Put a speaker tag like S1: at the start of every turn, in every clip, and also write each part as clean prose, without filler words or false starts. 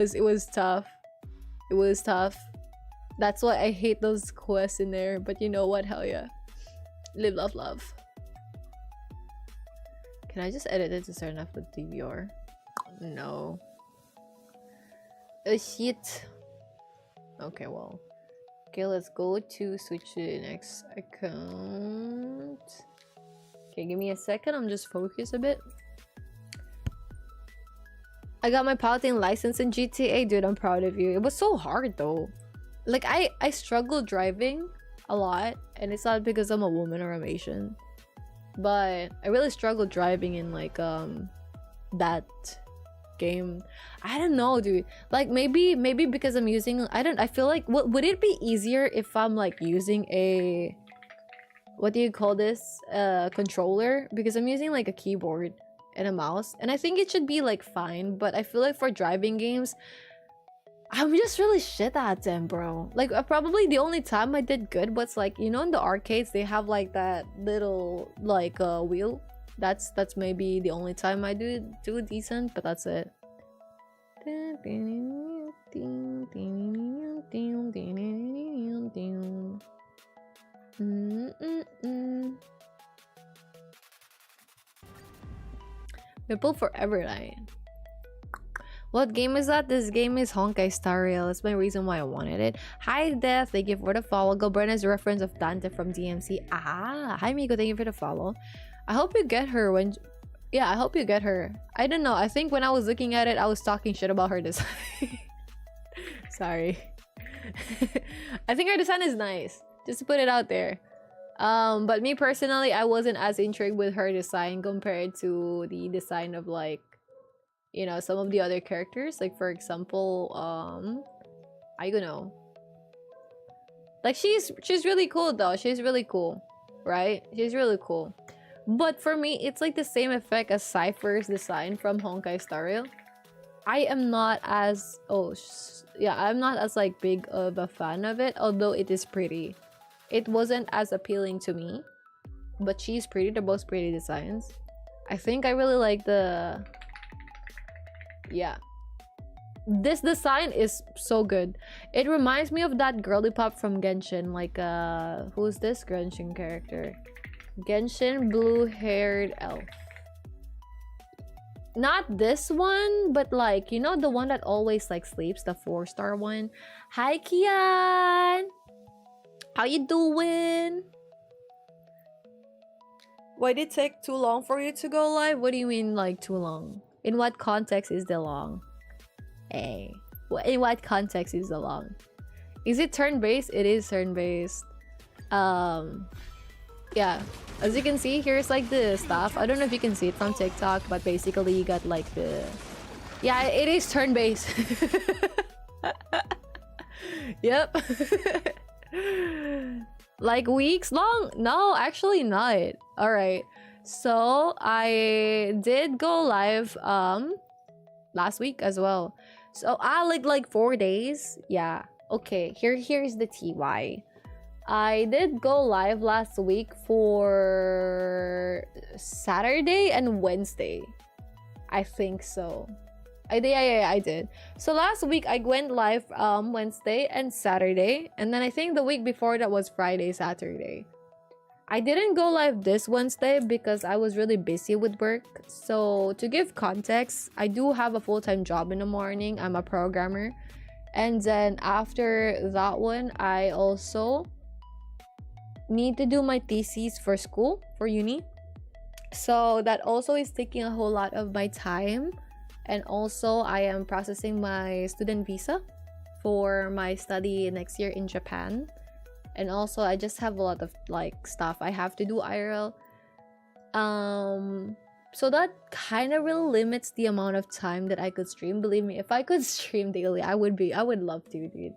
S1: It was tough. It was tough. That's why I hate those quests in there. But you know what? Hell yeah. Live, love, love. Can I just edit it to start enough with DVR? No. Oh shit. Okay, well. Okay, let's go to switch to the next account. Okay, give me a second. I'm just focused a bit. I got my piloting license in GTA. Dude, I'm proud of you. It was so hard though. Like, I struggle driving a lot. And it's not because I'm a woman or I'm Asian. But I really struggled driving in like that game. I don't know, dude. Like maybe because I'm using, I feel like would it be easier if I'm like using a, what do you call this, controller, because I'm using like a keyboard and a mouse, and I think it should be like fine. But I feel like for driving games, I'm just really shit at them, bro. Like probably the only time I did good was like, you know, in the arcades they have like that little like wheel. That's maybe the only time I do decent, but that's it. Ripple Forever Night. What game is that? This game is Honkai Star Rail. That's my reason why I wanted it. Hi, Death. Thank you for the follow. Gilberna's reference of Dante from DMC. Ah, hi, Miko. Thank you for the follow. I hope you get her when... Yeah, I hope you get her. I don't know. I think when I was looking at it, I was talking shit about her design. Sorry. I think her design is nice. Just to put it out there. But me personally, I wasn't as intrigued with her design compared to the design of like, you know, some of the other characters. Like for example, I don't know. Like she's really cool though. She's really cool, right? She's really cool. But for me, it's like the same effect as Cypher's design from Honkai Star Rail. I am not as I'm not as like big of a fan of it, although it is pretty. It wasn't as appealing to me, but she's pretty. They're both pretty designs. I think I really like the... Yeah. This design is so good. It reminds me of that girly pop from Genshin. Like, who's this Genshin character? Genshin blue-haired elf. Not this one, but like, you know, the one that always like sleeps, the 4-star one. Hi, Kian! How you doing? Why did it take too long for you to go live? What do you mean, like, too long? In what context is the long? Hey. In what context is the long? Is it turn-based? It is turn-based. Yeah. As you can see, here's like the stuff. I don't know if you can see it from TikTok, but basically you got like the... Yeah, it is turn-based. Yep. Like weeks long? No, actually not. Alright. So I did go live last week as well. So like 4 days. Yeah. Okay. Here's the TY. I did go live last week for Saturday and Wednesday. I think so. I did. So last week I went live Wednesday and Saturday, and then I think the week before that was Friday, Saturday. I didn't go live this Wednesday because I was really busy with work. So to give context, I do have a full-time job in the morning. I'm a programmer. And then after that one, I also need to do my thesis for school, for uni. So that also is taking a whole lot of my time. And also I am processing my student visa for my study next year in Japan. And also I just have a lot of like stuff I have to do IRL. So that kind of really limits the amount of time that I could stream. Believe me, if I could stream daily, I would love to, dude.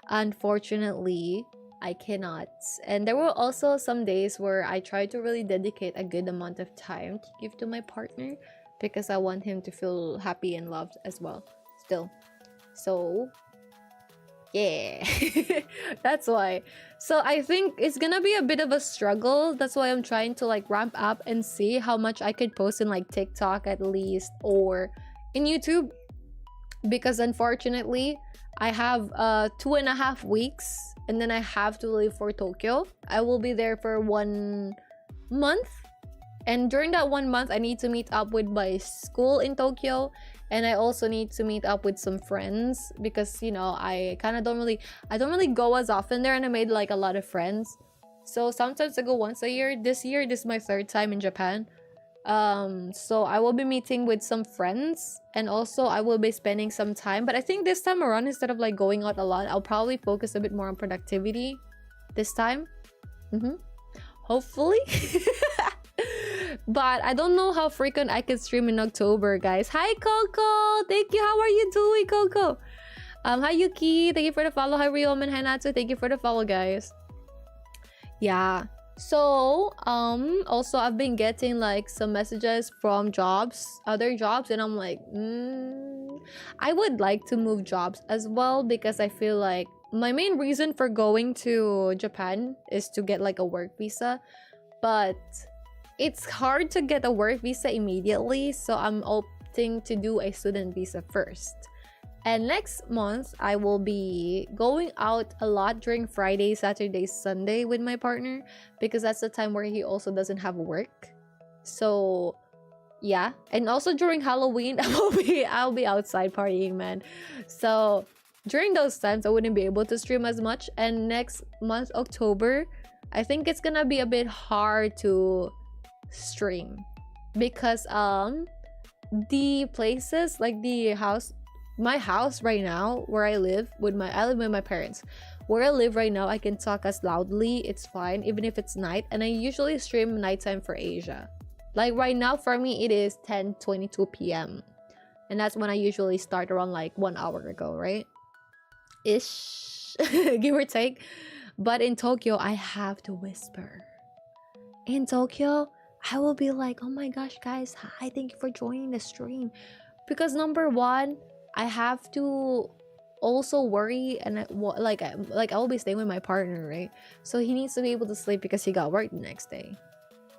S1: Unfortunately, I cannot. And there were also some days where I tried to really dedicate a good amount of time to give to my partner, because I want him to feel happy and loved as well still. So yeah. That's why. So I think it's gonna be a bit of a struggle. That's why I'm trying to like ramp up and see how much I could post in like TikTok at least, or in YouTube. because unfortunately I have 2.5 weeks and then I have to leave for Tokyo. I will be there for 1 month, and during that 1 month I need to meet up with my school in Tokyo, and I also need to meet up with some friends because, you know, I don't really go as often there, and I made like a lot of friends. So sometimes I go once a year. This year, this is my 3rd time in Japan. So I will be meeting with some friends, and also I will be spending some time, but I think this time around, instead of like going out a lot, I'll probably focus a bit more on productivity this time. Hopefully. But I don't know how frequent I can stream in October, guys. Hi Coco, thank you. How are you doing, Coco? Hi Yuki, thank you for the follow. Hi Ryoman, hi Natsu, thank you for the follow, guys. Yeah, so also I've been getting like some messages from other jobs, and I'm like, I would like to move jobs as well, because I feel like my main reason for going to Japan is to get like a work visa, but it's hard to get a work visa immediately, so I'm opting to do a student visa first. And next month, I will be going out a lot during Friday, Saturday, Sunday with my partner, because that's the time where he also doesn't have work. So yeah, and also during Halloween, I'll be outside partying, man. So during those times, I wouldn't be able to stream as much. And next month, October, I think it's gonna be a bit hard to stream, because the places like my house right now where I live with my parents. Where I live right now, I can talk as loudly, it's fine, even if it's night, and I usually stream nighttime for Asia. Like right now for me, it is 10:22 p.m. and that's when I usually start, around like 1 hour ago, right? Ish. Give or take. But in Tokyo, I have to whisper. In Tokyo, I will be like, oh my gosh, guys, hi, thank you for joining the stream. Because number one, I have to also worry, and I will be staying with my partner, right? So he needs to be able to sleep because he got work the next day.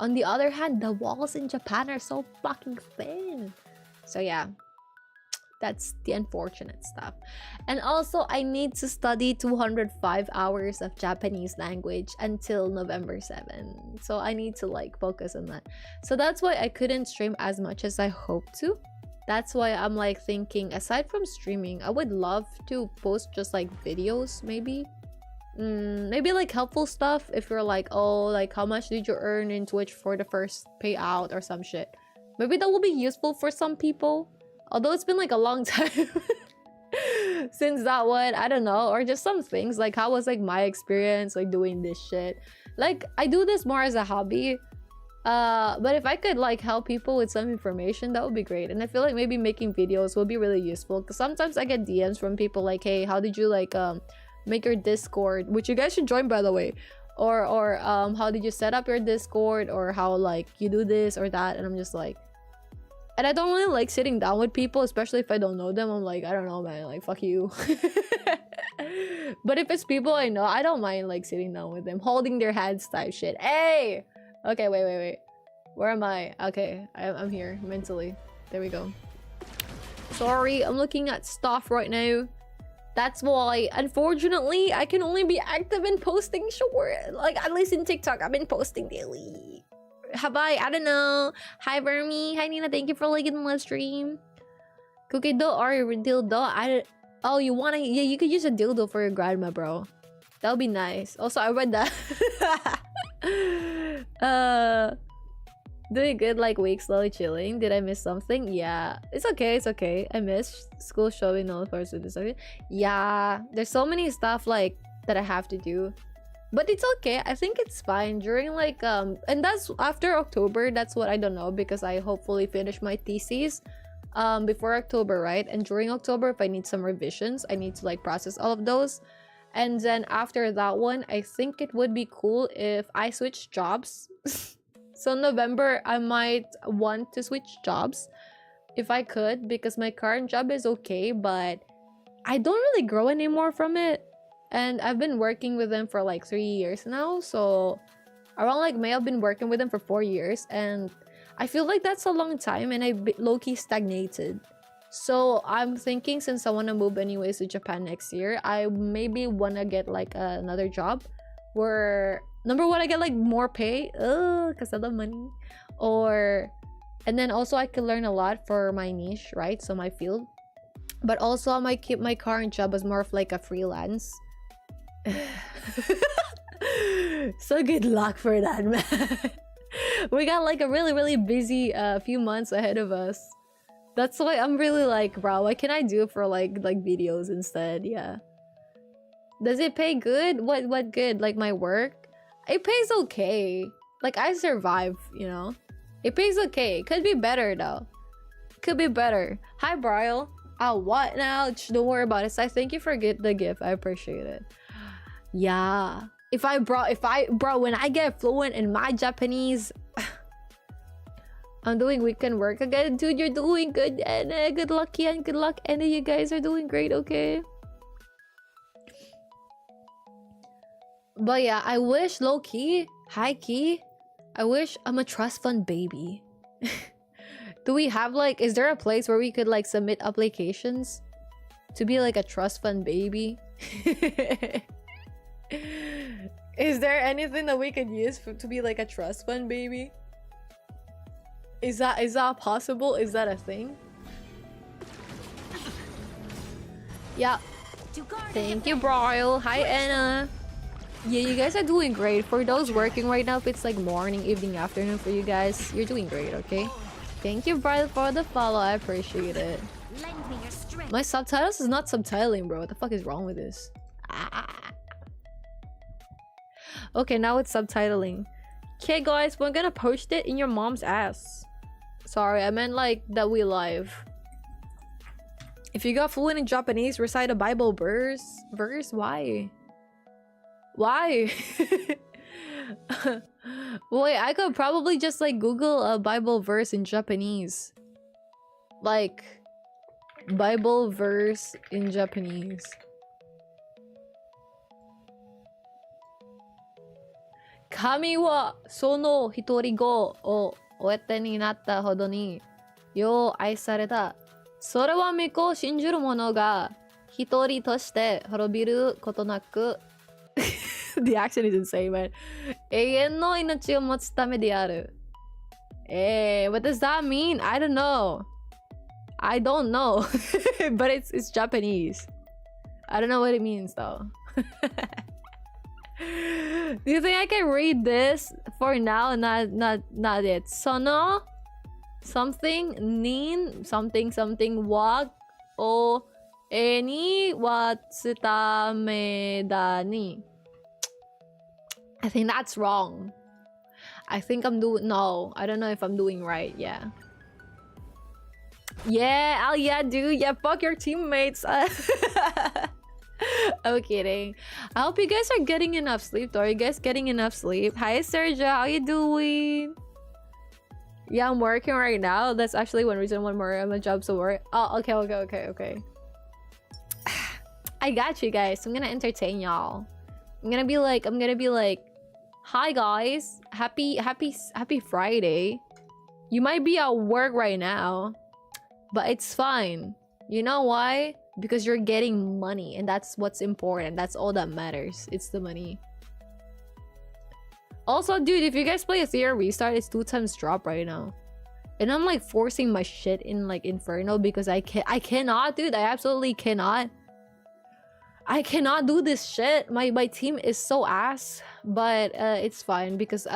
S1: On the other hand, the walls in Japan are so fucking thin. So yeah, that's the unfortunate stuff. And also, I need to study 205 hours of Japanese language until November 7. So I need to like focus on that. So that's why I couldn't stream as much as I hoped to. That's why I'm like thinking, aside from streaming, I would love to post just like videos, maybe. Maybe like helpful stuff, if you're like, oh, like how much did you earn in Twitch for the first payout or some shit. Maybe that will be useful for some people. Although it's been like a long time since that one, I don't know. Or just some things, like how was like my experience like doing this shit. Like I do this more as a hobby. But if I could like help people with some information, that would be great. And I feel like maybe making videos will be really useful, because sometimes I get DMs from people like, hey, how did you like make your Discord, which you guys should join, by the way, or how did you set up your Discord, or how like you do this or that. And I'm just like, and I don't really like sitting down with people, especially if I don't know them. I'm like, I don't know, man, like fuck you. But if it's people I know, I don't mind like sitting down with them, holding their hands type shit. Hey, okay, wait, where am I? Okay, I'm here mentally. There we go. Sorry, I'm looking at stuff right now. That's why, unfortunately, I can only be active in posting short. Like, at least in TikTok, I've been posting daily. Have I don't know. Hi, Vermi. Hi, Nina. Thank you for liking the live stream. Cookie dough or dildo? Oh, you wanna... Yeah, you could use a dildo for your grandma, bro. That would be nice. Also, I read that. Doing good, like week, slowly chilling. Did I miss something? Yeah, it's okay. I missed school showing all for this. Yeah, there's so many stuff like that I have to do, but it's okay. I think it's fine during like and that's after October. That's what I don't know, because I hopefully finish my thesis before October, right? And during October, if I need some revisions, I need to like process all of those. And then after that one, I think it would be cool if I switch jobs. So November, I might want to switch jobs if I could, because my current job is okay, but I don't really grow anymore from it. And I've been working with them for like 3 years now. So around like May, I've been working with them for 4 years. And I feel like that's a long time, and I low-key stagnated. So I'm thinking, since I want to move anyways to Japan next year, I maybe want to get like another job where, number one, I get like more pay, because I love money, or, and then also I could learn a lot for my niche, right? So my field. But also I might keep my current job as more of like a freelance. So good luck for that, man. We got like a really busy few months ahead of us. That's why I'm really like, bro, what can I do for like videos instead? Yeah. Does it pay good? What good? Like my work? It pays okay. Like I survive, you know? It pays okay. Could be better though. Could be better. Hi, Brian. Oh, what now? Don't worry about it. I thank you for the gift. I appreciate it. Yeah. Bro, when I get fluent in my Japanese, I'm doing weekend work again. Dude, you're doing good, and good luck, Kian. Good luck, and you guys are doing great, okay? But yeah, I wish low-key, high-key, I wish I'm a trust fund baby. Do we have like, is there a place where we could like submit applications to be like a trust fund baby? Is there anything that we could use to be like a trust fund baby? Is that possible? Is that a thing? Yeah. Thank you, Brian. Hi, Anna. Yeah, you guys are doing great. For those working right now, if it's like morning, evening, afternoon for you guys, you're doing great, okay? Thank you, Brian, for the follow. I appreciate it. My subtitles is not subtitling, bro. What the fuck is wrong with this? Ah. Okay, now it's subtitling. Okay, guys, we're gonna post it in your mom's ass. Sorry, I meant like that we live. If you got fluent in Japanese, recite a Bible verse. Why? Why? Wait, I could probably just like Google a Bible verse in Japanese. Like, Bible verse in Japanese. Kami wa sono hitori go o oete ni natta hodo ni yo ai sareta. それは巫女を信じる者が一人として滅びることなく The action is insane, man. 永遠の命を持つためである. What does that mean? I don't know. I don't know. But it's Japanese. I don't know what it means though. Do you think I can read this for now? Not it. Sono something nin something wa o ni watsutame da ni. I think that's wrong. I think I'm doing... No, I don't know if I'm doing right. Yeah. Yeah, oh yeah, dude. Yeah, fuck your teammates. I'm kidding. I hope you guys are getting enough sleep though. Are you guys getting enough sleep? Hi, Sergio. How you doing? Yeah, I'm working right now. That's actually one reason why my job's so work. Oh, okay. I got you guys. I'm gonna entertain y'all. I'm gonna be like, hi guys, happy Friday. You might be at work right now, but it's fine. You know why? Because you're getting money, and that's what's important. That's all that matters. It's the money. Also, dude, if you guys play a Theater Restart, it's 2x drop right now. And I'm like forcing my shit in like Inferno because I cannot, dude. I absolutely cannot. I cannot do this shit. My team is so ass, but it's fine because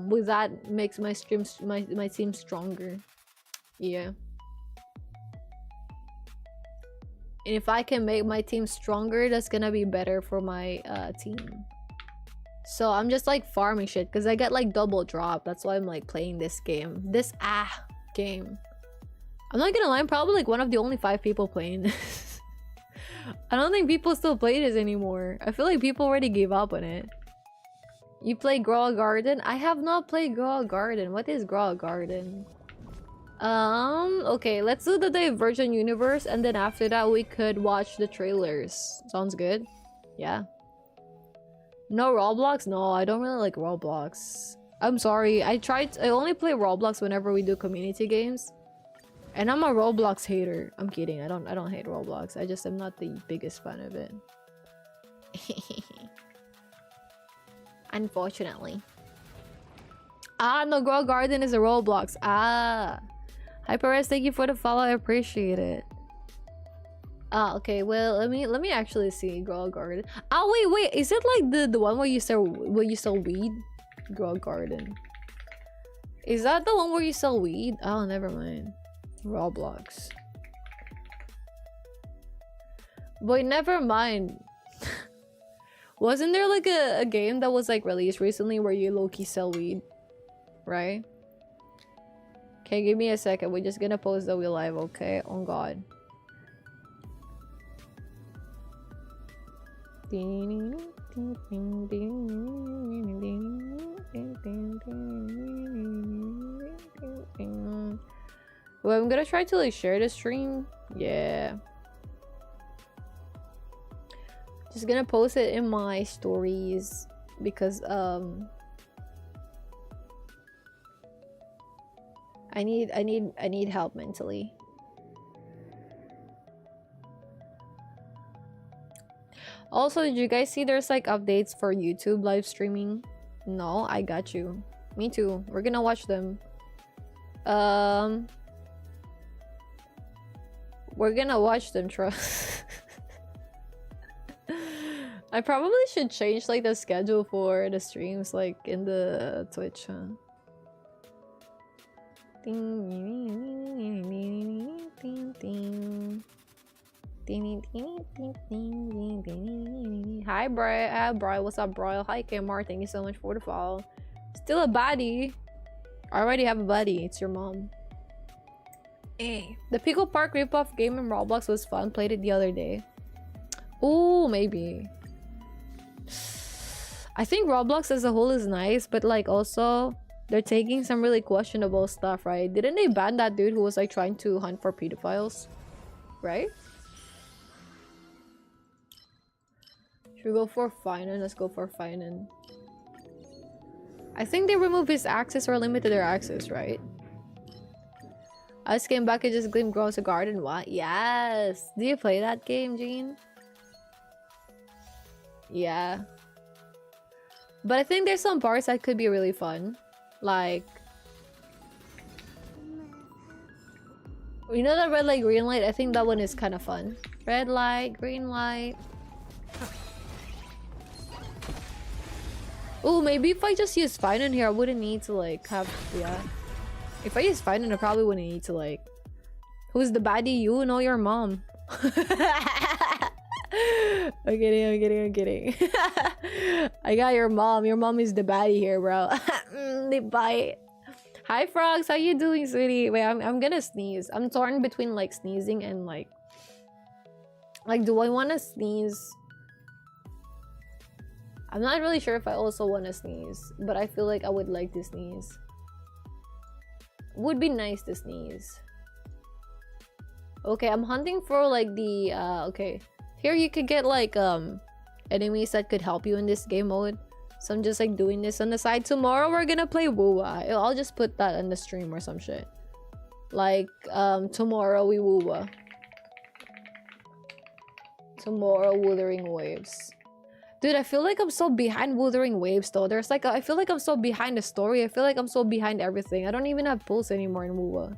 S1: with that makes my team stronger. Yeah. And if I can make my team stronger, that's gonna be better for my team. So I'm just like farming shit because I get like double drop. That's why I'm like playing this game. This game. I'm not gonna lie, I'm probably like one of the only 5 people playing this. I don't think people still play this anymore. I feel like people already gave up on it. You play Grow a Garden? I have not played Grow a Garden. What is Grow a Garden? Okay, let's do the Divergent Universe, and then after that we could watch the trailers. Sounds good? Yeah. No Roblox? No, I don't really like Roblox. I'm sorry. I only play Roblox whenever we do community games. And I'm a Roblox hater. I'm kidding. I don't hate Roblox. I just am not the biggest fan of it. Unfortunately. Ah, no, Grow Garden is a Roblox. Ah. Hyperres, thank you for the follow. I appreciate it. Ah, okay. Well, let me actually see Grow Garden. Oh, wait. Is it like the one where you sell weed? Grow Garden. Is that the one where you sell weed? Oh, never mind. Roblox. Wait, never mind. Wasn't there like a game that was like released recently where you low-key sell weed? Right? Okay, give me a second. We're just gonna post that we live, okay? On God. Well, I'm gonna try to like share the stream. Yeah. Just gonna post it in my stories because I need help mentally. Also, did you guys see there's like updates for YouTube live streaming? No, I got you. Me too. We're gonna watch them. We're gonna watch them, trust. I probably should change like the schedule for the streams like in the Twitch, huh? Hi, Bri. Bri, what's up, Bri? Hi, Kmart. Thank you so much for the follow. Still a baddie. I already have a buddy. It's your mom. The Pico Park ripoff game in Roblox was fun. Played it the other day. Ooh, maybe. I think Roblox as a whole is nice, but like also they're taking some really questionable stuff, right? Didn't they ban that dude who was like trying to hunt for pedophiles? Right? Should we go for Finan? Let's go for Finan. I think they removed his access or limited their access, right? I just came back and just Glim grows a garden. What? Yes! Do you play that game, Jean? Yeah. But I think there's some parts that could be really fun. Like... You know that red light, green light? I think that one is kind of fun. Red light, green light. Oh, maybe if I just use Finan here, I wouldn't need to like have... Yeah. If I use Finan, I probably wouldn't need to like... Who's the baddie? You know your mom. I'm kidding. I got your mom. Your mom is the baddie here, bro. They bite. Hi, frogs. How you doing, sweetie? Wait, I'm gonna sneeze. I'm torn between like sneezing and like... Like, do I want to sneeze? I'm not really sure if I also want to sneeze, but I feel like I would like to sneeze. Would be nice to sneeze. Okay, I'm hunting for like the okay. Here you could get like enemies that could help you in this game mode. So I'm just like doing this on the side. Tomorrow we're gonna play Wuwa. I'll just put that on the stream or some shit. Like tomorrow we Wuwa. Tomorrow Wuthering Waves. Dude, I feel like I'm so behind Wuthering Waves though. There's like I feel like I'm so behind the story. I feel like I'm so behind everything. I don't even have pulse anymore in Wuwa.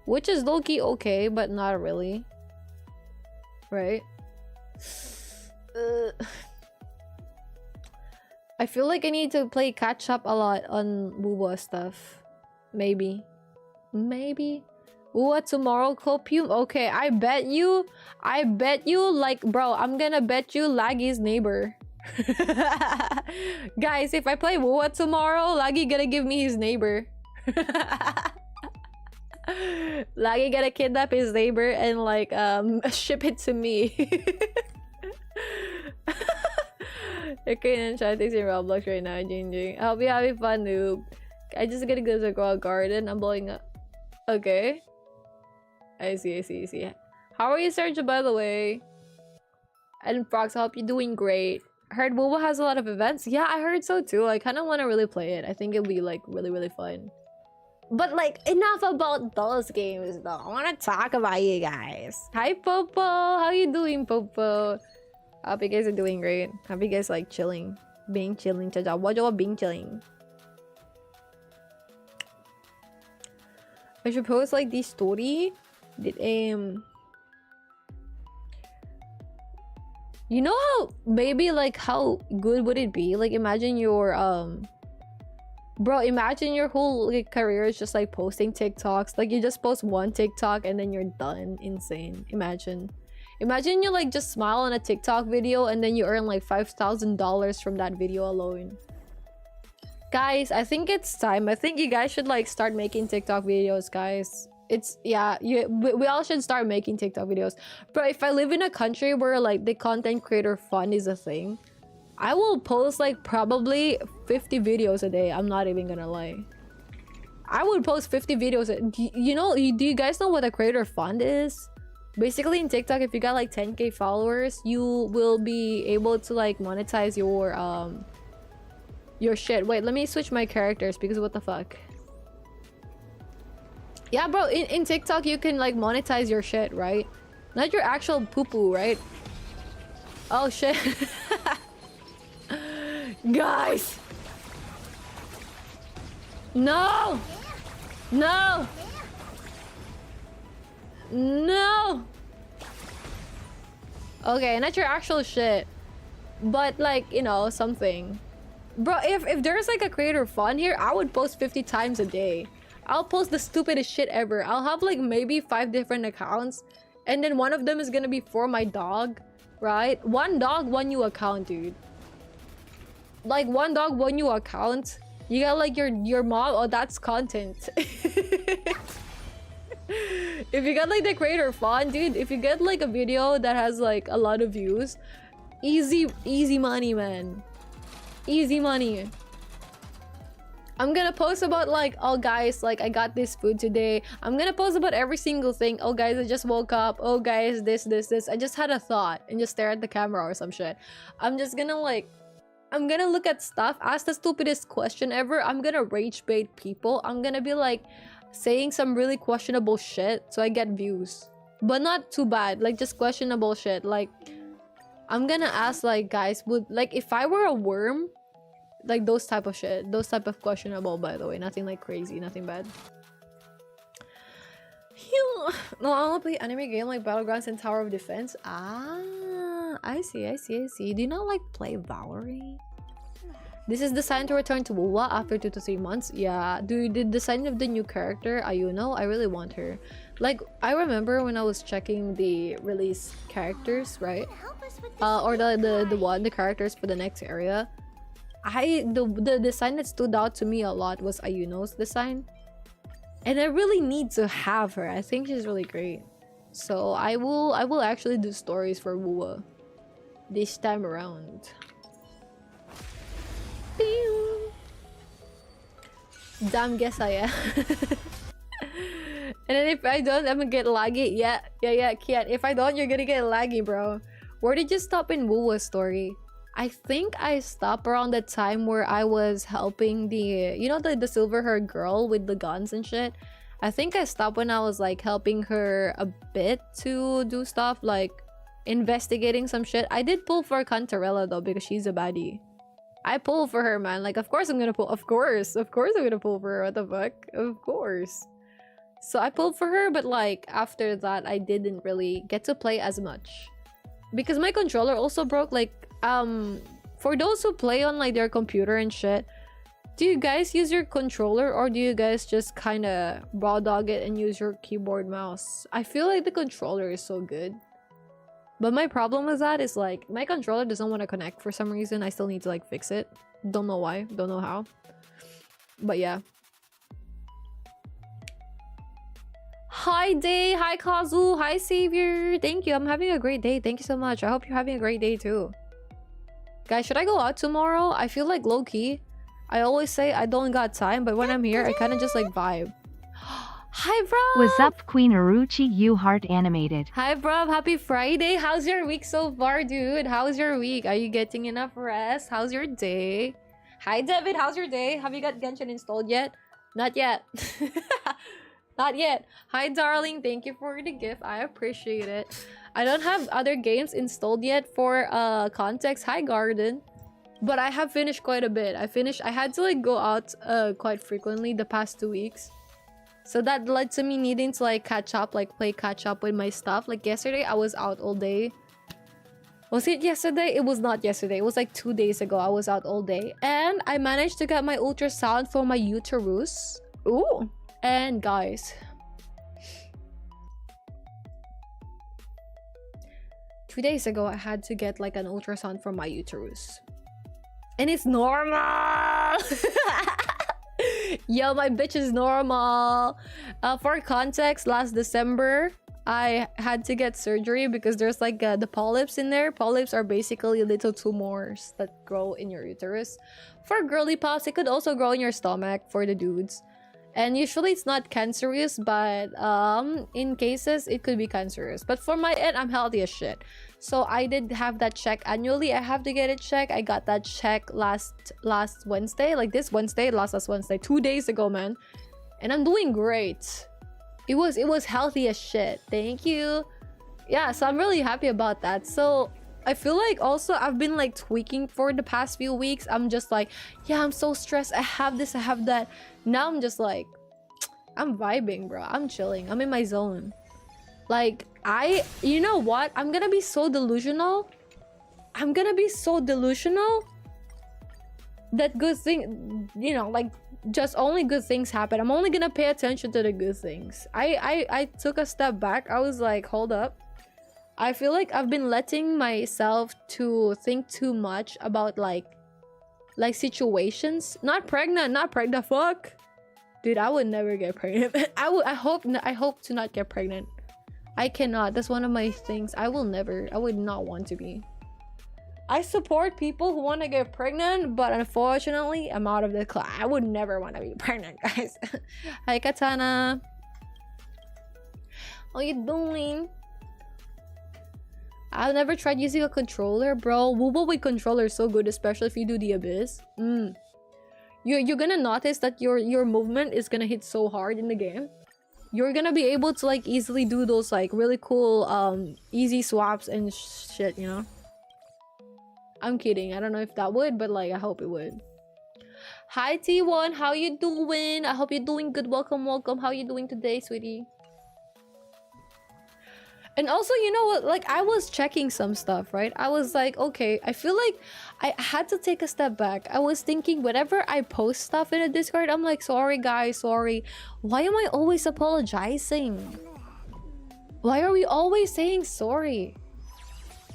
S1: Which is low-key okay, but not really. Right? I feel like I need to play catch up a lot on Wuwa stuff. Maybe. Wuwa tomorrow, Copium? Okay, I bet you like, bro, I'm gonna bet you Laggy's neighbor. Guys, if I play Wuwa tomorrow, Laggy gonna give me his neighbor. Laggy gonna kidnap his neighbor and like ship it to me. Okay, and chatting in Roblox right now, Jing. I'll be having fun, noob. I just gotta go to a garden. I'm blowing up. Okay. I see. How are you, Sergio, by the way? And Frogs, I hope you're doing great. I heard Wuwa has a lot of events. Yeah, I heard so too. I kind of want to really play it. I think it'll be like really fun. But like, enough about those games though. I want to talk about you guys. Hi Popo, how you doing, Popo? Hope you guys are doing great. Hope you guys like chilling, being chilling. What being chilling? I should post like this story. Did you know how maybe like how good would it be? Like imagine your bro, imagine your whole like career is just like posting TikToks. Like you just post one TikTok and then you're done. Insane. Imagine you like just smile on a TikTok video and then you earn like $5,000 from that video alone. Guys, I think it's time. I think you guys should like start making TikTok videos, guys. It's yeah, we all should start making TikTok videos. Bro, if I live in a country where like the content creator fund is a thing, I will post like probably 50 videos a day. I'm not even gonna lie. I would post 50 videos. You know, do you guys know what a creator fund is? Basically in TikTok, if you got like 10k followers, you will be able to like monetize your shit. Wait, let me switch my characters because what the fuck? Yeah, bro, in TikTok you can like monetize your shit, right? Not your actual poo-poo, right? Oh shit. Guys! No! No! No! Okay, not your actual shit. But like, you know, something. Bro, if there's like a creator fund here, I would post 50 times a day. I'll post the stupidest shit ever. I'll have like maybe 5 different accounts. And then one of them is gonna be for my dog, right? One dog, one new account, dude. Like one dog, one new account. You got like your mom. Oh, that's content. If you got like the creator fund, dude, if you get like a video that has like a lot of views, easy money, man. Easy money. I'm gonna post about like, oh guys, like I got this food today. I'm gonna post about every single thing. Oh guys, I just woke up. Oh guys, this. I just had a thought and just stare at the camera or some shit. I'm just gonna like, I'm gonna look at stuff, ask the stupidest question ever. I'm gonna rage bait people. I'm gonna be like saying some really questionable shit so I get views. But not too bad, like just questionable shit. Like I'm gonna ask like, guys, would like if I were a worm, like those type of shit, those type of questionable, by the way, nothing like crazy, nothing bad. No, I want to play anime game like Battlegrounds and Tower of Defense. Ah, I see. Do you not like play Valorant? This is designed to return to WoW after 2 to 3 months. Yeah, dude, the design of the new character, Ayuno, I really want her. Like, I remember when I was checking the release characters, right? Or the characters for the next area. The design that stood out to me a lot was Ayuno's design. And I really need to have her. I think she's really great. So I will actually do stories for WoW this time around. Damn, guess I am. And then if I don't, I'm gonna get laggy. Yeah, Kian. If I don't, you're gonna get laggy, bro. Where did you stop in WoW's story? I think I stopped around the time where I was helping the, you know, the silver-haired girl with the guns and shit. I think I stopped when I was like helping her a bit to do stuff like investigating some shit. I did pull for Cantarella though because she's a baddie. I pull for her, man. Like, of course I'm gonna pull. Of course I'm gonna pull for her. What the fuck? Of course. So I pulled for her, but like after that, I didn't really get to play as much because my controller also broke. Like, for those who play on like their computer and shit, do you guys use your controller or do you guys just kind of raw dog it and use your keyboard mouse? I feel like the controller is so good. But my problem with that is like my controller doesn't want to connect for some reason. I still need to like fix it. Don't know why. Don't know how. But yeah. Hi Day. Hi Kazu. Hi Savior. Thank you. I'm having a great day. Thank you so much. I hope you're having a great day too. Guys, should I go out tomorrow? I feel like low-key. I always say I don't got time, but when I'm here, I kind of just like vibe. Hi, bro.
S2: What's up, Queen Eruchi? You heart animated.
S1: Hi, bro. Happy Friday. How's your week so far, dude? How's your week? Are you getting enough rest? How's your day? Hi, David. How's your day? Have you got Genshin installed yet? Not yet. Not yet. Hi, darling. Thank you for the gift. I appreciate it. I don't have other games installed yet for context. Hi, Garden. But I have finished quite a bit. I had to like go out quite frequently the past 2 weeks. So that led to me needing to like catch up, like play catch up with my stuff. Like yesterday, I was out all day. Was it yesterday? It was not yesterday. It was like 2 days ago. I was out all day. And I managed to get my ultrasound for my uterus. Ooh. And guys, 2 days ago, I had to get like an ultrasound for my uterus. And it's normal! Yo, my bitch is normal. For context, last December, I had to get surgery because there's like the polyps in there. Polyps are basically little tumors that grow in your uterus. For girly pops, it could also grow in your stomach for the dudes. And usually it's not cancerous, but in cases it could be cancerous. But for my end, I'm healthy as shit. So I did have that check annually. I have to get it checked. I got that check last Wednesday, like this Wednesday, last Wednesday, 2 days ago, man. And I'm doing great. It was healthy as shit. Thank you. Yeah, so I'm really happy about that. So I feel like also I've been like tweaking for the past few weeks. I'm just like, yeah, I'm so stressed. I have this, I have that. Now I'm just like, I'm vibing, bro. I'm chilling. I'm in my zone. Like, you know what? I'm gonna be so delusional. I'm gonna be so delusional that good thing, you know, like just only good things happen. I'm only gonna pay attention to the good things. I took a step back. I was like, hold up. I feel like I've been letting myself to think too much about like situations. Not pregnant, fuck. Dude, I would never get pregnant. I hope to not get pregnant. I cannot. That's one of my things. I would not want to be. I support people who want to get pregnant, but unfortunately, I'm out of the class. I would never want to be pregnant, guys. Hi, Katana. How you doing? I've never tried using a controller, bro. Woobo with controller is so good, especially if you do the abyss. You're gonna notice that your movement is gonna hit so hard in the game. You're gonna be able to like easily do those like really cool easy swaps and shit, you know. I'm kidding. I don't know if that would, but like I hope it would. Hi T1, how you doing? I hope you're doing good. Welcome. How you doing today, sweetie? And also, you know what, like I was checking some stuff, right? I was like, okay, I feel like I had to take a step back. I was thinking whenever I post stuff in a Discord, I'm like, sorry guys, sorry. Why am I always apologizing? Why are we always saying sorry?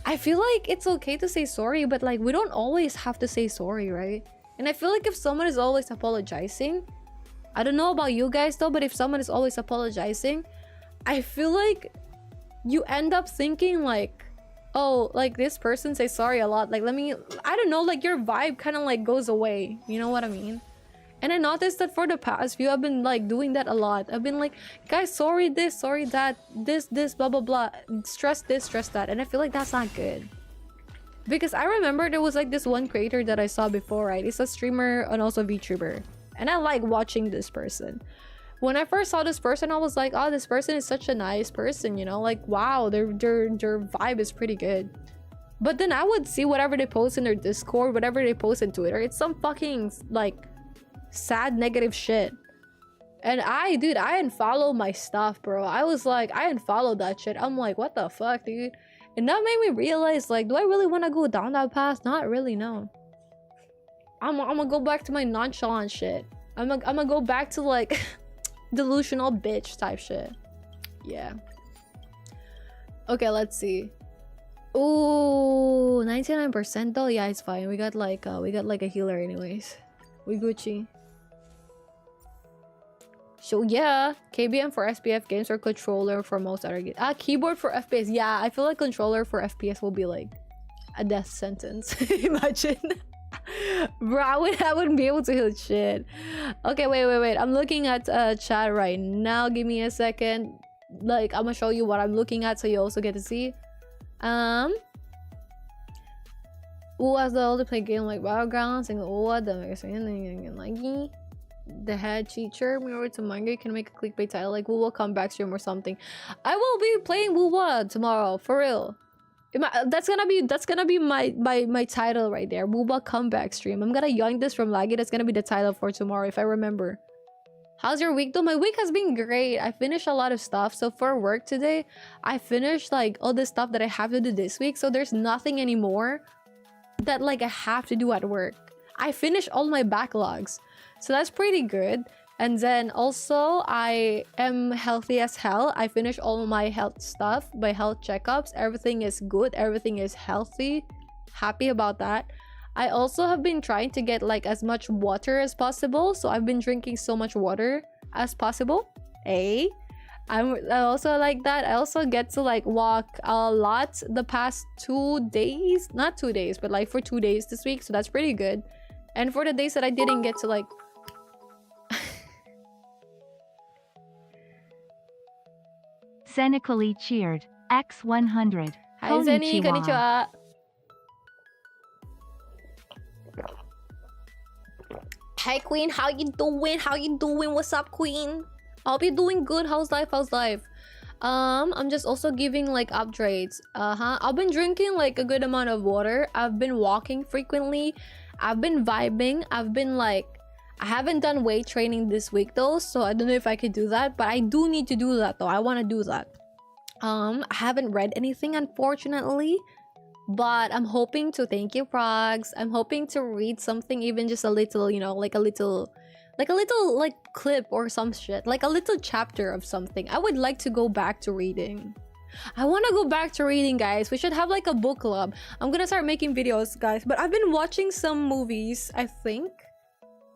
S1: I feel like it's okay to say sorry, but like we don't always have to say sorry, right? And I feel like if someone is always apologizing, I don't know about you guys though, but if someone is always apologizing, I feel like you end up thinking like, oh, like this person says sorry a lot, like I don't know, like your vibe kind of like goes away, you know what I mean? And I noticed that for the past few, I've been like doing that a lot. I've been like, guys, sorry this, sorry that, this blah blah blah, stress this, stress that, and I feel like that's not good. Because I remember there was like this one creator that I saw before, right? It's a streamer and also VTuber, and I like watching this person. When I first saw this person, I was like, oh, this person is such a nice person, you know, like wow, their vibe is pretty good. But then I would see whatever they post in their Discord, whatever they post in Twitter, it's some fucking like sad negative shit. And I unfollowed my stuff, bro. I was like, I unfollowed that shit. I'm like, what the fuck, dude? And that made me realize, like, do I really want to go down that path? Not really, no. I'm gonna go back to my nonchalant shit. I'm gonna go back to like delusional bitch type shit. Yeah. Okay, let's see. Ooh, 99% though. Yeah, it's fine. We got like a healer anyways. We Gucci. So yeah, KBM for SPF games or controller for most other games. Keyboard for FPS. Yeah, I feel like controller for FPS will be like a death sentence. Imagine. Bro, I wouldn't be able to heal shit. Okay, wait. I'm looking at chat right now. Give me a second. Like, I'm gonna show you what I'm looking at so you also get to see. As the older play game like Battlegrounds and what the magazine like the head teacher mirror to manga. You can make a clickbait title like "Wuwa comeback stream" or something. I will be playing Wuwa tomorrow, for real. That's gonna be my title right there. Wuwa comeback stream. I'm gonna yoink this from Laggy. That's gonna be the title for tomorrow if I remember. How's your week though? My week has been great. I finished a lot of stuff. So for work today, I finished like all the stuff that I have to do this week. So there's nothing anymore that like I have to do at work. I finished all my backlogs. So that's pretty good. And then also I am healthy as hell. I finished all my health stuff, my health checkups. Everything is good. Everything is healthy. Happy about that. I also have been trying to get like as much water as possible. So I've been drinking so much water as possible. I also like that. I also get to like walk a lot the past 2 days. Not 2 days, but like for 2 days this week. So that's pretty good. And for the days that I didn't get to like...
S2: Senically cheered. X100.
S1: Hi Zeni, konnichiwa. Hi Queen, how you doing? How you doing? What's up, Queen? I'll be doing good. How's life? How's life? I'm just also giving like upgrades. I've been drinking like a good amount of water. I've been walking frequently. I've been vibing. I've been like, I haven't done weight training this week though, so I don't know if I could do that, but I do need to do that though. I want to do that. I haven't read anything unfortunately, but I'm hoping to. Thank you, Progs. I'm hoping to read something, even just a little, you know, like a little like clip or some shit, like a little chapter of something. I would like to go back to reading. I want to go back to reading, guys. We should have like a book club. I'm gonna start making videos, guys. But I've been watching some movies, I think.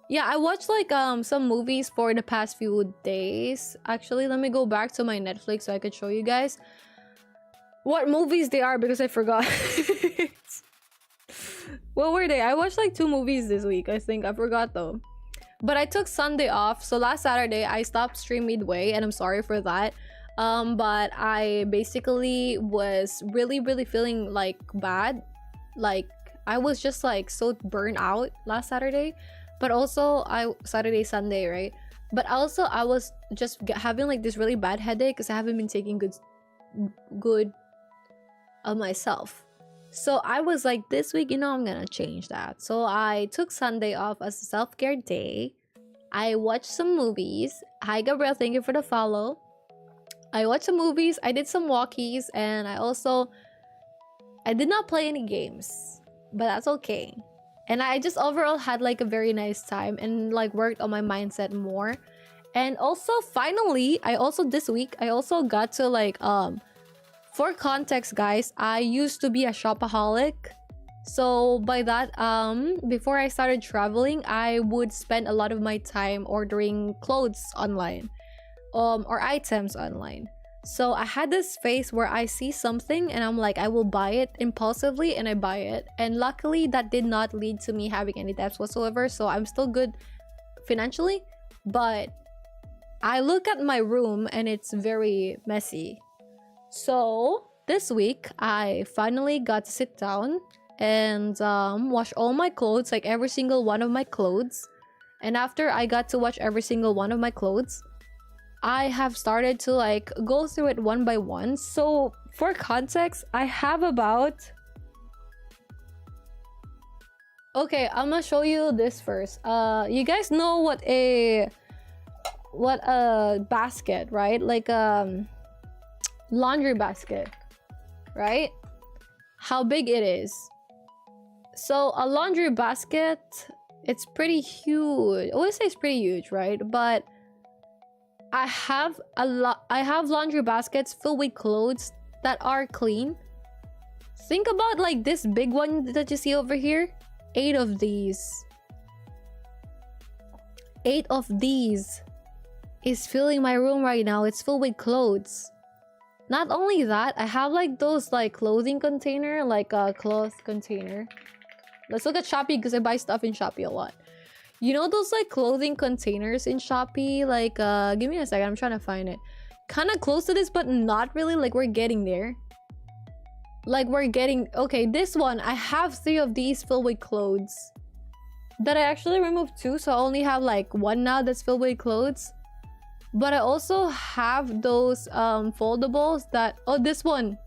S1: Yeah, I watched like some movies for the past few days. Actually, let me go back to my Netflix so I could show you guys what movies they are, because I forgot. What were they? I watched like 2 movies this week, I think. I forgot though. But I took Sunday off. So last Saturday, I stopped stream midway, and I'm sorry for that. But I basically was really feeling like bad. Like I was just like so burnt out last Saturday. But also Saturday, Sunday, right? But also I was just having like this really bad headache because I haven't been taking good of myself. So I was like, this week, you know, I'm gonna change that. So I took Sunday off as a self-care day. I watched some movies. Hi Gabriel, thank you for the follow. I watched some movies, I did some walkies, and I did not play any games, but that's okay. And I just overall had like a very nice time and like worked on my mindset more. And also finally, this week I also got to like for context, guys, I used to be a shopaholic. So by that, before I started traveling, I would spend a lot of my time ordering clothes online, or items online. So I had this phase where I see something and I'm like, I will buy it impulsively, and I buy it. And luckily that did not lead to me having any debts whatsoever. So I'm still good financially, but I look at my room and it's very messy. So this week I finally got to sit down and wash all my clothes, like every single one of my clothes. And after I got to wash every single one of my clothes, I have started to like go through it one by one. So for context, I have about... Okay, I'm gonna show you this first. You guys know what a basket, right? Like laundry basket, right? How big it is. So a laundry basket, it's pretty huge. I always say it's pretty huge, right? But I have laundry baskets filled with clothes that are clean. Think about like this big one that you see over here. 8 of these. 8 of these is filling my room right now. It's filled with clothes. Not only that, I have like those like clothing container, like a cloth container. Let's look at Shopee because I buy stuff in Shopee a lot. You know those like clothing containers in Shopee? Like, give me a second. I'm trying to find it. Kind of close to this, but not really. Like, we're getting there. Like, we're getting... Okay, this one. I have 3 of these filled with clothes. that I actually removed 2, so I only have like 1 now that's filled with clothes. But I also have those foldables that, oh, this one.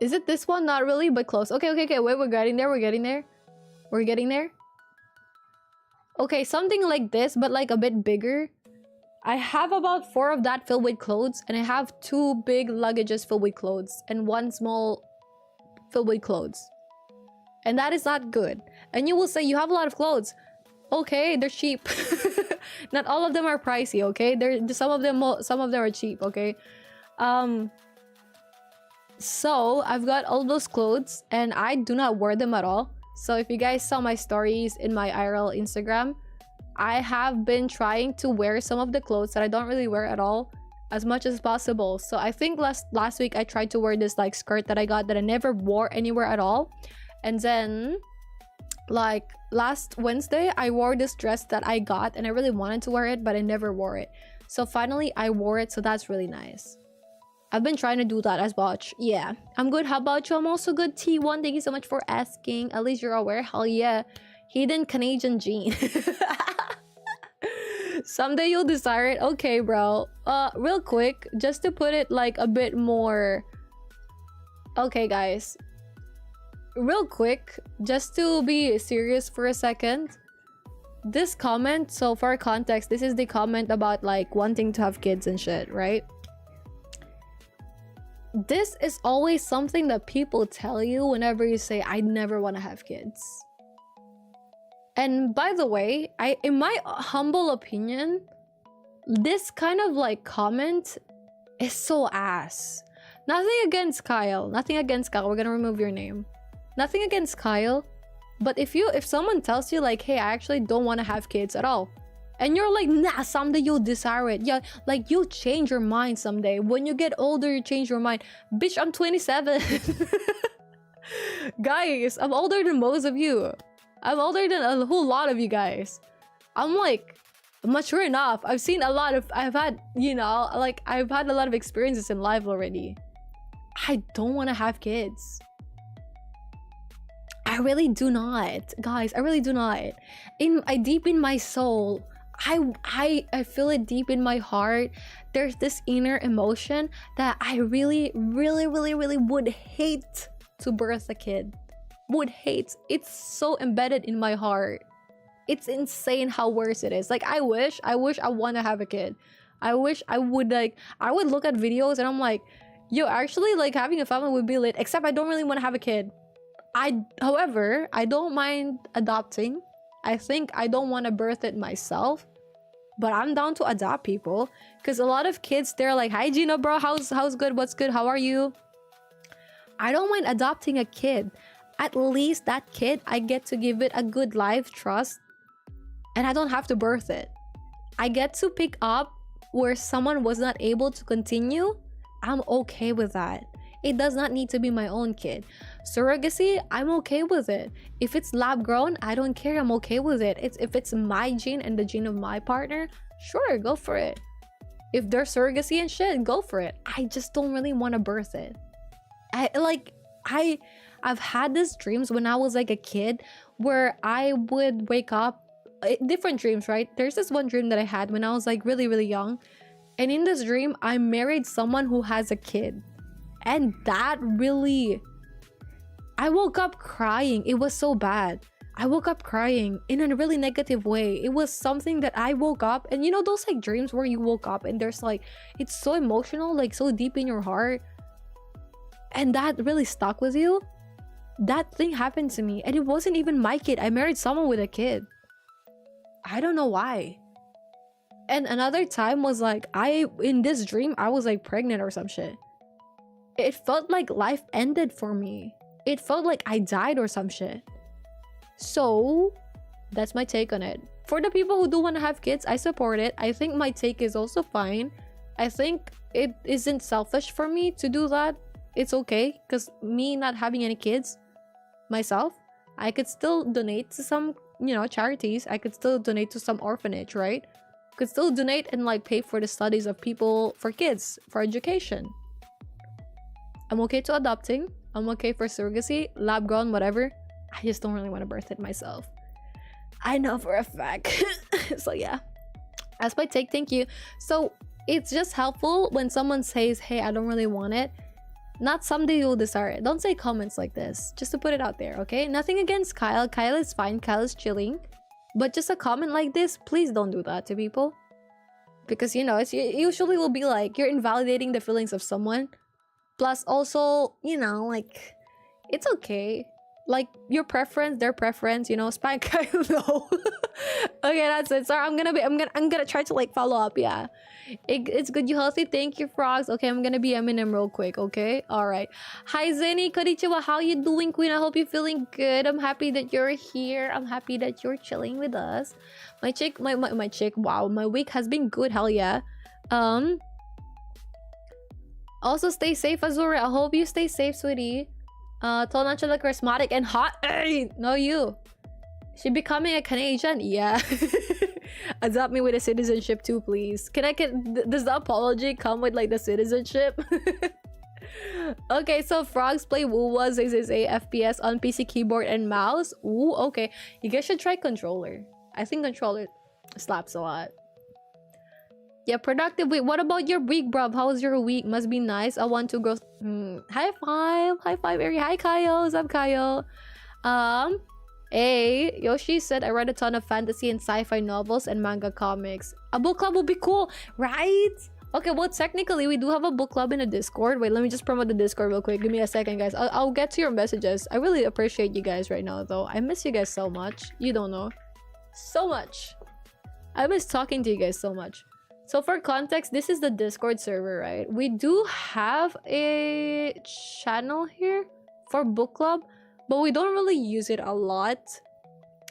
S1: Is it this one? Not really, but close. Okay, wait, we're getting there. Okay, something like this, but like a bit bigger. I have about 4 of that filled with clothes, and I have 2 big luggages filled with clothes and 1 small filled with clothes. And that is not good. And you will say, you have a lot of clothes. Okay, they're cheap. Not all of them are pricey, okay? Some of them are cheap, okay? So I've got all those clothes and I do not wear them at all. So if you guys saw my stories in my IRL Instagram, I have been trying to wear some of the clothes that I don't really wear at all as much as possible. So I think last week I tried to wear this like skirt that I got that I never wore anywhere at all. And then like last Wednesday I wore this dress that I got and I really wanted to wear it, but I never wore it. So finally I wore it, so that's really nice. I've been trying to do that as well. Yeah, I'm good. How about you? I'm also good. T1, thank you so much for asking. At least you're aware. Hell yeah. Hidden Canadian gene. Someday you'll desire it. Okay, bro. Real quick, just to put it like a bit more. Okay, guys. Real quick, just to be serious for a second. This comment, so for context, this is the comment about like wanting to have kids and shit, right? This is always something that people tell you whenever you say, I never want to have kids. And by the way, in my humble opinion, this kind of like comment is so ass. Nothing against Kyle. We're gonna remove your name. Nothing against Kyle. But if someone tells you like, hey, I actually don't want to have kids at all, and you're like, nah, someday you'll desire it. Yeah, like you'll change your mind someday. When you get older, you change your mind. Bitch, I'm 27. Guys, I'm older than most of you. I'm older than a whole lot of you guys. I'm like mature enough. I've had a lot of experiences in life already. I don't want to have kids. I really do not. Guys, I really do not. Deep in my soul, I feel it deep in my heart. There's this inner emotion that I really would hate to birth a kid. Would hate. It's so embedded in my heart. It's insane how worse it is. Like I wish I want to have a kid. I wish I would look at videos and I'm like, yo, actually like having a family would be lit, except I don't really want to have a kid. However, I don't mind adopting. I think I don't want to birth it myself, but I'm down to adopt people because a lot of kids, they're like, hi Gina bro, how's good, what's good, how are you? I don't mind adopting a kid. At least that kid, I get to give it a good life, trust, and I don't have to birth it. I get to pick up where someone was not able to continue. I'm okay with that. It does not need to be my own kid. Surrogacy, I'm okay with it. If it's lab grown, I don't care. I'm okay with it. If it's my gene and the gene of my partner, sure, go for it. If there's surrogacy and shit, go for it. I just don't really want to birth it. I've had these dreams when I was like a kid where I would wake up, different dreams, right? There's this one dream that I had when I was like really young, and in this dream I married someone who has a kid, and that really, I woke up crying. It was so bad. I woke up crying in a really negative way. It was something that I woke up, and you know those like dreams where you woke up and there's like, it's so emotional, like so deep in your heart, and that really stuck with you. That thing happened to me, and it wasn't even my kid. I married someone with a kid. I don't know why. And another time was like, in this dream I was like pregnant or some shit. It felt like life ended for me. It felt like I died or some shit. So that's my take on it. For the people who do want to have kids, I support it. I think my take is also fine. I think it isn't selfish for me to do that. It's okay, because me not having any kids myself, I could still donate to some, charities. I could still donate to some orphanage, right? Could still donate and like pay for the studies of people, for kids, for education. I'm okay to adopting. I'm okay for surrogacy, lab grown, whatever. I just don't really want to birth it myself. I know for a fact. So yeah, that's my take. Thank you. So it's just helpful when someone says, hey, I don't really want it. Not someday you'll desire it. Don't say comments like this, just to put it out there, okay? Nothing against Kyle. Kyle is fine. Kyle is chilling. But just a comment like this, please don't do that to people. Because, you know, it usually will be like you're invalidating the feelings of someone. Plus also, you know, like, it's okay. Like, your preference, their preference, you know, spank Kyle, no. Okay, that's it. Sorry, I'm gonna try to like follow up. Yeah, it's good. You healthy? Thank you, frogs. Okay, I'm gonna be Eminem real quick. Okay, all right. Hi, Zenny, konnichiwa. How you doing, Queen? I hope you're feeling good. I'm happy that you're here. I'm happy that you're chilling with us. My chick. Wow, my week has been good. Hell yeah. Also, stay safe, Azura. I hope you stay safe, sweetie. Tall natural, charismatic, and hot. Hey, no, you. She becoming a Canadian? Yeah. Adopt me with a citizenship too, please. Does the apology come with like the citizenship? Okay, so frogs play Wuwa 668 FPS on PC keyboard and mouse. Ooh, okay. You guys should try controller. I think controller slaps a lot. Yeah, productive week. What about your week, bruv? How was your week? Must be nice. I want to go. High five, Ari. Hi, Kyle. What's up, Kyle? Hey, Yoshi said I read a ton of fantasy and sci-fi novels and manga comics. A book club would be cool, right? Okay, well, technically, we do have a book club in the Discord. Wait, let me just promote the Discord real quick. Give me a second, guys. I'll get to your messages. I really appreciate you guys right now, though. I miss you guys so much. You don't know. So much. I miss talking to you guys so much. So for context, this is the Discord server, right? We do have a channel here for book club, but we don't really use it a lot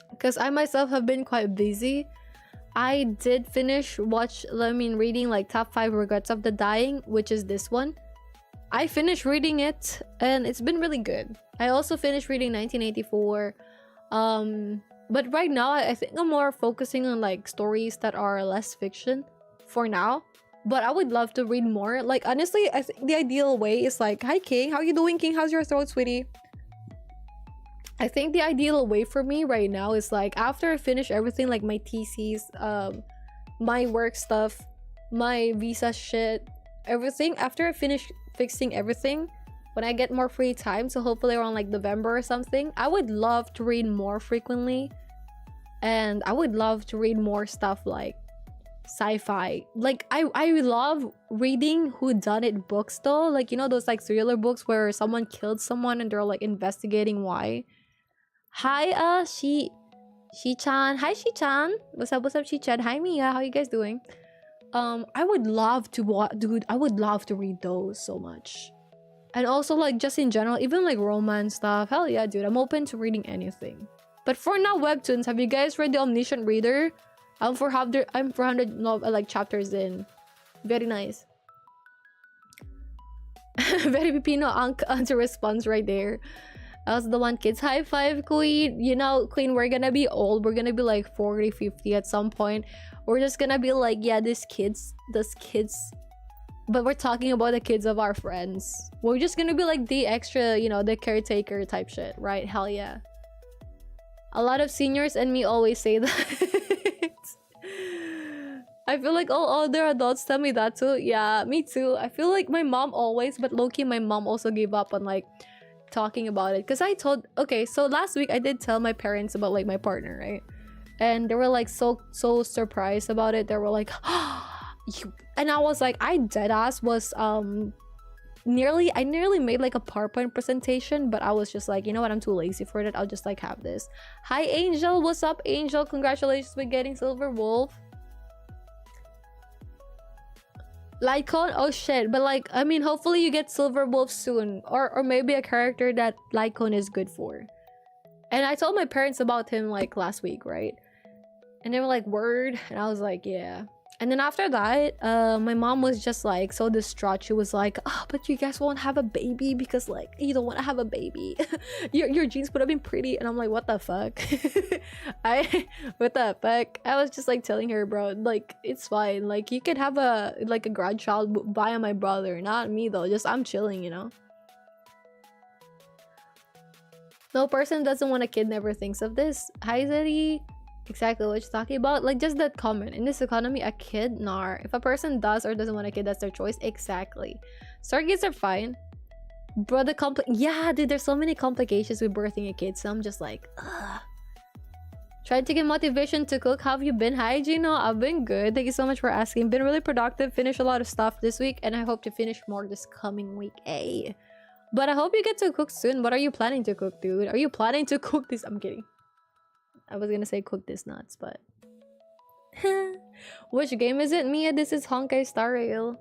S1: because I myself have been quite busy. I did finish reading like top 5 regrets of the dying, which is this one. I finished reading it and it's been really good. I also finished reading 1984. But right now I think I'm more focusing on like stories that are less fiction for now. But I would love to read more. Like honestly, I think the ideal way is like, hi King, how you doing, King? How's your throat, sweetie? I think the ideal way for me right now is like after I finish everything, like my theses, my work stuff, my visa shit, everything, after I finish fixing everything, when I get more free time, so hopefully around like November or something, I would love to read more frequently. And I would love to read more stuff like sci-fi. Like I love reading whodunit books though, like you know those like thriller books where someone killed someone and they're like investigating why. Hi Shi-chan. Hi Shi-chan. What's up Shi-chan? Hi Mia, how you guys doing? I would love to dude, I would love to read those so much. And also like just in general, even like romance stuff. Hell yeah, dude, I'm open to reading anything. But for now, webtoons, have you guys read The Omniscient Reader? I'm 400 like chapters in. Very nice. Very Pipino answer response right there. I was the one, kids. High five, Queen. You know, Queen, we're gonna be old. We're gonna be like 40, 50 at some point. We're just gonna be like, yeah, these kids. But we're talking about the kids of our friends. We're just gonna be like the extra, you know, the caretaker type shit, right? Hell yeah. A lot of seniors and me always say that. I feel like all other adults tell me that too. Yeah, me too. I feel like my mom always, but low-key my mom also gave up on like talking about it. Because okay, so last week I did tell my parents about like my partner, right? And they were like so surprised about it. They were like, and I was like, I deadass was I nearly made like a PowerPoint presentation, but I was just like, you know what, I'm too lazy for that. I'll just like have this. Hi Angel, what's up Angel? Congratulations with getting Silver Wolf. Lycon, oh shit, but like I mean hopefully you get Silver Wolf soon, or maybe a character that Lycon is good for. And I told my parents about him like last week, right? And they were like, word? And I was like, yeah. And then after that, my mom was just like so distraught. She was like, oh, but you guys won't have a baby because like you don't want to have a baby. your genes would have been pretty. And I'm like, what the fuck? What the fuck? I was just like telling her, bro, like it's fine. Like you could have a grandchild via my brother, not me though. Just I'm chilling, you know. No person doesn't want a kid never thinks of this. Hi Zeddy. Exactly what you're talking about. Like, just that comment. In this economy, a kid? Nah. If a person does or doesn't want a kid, that's their choice. Exactly. Surrogates are fine. Bro, yeah, dude, there's so many complications with birthing a kid. So I'm just like, ugh. Tried to get motivation to cook. How have you been? Hi, Gino. I've been good. Thank you so much for asking. Been really productive. Finished a lot of stuff this week. And I hope to finish more this coming week. Hey. But I hope you get to cook soon. What are you planning to cook, dude? Are you planning to cook this? I'm kidding. I was gonna say cook this nuts, but... Which game is it, Mia? This is Honkai Star Rail.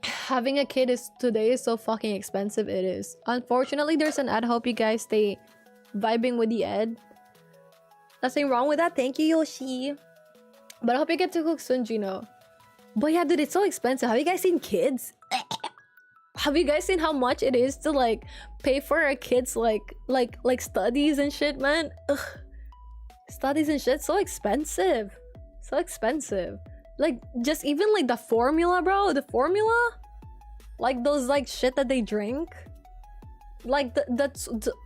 S1: Having a kid today is so fucking expensive. It is. Unfortunately, there's an ad. Hope you guys stay vibing with the ad. Nothing wrong with that. Thank you, Yoshi. But I hope you get to cook soon, Gino. But yeah, dude, it's so expensive. Have you guys seen kids? Have you guys seen how much it is to like pay for a kid's like studies and shit, man? Ugh. Studies and shit, so expensive. So expensive. Like, just even like the formula, bro. The formula? Like those like shit that they drink. Like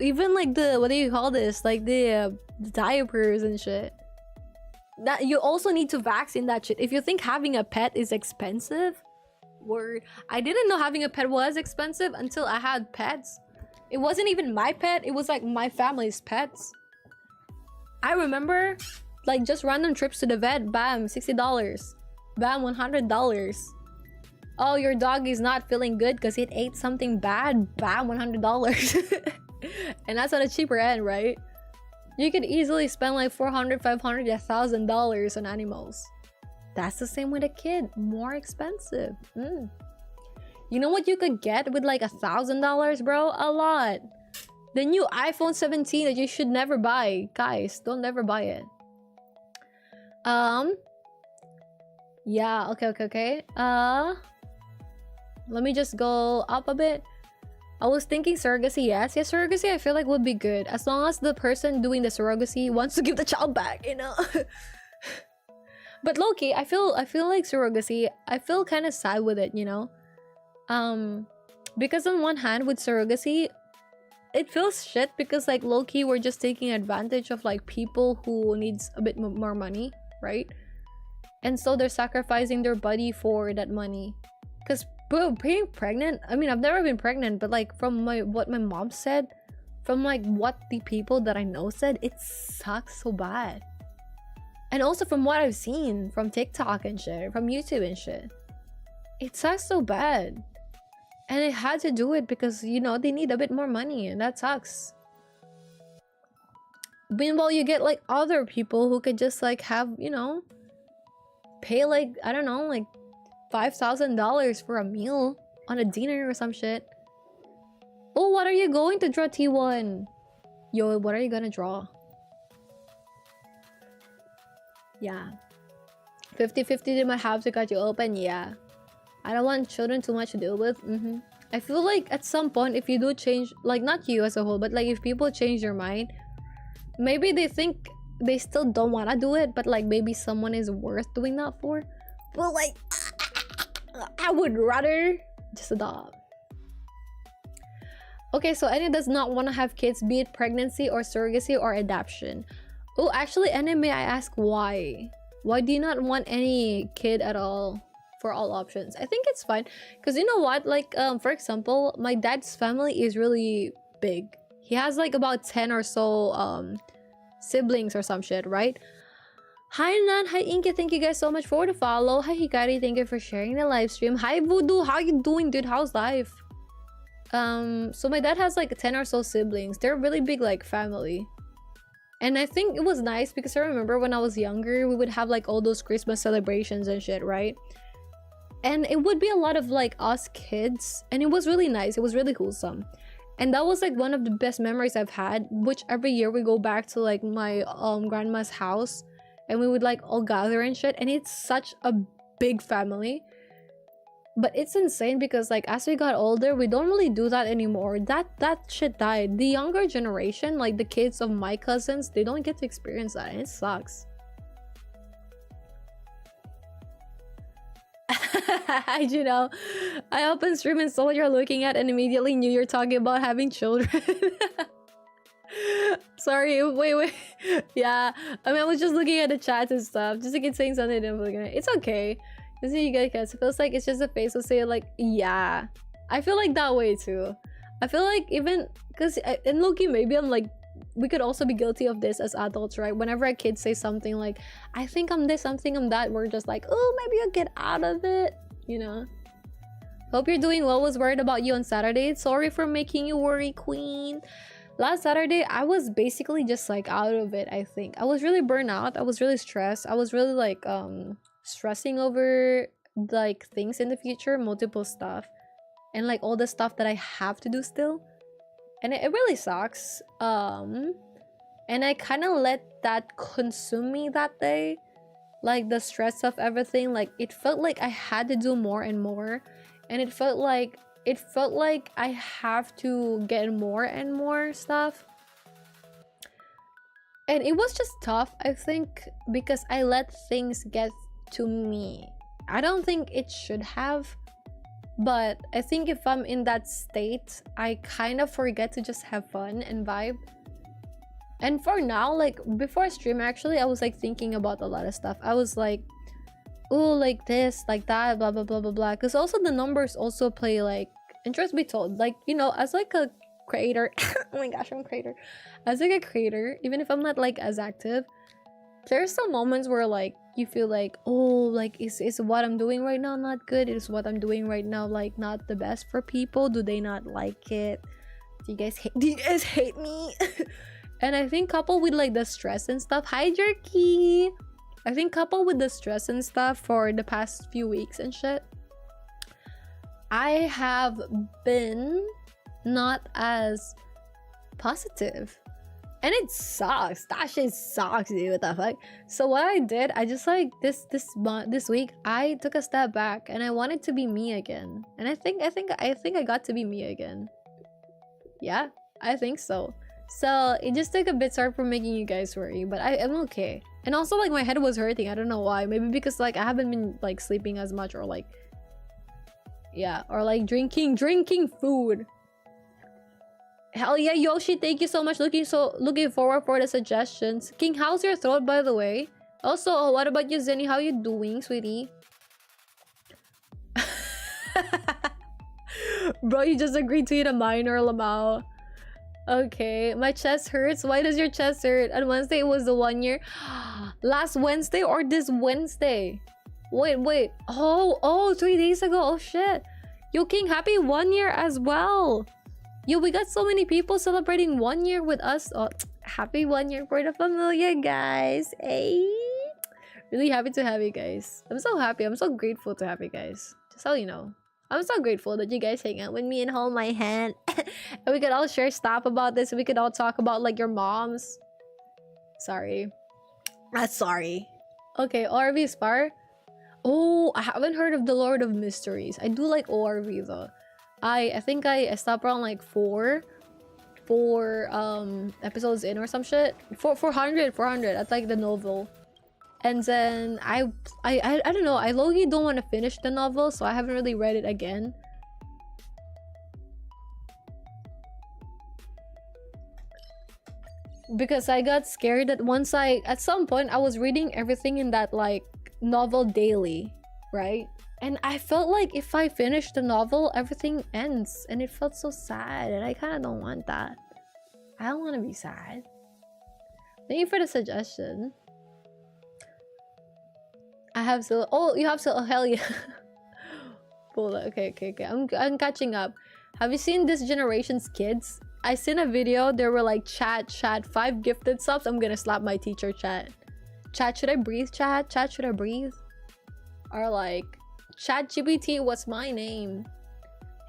S1: even like the, what do you call this? Like the diapers and shit. That you also need to vaccine that shit. If you think having a pet is expensive, word. I didn't know having a pet was expensive until I had pets. It wasn't even my pet. It was like my family's pets. I remember like just random trips to the vet. Bam, $60. Bam, $100. Oh, your dog is not feeling good because it ate something bad. Bam, $100. And that's on a cheaper end, right? You could easily spend like $400, $500, $1,000 on animals. That's the same with a kid. More expensive. You know what you could get with like $1,000, bro? A lot. The new iPhone 17 that you should never buy. Guys, don't never buy it. Yeah, okay. Let me just go up a bit. I was thinking surrogacy. Yes, surrogacy I feel like would be good. As long as the person doing the surrogacy wants to give the child back, you know? But low-key, I feel like surrogacy, I feel kind of sad with it, you know? Because on one hand, with surrogacy, it feels shit because like low-key, we're just taking advantage of like people who needs a bit more money, right? And so they're sacrificing their body for that money. Because bro, being pregnant, I mean, I've never been pregnant, but like from what my mom said, from like what the people that I know said, it sucks so bad. And also from what I've seen from TikTok and shit, from YouTube and shit, it sucks so bad. And I had to do it because, you know, they need a bit more money and that sucks. Meanwhile, you get like other people who could just like have, you know, pay like, I don't know, like $5,000 for a meal on a dinner or some shit. Oh, what are you going to draw, T1? Yo, what are you gonna draw? Yeah. 50-50 did my house to cut you open? Yeah. I don't want children too much to deal with. I feel like at some point, if you do change, like not you as a whole, but like if people change their mind, maybe they think they still don't want to do it, but like maybe someone is worth doing that for. But like, I would rather just adopt. Okay, so Annie does not want to have kids, be it pregnancy or surrogacy or adoption. Oh, actually, Annie, may I ask why? Why do you not want any kid at all for all options? I think it's fine. Because you know what? Like, for example, my dad's family is really big. He has like about 10 or so siblings or some shit, right? Hi Nan, hi Inky, thank you guys so much for the follow. Hi Hikari, thank you for sharing the live stream. Hi Voodoo, how you doing, dude? How's life? So my dad has like 10 or so siblings. They're a really big like family. And I think it was nice because I remember when I was younger, we would have like all those Christmas celebrations and shit, right? And it would be a lot of like us kids, and it was really nice. It was really wholesome. And that was like one of the best memories I've had, which every year we go back to like my grandma's house and we would like all gather and shit. And it's such a big family. But it's insane because like as we got older, we don't really do that anymore. That shit died. The younger generation, like the kids of my cousins, they don't get to experience that, and it sucks. You know, I opened stream and saw what you're looking at and immediately knew you're talking about having children. Sorry, wait. Yeah, I mean, I was just looking at the chats and stuff, just like it's saying something. And I'm looking at it. It's okay. You see, you guys, it feels like it's just a face will say like, yeah. I feel like that way too. I feel like even because in Loki, maybe I'm like, we could also be guilty of this as adults, right? Whenever a kid says something like, I think I'm this, I'm thinking I'm that, we're just like, oh, maybe I'll get out of it, you know? Hope you're doing well. Was worried about you on Saturday. Sorry for making you worry, queen. Last Saturday, I was basically just like out of it, I think. I was really burnt out. I was really stressed. I was really like stressing over like things in the future, multiple stuff. And like all the stuff that I have to do still. And it really sucks. And I kind of let that consume me that day. Like the stress of everything. Like it felt like I had to do more and more. And it felt like I have to get more and more stuff. And it was just tough, I think, because I let things get to me. I don't think it should have, but I think if I'm in that state, I kind of forget to just have fun and vibe. And for now, like before stream, actually, I was like thinking about a lot of stuff. I was like, oh, like this, like that, blah blah blah blah blah, because also the numbers also play like, and truth be told, like, you know, as like a creator oh my gosh, I'm a creator. As like a creator, even if I'm not like as active, there's some moments where like you feel like, oh, like is what I'm doing right now not good? Is what I'm doing right now like not the best for people? Do they not like it? Do you guys hate me? And I think coupled with like the stress and stuff, hi Jerky, I think coupled with the stress and stuff for the past few weeks and shit, I have been not as positive. And it sucks. That shit sucks, dude. What the fuck? So what I did, I just like this week, I took a step back and I wanted to be me again. And I think I got to be me again. Yeah, I think so. So it just took a bit, sorry for making you guys worry, but I'm okay. And also like my head was hurting. I don't know why. Maybe because like I haven't been like sleeping as much, or like, yeah, or like drinking food. Hell yeah, Yoshi, thank you so much. Looking forward for the suggestions. King, how's your throat, by the way? Also, what about you, Zenny? How you doing, sweetie? Bro, you just agreed to eat a minor, Lamau. Okay, my chest hurts. Why does your chest hurt? On Wednesday, it was the 1 year. Last Wednesday or this Wednesday? Wait. Oh, 3 days ago. Oh, shit. Yo, King, happy 1 year as well. Yo, we got so many people celebrating 1 year with us. Oh, happy 1 year for the familia, guys. Hey, really happy to have you guys. I'm so happy. I'm so grateful to have you guys. Just so you know, I'm so grateful that you guys hang out with me and hold my hand. And we could all share stuff about this. We could all talk about like your moms. Sorry. Sorry. Okay, ORV Spar. Oh, I haven't heard of the Lord of Mysteries. I do like ORV though. I think I stopped around like four episodes in or some shit. 400 at like the novel. And then I don't know, I low-key don't want to finish the novel, so I haven't really read it again. Because I got scared that at some point I was reading everything in that like novel daily, right? And I felt like if I finish the novel, everything ends. And it felt so sad. And I kind of don't want that. I don't want to be sad. Thank you for the suggestion. I have so... Oh, you have so... Oh, hell yeah. Okay. I'm catching up. Have you seen this generation's kids? I seen a video. They were like, chat, 5 gifted subs. I'm gonna slap my teacher, chat. Chat, should I breathe, chat? Chat, should I breathe? Or like... ChatGPT, what's my name?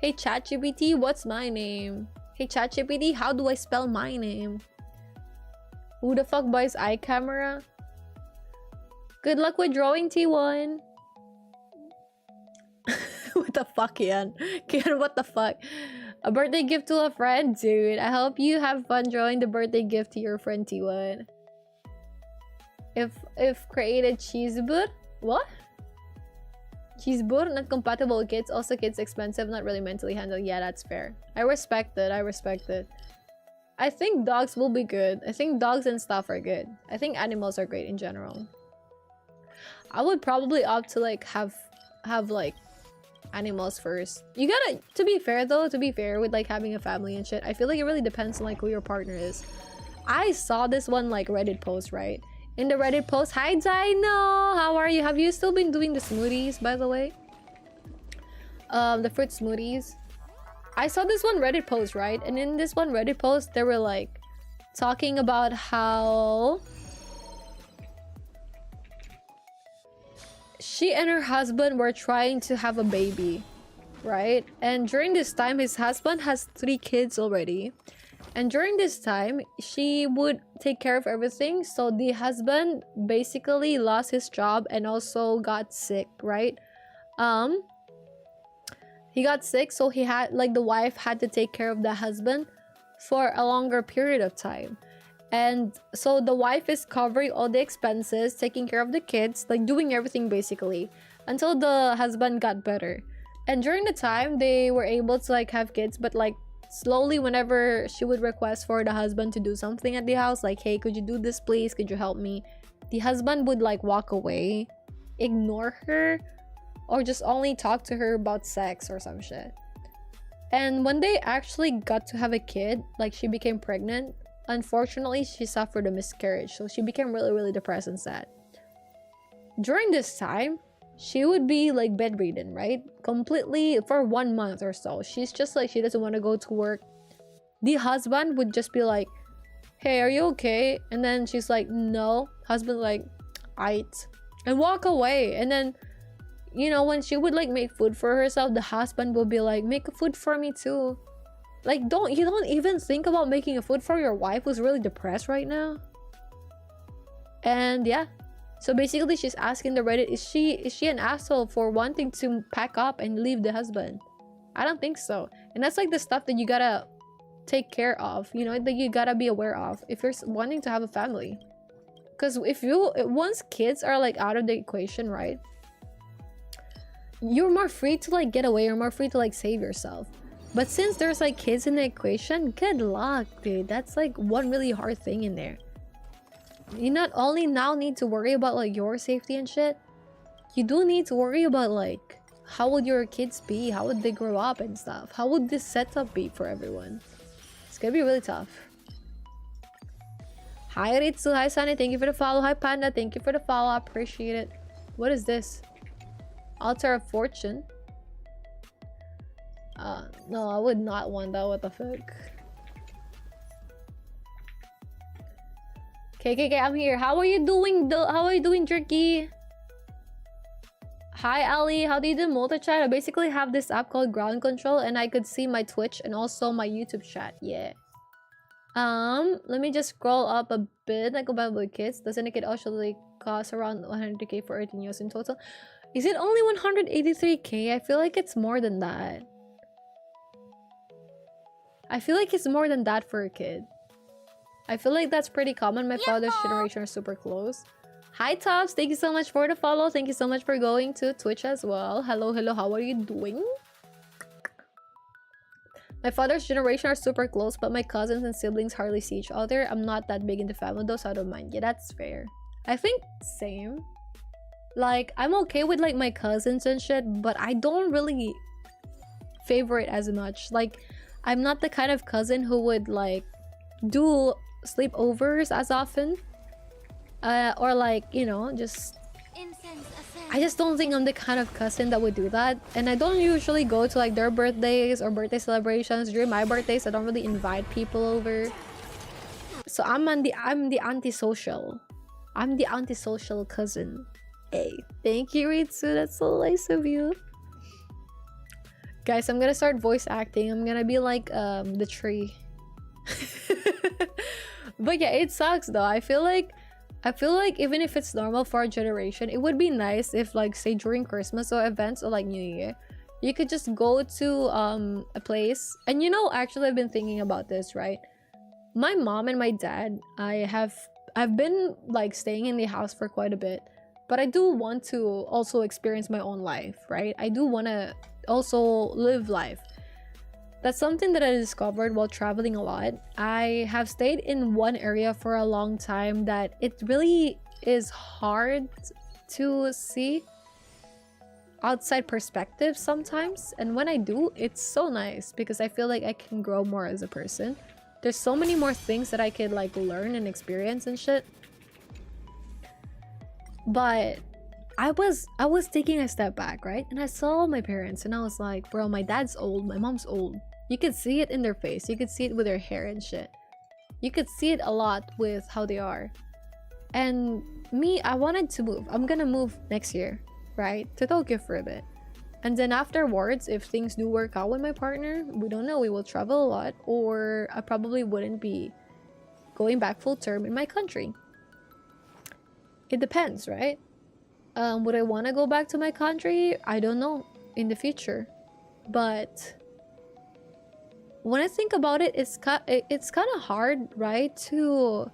S1: Hey ChatGPT, what's my name? Hey ChatGPT, how do I spell my name? Who the fuck buys eye camera? Good luck with drawing, T1. What the fuck, Kian? Kian, what the fuck? A birthday gift to a friend, dude. I hope you have fun drawing the birthday gift to your friend, T1. If created cheese, but what? She's both not compatible with kids, also kids expensive, not really mentally handled. Yeah, that's fair. I respect it. I respect it. I think dogs will be good. I think dogs and stuff are good. I think animals are great in general. I would probably opt to like have like animals first. You gotta, to be fair though, to be fair with like having a family and shit, I feel like it really depends on like who your partner is. I saw this one like Reddit post, right? In the Reddit post, hi Dino, how are you? Have you still been doing the smoothies, by the way? The fruit smoothies. I saw this one Reddit post, right? And in this one Reddit post, they were like talking about how she and her husband were trying to have a baby, right? And during this time, his husband has 3 kids already. And during this time, she would take care of everything. So the husband basically lost his job and also got sick, right? He got sick, so he had, like, the wife had to take care of the husband for a longer period of time. And so the wife is covering all the expenses, taking care of the kids, like doing everything basically, until the husband got better. And during the time, they were able to like have kids, but like slowly, whenever she would request for the husband to do something at the house, like, hey, could you do this please? Could you help me? The husband would like walk away, ignore her, or just only talk to her about sex or some shit. And when they actually got to have a kid, like she became pregnant, unfortunately she suffered a miscarriage, so she became really, really depressed and sad. During this time, she would be like bedridden, right? Completely for 1 month or so. She's just like, she doesn't want to go to work. The husband would just be like, hey, are you okay? And then she's like, no. Husband like, aight, and walk away. And then, you know, when she would like make food for herself, the husband would be like, make a food for me too. Like, you don't even think about making a food for your wife who's really depressed right now. And yeah, so basically she's asking the Reddit, is she an asshole for wanting to pack up and leave the husband? I don't think so. And that's like the stuff that you gotta take care of, you know, that you gotta be aware of if you're wanting to have a family. Because once kids are like out of the equation, right, you're more free to like get away, you're more free to like save yourself. But since there's like kids in the equation, good luck, dude. That's like one really hard thing in there. You not only now need to worry about like your safety and shit, you do need to worry about like how would your kids be, how would they grow up and stuff, how would this setup be for everyone. It's gonna be really tough. Hi Ritsu, hi Sunny, thank you for the follow. Hi Panda, thank you for the follow, I appreciate it. What is this? Altar of Fortune. No, I would not want that. What the fuck? KKK, I'm here. How are you doing? How are you doing, Jerky? Hi, Ali. How do you do multi-chat? I basically have this app called Ground Control, and I could see my Twitch and also my YouTube chat. Yeah. Let me just scroll up a bit. Like about with kids. Doesn't it actually cost around 100k for 18 years in total? Is it only 183k? I feel like it's more than that. I feel like it's more than that for a kid. I feel like that's pretty common. My father's generation are super close. Hi Tops, thank you so much for the follow. Thank you so much for going to Twitch as well. Hello, hello, how are you doing? My father's generation are super close, but my cousins and siblings hardly see each other. I'm not that big into family though, so I don't mind. Yeah, that's fair. I think same. Like, I'm okay with like my cousins and shit, but I don't really favor it as much. Like, I'm not the kind of cousin who would like do sleepovers as often, or like, you know, just I just don't think I'm the kind of cousin that would do that. And I don't usually go to like their birthdays or birthday celebrations. During my birthdays, I don't really invite people over, so I'm the antisocial. I'm the antisocial cousin. Hey, thank you Ritsu, that's so nice of you. Guys, I'm gonna start voice acting. I'm gonna be like the tree. But yeah, it sucks though. I feel like even if it's normal for our generation, it would be nice if like say during Christmas or events or like New Year, you could just go to a place. And you know, actually I've been thinking about this, right? My mom and my dad, I've been like staying in the house for quite a bit, but but I do want to also experience my own life, right? I do want to also live life. That's something that I discovered while traveling a lot. I have stayed in one area for a long time that it really is hard to see outside perspective sometimes, and when I do, it's so nice because I feel like I can grow more as a person. There's so many more things that I could like learn and experience and shit. But I was taking a step back, right? And I saw my parents and I was like, bro, my dad's old, my mom's old. You could see it in their face. You could see it with their hair and shit. You could see it a lot with how they are. And me, I wanted to move. I'm gonna move next year, right? To Tokyo for a bit. And then afterwards, if things do work out with my partner, we don't know, we will travel a lot, or I probably wouldn't be going back full term in my country. It depends, right? Would I want to go back to my country? I don't know in the future. But when I think about it, it's kind of hard, right, to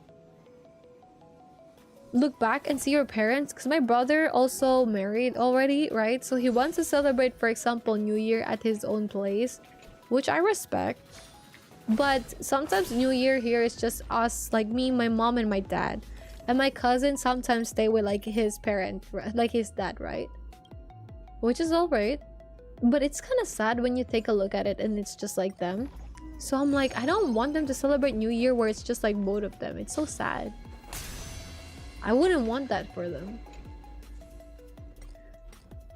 S1: look back and see your parents, because my brother also married already, right? So he wants to celebrate, for example, New Year at his own place, which I respect. But sometimes New Year here is just us, like me, my mom, and my dad. And my cousin sometimes stay with like his parent, like his dad, right? Which is alright. But it's kind of sad when you take a look at it and it's just like them. So I'm like, I don't want them to celebrate New Year where it's just like both of them. It's so sad. I wouldn't want that for them.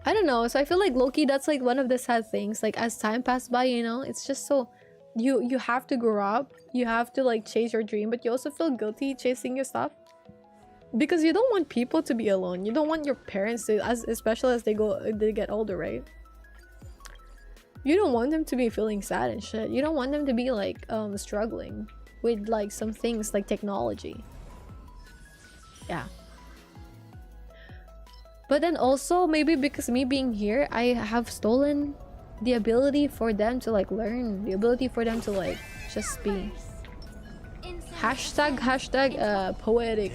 S1: I don't know. So I feel like low-key, that's like one of the sad things. Like as time passed by, you know, it's just so you have to grow up. You have to like chase your dream, but you also feel guilty chasing your stuff. Because you don't want people to be alone. You don't want your parents to, especially as they get older, right? You don't want them to be feeling sad and shit. You don't want them to be like struggling with like some things like technology. Yeah. But then also maybe because me being here, I have stolen the ability for them to like learn, the ability for them to like just be hashtag poetic.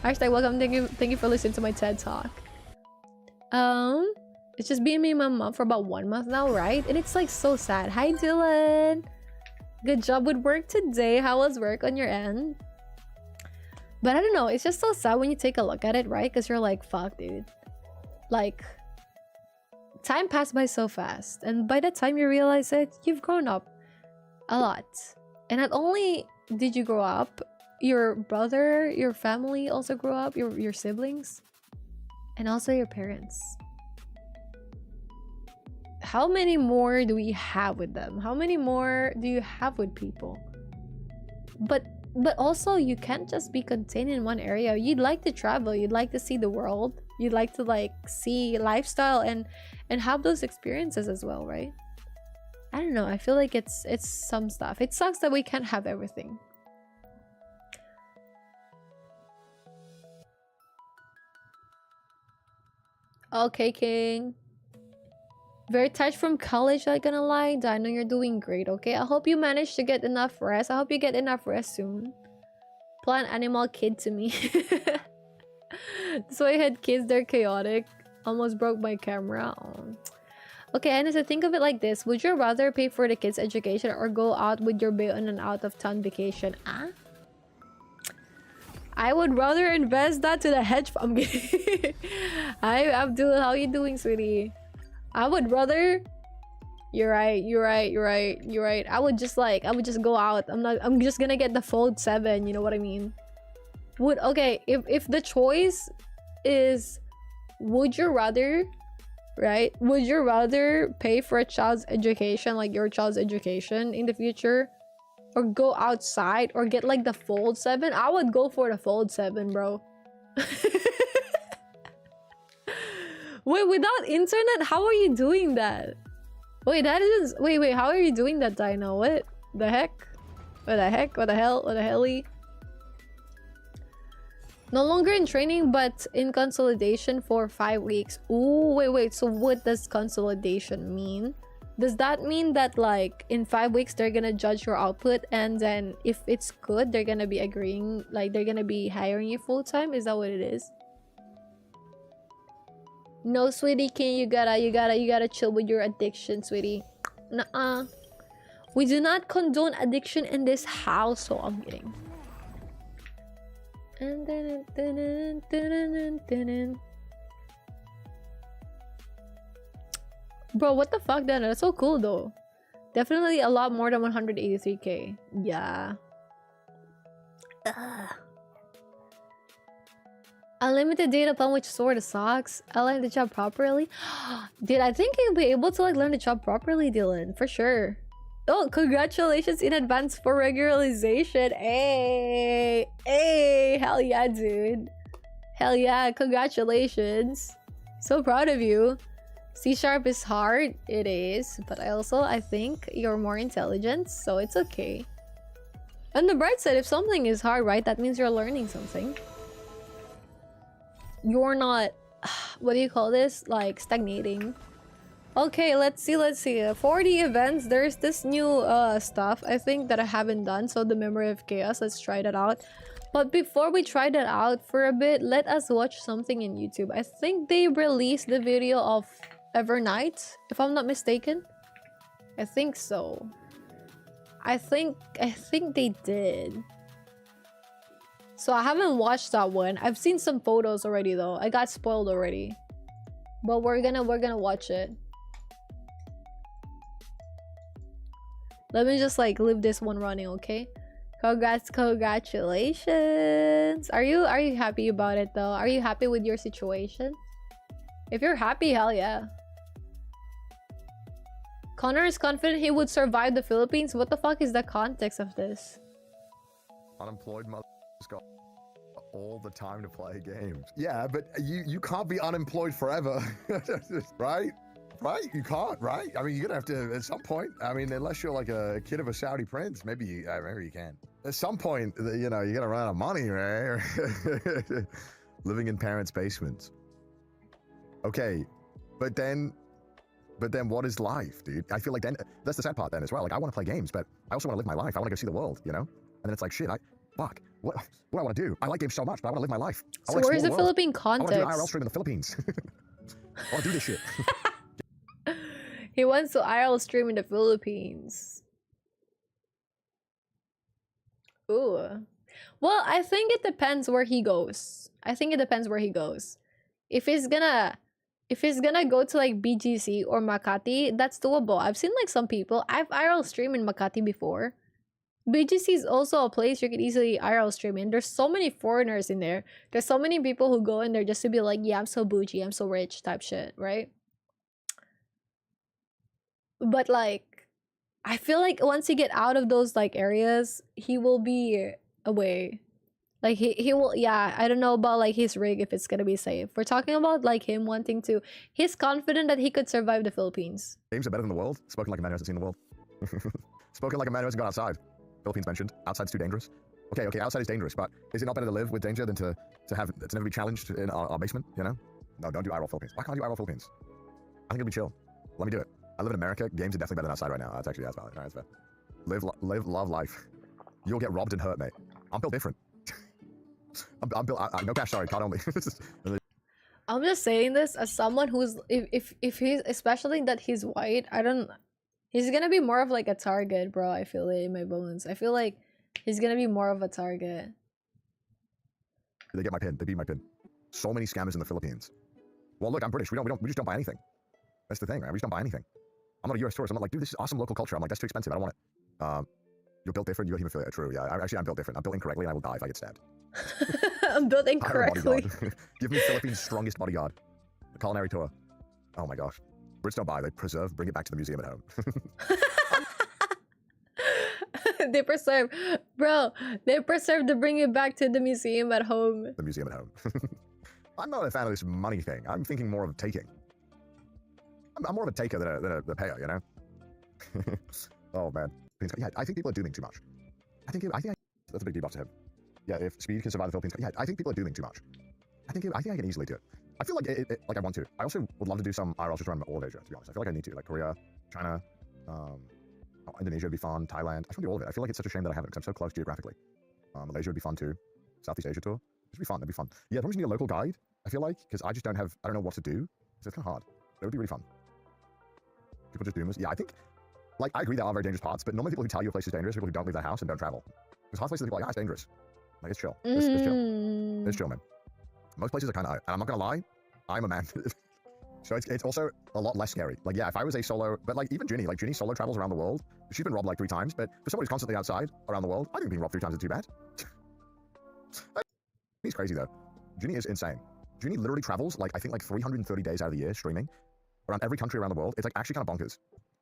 S1: Hashtag welcome. Thank you for listening to my TED talk. It's just been me and my mom for about 1 month now, right? And it's like so sad. Hi Dylan, good job with work today. How was work on your end? But I don't know, it's just so sad when you take a look at it, right? Because you're like, fuck, dude. Like, time passed by so fast. And by the time you realize it, you've grown up a lot. And not only did you grow up, your brother, your family also grew up, your siblings, and also your parents. How many more do we have with them? How many more do you have with people? But also, you can't just be contained in one area. You'd like to travel. You'd like to see the world. You'd like to like see lifestyle and have those experiences as well, right? I don't know. I feel like it's some stuff. It sucks that we can't have everything. Okay, King. Very touched from college, not gonna lie. I know you're doing great, okay? I hope you manage to get enough rest. I hope you get enough rest soon. Plant animal kid to me. So I had kids, they're chaotic. Almost broke my camera. Oh. Okay, and so think of it like this. Would you rather pay for the kids' education or go out with your bae on an out-of-town vacation? Ah? I would rather invest that to the hedge fund. Hi, Abdul. How you doing, sweetie? I would rather... You're right. I would just go out. I'm just gonna get the Fold 7, you know what I mean? Okay, if the choice is... Would you rather... Right? Would you rather pay for a child's education, like your child's education in the future? Or go outside or get like the Fold 7? I would go for the Fold 7, bro. Wait, without internet, how are you doing that? Wait, wait, how are you doing that, Dino? What the heck? What the heck? What the hell? What the helly? No longer in training, but in consolidation for 5 weeks. Ooh, wait. So what does consolidation mean? Does that mean that like in 5 weeks they're gonna judge your output, and then if it's good, they're gonna be agreeing, like they're gonna be hiring you full time? Is that what it is? No, sweetie, you gotta chill with your addiction, sweetie. Nuh-uh. We do not condone addiction in this house, so I'm kidding. Bro, what the fuck, then? That's so cool, though. Definitely a lot more than 183k. Yeah. Ugh. Unlimited data plan which sort of sucks. I learned the job properly. Dude, I think you'll be able to like learn the job properly, Dylan, for sure. Oh, congratulations in advance for regularization. Hey, hey, hell yeah, dude. Hell yeah, congratulations. So proud of you. C# is hard, it is, but I think you're more intelligent, so it's okay. On the bright side, if something is hard, right, that means you're learning something. You're not, what do you call this? Like stagnating. Okay, let's see. For the events, there's this new stuff I think that I haven't done. So the Memory of Chaos, let's try that out. But before we try that out for a bit, let us watch something in YouTube. I think they released the video of Evernight, if I'm not mistaken. I think so. I think they did. So I haven't watched that one. I've seen some photos already though. I got spoiled already. But we're gonna watch it. Let me just like leave this one running, okay? Congratulations. Are you happy about it though? Are you happy with your situation? If you're happy, hell yeah. Connor is confident he would survive the Philippines. What the fuck is the context of this?
S3: Unemployed mother's got all the time to play games. Yeah, but you can't be unemployed forever, right? Right? You can't, right? I mean, you're gonna have to at some point. I mean, unless you're like a kid of a Saudi prince, maybe you can. At some point, you know, you're gonna run out of money, right? Living in parents' basements. Okay, but then what is life, dude? I feel like then that's the sad part then as well. Like I want to play games, but I also want to live my life. I want to go see the world, you know? And then it's like, shit, fuck, what do I want to do? I like games so much, but I want to live my life.
S1: So where's the Philippine context?
S3: I want to do IRL stream in the Philippines. I want to do this shit.
S1: He wants to IRL stream in the Philippines. Ooh. Well, I think it depends where he goes. If he's gonna go to like BGC or Makati, that's doable. I've seen like some people. I've IRL streamed in Makati before. BGC is also a place you can easily IRL stream in. There's so many foreigners in there. There's so many people who go in there just to be like, yeah, I'm so bougie, I'm so rich type shit, right? But like, I feel like once you get out of those like areas, he will be away. Like he will, yeah, I don't know about like his rig if it's gonna be safe. We're talking about like him wanting to, he's confident that he could survive the Philippines.
S3: Games are better than the world. Spoken like a man who hasn't seen the world. Spoken like a man who hasn't gone outside. Philippines mentioned. Outside's too dangerous. Okay, outside is dangerous, but is it not better to live with danger than to never be challenged in our basement, you know? No, don't do IRL Philippines. Why can't I do IRL Philippines? I think it'll be chill. Let me do it. I live in America. Games are definitely better than outside right now. That's actually, that's valid. All right, that's fair. Live, love life. You'll get robbed and hurt, mate. I'm built different. I'm built, no cash, sorry, card only.
S1: I'm just saying this as someone who's, if he's, especially that he's white, he's gonna be more of like a target, bro. I feel it in my bones. I feel like he's gonna be more of a target.
S3: They get my pin. They beat my pin. So many scammers in the Philippines. Well, look, I'm British. We just don't buy anything. That's the thing, right? We just don't buy anything. I'm not a US tourist. I'm not like, dude, this is awesome local culture. I'm like, that's too expensive. I don't want it. You're built different. You got hemophilia. True, yeah. Actually, I'm built different. I'm built incorrectly and I will die if I get stabbed.
S1: I'm built incorrectly.
S3: Give me Philippines' strongest bodyguard. A culinary tour. Oh my gosh. Brits don't buy. They preserve. Bring it back to the museum at home.
S1: They preserve. Bro, they preserve to bring it back to the museum at home.
S3: The museum at home. I'm not a fan of this money thing. I'm thinking more of taking. I'm more of a taker than a payer, you know? Oh, man. Yeah, I think people are dooming too much. I think that's a big debuff to him. Yeah, if speed can survive the Philippines. Yeah, I think people are dooming too much. I think I can easily do it. I feel like like I want to. I also would love to do some IRLs just around all of Asia, to be honest. I feel like I need to. Like Korea, China, Indonesia would be fun, Thailand. I just want to do all of it. I feel like it's such a shame that I haven't because I'm so close geographically. Malaysia would be fun too. Southeast Asia tour. It'd be fun. It'd be fun. Yeah, as long as you need a local guide, I feel like, because I don't know what to do. So it's kind of hard. It would be really fun. People just doom us. Yeah, I think, like, I agree there are very dangerous parts, but normally people who tell you a place is dangerous are people who don't leave their house and don't travel. Because half places people are like, it's dangerous. Like, it's chill. It's chill. It's chill, man. Most places are kind of, and I'm not gonna lie, I'm a man. So it's also a lot less scary. Like, yeah, if I was a solo, but like even Ginny, solo travels around the world. She's been robbed like 3 times, but for someone who's constantly outside around the world, I think being robbed 3 times is too bad. He's crazy though. Ginny is insane. Ginny literally travels like, I think like 330 days out of the year streaming around every country around the world. It's like actually kind of bonkers.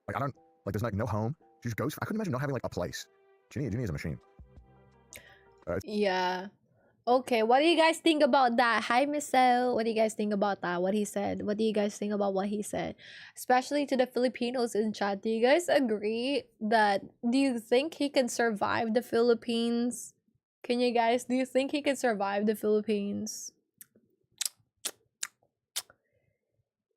S3: Like there's like no home. She just goes, I couldn't imagine not having like a place. Ginny is a machine.
S1: Yeah. Okay, what do you guys think about that? Hi, Michelle. What do you guys think about that? What he said? What do you guys think about what he said? Especially to the Filipinos in chat. Do you guys agree that, do you think he can survive the Philippines? Do you think he can survive the Philippines?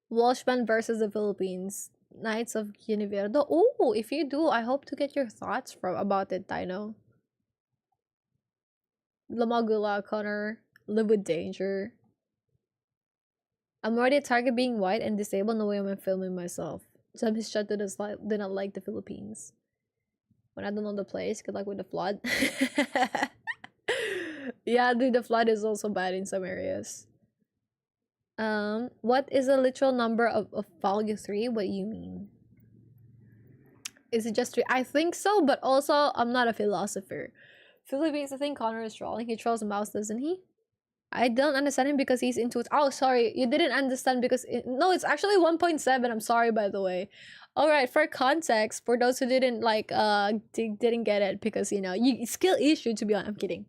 S1: Welshman versus the Philippines. Knights of Univerdo. Oh, if you do, I hope to get your thoughts about it, Dino. Lamagula, Connor, live with danger. I'm already a target being white and disabled. No way am I filming myself. Some his chat did not like the Philippines. When I don't know the place, good luck with the flood. Yeah, dude, the flood is also bad in some areas. What is the literal number of value 3? What do you mean? Is it just 3? I think so, but also I'm not a philosopher. Philippines, I think Connor is trolling. He trolls mouse, doesn't he? I don't understand him because he's into it. Oh, sorry. You didn't understand because... No, it's actually 1.7. I'm sorry, by the way. Alright, for context, for those who didn't, like, didn't get it because, you know, skill issue, to be honest. I'm kidding.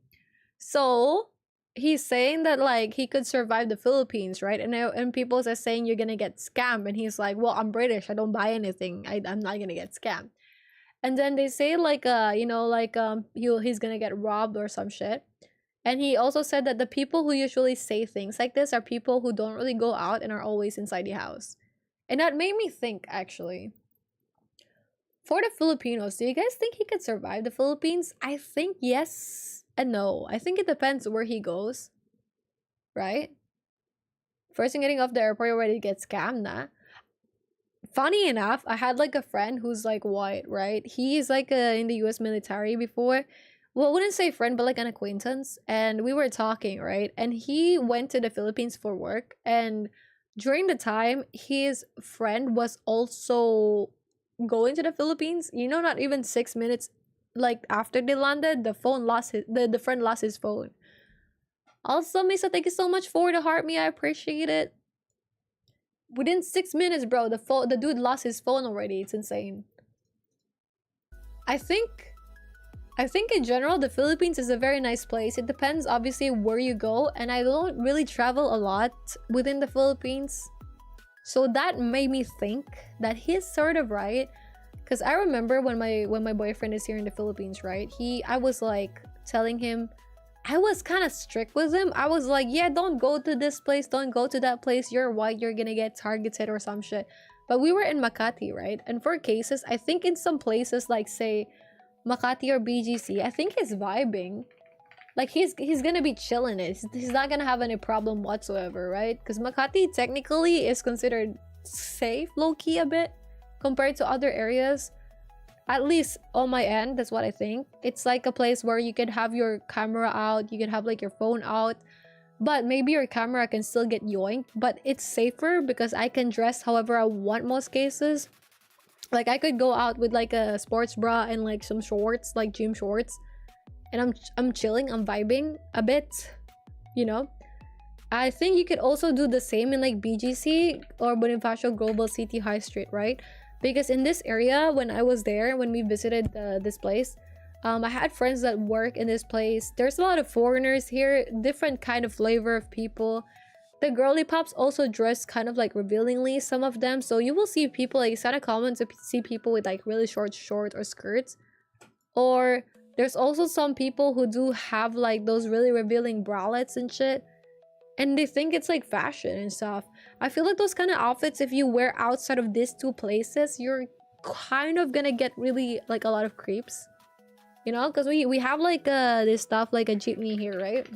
S1: So, he's saying that, like, he could survive the Philippines, right? And people are saying you're gonna get scammed. And he's like, well, I'm British. I don't buy anything. I'm not gonna get scammed. And then they say like he's gonna get robbed or some shit. And he also said that the people who usually say things like this are people who don't really go out and are always inside the house. And that made me think, actually, for the Filipinos, do you guys think he could survive the Philippines? I think yes and no. I think it depends where he goes, right? First thing getting off the airport, already get scammed, nah. Funny enough, I had like a friend who's like white, right? He's like in the US military before. Well, I wouldn't say friend, but like an acquaintance. And we were talking, right? And he went to the Philippines for work. And during the time, his friend was also going to the Philippines. You know, not even 6 minutes like after they landed, the friend lost his phone. Also, Misa, thank you so much for the heart me. I appreciate it. Within 6 minutes, bro, the dude lost his phone already. It's insane. I think in general, the Philippines is a very nice place. It depends, obviously, where you go. And I don't really travel a lot within the Philippines. So that made me think that he's sort of right. Because I remember when my boyfriend is here in the Philippines, right? I was like telling him, I was kind of strict with him. I was like, yeah, don't go to this place. Don't go to that place. You're white. You're gonna get targeted or some shit. But we were in Makati, right? And for cases, I think in some places, like say Makati or BGC, I think he's vibing. Like he's gonna be chilling it. He's not gonna have any problem whatsoever, right? Because Makati technically is considered safe, low-key a bit, compared to other areas. At least on my end, that's what I think. It's like a place where you could have your camera out, you could have like your phone out, but maybe your camera can still get yoinked, but it's safer because I can dress however I want most cases. Like I could go out with like a sports bra and like some shorts, like gym shorts, and I'm chilling, I'm vibing a bit, you know. I think you could also do the same in like BGC or Bonifacio Global City High Street, right? Because in this area, when I was there, when we visited this place, I had friends that work in this place. There's a lot of foreigners here, different kind of flavor of people. The girly pops also dress kind of like revealingly, some of them. So you will see people, like, it's kind of common to see people with like really short shorts or skirts. Or there's also some people who do have like those really revealing bralettes and shit. And they think it's like fashion and stuff. I feel like those kind of outfits, if you wear outside of these two places, you're kind of gonna get really like a lot of creeps, you know, because we have like this stuff like a jeepney here, right?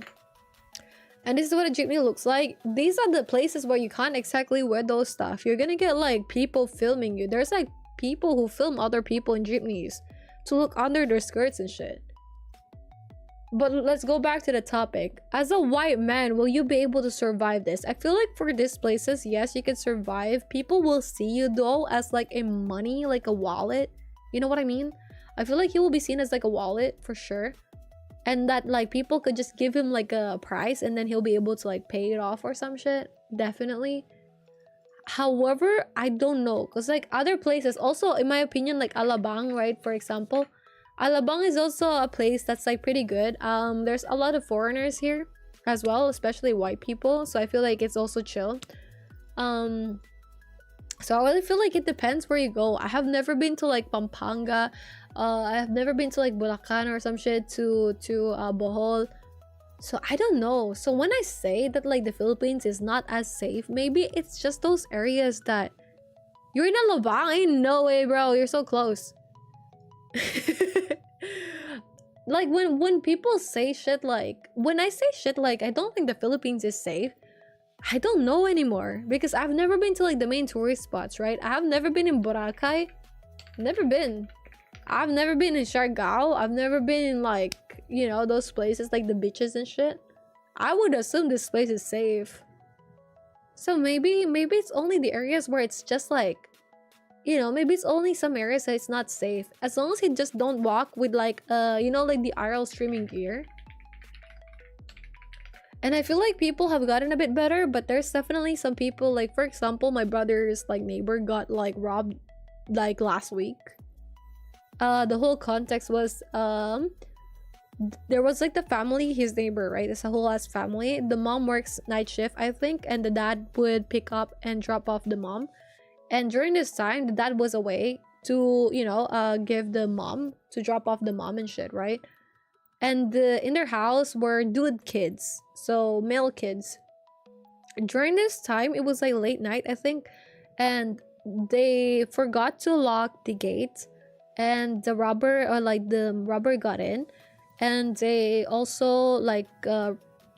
S1: And this is what a jeepney looks like. These are the places where you can't exactly wear those stuff. You're gonna get like people filming you. There's like people who film other people in jeepneys to look under their skirts and shit. But let's go back to the topic. As a white man, will you be able to survive this? I feel like for these places, yes, you can survive. People will see you though as like a money, like a wallet. You know what I mean? I feel like he will be seen as like a wallet for sure. And that like people could just give him like a price and then he'll be able to like pay it off or some shit. Definitely. However, I don't know. Because like other places, also in my opinion, like Alabang, right? For example. Alabang is also a place that's like pretty good. There's a lot of foreigners here as well, especially white people. So I feel like it's also chill. So I really feel like it depends where you go. I have never been to like Pampanga. I have never been to like Bulacan or some shit to Bohol. So I don't know. So when I say that like the Philippines is not as safe, maybe it's just those areas that you're in Alabang. Ain't no way, bro. You're so close. Like when people say shit like, when I say shit like I don't think the Philippines is safe, I don't know anymore because I've never been to like the main tourist spots, right? I have never been in Boracay. Never been. I've never been in Siargao. I've never been in like, you know, those places like the beaches and shit. I would assume this place is safe. So maybe it's only the areas where it's just like, you know, maybe it's only some areas that it's not safe. As long as you just don't walk with like you know, like the IRL streaming gear. And I feel like people have gotten a bit better, but there's definitely some people, like for example, my brother's like neighbor got like robbed like last week. The whole context was there was like the family, his neighbor, right? It's a whole ass family. The mom works night shift, I think, and the dad would pick up and drop off the mom. And during this time, the dad was away to, you know, give the mom, to drop off the mom and shit, right? And in their house were dude kids, so male kids. During this time, it was like late night, I think, and they forgot to lock the gate, and the robber got in, and they also like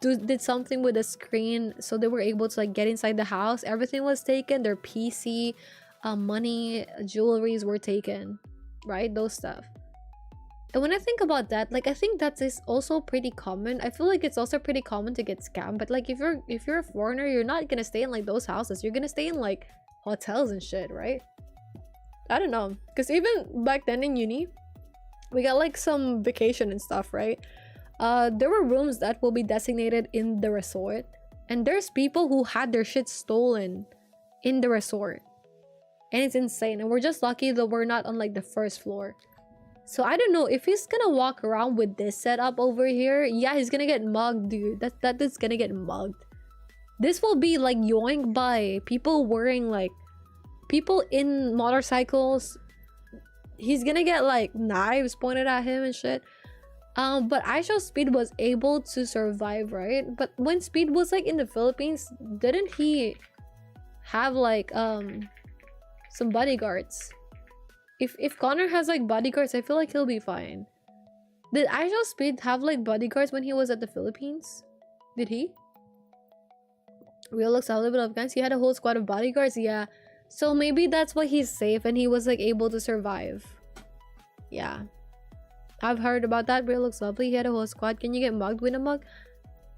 S1: did something with the screen, so they were able to like get inside the house. Everything was taken. Their PC, money, jewelries were taken, right? Those stuff. And when I think about that, like I think that is also pretty common. I feel like it's also pretty common to get scammed. But like if you're a foreigner, you're not gonna stay in like those houses. You're gonna stay in like hotels and shit, right? I don't know, because even back then in uni, we got like some vacation and stuff, right? There were rooms that will be designated in the resort, and there's people who had their shit stolen in the resort, and it's insane. And we're just lucky that we're not on like the first floor. So I don't know if he's gonna walk around with this setup over here. Yeah, he's gonna get mugged, dude. That is gonna get mugged. This will be like yoinked by people wearing like, people in motorcycles. He's gonna get like knives pointed at him and shit. But iShowSpeed was able to survive, right? But when Speed was like in the Philippines, didn't he have like some bodyguards? If Connor has like bodyguards, I feel like he'll be fine. Did iShowSpeed have like bodyguards when he was at the Philippines? Did he? Real looks a little bit of guns. He had a whole squad of bodyguards, yeah. So maybe that's why he's safe and he was like able to survive. Yeah. I've heard about that. Real looks lovely. He had a whole squad. Can you get mugged with a mug?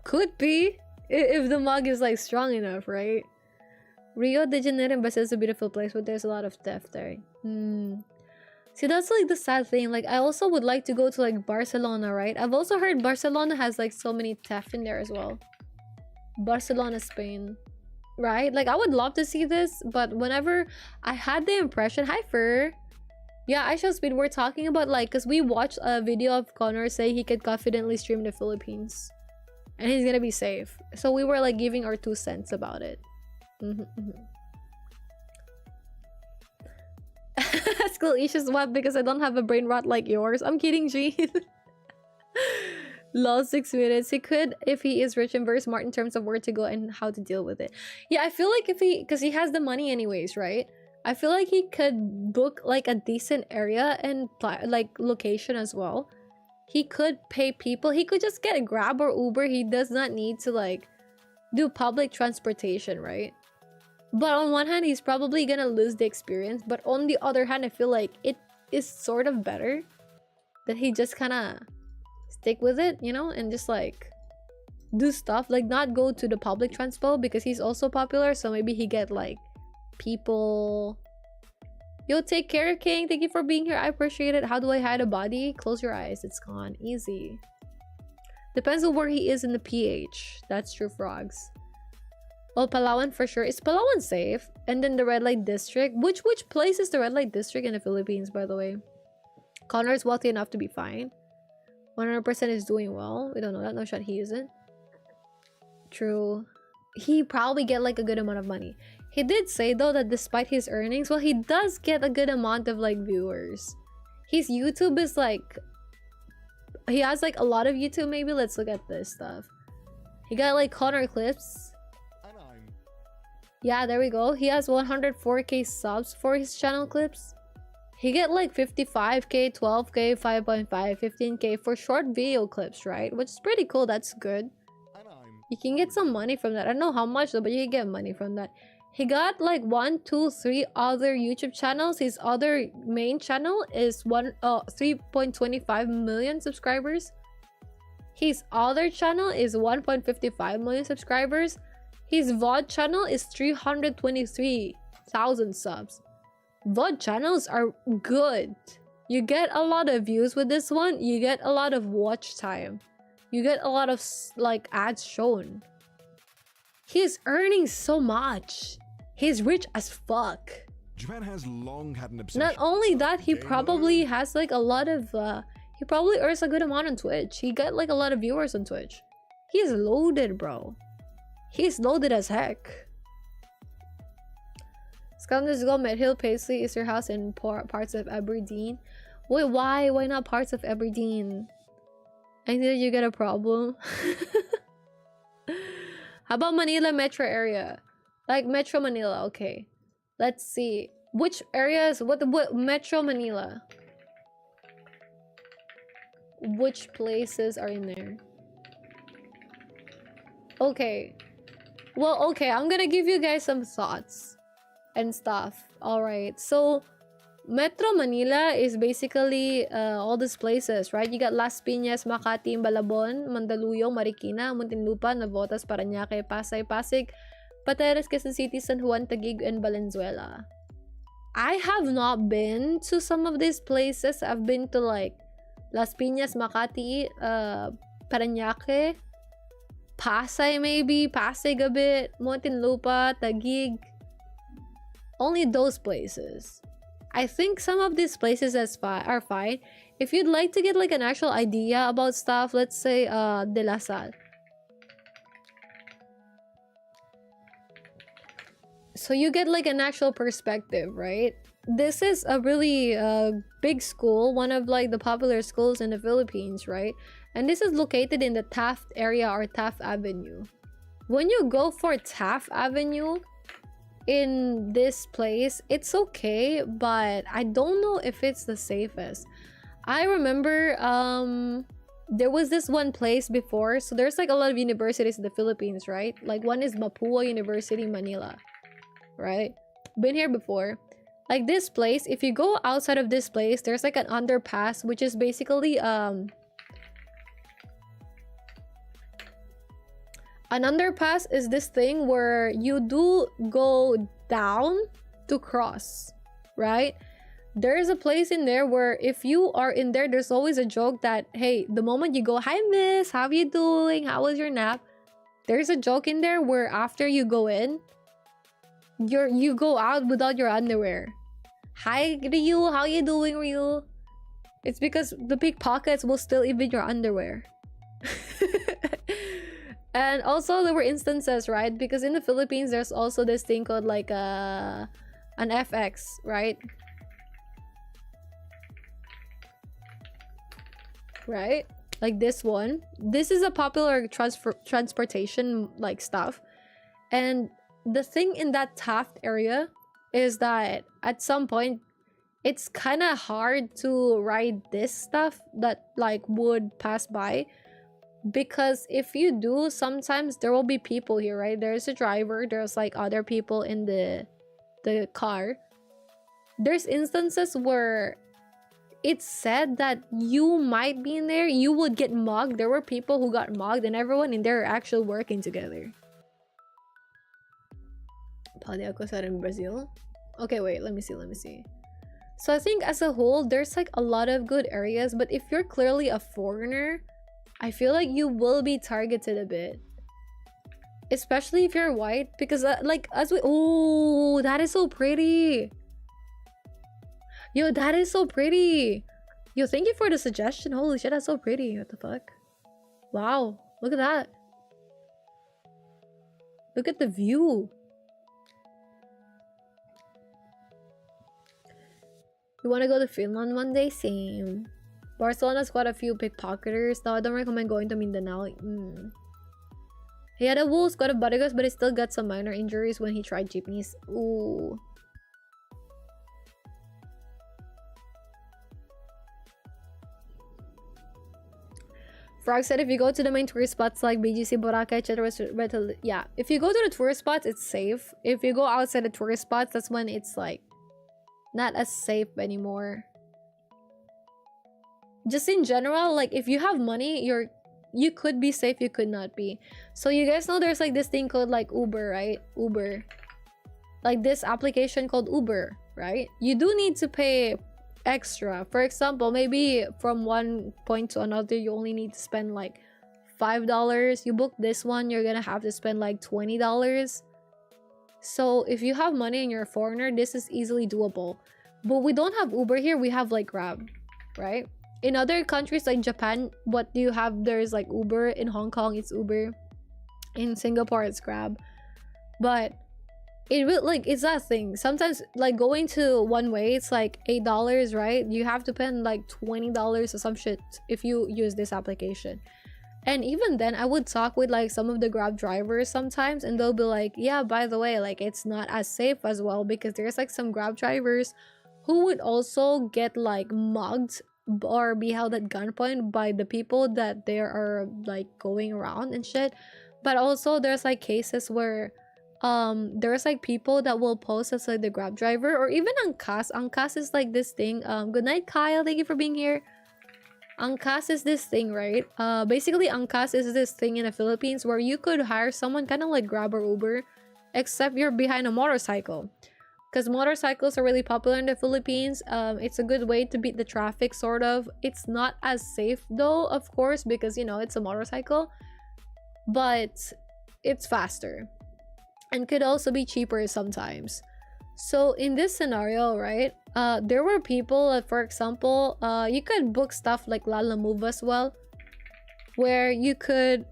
S1: Could be. If the mug is like strong enough, right? Rio de Janeiro is a beautiful place, but there's a lot of theft there. See, that's like the sad thing. Like, I also would like to go to like Barcelona, right? I've also heard Barcelona has like so many theft in there as well. Barcelona, Spain. Right? Like, I would love to see this, but whenever I had the impression... Hi, Fur. Yeah, iShowSpeed, we're talking about like... Because we watched a video of Connor say he could confidently stream the Philippines. And he's gonna be safe. So we were like giving our 2 cents about it. School issues, what? Because I don't have a brain rot like yours. I'm kidding, G. Lol, 6 minutes. He could if he is rich and very smart in terms of where to go and how to deal with it. Yeah, I feel like if he... Because he has the money anyways, right? I feel like he could book like a decent area and like location as well. He could pay people. He could just get a Grab or Uber. He does not need to like do public transportation, right? But on one hand, he's probably gonna lose the experience. But on the other hand, I feel like it is sort of better that he just kind of stick with it, you know, and just like do stuff, like not go to the public transpo because he's also popular. So maybe he get like people. Yo, take care, King. Thank you for being here. I appreciate it. How do I hide a body? Close your eyes. It's gone. Easy. Depends on where he is in the PH. That's true, frogs. Well, Palawan for sure. Is Palawan safe? And then the red light district. Which place is the red light district in the Philippines, by the way? Connor is wealthy enough to be fine. 100% is doing well. We don't know that. No shot he isn't. True. He probably get like a good amount of money. He did say though that despite his earnings, well, he does get a good amount of like viewers. His YouTube is like, he has like a lot of YouTube. Maybe let's look at this stuff. He got like Connor clips. Yeah, there we go. He has 104k subs for his channel clips. He get like 55k, 12k, 5.5, 15k for short video clips, right? Which is pretty cool. That's good. You can get some money from that. I don't know how much though, but you can get money from that. He got like 1, 2, 3 other YouTube channels. His other main channel is 3.25 million subscribers. His other channel is 1.55 million subscribers. His VOD channel is 323,000 subs. VOD channels are good. You get a lot of views with this one. You get a lot of watch time. You get a lot of like ads shown. He's earning so much. He's rich as fuck.
S4: Japan has long had an obsession.
S1: Not only that, he probably has like a lot of he probably earns a good amount on Twitch. He got like a lot of viewers on Twitch. He's loaded, bro. He's loaded as heck. Scoundrels go. Medhill Paisley is your house in parts of Aberdeen. Wait, why? Why not parts of Aberdeen? I think that you get a problem. How about Manila metro area? Like Metro Manila, okay. Let's see. Which areas? What Metro Manila? Which places are in there? Okay. Well, okay, I'm gonna give you guys some thoughts and stuff. Alright, so Metro Manila is basically all these places, right? You got Las Piñas, Makati, Balabon, Mandaluyong, Marikina, Muntinlupa, Navotas, Parañaque, Pasay, Pasig, Pateres, Quezon City, San Juan, Taguig, and Valenzuela. I have not been to some of these places. I've been to like Las Piñas, Makati, Parañaque, Pasay maybe, Pasig a bit, Muntinlupa, Taguig. Only those places. I think some of these places are fine. If you'd like to get like an actual idea about stuff, let's say De La Salle. So you get like an actual perspective, right? This is a really big school, one of like the popular schools in the Philippines, right? And this is located in the Taft area or Taft Avenue. When you go for Taft Avenue in this place, it's okay, but I don't know if it's the safest. I remember there was this one place before. So there's like a lot of universities in the Philippines, right? Like one is Mapua University, Manila, right? Been here before. Like this place, if you go outside of this place, there's like an underpass, which is basically an underpass is this thing where you do go down to cross, right? There's a place in there where if you are in there, there's always a joke that, hey, the moment you go, hi miss, how you doing? How was your nap? There's a joke in there where after you go in, you go out without your underwear. Hi Ryu, how you doing, Ryu? It's because the pickpockets will steal even your underwear. And also there were instances, right? Because in the Philippines, there's also this thing called like an FX, right? Right? Like this one. This is a popular transportation like stuff. And the thing in that Taft area is that at some point, it's kind of hard to ride this stuff that like would pass by. Because if you do, sometimes there will be people here, right? There's a driver, there's like other people in the car. There's instances where it's said that you might be in there, you would get mugged. There were people who got mugged and everyone in there are actually working together. Pwede ako sa in Brazil? Okay, wait, let me see. So I think as a whole, there's like a lot of good areas, but if you're clearly a foreigner, I feel like you will be targeted a bit. Especially if you're white, because like as we— oh, that is so pretty. Yo, that is so pretty. Yo, thank you for the suggestion. Holy shit, that's so pretty. What the fuck? Wow, look at that. Look at the view. You want to go to Finland one day? Same. Barcelona's got a few pickpocketers. No, I don't recommend going to Mindanao. He had a wolf, got a bodyguard, but he still got some minor injuries when he tried jeepneys. Ooh. Frog said if you go to the main tourist spots like BGC, Boracay, etc. Yeah, if you go to the tourist spots, it's safe. If you go outside the tourist spots, that's when it's like not as safe anymore. Just in general, like if you have money, you could be safe, you could not be. So you guys know there's like this thing called like Uber, right? Uber. Like this application called Uber, right? You do need to pay extra. For example, maybe from one point to another, you only need to spend like $5. You book this one, you're gonna have to spend like $20. So if you have money and you're a foreigner, this is easily doable. But we don't have Uber here, we have like Grab, right? In other countries like Japan, what do you have? There's like Uber. In Hong Kong, it's Uber. In Singapore, it's Grab. But it will, like, it's that thing. Sometimes like going to one way, it's like $8, right? You have to spend like $20 or some shit if you use this application. And even then, I would talk with like some of the Grab drivers sometimes, and they'll be like, yeah, by the way, like it's not as safe as well, because there's like some Grab drivers who would also get like mugged or be held at gunpoint by the people that they are like going around and shit. But also there's like cases where there's like people that will pose as like the Grab driver, or even angkas is like this thing. Good night, Kyle, thank you for being here. Angkas is this thing, right? Basically angkas is this thing in the Philippines where you could hire someone kind of like Grab or Uber, except you're behind a motorcycle. Because motorcycles are really popular in the Philippines. It's a good way to beat the traffic, sort of. It's not as safe though, of course, because you know it's a motorcycle, but it's faster and could also be cheaper sometimes. So in this scenario, right, there were people, for example, you could book stuff like Lala Move as well, where you could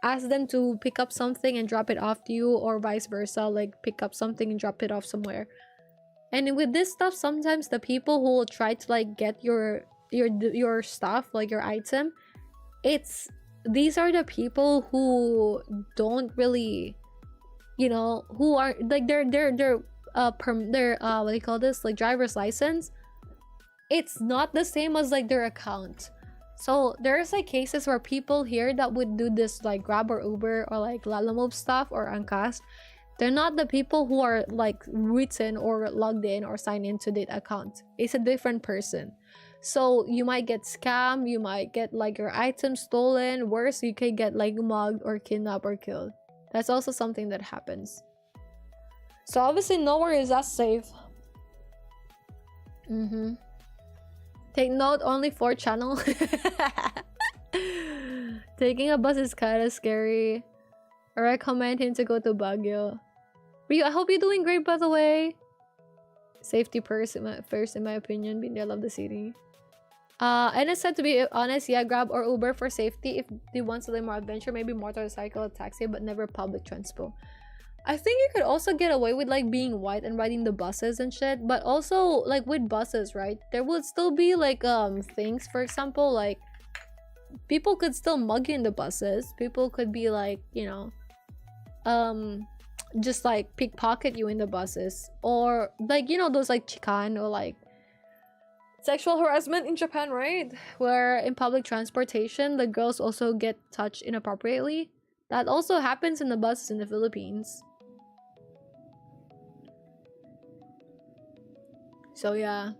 S1: ask them to pick up something and drop it off to you, or vice versa, like pick up something and drop it off somewhere. And with this stuff, sometimes the people who will try to like get your stuff, like your item, these are the people who don't really, you know, who are like their what do you call this, like driver's license, it's not the same as like their account. So there's like cases where people here that would do this like Grab or Uber or like Lalamove stuff or Angkas, they're not the people who are like written or logged in or signed into the account. It's a different person. So you might get scammed, you might get like your items stolen, worse, you could get like mugged or kidnapped or killed. That's also something that happens. So obviously nowhere is as safe. Take note, only 4 channel. Taking a bus is kind of scary. I recommend him to go to Baguio. Ryu, I hope you're doing great, by the way. Safety first, in my opinion. Been there, love the city. And it's said, to be honest, yeah, Grab or Uber for safety. If they want to live more adventure, maybe motorcycle or taxi, but never public transport. I think you could also get away with like being white and riding the buses and shit, but also like with buses, right, there would still be like things, for example, like people could still mug you in the buses. People could be like, you know, just like pickpocket you in the buses, or like, you know, those like chikan, or like Sexual harassment in Japan, right? Where in public transportation, the girls also get touched inappropriately. That also happens in the buses in the Philippines. So yeah.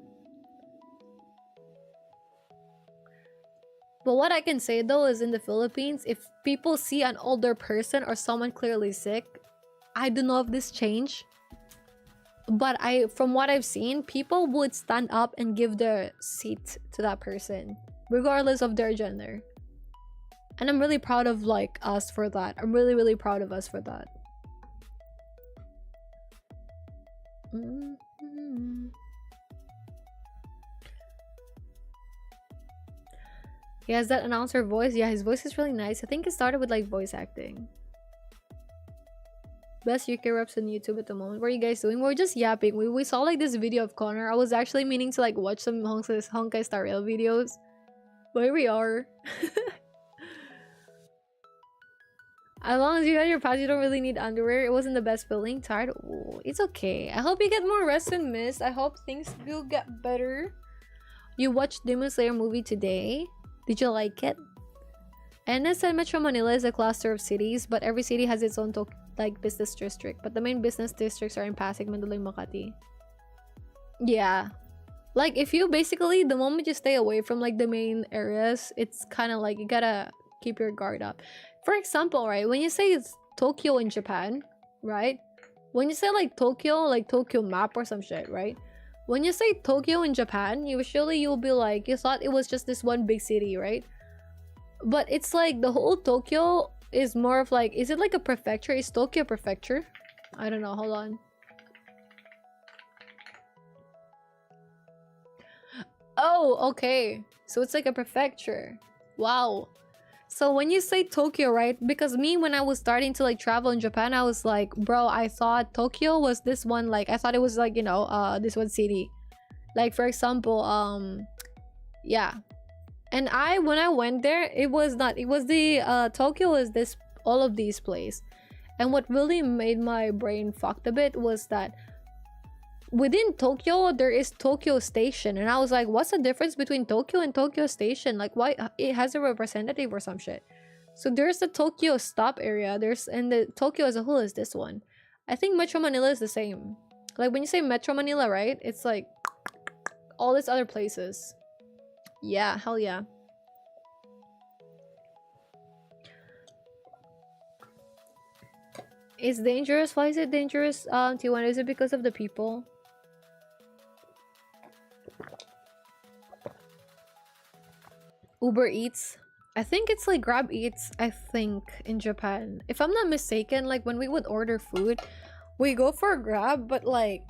S1: But what I can say though is in the Philippines, if people see an older person or someone clearly sick, I don't know if this changed, but from what I've seen, people would stand up and give their seat to that person, regardless of their gender. And I'm really proud of like us for that. I'm really, really proud of us for that. He has that announcer voice. Yeah, his voice is really nice. I think it started with like voice acting. Best UK reps on YouTube at the moment. What are you guys doing? We're just yapping. We saw like this video of Connor. I was actually meaning to like watch some Honkai Star Rail videos. But here we are. As long as you got your pass, you don't really need underwear. It wasn't the best feeling. Tired? Ooh, it's okay. I hope you get more rest and mist. I hope things will get better. You watched Demon Slayer movie today. Did you like it? NS and Metro Manila is a cluster of cities, but every city has its own like business district. But the main business districts are in Pasig, Mandaluyong, Makati. Yeah. Like if you basically, the moment you stay away from like the main areas, it's kind of like you gotta keep your guard up. For example, right, when you say it's Tokyo in Japan, right? When you say like Tokyo map or some shit, right? When you say Tokyo in Japan, usually you'll be like, you thought it was just this one big city, right? But it's like the whole Tokyo is more of like, is it like a prefecture? Is Tokyo a prefecture? I don't know, hold on. Oh, okay. So it's like a prefecture. Wow. So when you say Tokyo, right? Because me, when I was starting to like travel in Japan, I was like, bro, I thought Tokyo was this one, like, I thought it was like, you know, this one city. Like, for example, yeah. And when I went there, it was not, it was the, Tokyo was this, all of these places. And what really made my brain fucked a bit was that within Tokyo, there is Tokyo Station. And I was like, what's the difference between Tokyo and Tokyo Station? Like, why it has a representative or some shit? So there's the Tokyo stop area. And the Tokyo as a whole is this one. I think Metro Manila is the same. Like, when you say Metro Manila, right? It's like all these other places. Yeah, hell yeah. It's dangerous. Why is it dangerous, T1? Is it because of the people? Uber Eats. I think it's like Grab Eats, I think, in Japan. If I'm not mistaken, like when we would order food, we go for a Grab, but like,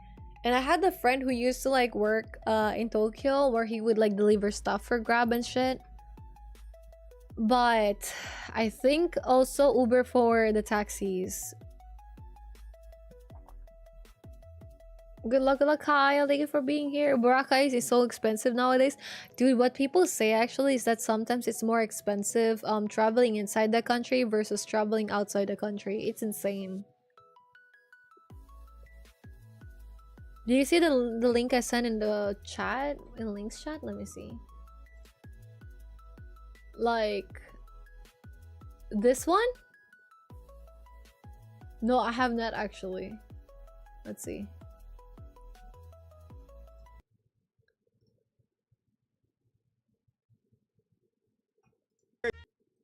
S1: and I had a friend who used to like work in Tokyo where he would like deliver stuff for Grab and shit. But I think also Uber for the taxis. Good luck, Kyle. Thank you for being here. Boracay is so expensive nowadays. Dude, what people say actually is that sometimes it's more expensive traveling inside the country versus traveling outside the country. It's insane. Do you see the link I sent in the chat? In links chat? Let me see. Like this one? No, I have not actually. Let's see.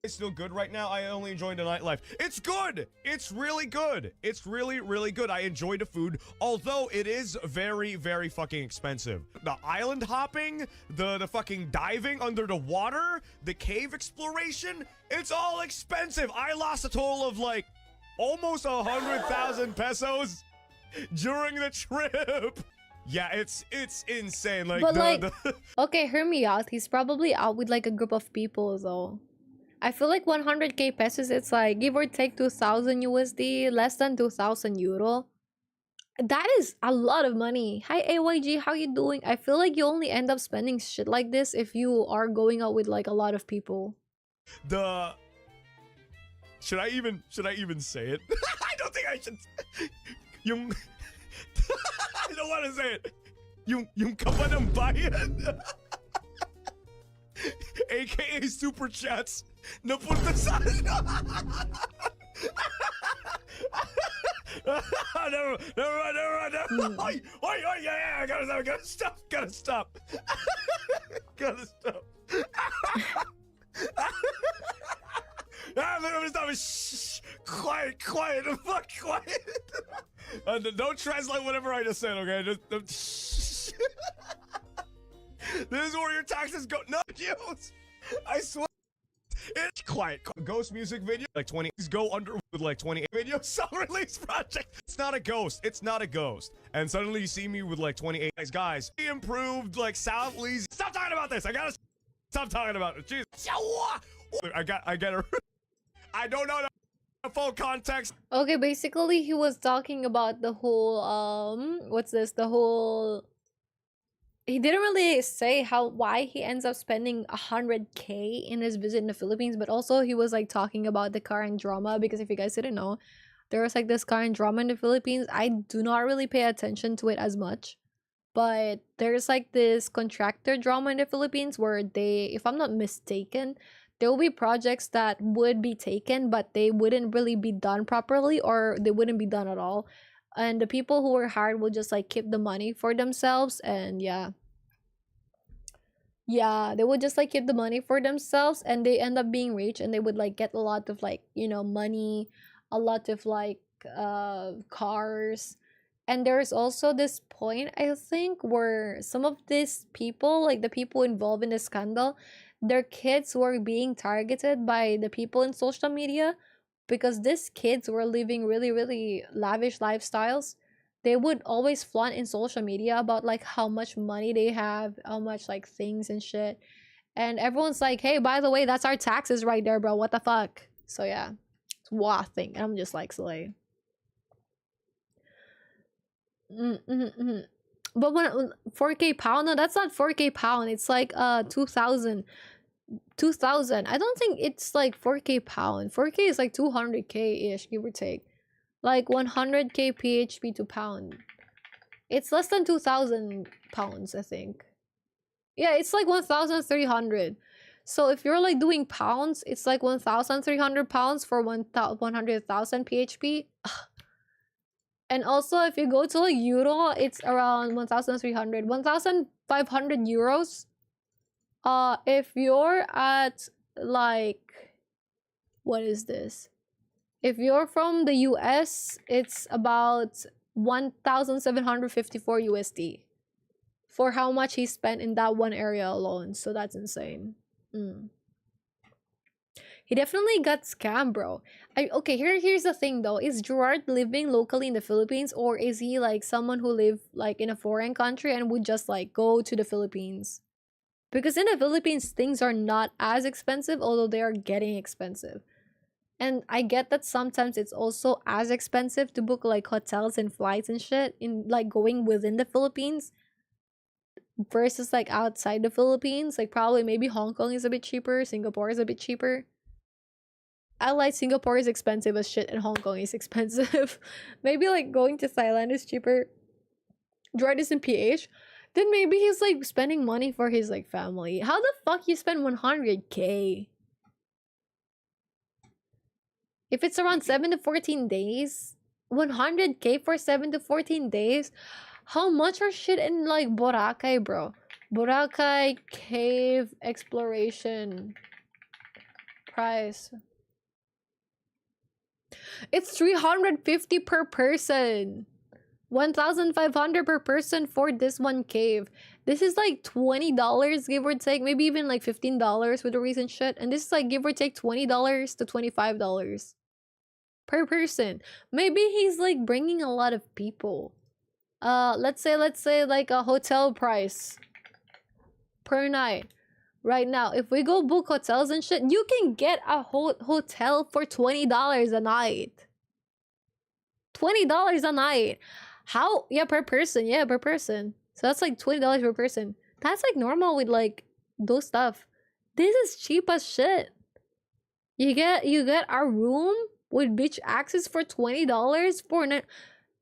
S5: It's still good right now. I only enjoyed the nightlife. It's good. It's really good. It's really, really good. I enjoy the food, although it is very, very fucking expensive. The island hopping, the fucking diving under the water, the cave exploration, it's all expensive. I lost a total of like almost 100,000 pesos during the trip. Yeah, it's insane. Like,
S1: but okay, hear me out. He's probably out with like a group of people though. I feel like 100k pesos, it's like give or take 2000 USD, less than 2000 euro. That is a lot of money. Hi AYG, how you doing? I feel like you only end up spending shit like this if you are going out with like a lot of people.
S5: Should I even say it? I don't think I should. I don't want to say it. yung kapanambayan. AKA super chats napunta sa never mind. Yeah, gotta stop. Gotta stop. Shh. Quiet. Fuck, quiet. Don't translate whatever I just said, okay? Just shh. This is where your taxes go. No, Jules. I swear. It's quiet. Ghost music video. Like 20. Go under with like 28 video song release project. It's not a ghost. And suddenly you see me with like 28. Guys, he improved like South Lee's. Stop talking about this. I gotta stop talking about it. Jeez. I get her. I don't know the full context.
S1: Okay, basically he was talking about the whole he didn't really say why he ends up spending 100K in his visit in the Philippines, but also he was like talking about the current drama, because if you guys didn't know, there was like this current drama in the Philippines. I do not really pay attention to it as much, but there's like this contractor drama in the Philippines where they, if I'm not mistaken, there will be projects that would be taken, but they wouldn't really be done properly, or they wouldn't be done at all. And the people who were hired will just like keep the money for themselves, and yeah, they would just like keep the money for themselves, and they end up being rich, and they would like get a lot of like, you know, money, a lot of like cars. And there's also this point, I think, where some of these people, like the people involved in the scandal, their kids were being targeted by the people in social media, because these kids were living really lavish lifestyles. They would always flaunt in social media about like how much money they have, how much like things and shit. And everyone's like, hey, by the way, that's our taxes right there, bro. What the fuck? So yeah, it's wild thing. And I'm just like, slay. But when 4K pound, no, that's not 4K pound. It's like 2000. I don't think it's like 4K pound. 4K is like 200K ish, give or take. Like 100K PHP to pound. It's less than 2000 pounds, I think. Yeah, it's like 1300. So if you're like doing pounds, it's like 1300 pounds for 100,000 PHP. And also if you go to like euro, it's around 1300, 1500 euros. If you're at like, what is this? If you're from the US, it's about 1754 USD for how much he spent in that one area alone. So that's insane. He definitely got scammed, bro. Okay, here's the thing though. Is Gerard living locally in the Philippines, or is he like someone who live like in a foreign country and would just like go to the Philippines? Because in the Philippines, things are not as expensive, although they are getting expensive. And I get that sometimes it's also as expensive to book like hotels and flights and shit in like going within the Philippines versus like outside the Philippines. Like probably maybe Hong Kong is a bit cheaper, Singapore is a bit cheaper. I like Singapore is expensive as shit and Hong Kong is expensive. Maybe like going to Thailand is cheaper. Gerard is in PH. Then maybe he's like spending money for his like family. How the fuck you spend 100K? If it's around 7 to 14 days, 100K for 7 to 14 days? How much are shit in like Boracay, bro? Boracay cave exploration price. It's 350 per person. 1,500 per person for this one cave. This is like $20, give or take. Maybe even like $15 with the recent shit. And this is like give or take $20 to $25 per person. Maybe he's like bringing a lot of people. Let's say like a hotel price per night. Right now, if we go book hotels and shit, you can get a hotel for $20 a night. $20 a night. How? Yeah, per person. Yeah, per person. So that's like $20 per person. That's like normal with like those stuff. This is cheap as shit. You get a room with beach access for $20 for night.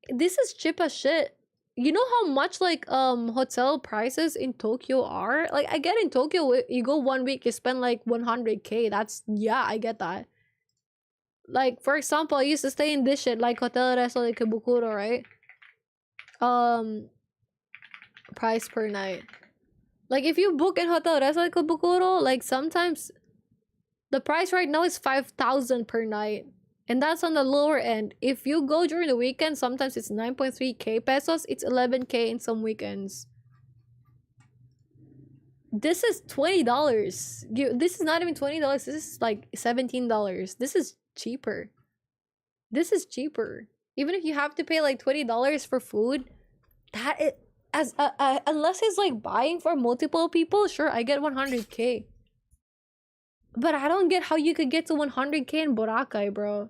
S1: This is cheap as shit. you know how much like hotel prices in Tokyo are? Like I get in Tokyo, you go 1 week, you spend like 100K. That's, yeah, I get that. Like for example, I used to stay in this shit like Hotel Resto de Ikebukuro, right? Price per night. Like if you book in Hotel Resto de Ikebukuro, like sometimes the price right now is 5,000 per night. And that's on the lower end. If you go during the weekend, sometimes it's 9.3K pesos. It's 11K in some weekends. This is $20. This is not even $20. This is like $17. This is cheaper. This is cheaper. Even if you have to pay like $20 for food, that it as unless it's like buying for multiple people, sure, I get 100K. But I don't get how you could get to 100K in Boracay, bro.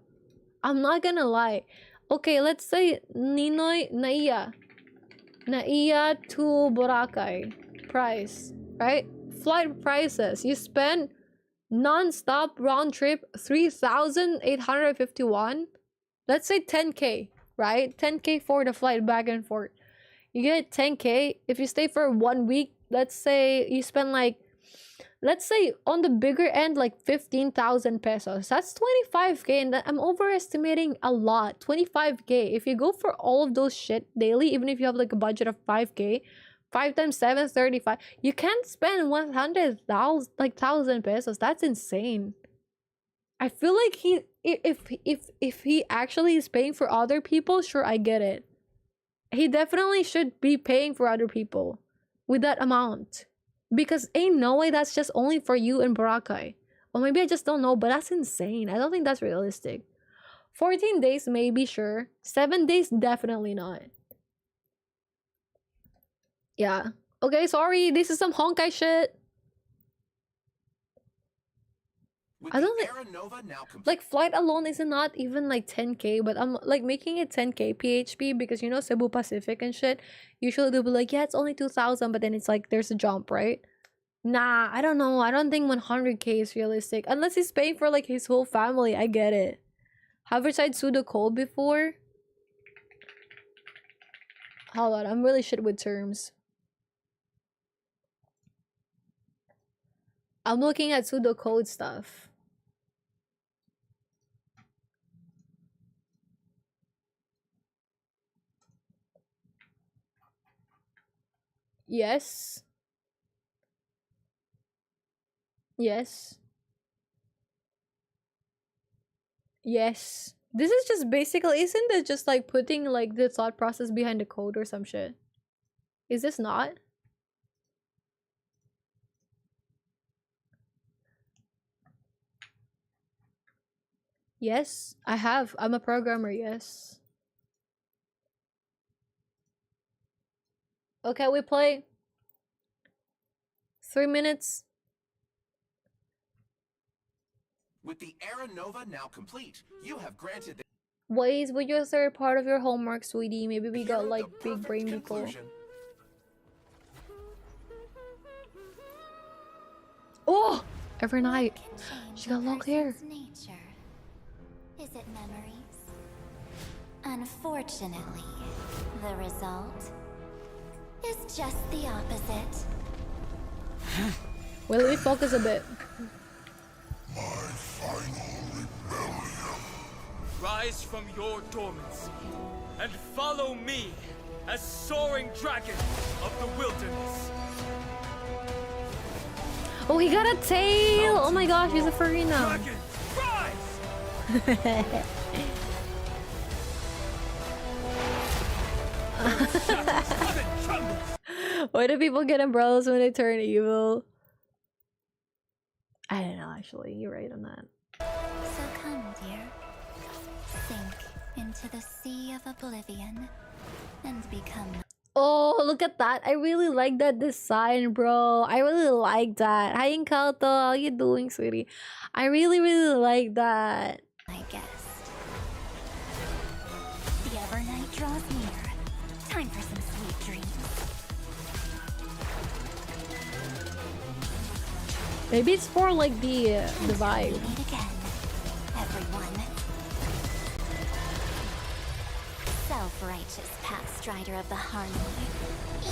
S1: I'm not gonna lie. Okay, let's say Ninoy Naiya to Boracay price, right? Flight prices. You spend non-stop round trip 3,851. Let's say 10K, right? 10K for the flight back and forth. You get 10K if you stay for 1 week. Let's say you spend like, let's say on the bigger end, like 15,000 pesos. That's 25K, and I'm overestimating a lot. 25K. If you go for all of those shit daily, even if you have like a budget of 5K, 5 times 7, 35. You can't spend 100,000 pesos. That's insane. I feel like if he actually is paying for other people, sure, I get it. He definitely should be paying for other people with that amount. Because ain't no way that's just only for you in Boracay. Or maybe I just don't know, but that's insane. I don't think that's realistic. 14 days, maybe, sure. 7 days, definitely not. Yeah. Okay, sorry. This is some Honkai shit. I don't think... Like, flight alone is not even like 10K, but I'm like making it 10K PHP because, you know, Cebu Pacific and shit. Usually they'll be like, yeah, it's only 2,000, but then it's like, there's a jump, right? Nah, I don't know. I don't think 100K is realistic. Unless he's paying for like his whole family. I get it. Have you tried Sudo Code before? Hold on. I'm really shit with terms. I'm looking at Sudo Code stuff. Yes. Yes. Yes. This is just basically, isn't it just like putting like the thought process behind the code or some shit? Is this not? Yes, I have. I'm a programmer, yes. Okay, we play 3 minutes.
S6: With the Era Nova now complete, you have granted the
S1: Ways with your third part of your homework, sweetie. Maybe we got like big brain people. Oh! Every night. She got long hair.
S7: Nature. Is it memories? Unfortunately, the result is just the opposite.
S1: Well, let me focus a bit.
S8: My final rebellion.
S9: Rise from your dormancy and follow me as soaring dragon of the wilderness.
S1: Oh, he got a tail! Oh my gosh, he's a furry now.
S9: Dragon, rise!
S1: Why do people get umbrellas when they turn evil? I don't know, actually. You're right on that.
S7: So come, dear. Sink into the sea of oblivion and become...
S1: Oh, look at that. I really like that design, bro. I really like that. Hi, Inkalto. How you doing, sweetie? I really like that.
S7: my guest. The Evernight draws near. Time for some sweet dreams.
S1: Maybe it's for like the vibe.
S7: Meet again, everyone. self-righteous pathstrider of the harmony.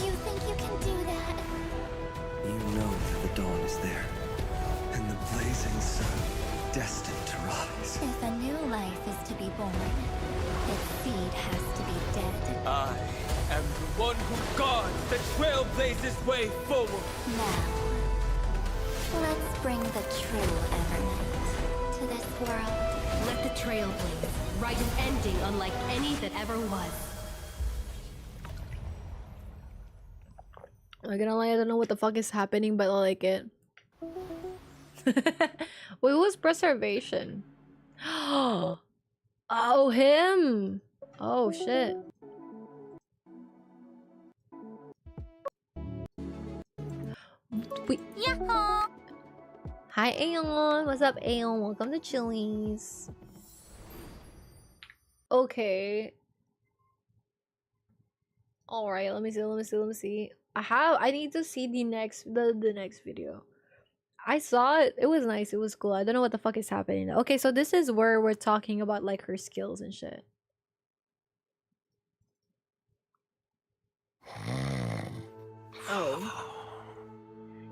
S7: You think you can do that?
S10: You know that the dawn is there, and the blazing sun destined to rise.
S7: If a new life is to be born, its seed has to be dead.
S9: I am the one who guards the trailblazer's way forward.
S7: Now, let's bring the true Evernight to this world.
S11: Let the trail blaze. Write an ending unlike any that ever was.
S1: I'm not gonna lie, I don't know what the fuck is happening, but I like it. Wait, who's preservation? Oh, him! Oh, shit. Wait.
S7: Yahoo!
S1: Hi, Aeon. What's up, Aeon? Welcome to Chili's. Okay. All right. Let me see. I need to see the next video. I saw it. It was nice. It was cool. I don't know what the fuck is happening. Okay, so this is where we're talking about like her skills and shit. Oh.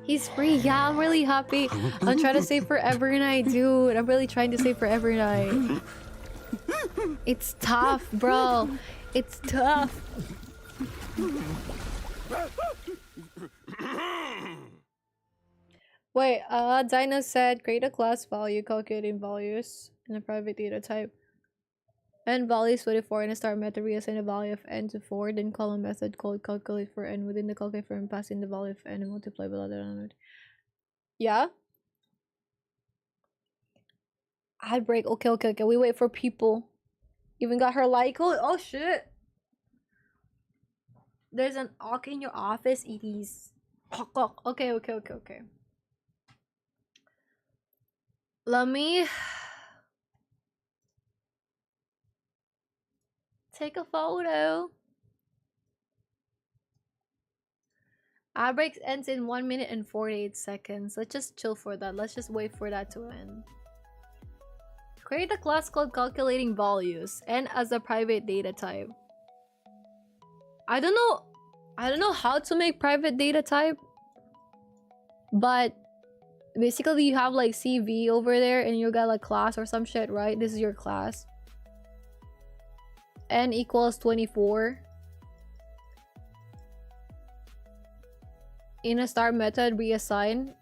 S1: He's free. Yeah, I'm really happy. I'm trying to save for Evernight, dude. I'm really trying to save for Evernight. It's tough, bro. It's tough. Wait, Dinah said create a class value calculating values in a private data type. N value is 24 in a start method, reassign the value of n to 4, then call a method called calculate for n within the calculate for n, pass in the value of n and multiply by the. Yeah? Ad break. Okay. We wait for people. Even got her like. Oh shit. There's an awk in your office. It is. Okay. Let me take a photo. Ad break ends in 1 minute and 48 seconds. Let's just chill for that. Let's just wait for that to end. Create a class called calculating values and as a private data type. I don't know how to make private data type, but basically you have like CV over there and you got like class or some shit, right? This is your class. N equals 24. In a start method, reassign.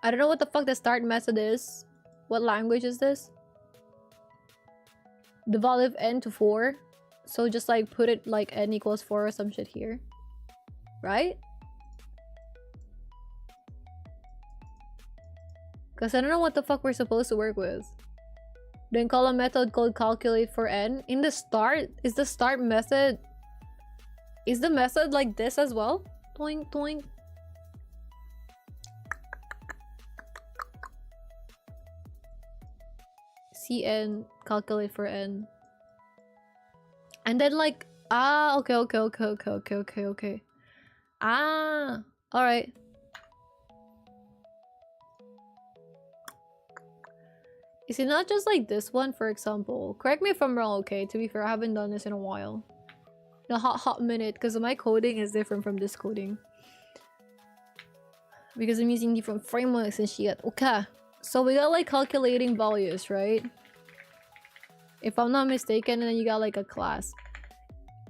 S1: I don't know what the fuck the start method is. What language is this? The value of n to 4. So just like put it like n equals 4 or some shit here. Right? Because I don't know what the fuck we're supposed to work with. Then call a method called calculate for n. In the start, is the start method... Is the method like this as well? Toink, toink. Cn, calculate for n. And then like... okay. Alright. Is it not just like this one, for example? Correct me if I'm wrong, okay? To be fair, I haven't done this in a while. In a hot minute, because my coding is different from this coding. Because I'm using different frameworks and shit. Okay. So we got like calculating values, right? If I'm not mistaken, and then you got like a class.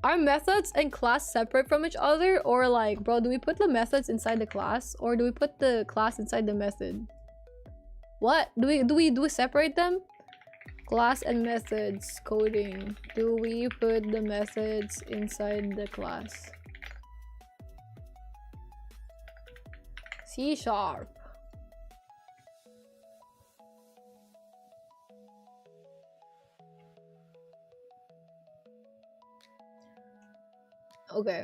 S1: Are methods and class separate from each other? Or like, bro, do we put the methods inside the class? Or do we put the class inside the method? What? Do we separate them? Class and methods coding. Do we put the methods inside the class? C#. Okay.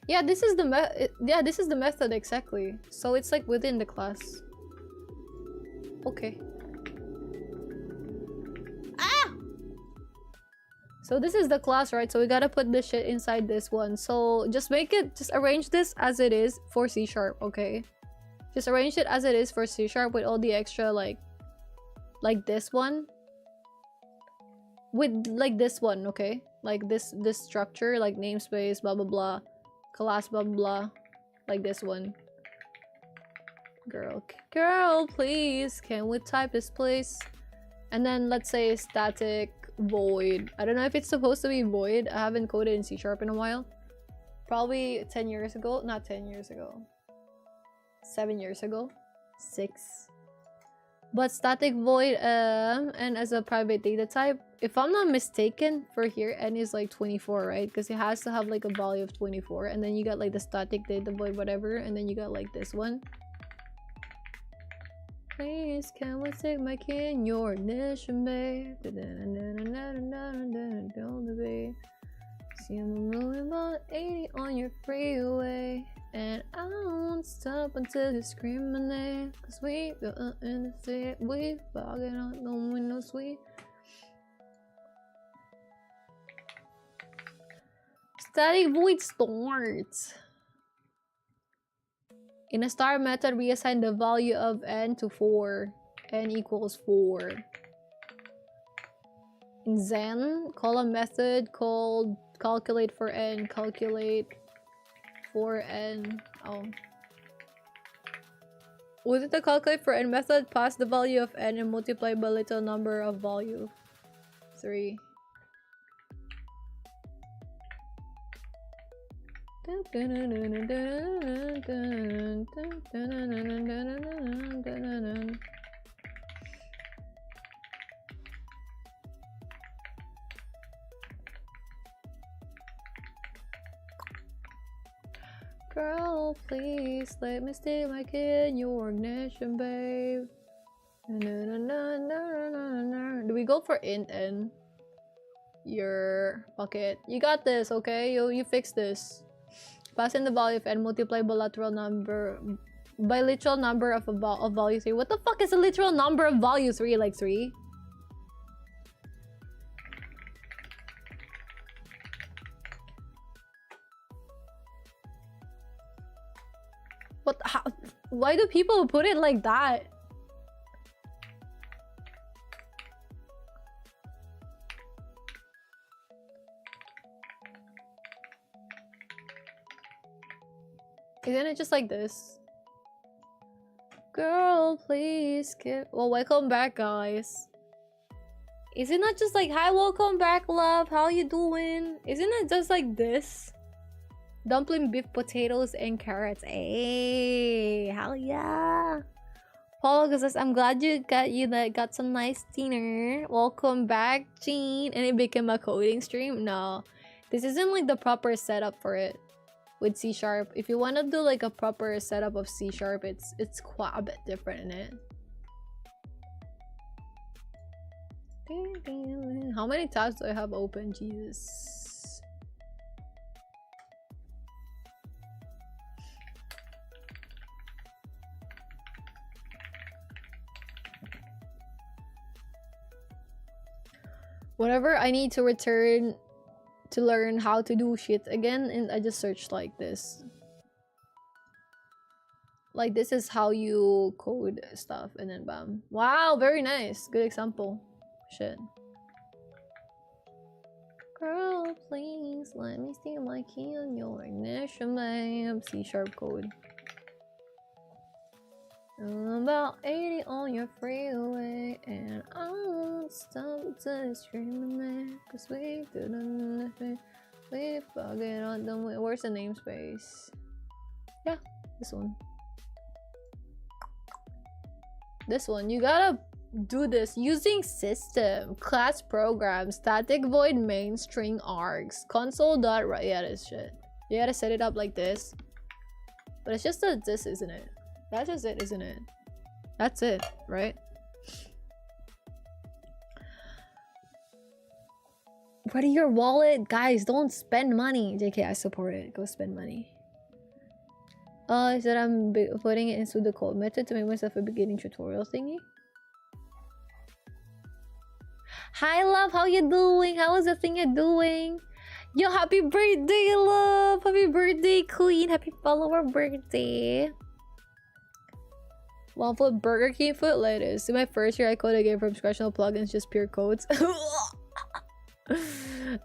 S1: Yeah, this is the method exactly. So it's like within the class. Okay. Ah! So this is the class, right? So we gotta put this shit inside this one. So just arrange this as it is for C#, okay? Just arrange it as it is for C# with all the extra like like this one with like this one, okay? Like this structure, like namespace, blah blah blah, class, blah blah blah, like this one. Girl, please, can we type this, please? And then let's say static void. I don't know if it's supposed to be void. I haven't coded in C# in a while. Probably 10 years ago. Not 10 years ago. 7 years ago. 6. But static void and as a private data type, if I'm not mistaken, for here n is like 24, right? Because it has to have like a value of 24, and then you got like the static data void whatever, and then you got like this one. Please, can we take my key in your ignition, babe? See, I'm moving about 80 on your freeway, and I won't stop until you scream my name. Cause we go in the city, we fogging out the windows, we static void starts. In a star method, reassign the value of n to 4. N equals 4. In Zen, call a method called calculate for n. Calculate for n. Oh. Within the calculate for n method, pass the value of n and multiply by little number of value. 3. Girl, please let me stick my key in your ignition, babe. Do we go for int n? Your bucket. You got this, okay? You fix this. Pass in the value of n, multiply by literal number of value 3. What the fuck is a literal number of value 3? Like 3? What? How? Why do people put it like that? Isn't it just like this? Girl, please skip. Well, welcome back, guys. Is it not just like, hi, welcome back, love. How you doing? Isn't it just like this? Dumpling, beef, potatoes, and carrots. Hey, hell yeah. Paulo says, I'm glad you got some nice dinner. Welcome back, Jean. And it became a coding stream? No. This isn't like the proper setup for it. With C#, if you want to do like a proper setup of C#, it's quite a bit different in it. How many tabs do I have open? Jesus. Whatever I need to return to learn how to do shit again, and I just searched like this. Like this is how you code stuff, and then bam. Wow, very nice. Good example. Shit. Girl, please let me see my key on your ignition, babe. C# code. About 80 on your freeway, and I won't stop until it's screaming there. Cause we didn't we forget on the way. Where's the namespace? Yeah, this one. This one. You gotta do this using system, class program, static void main, string args, console dot right. Yeah, this shit. You gotta set it up like this. But it's just that this, isn't it? That's just it, isn't it? That's it, right? Ready your wallet? Guys, don't spend money. JK, I support it. Go spend money. Is that I'm putting it into the code method to make myself a beginning tutorial thingy? Hi, love. How you doing? How is the thing you're doing? Yo, happy birthday, love. Happy birthday, queen. Happy follower birthday. One foot Burger King foot lettuce. In my first year, I coded a game from scratch, no plugins, just pure codes. I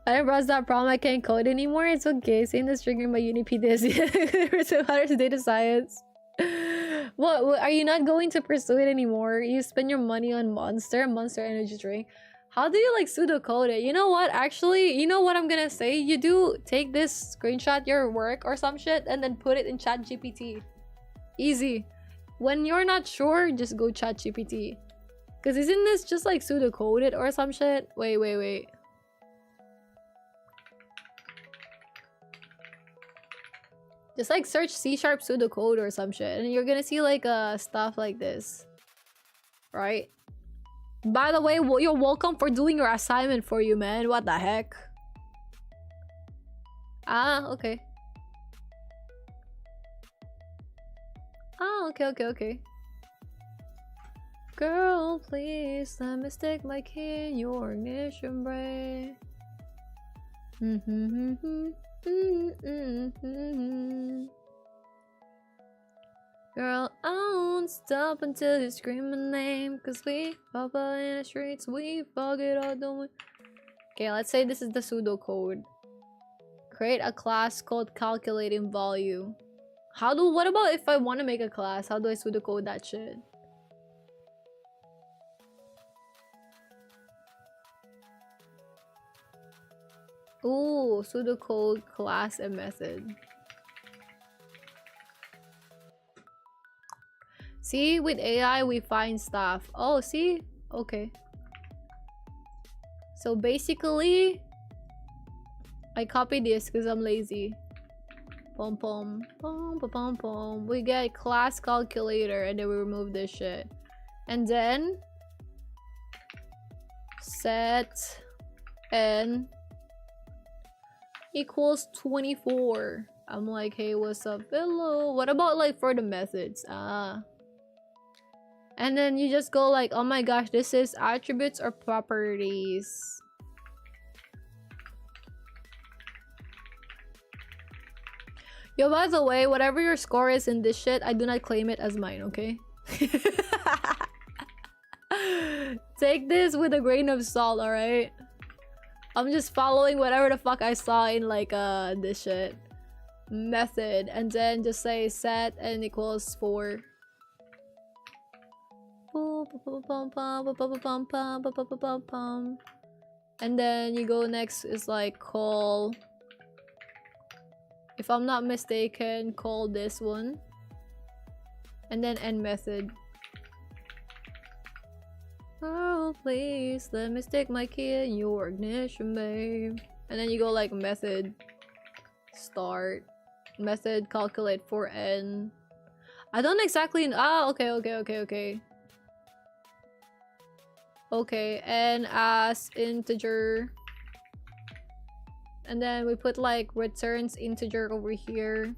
S1: didn't browse that problem. I can't code anymore. It's okay. Saying this triggering my uni PTSD. Matters data science. What? Are you not going to pursue it anymore? You spend your money on Monster Energy drink. How do you like pseudocode it? You know what? Actually, you know what I'm gonna say? You do take this screenshot your work or some shit and then put it in Chat GPT. Easy. When you're not sure, just go Chat GPT. Cause isn't this just like pseudocoded or some shit? Wait. Just like search C# pseudocode or some shit and you're gonna see like stuff like this. Right? By the way, you're welcome for doing your assignment for you, man. What the heck? Ah, okay. Oh, okay. Girl, please let me stick my key in your ignition brake. Girl, I won't stop until you scream my name. Cause we pop out in the streets, we fuck it all, don't we? Okay, let's say this is the pseudocode. Create a class called calculating value. What about if I want to make a class? How do I pseudocode that shit? Ooh, pseudocode class and method. See, with AI we find stuff. Oh, see? Okay. So basically, I copy this because I'm lazy. Pom pom pom pom pom pom. We get class calculator and then we remove this shit. And then set n equals 24. I'm like, hey, what's up? Hello. What about like for the methods? And then you just go like, oh my gosh, this is attributes or properties. Yo, by the way, whatever your score is in this shit, I do not claim it as mine, okay? Take this with a grain of salt, alright? I'm just following whatever the fuck I saw in like this shit. Method. And then just say set n equals 4. And then you go next is like call, if I'm not mistaken, call this one. And then end method. Oh, please let me stick my key in your ignition, babe. And then you go like method start, method calculate for n. I don't exactly. Okay. Okay, n as integer. And then we put like returns integer over here.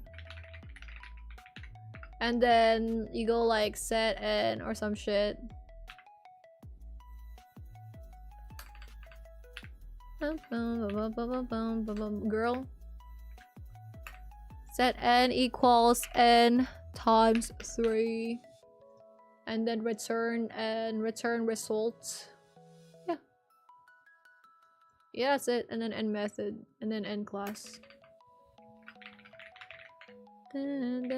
S1: And then you go like set n or some shit. Girl. Set n equals n times 3. And then return and return result. Yeah, that's it. And then end method. And then end class. Isn't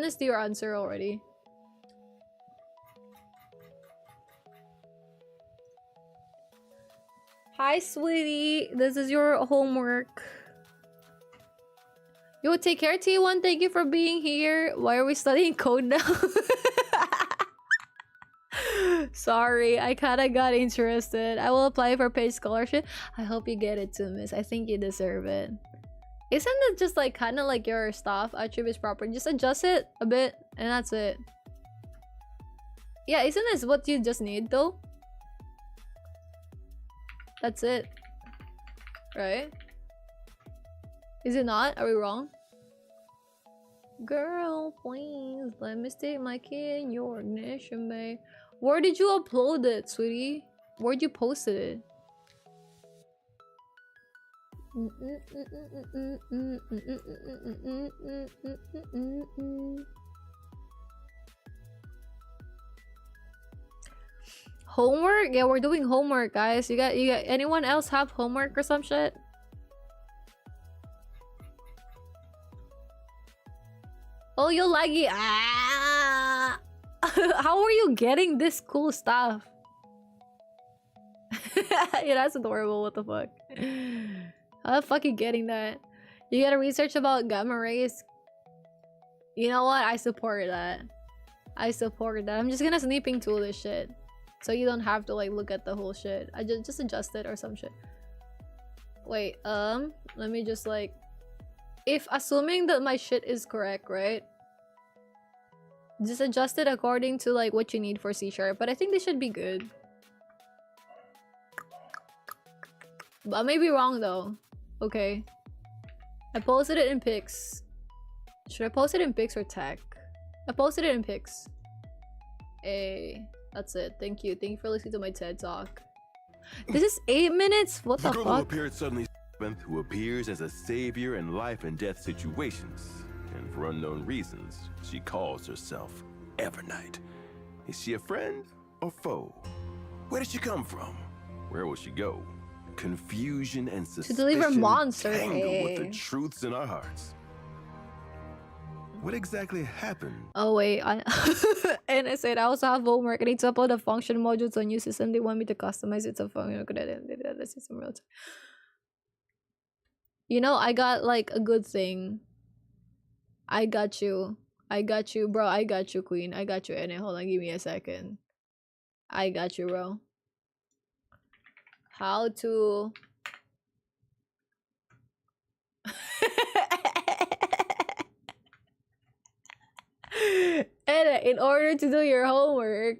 S1: this your answer already? Hi, sweetie. This is your homework. Yo, take care, T1. Thank you for being here. Why are we studying code now? Sorry, I kinda got interested. I will apply for paid scholarship. I hope you get it too, miss. I think you deserve it. Isn't it just like kinda like your stuff attributes property? Just adjust it a bit and that's it. Yeah, isn't this what you just need though? That's it. Right? Is it not? Are we wrong? Girl, please let me stick my key in your ignition, babe. Where did you upload it, sweetie? Where'd you post it? Homework? Yeah, we're doing homework, guys. You got anyone else have homework or some shit? Oh, you're laggy. Ah! How are you getting this cool stuff? Yeah, that's adorable. What the fuck? How the fuck you getting that? You gotta research about gamma rays. You know what? I support that. I support that. I'm just gonna sneaking tool this shit, so you don't have to like look at the whole shit. I just adjust it or some shit. Wait, let me just like, if assuming that my shit is correct, right? Just adjust it according to like what you need for C#, but I think they should be good. But I may be wrong though. Okay. I posted it in pics. Should I post it in pics or tech? I posted it in pics. Hey, that's it. Thank you. Thank you for listening to my TED talk. This is 8 minutes? What the
S12: girl who
S1: fuck?
S12: appeared suddenly, who appears as a savior in life and death situations, and for unknown reasons, she calls herself Evernight. Is she a friend or foe? Where did she come from? Where will she go? Confusion and suspicion
S1: deliver monsters,
S12: tangle with
S1: eh?
S12: the truths in our hearts. What exactly happened?
S1: Oh wait, and I said I also have homework. I need to upload the function module to a new system. They want me to customize it to function. The system real time. You know, I got like a good thing. I got you. I got you, bro. I got you, queen. I got you. And hold on, give me a second. I got you, bro. How to edit. In order to do your homework,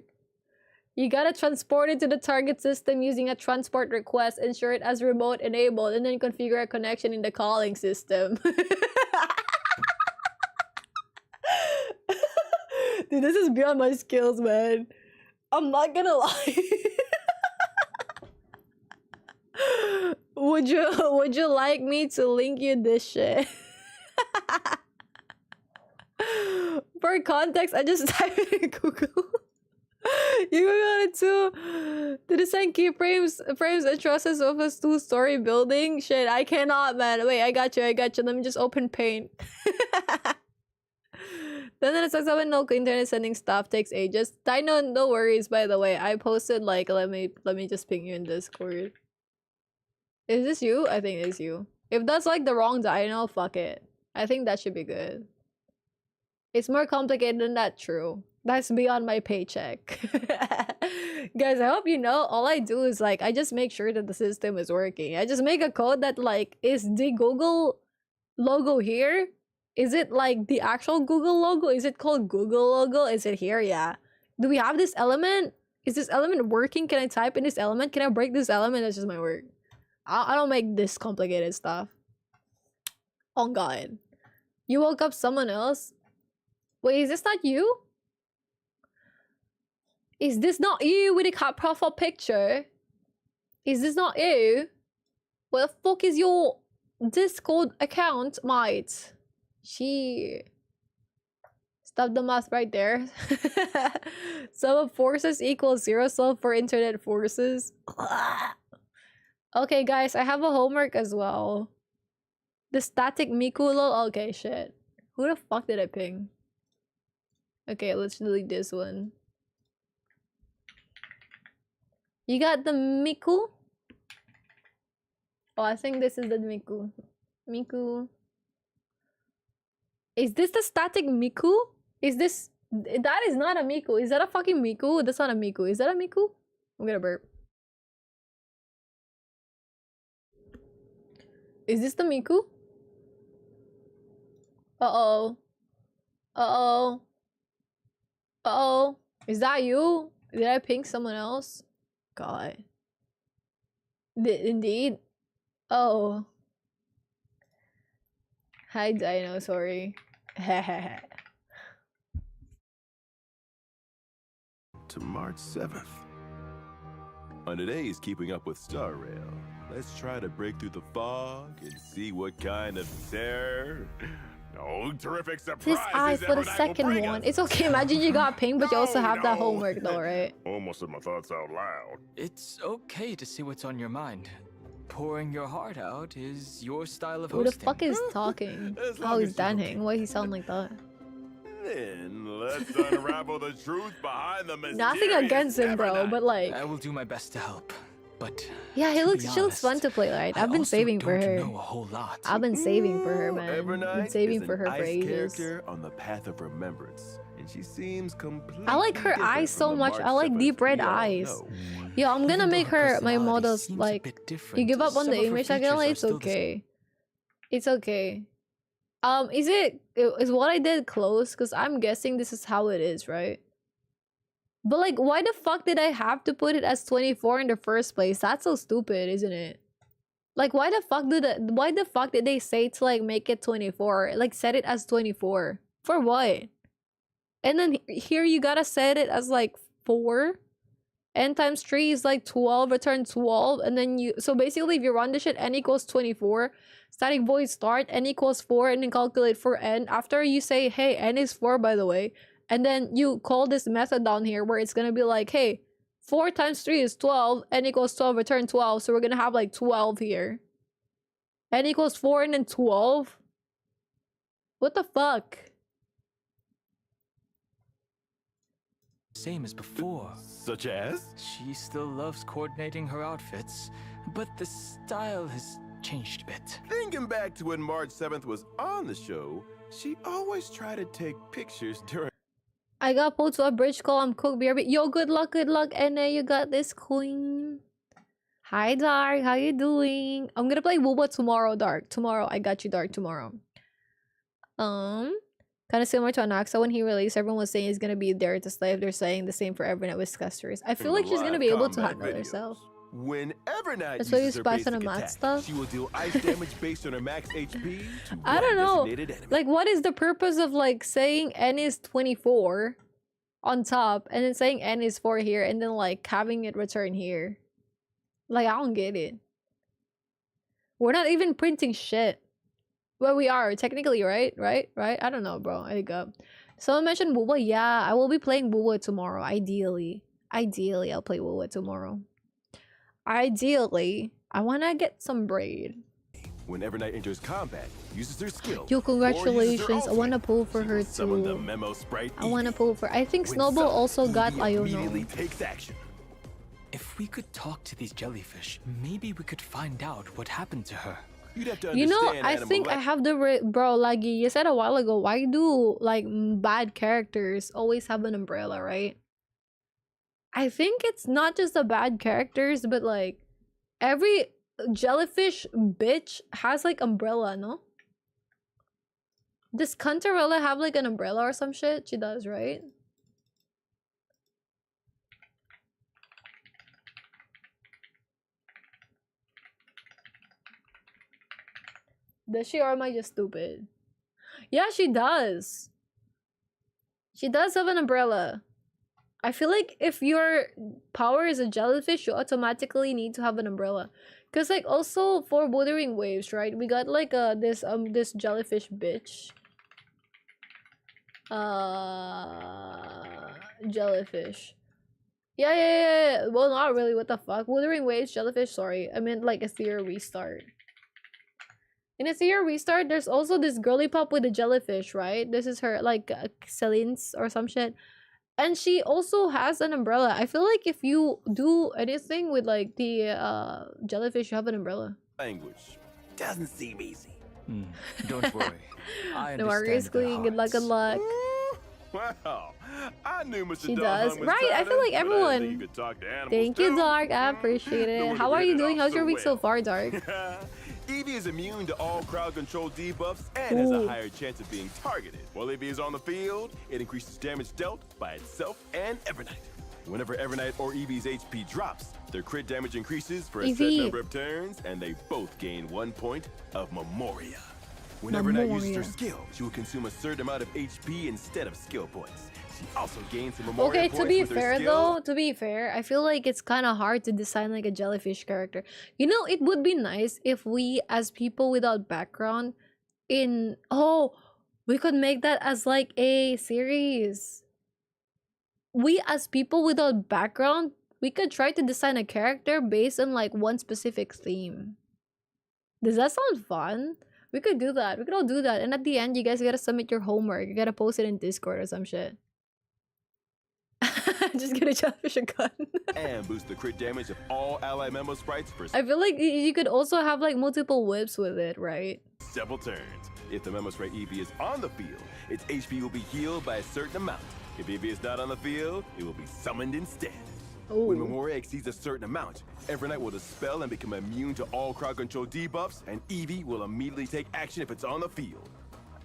S1: you gotta transport it to the target system using a transport request, ensure it as remote enabled, and then configure a connection in the calling system. Dude, this is beyond my skills, man. I'm not gonna lie. Would you like me to link you this shit? For context, I just typed it in Google. You got it too. To design keyframes, frames and trusses of a 2-story building. Shit, I cannot, man. Wait, I got you. Let me just open Paint. Then it says when no internet sending stuff takes ages. Dino, no worries. By the way, I posted like let me just ping you in Discord. Is this you? I think it's you. If that's like the wrong dino, fuck it. I think that should be good. It's more complicated than that, true. That's beyond my paycheck. Guys, I hope you know, all I do is like, I just make sure that the system is working. I just make a code that like, is the Google logo here? Is it like the actual Google logo? Is it called Google logo? Is it here? Yeah. Do we have this element? Is this element working? Can I type in this element? Can I break this element? That's just my work. I don't make this complicated stuff. On God. You woke up someone else? Wait, is this not you? Is this not you with a cat profile picture? Is this not you? What the fuck is your Discord account, mate? Stop the math right there. Sum of forces equals 0. Solve for internet forces. Okay, guys, I have a homework as well. The static Mikulo. Okay, shit. Who the fuck did I ping? Okay, let's delete this one. You got the Miku? Oh, I think this is the Miku. Miku. Is this the static Miku? Is this... That is not a Miku. Is that a fucking Miku? That's not a Miku. Is that a Miku? I'm gonna burp. Is this the Miku? Uh-oh. Uh-oh. Uh-oh. Is that you? Did I ping someone else? God. Indeed. Oh. Hi, Dino. Sorry.
S12: To March 7th. On today's Keeping Up with Star Rail, let's try to break through the fog and see what kind of terror Oh, terrific surprise!
S1: This eye for the second one. It's okay. Imagine you got pink, but you also have that homework though, right?
S8: Almost said my thoughts out loud.
S9: It's okay to see what's on your mind. Pouring your heart out is your style of
S1: Who the
S9: hosting.
S1: fuck is talking?
S12: As
S1: How
S12: long
S1: is
S12: as you don't
S1: Danheng? Why he sound like that?
S12: Then let's unravel the truth behind the mysterious
S1: Nothing against him, bro,
S12: Evernight.
S1: but like,
S9: I will do my best to help, but
S1: yeah,
S9: to be
S1: she looks fun
S9: honest,
S1: to play, right?
S9: I
S1: I've been
S9: also
S1: saving for
S9: don't
S1: her.
S9: know a whole lot.
S1: I've been saving for her, man.
S12: Evernight
S1: Been saving
S12: is
S1: for
S12: an
S1: her for
S12: ice
S1: ages.
S12: character on the path of remembrance, and she seems completely
S1: I like her
S12: different
S1: eyes
S12: from
S1: so
S12: the
S1: much.
S12: March
S1: I like
S12: 7th
S1: deep red
S12: we all
S1: eyes.
S12: know.
S1: Yeah, I'm gonna
S9: Even though
S1: make her my
S9: personality
S1: models
S9: seems a
S1: like.
S9: bit different,
S1: You give up on
S9: some
S1: the
S9: of her
S1: image I
S9: features
S1: get,
S9: are
S1: it's
S9: still the same.
S1: okay. It's okay. Is what I did close? Because I'm guessing this is how it is, right? But like, why the fuck did I have to put it as 24 in the first place? That's so stupid, isn't it? Like, why the fuck did they say to like make it 24? Like, set it as 24 for what? And then here you gotta set it as like 4. N times 3 is like 12, return 12, and then so basically if you run this shit, n equals 24, static void start, n equals 4, and then calculate for n. After you say, hey, n is 4 by the way, and then you call this method down here where it's gonna be like, hey, 4 times 3 is 12, n equals 12, return 12, so we're gonna have like 12 here. N equals 4 and then 12? What the fuck?
S9: Same as before.
S12: Such as?
S9: She still loves coordinating her outfits, but the style has changed a bit.
S12: Thinking back to when March 7th was on the show, she always tried to take pictures during.
S1: I got pulled to a bridge call. I'm cook BRB. Yo, good luck, and then you got this queen. Hi, Dark. How you doing? I'm gonna play Wooba tomorrow, Dark. Tomorrow, I got you, Dark. Tomorrow. Kind of similar to Anaxa when he released. Everyone was saying he's gonna be there to slay. They're saying the same for Evernight with Scusters. I feel like she's gonna be able to handle herself.
S12: When Evernight
S1: That's why you
S12: uses her
S1: spice on
S12: basic
S1: the mat
S12: attack,
S1: stuff.
S12: she will deal ice damage based on her max HP to
S1: I don't
S12: one
S1: know.
S12: designated enemy.
S1: Like, what is the purpose of like saying n is 24 on top and then saying n is 4 here and then like having it return here? Like, I don't get it. We're not even printing shit. Well, we are technically, right? I don't know, bro. I think someone mentioned Wuwa. Yeah, I will be playing Wuwa tomorrow. Ideally, I'll play Wuwa tomorrow. Ideally, I wanna get some braid.
S12: When Evernight enters combat, uses her skill.
S1: Yo,
S12: or uses her
S1: congratulations! I wanna
S12: ultimate,
S1: pull for
S12: she
S1: her
S12: will summon the
S1: too.
S12: memo sprite
S1: I wanna
S12: Eevee.
S1: pull for. I think
S12: When
S1: Snowball
S12: summoned,
S1: also got
S12: Eevee
S1: Iono.
S12: immediately takes action.
S9: If we could talk to these jellyfish, maybe we could find out what happened to her.
S12: You'd have to
S1: You know,
S12: understand
S1: I
S12: animal
S1: think I
S12: life.
S1: have the bro. Like you said a while ago, why do like bad characters always have an umbrella, right? I think it's not just the bad characters, but like every jellyfish bitch has like umbrella, no? Does Cuntarella have like an umbrella or some shit? She does, right? Does she, or am I just stupid? Yeah, she does. She does have an umbrella. I feel like if your power is a jellyfish, you automatically need to have an umbrella. Cause like also for Wuthering Waves, right? We got like this jellyfish bitch. Jellyfish. Yeah. Well, not really. What the fuck? Wuthering Waves, jellyfish. Sorry, I meant like Ethereal Restart. In Ethereal Restart, there's also this girly pop with a jellyfish, right? This is her like Celine's or some shit. And she also has an umbrella. I feel like if you do anything with like the jellyfish, you have an umbrella.
S12: Language doesn't seem easy.
S9: Don't worry. I
S1: No worries, Queen. Good luck, good luck.
S12: Wow, I knew Mr.
S1: She
S12: Dog
S1: does.
S12: Hunt was
S1: Right, I feel like
S12: but I didn't think you
S1: everyone.
S12: could talk to animals
S1: Thank you,
S12: too.
S1: Dark. I appreciate
S12: No
S1: it.
S12: wonder
S1: How
S12: we
S1: are
S12: hit
S1: you
S12: it
S1: doing?
S12: off
S1: How's your
S12: so
S1: week so
S12: well.
S1: far, Dark?
S12: Eevee is immune to all crowd control debuffs and has
S1: Ooh.
S12: a higher chance of being targeted. While Eevee is on the field, it increases damage dealt by itself and Evernight. Whenever Evernight or Eevee's HP drops, their crit damage increases for a set
S1: Eevee.
S12: number of turns, and they both gain 1 point of Memoria. When Evernight uses her
S1: Memoria.
S12: skill, she will consume a certain amount of HP instead of skill points. She also gains some Memoria
S1: Okay,
S12: points
S1: to be
S12: with her
S1: fair
S12: skill.
S1: though, to be fair, I feel like it's kind of hard to design like a jellyfish character. You know, it would be nice if we, as people without background, We could make that as like a series. We as people without background, we could try to design a character based on like one specific theme. Does that sound fun? We could do that. We could all do that. And at the end, you guys gotta submit your homework. You gotta post it in Discord or some shit. Just get a jellyfish a gun.
S12: And boost the crit damage of all ally memo sprites for
S1: I feel like you could also have like multiple whips with it, right?
S12: several turns. If the memo sprite Eevee is on the field, its HP will be healed by a certain amount. If Eevee is not on the field, it will be summoned instead.
S1: Ooh.
S12: When Memoria exceeds a certain amount, Evernight will dispel and become immune to all crowd control debuffs, and Eevee will immediately take action if it's on the field.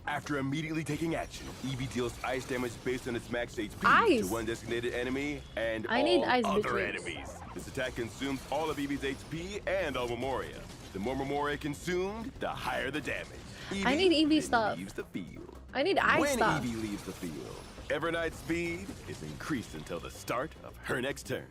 S12: After immediately taking action, Eevee deals ice damage based on its max HP to one designated enemy and all other enemies. This attack consumes all of Eevee's HP and all Memoria. The more Memoria consumed, the higher the damage. Eevee
S1: I need Eevee stuff.
S12: Leaves the field.
S1: I need ice stuff.
S12: When Eevee leaves the field, Evernight's speed is increased until the start of her next turn.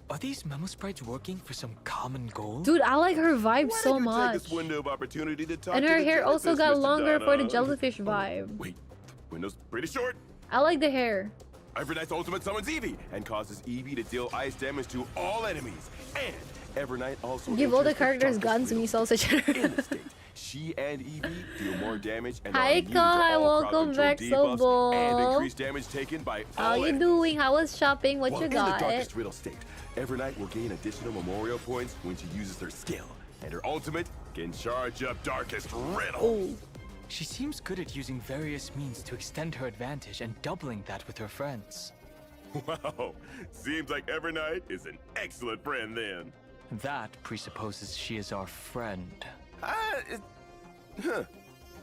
S13: Are these memo sprites working for some common goal?
S1: Dude, I like her vibe so much.
S12: Take this window of opportunity to talk
S1: And
S12: to
S1: her
S12: the
S1: hair also
S12: jellyfish,
S1: got
S12: Mr.
S1: longer for the
S12: Donna.
S1: jellyfish vibe.
S12: Wait, the window's pretty short.
S1: I like the hair.
S12: Evernight's ultimate summons Eevee and causes Eevee to deal ice damage to all enemies. And Evernight also
S1: Give all the
S12: enters
S1: characters
S12: darkest
S1: guns and
S12: riddle.
S1: you saw such
S12: In the state, she and Eevee deal more damage and
S1: Hi
S12: are immune to
S1: Kai,
S12: all
S1: welcome
S12: crowd
S1: back,
S12: control debuffs
S1: Sobo.
S12: and increased damage taken by
S1: How
S12: all
S1: you
S12: enemies.
S1: doing? How was shopping? What
S12: While
S1: you
S12: in the
S1: got?
S12: darkest riddle state, Evernight will gain additional memorial points when she uses her skill, and her ultimate can charge up darkest riddle.
S1: Oh.
S13: She seems good at using various means to extend her advantage and doubling that with her friends.
S12: Wow, seems like Evernight is an excellent friend then.
S13: That presupposes she is our friend.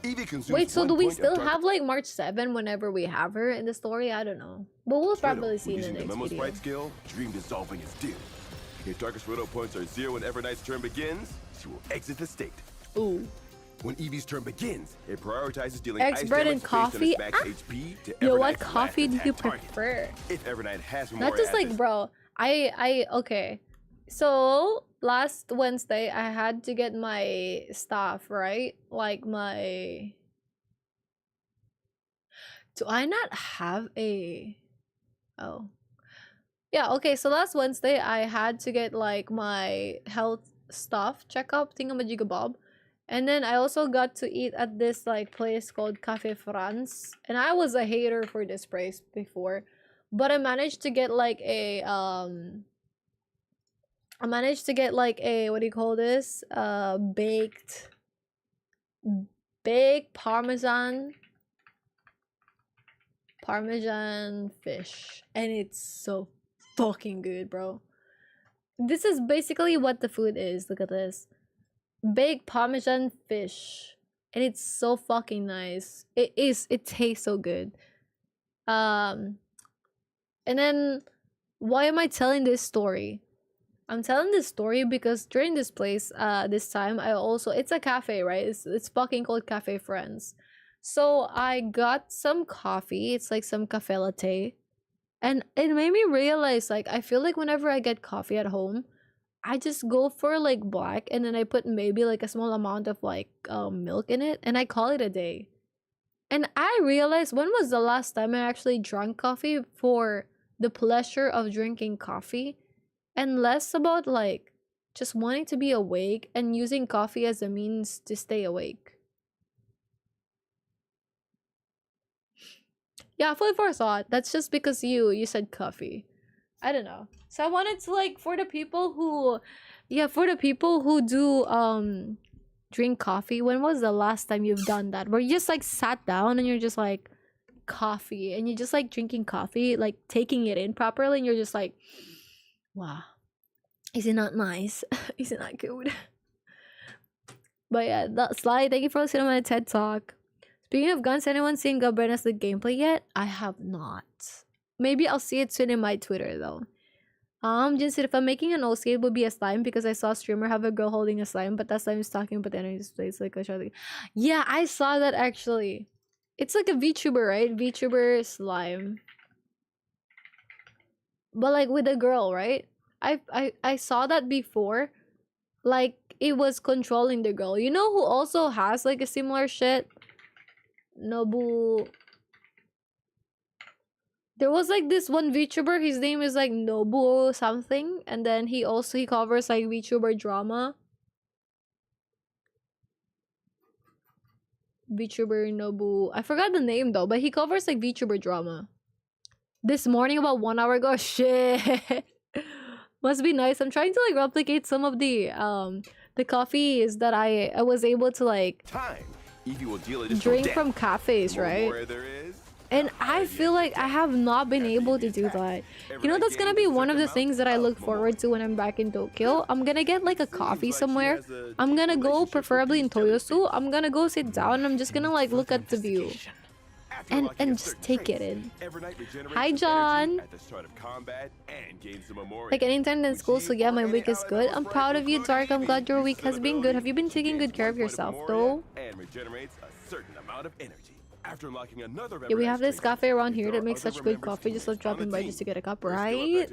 S12: Eevee consumes
S1: Wait, so
S12: 1
S1: do we
S12: point of
S1: still
S12: dark
S1: have like March 7 whenever we have her in the story? I don't know. But we'll probably
S12: Riddle,
S1: see in the
S12: using
S1: next
S12: memo
S1: video.
S12: sprite skill, Dream Dissolving is due. If Darkest Riddle points are 0 when Evernight's turn begins, she will exit the state.
S1: Ooh.
S12: When Eevee's turn begins, it prioritizes dealing
S1: Eggs,
S12: ice
S1: bread,
S12: damage
S1: and
S12: based on
S1: coffee?
S12: its max HP to
S1: Yo, what
S12: Evernight's last
S1: coffee do you
S12: attack target.
S1: prefer?
S12: If Evernight has
S1: Not
S12: Memoria
S1: just
S12: at
S1: like,
S12: this-
S1: bro. Okay. So last Wednesday, I had to get my stuff, right? Like my. Do I not have a? Oh. Yeah, okay, so last Wednesday I had to get like my health stuff checkup thingamajigabob. And then I also got to eat at this like place called Cafe France. And I was a hater for this place before. But I managed to get like a what do you call this? Baked parmesan fish, and it's so fucking good, bro. This is basically what the food is. Look at this. Baked parmesan fish, and it's so fucking nice. It tastes so good. And then why am I telling this story? I'm telling this story because during this place, this time it's a cafe, right? It's fucking called Cafe Friends. So I got some coffee. It's like some cafe latte. And it made me realize, like, I feel like whenever I get coffee at home, I just go for like black and then I put maybe like a small amount of like milk in it and I call it a day. And I realized, when was the last time I actually drank coffee for the pleasure of drinking coffee and less about like just wanting to be awake and using coffee as a means to stay awake. Yeah, food for thought. That's just because you said coffee. I don't know. So I wanted to like for the people who do drink coffee, when was the last time you've done that? Where you just like sat down and you're just like coffee and you're just like drinking coffee, like taking it in properly and you're just like, wow. Is it not nice? Is it not good? But yeah, that's Sly. Thank you for listening to my TED Talk. Speaking of guns, anyone seen Gabrinas the gameplay yet? I have not. Maybe I'll see it soon in my Twitter though. Jin said, if I'm making an OC, it would be a slime because I saw a streamer have a girl holding a slime, but that slime is talking about the energy displays like a Charlie. Yeah, I saw that actually. It's like a VTuber, right? VTuber slime. But like with a girl, right? I saw that before. Like it was controlling the girl. You know who also has like a similar shit? Nobu. There was like this one VTuber, his name is like Nobu something, and then he covers like VTuber drama. VTuber Nobu. I forgot the name though, but he covers like VTuber drama. This morning about 1 hour ago. Shit. Must be nice. I'm trying to like replicate some of the coffees that I was able to like drink from cafes, right? And I feel like I have not been able to do that. You know, that's gonna be one of the things that I look forward to when I'm back in Tokyo. I'm gonna get like a coffee somewhere. I'm gonna go preferably in Toyosu. I'm gonna go sit down and I'm just gonna like look at the view. And just take it in. Hi, John. Like anytime in school, so yeah, my week is good. I'm proud of you, Dark. I'm glad your week has been good. Have you been taking good care of yourself, though? Yeah, we have this cafe around here that makes such good coffee. Just love dropping by just to get a cup, right?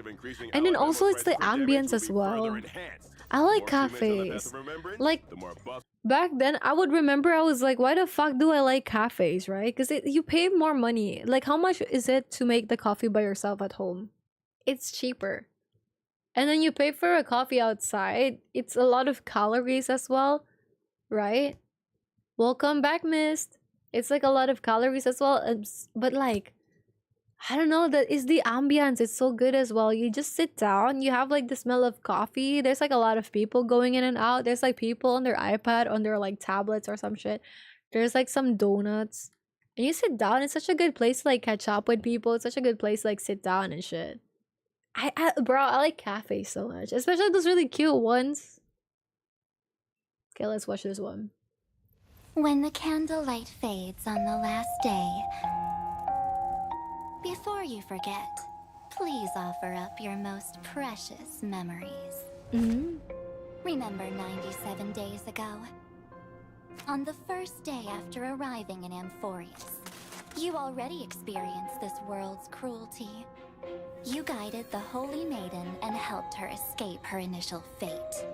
S1: And then also it's the ambience as well. I like cafes. Like, back then, I would remember I was like, why the fuck do I like cafes, right? Because you pay more money. Like, how much is it to make the coffee by yourself at home? It's cheaper. And then you pay for a coffee outside. It's a lot of calories as well, right? Welcome back, Mist. It's like a lot of calories as well. But like, I don't know, that is the ambience. It's so good as well. You just sit down, you have like the smell of coffee. There's like a lot of people going in and out. There's like people on their iPad, on their like tablets or some shit. There's like some donuts. And you sit down. It's such a good place to like catch up with people. It's such a good place to like sit down and shit. Bro, I like cafes so much. Especially those really cute ones. Okay, let's watch this one.
S7: When the candlelight fades on the last day, before you forget, please offer up your most precious memories. Remember 97 days ago? On the first day after arriving in Amphorius, you already experienced this world's cruelty. You guided the Holy Maiden and helped her escape her initial fate.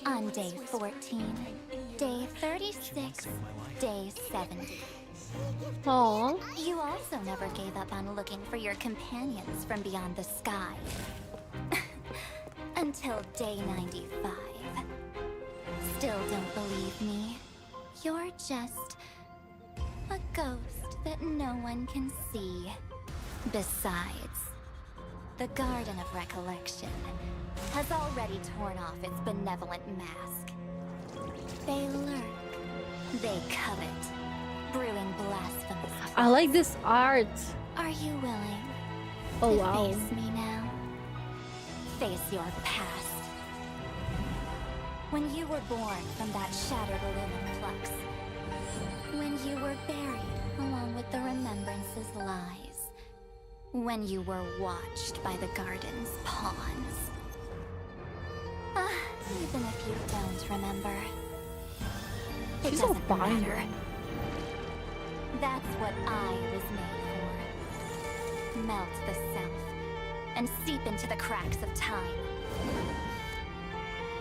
S7: On day 14, day 36, day 70.
S1: Aww.
S7: You also never gave up on looking for your companions from beyond the sky. Until day 95. Still don't believe me? You're just a ghost that no one can see. Besides, the Garden of Recollection has already torn off its benevolent mask. They lurk. They covet. Brewing blasphemous.
S1: I like this art.
S7: Are you willing
S1: to
S7: face me now? Face your past. When you were born from that shattered aluminum flux. When you were buried along with the remembrance's lies. When you were watched by the garden's pawns. Even if you don't remember, it doesn't matter. That's what I was made for. Melt the self and seep into the cracks of time.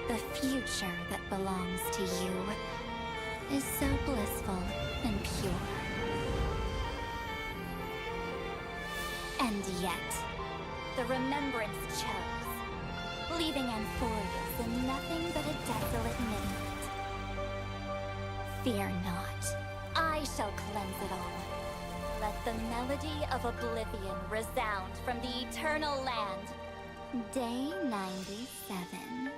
S7: The future that belongs to you is so blissful and pure. And yet, the remembrance chose, leaving Amphorius in nothing but a desolate midnight. Fear not. I shall cleanse it all. Let the melody of oblivion resound from the eternal land. Day 97.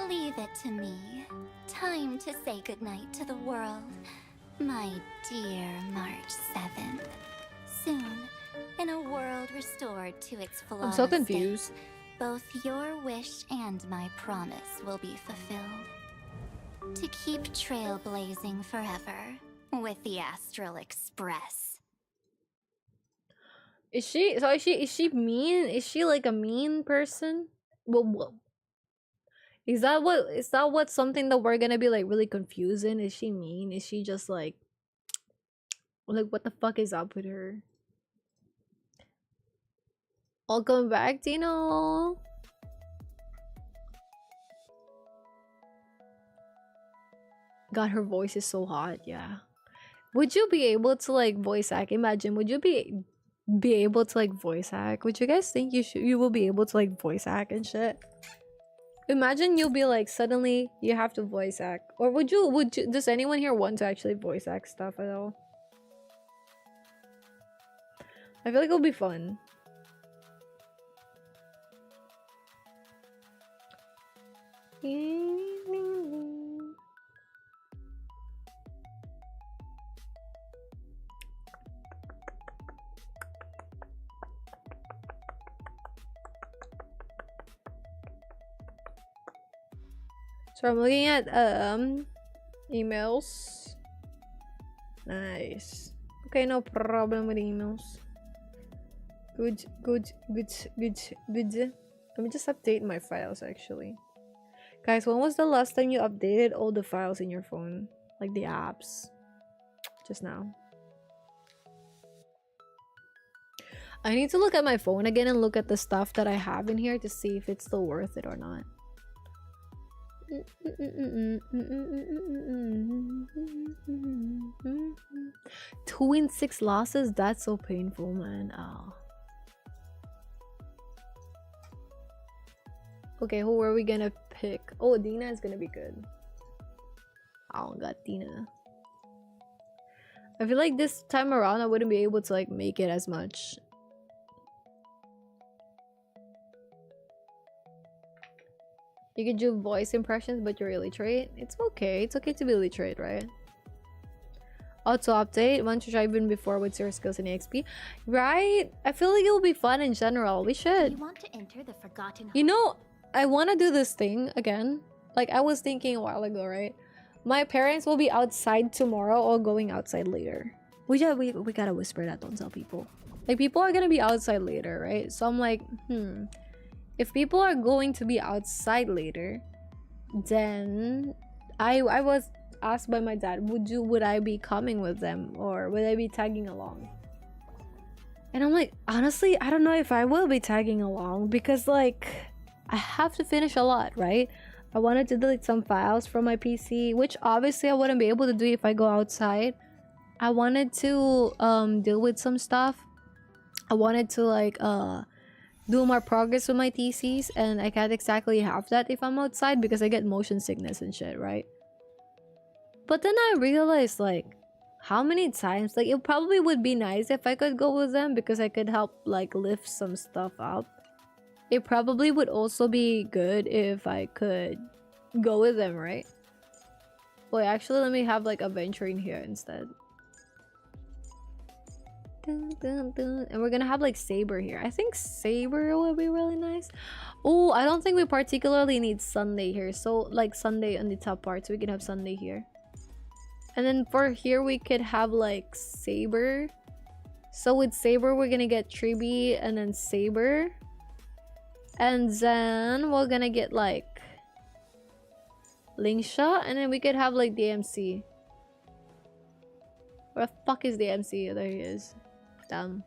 S7: Leave it to me. Time to say goodnight to the world. My dear March 7th. Soon, in a world restored to its flawless
S1: I'm so confused.
S7: state, both your wish and my promise will be fulfilled. To keep trailblazing forever. With the Astral Express.
S1: Is she mean? Is she like a mean person? Well, is that what something that we're gonna be like really confusing? Is she mean? Is she just like what the fuck is up with her? Welcome back, Dino. God, her voice is so hot, yeah. Would you be able to like voice act? Imagine, would you be able to like voice act? Would you guys think you will be able to like voice act and shit? Imagine you'll be like suddenly you have to voice act, or would you does anyone here want to actually voice act stuff at all? I feel like it'll be fun. So I'm looking at emails. Nice. Okay, no problem with emails. Good. Let me just update my files actually. Guys, when was the last time you updated all the files in your phone? Like the apps? Just now. I need to look at my phone again and look at the stuff that I have in here to see if it's still worth it or not. Two in 6 losses? That's so painful, man. Oh. Okay, who are we gonna pick? Oh, Dina is gonna be good. Oh, got Dina. I feel like this time around I wouldn't be able to like make it as much. You can do voice impressions, but you're illiterate. It's okay. It's okay to be illiterate, right? Auto update. Want to try even before with your skills in EXP, right? I feel like it'll be fun in general. We should.
S7: You want to enter the forgotten.
S1: You know, I want to do this thing again. Like I was thinking a while ago, right? My parents will be outside tomorrow or going outside later. We gotta whisper that. Don't tell people. Like people are gonna be outside later, right? So I'm like, if people are going to be outside later, then I was asked by my dad, would I be coming with them or would I be tagging along? And I'm like, honestly, I don't know if I will be tagging along because like I have to finish a lot, right? I wanted to delete some files from my PC, which obviously I wouldn't be able to do if I go outside. I wanted to deal with some stuff. I wanted to like do more progress with my theses, and I can't exactly have that if I'm outside because I get motion sickness and shit, right? But then I realized like how many times, like it probably would be nice if I could go with them because I could help like lift some stuff up. It probably would also be good if I could go with them, right? Wait, actually let me have like adventuring here instead. And we're gonna have like Saber here. I think Saber will be really nice. Oh, I don't think we particularly need Sunday here, so like Sunday on the top part, so we can have Sunday here. And then for here we could have like Saber. So with Saber we're gonna get Triby and then Saber, and then we're gonna get like Lingsha, and then we could have like DMC. Where the fuck is DMC? There he is. Damn.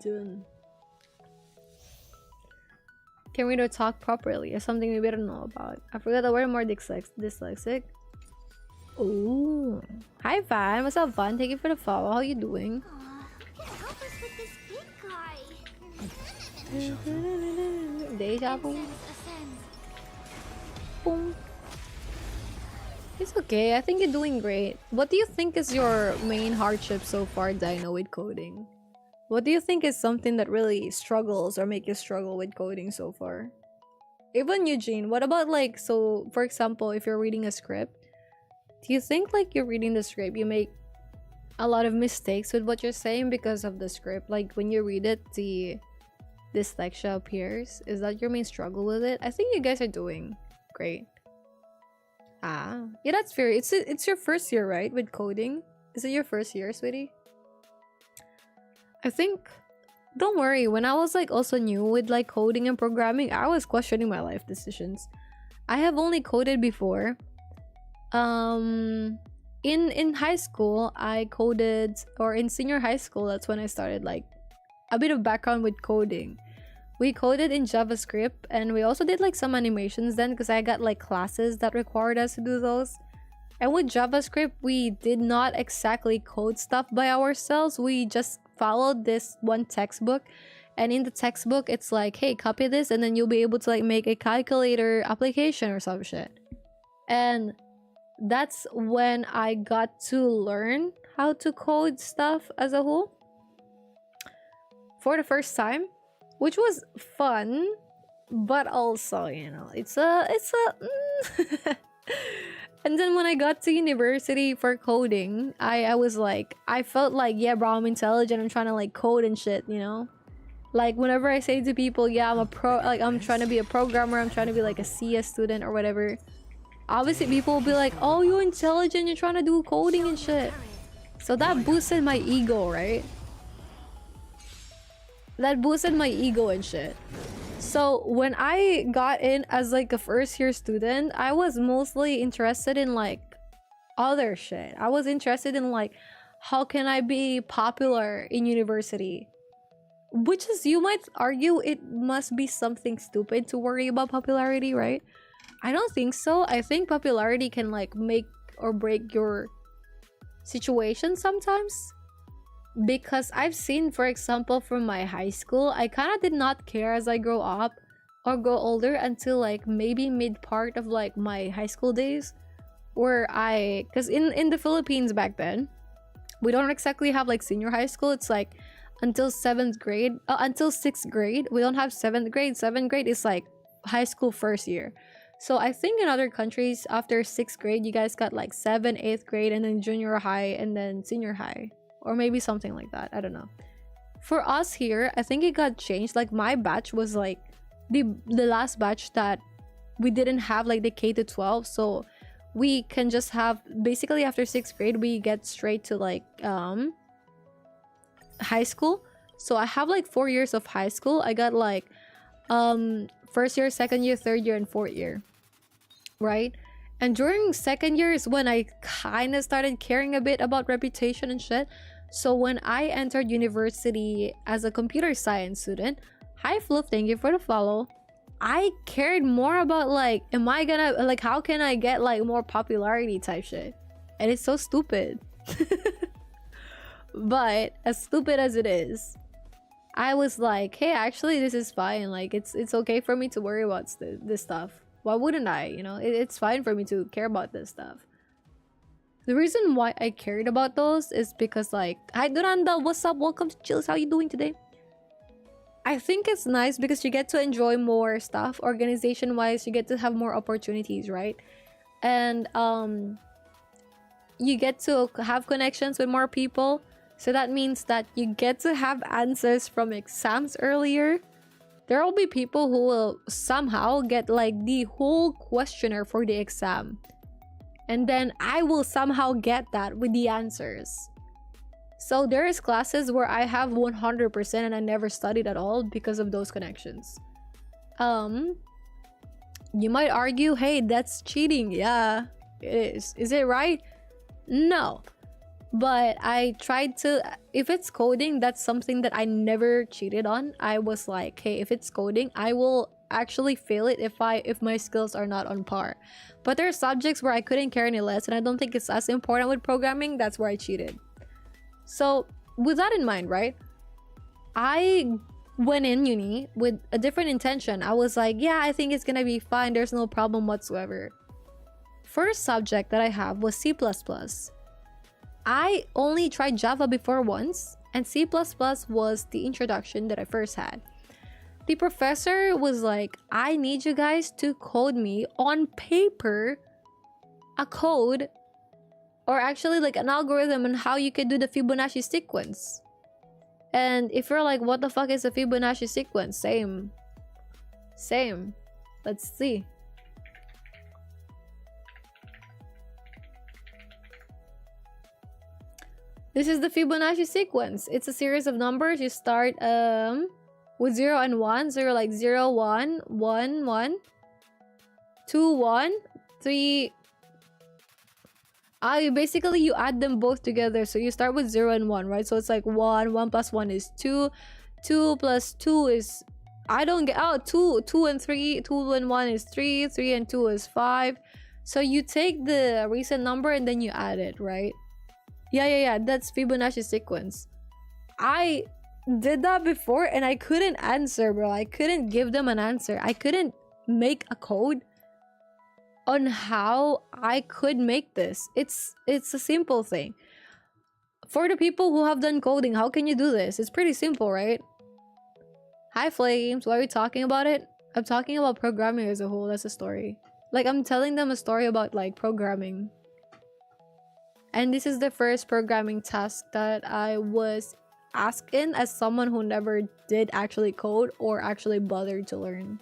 S1: Dune. Can we not talk properly? Or something we don't know about. I forgot the word. More dyslexic. Ooh. Hi Van. What's up, Van? Thank you for the follow. How you doing?
S7: Help us with this big guy.
S1: Deja vu. Boom. It's okay. I think you're doing great. What do you think is your main hardship so far, Dino, with coding? What do you think is something that really struggles or make you struggle with coding so far? Even Eugene, what about like, so for example, if you're reading a script, do you think like you're reading the script, you make a lot of mistakes with what you're saying because of the script? Like when you read it, the dyslexia appears. Is that your main struggle with it? I think you guys are doing great. Ah, yeah, that's fair. It's your first year, right, with coding? Is it your first year, sweetie? I think, don't worry, when I was like also new with like coding and programming, I was questioning my life decisions. I have only coded before. In high school I coded, or in senior high school, that's when I started like a bit of background with coding. We coded in JavaScript, and we also did like some animations then because I got like classes that required us to do those. And with JavaScript, we did not exactly code stuff by ourselves. We just followed this one textbook. And in the textbook, it's like, hey, copy this, and then you'll be able to like make a calculator application or some shit. And that's when I got to learn how to code stuff as a whole for the first time, which was fun, but also, you know, it's a And then when I got to university for coding, I was like, I felt like, yeah, bro, I'm intelligent. I'm trying to like code and shit, you know? Like whenever I say to people, yeah, I'm a pro, like I'm trying to be a programmer, I'm trying to be like a CS student or whatever. Obviously people will be like, oh, you're intelligent, you're trying to do coding and shit. So that boosted my ego, right? That boosted my ego and shit. So when I got in as like a first year student, I was mostly interested in like other shit. I was interested in like, how can I be popular in university? Which is, you might argue, it must be something stupid to worry about popularity, right? I don't think so. I think popularity can like make or break your situation sometimes. Because I've seen, for example, from my high school, I kind of did not care as I grow up or grow older until like maybe mid part of like my high school days, where because in the Philippines back then, we don't exactly have like senior high school. It's like until 7th grade, until 6th grade. We don't have 7th grade. 7th grade is like high school first year. So I think in other countries, after 6th grade, you guys got like 7th, 8th grade, and then junior high, and then senior high. Or maybe something like that. I don't know. For us here, I think it got changed. Like my batch was like the last batch that we didn't have like the K to 12. So we can just have, basically after 6th grade, we get straight to like high school. So I have like 4 years of high school. I got like first year, second year, third year, and fourth year. Right? And during second year is when I kind of started caring a bit about reputation and shit. So when I entered university as a computer science student, hi Fluff, thank you for the follow. I cared more about like, am I gonna, like, how can I get like more popularity type shit? And it's so stupid. But as stupid as it is, I was like, hey, actually this is fine. Like it's okay for me to worry about this stuff. Why wouldn't I? You know, it's fine for me to care about this stuff. The reason why I cared about those is because like, hi Duranda, what's up? Welcome to Chills. How you doing today? I think it's nice because you get to enjoy more stuff organization wise. You get to have more opportunities, right? And you get to have connections with more people. So that means that you get to have answers from exams earlier. There will be people who will somehow get like the whole questionnaire for the exam. And then I will somehow get that with the answers. So there is classes where I have 100% and I never studied at all because of those connections. You might argue, hey, that's cheating. Yeah, it is. Is it right? No. But I tried to, if it's coding, that's something that I never cheated on. I was like, hey, if it's coding, I will actually fail it if my skills are not on par. But there are subjects where I couldn't care any less, and I don't think it's as important with programming. That's where I cheated. So with that in mind, right, I went in uni with a different intention. I was like, yeah, I think it's gonna be fine. There's no problem whatsoever. First subject that I have was C++. I only tried Java before once, and C++ was the introduction that I first had. The professor was like, I need you guys to code me on paper a code, or actually like an algorithm on how you could do the Fibonacci sequence. And if you're like, what the fuck is a Fibonacci sequence? Same. Let's see. This is the Fibonacci sequence. It's a series of numbers. You start with 0 and 1. So you're like 0, 1, 1, 1, 2, 1, 3. Basically, you add them both together. So you start with 0 and 1, right? So it's like 1, 1 plus 1 is 2. 2 plus 2 is... I don't get... Oh, 2 and 3. 2 and 1 is 3. 3 and 2 is 5. So you take the recent number and then you add it, right? Yeah. That's Fibonacci sequence. I did that before and I couldn't answer, bro. I couldn't give them an answer. I couldn't make a code on how I could make this. It's a simple thing. For the people who have done coding, how can you do this? It's pretty simple, right? Hi Flames, why are we talking about it? I'm talking about programming as a whole. That's a story. Like, I'm telling them a story about like programming. And this is the first programming task that I was asked in as someone who never did actually code or actually bothered to learn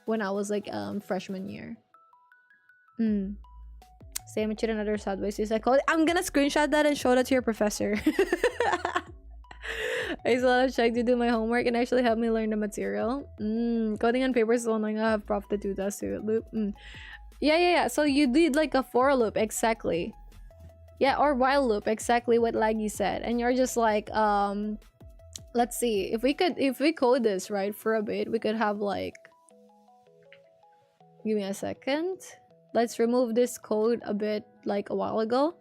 S1: when I was like freshman year. Say I'm another sideways. I code. I'm gonna screenshot that and show that to your professor. I used a lot of check to do my homework and actually help me learn the material. Coding on paper is so annoying. I have prof to do that to loop. Yeah. So you did like a for loop, exactly. Yeah, or while loop, exactly what Laggy said. And you're just like, let's see. If we code this, right, for a bit, we could have like, give me a second. Let's remove this code a bit like a while ago.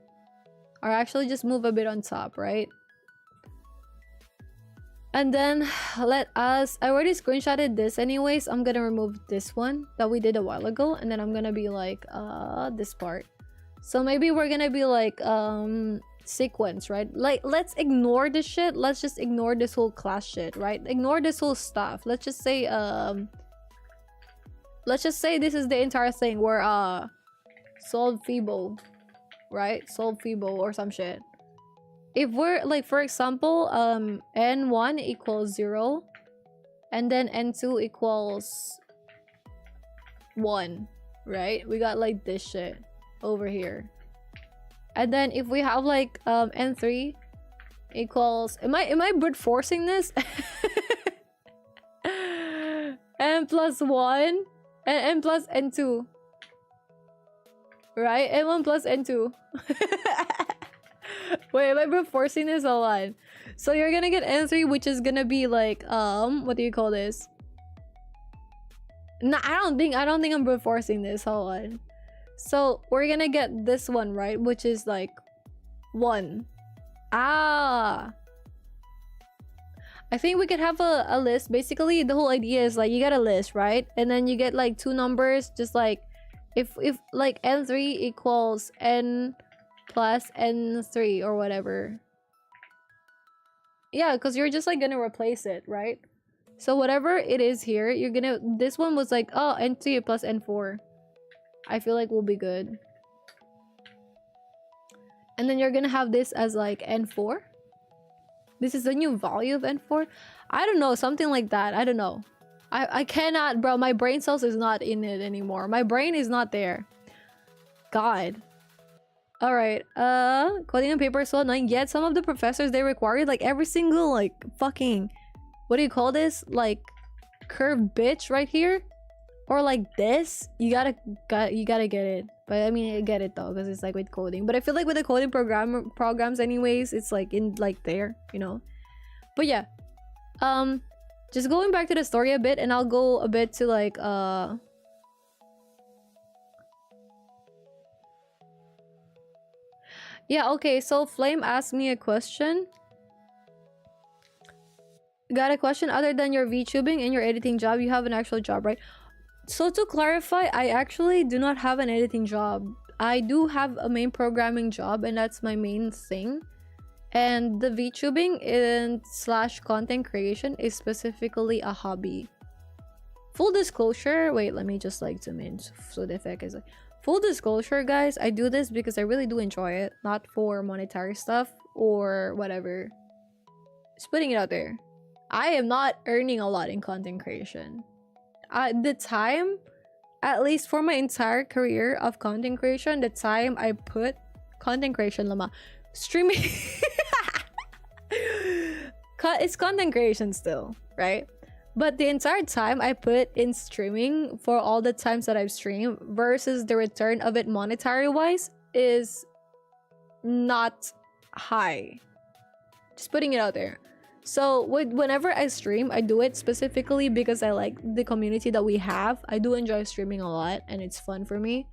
S1: Or actually just move a bit on top, right? And then I already screenshotted this anyways. I'm gonna remove this one that we did a while ago. And then I'm gonna be like, this part. So maybe we're gonna be like, sequence, right? Like, let's ignore this shit. Let's just ignore this whole class shit, right? Ignore this whole stuff. Let's just say this is the entire thing where, solve Fibo, right? Solve Fibo or some shit. If we're like, for example, n1 equals 0 and then n2 equals 1, right? We got like this shit over here. And then if we have like n3 equals, am I brute forcing this? n plus 1 and n plus n2, right? n1 plus n2. Wait, am I brute forcing this? Hold on. So you're gonna get n3, which is gonna be like what do you call this? No, I don't think I'm brute forcing this. Hold on. So we're gonna get this one, right? Which is like 1. I think we could have a list. Basically, the whole idea is like you get a list, right? And then you get like 2 numbers, just like if like n3 equals n plus n3 or whatever. Yeah, because you're just like gonna replace it, right? So whatever it is here, you're gonna, this one was like, oh, n3 plus n4. I feel like will be good. And then you're gonna have this as like n4. This is the new value of n4. I don't know, something like that. I don't know. I cannot, bro. My brain cells is not in it anymore. My brain is not there. God. All right. Coding on paper is so annoying. Yet some of the professors, they required like every single like fucking, what do you call this? Like curved bitch right here. Or like this, you gotta get it. But I mean, I get it though, because it's like with coding. But I feel like with the coding programs anyways, it's like in like there, you know. But yeah, just going back to the story a bit, and I'll go a bit to like yeah, okay. So Flame asked me a question. Got a question? Other than your VTubing and your editing job, you have an actual job, right? So to clarify, I actually do not have an editing job. I do have a main programming job, and that's my main thing. And the VTubing and / content creation is specifically a hobby. Full disclosure, wait, let me just like zoom in so the effect is like, full disclosure, guys, I do this because I really do enjoy it, not for monetary stuff or whatever. Just putting it out there. I am not earning a lot in content creation. The time, at least for my entire career of content creation, the time I put content creation lama streaming it's content creation still, right? But the entire time I put in streaming for all the times that I've streamed versus the return of it monetary wise is not high. Just putting it out there. So whenever I stream, I do it specifically because I like the community that we have. I do enjoy streaming a lot and it's fun for me.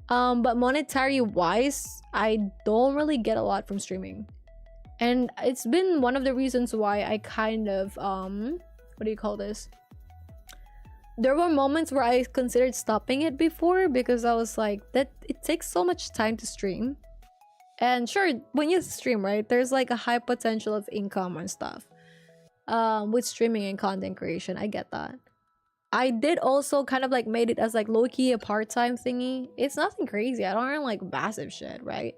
S1: But monetary wise, I don't really get a lot from streaming. And it's been one of the reasons why I kind of what do you call this? There were moments where I considered stopping it before because I was like, that it takes so much time to stream. And sure, when you stream, right, there's like a high potential of income and stuff. With streaming and content creation, I get that. I did also kind of like made it as like low-key a part-time thingy. It's nothing crazy. I don't earn like massive shit, right?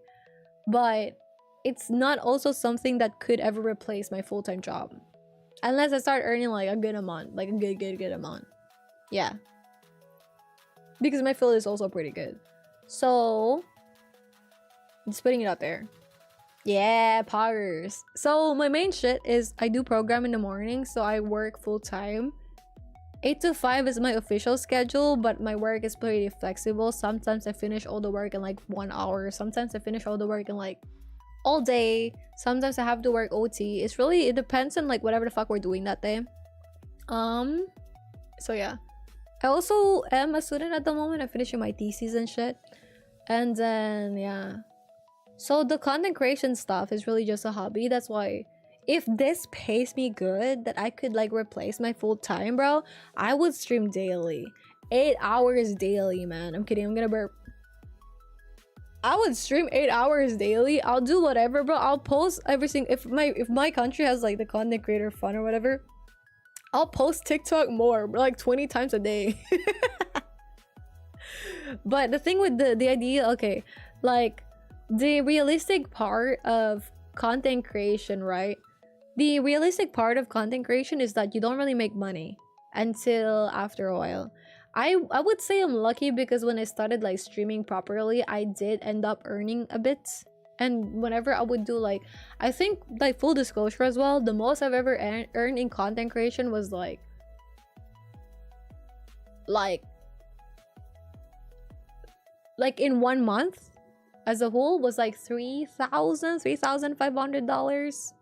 S1: But it's not also something that could ever replace my full-time job. Unless I start earning like a good amount, like a good amount. Yeah. Because my field is also pretty good. So, just putting it out there. Yeah, poggers. So, my main shit is I do program in the morning. So, I work full-time. 8 to 5 is my official schedule. But my work is pretty flexible. Sometimes I finish all the work in like 1 hour. Sometimes I finish all the work in like all day. Sometimes I have to work OT. It depends on like whatever the fuck we're doing that day. So yeah. I also am a student at the moment. I'm finishing my thesis and shit. And then, yeah. So the content creation stuff is really just a hobby. That's why if this pays me good, that I could like replace my full time, bro, I would stream daily. 8 hours daily, man. I'm kidding. I'm gonna burp. I would stream 8 hours daily. I'll do whatever, bro. I'll post everything. If my country has like the content creator fund or whatever, I'll post TikTok more, like 20 times a day. But the thing with the idea, okay, like the realistic part of content creation, right? The realistic part of content creation is that you don't really make money until after a while. I would say I'm lucky because when I started like streaming properly, I did end up earning a bit. And whenever I would do like, I think like full disclosure as well, the most I've ever earned in content creation was like in 1 month as a whole was like $3,500.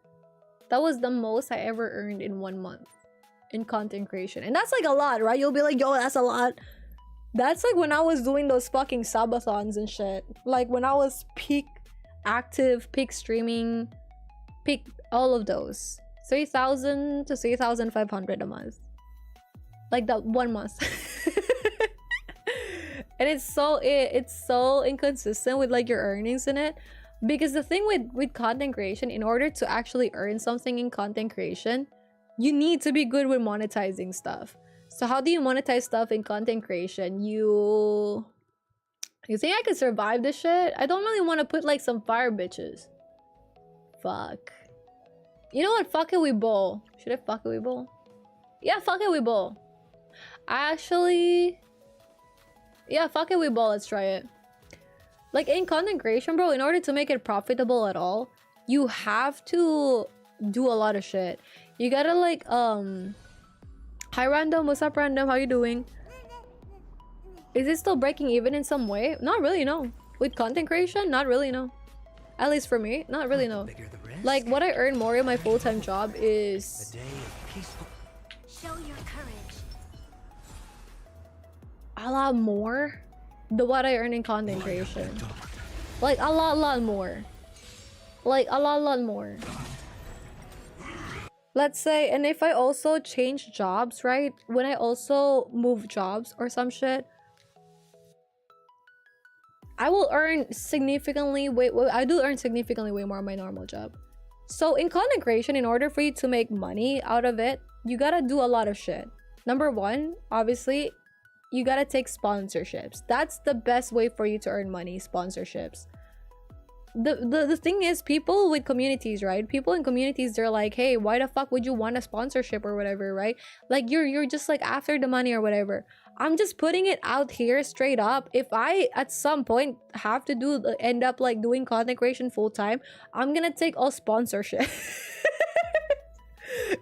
S1: That was the most I ever earned in 1 month in content creation. And that's like a lot, right? You'll be like, yo, that's a lot. That's like when I was doing those fucking subathons and shit. Like when I was peak active, peak streaming, peak all of those. 3,000 to 3,500 a month. Like that 1 month. And it's so inconsistent with like your earnings in it. Because the thing with content creation, in order to actually earn something in content creation, you need to be good with monetizing stuff. So how do you monetize stuff in content creation? You think I could survive this shit? I don't really want to put like some fire bitches. Fuck. You know what? Fuck it, we bowl. Should I fuck it, we bowl? Yeah, fuck it, we bowl. Actually, yeah, fuck it, we bowl. Let's try it. Like in content creation, bro, in order to make it profitable at all, you have to do a lot of shit. You gotta like, hi Random, what's up Random? How you doing? Is it still breaking even in some way? Not really, no. With content creation, not really, no. At least for me, not really, no. Like what I earn more in my full-time job is
S7: Show your courage.
S1: a lot more than what I earn in content creation. Like a lot more. Like a lot more. Let's say, and if I also change jobs, right? When I also move jobs or some shit, I will earn significantly I do earn significantly way more on my normal job. So in content creation, in order for you to make money out of it, you gotta do a lot of shit. Number one, obviously, you gotta take sponsorships. That's the best way for you to earn money, sponsorships. The thing is, people with communities, right? People in communities, they're like, hey, why the fuck would you want a sponsorship or whatever, right? Like you're just like after the money or whatever. I'm just putting it out here straight up. If I at some point have to end up like doing content creation full time, I'm gonna take all sponsorship.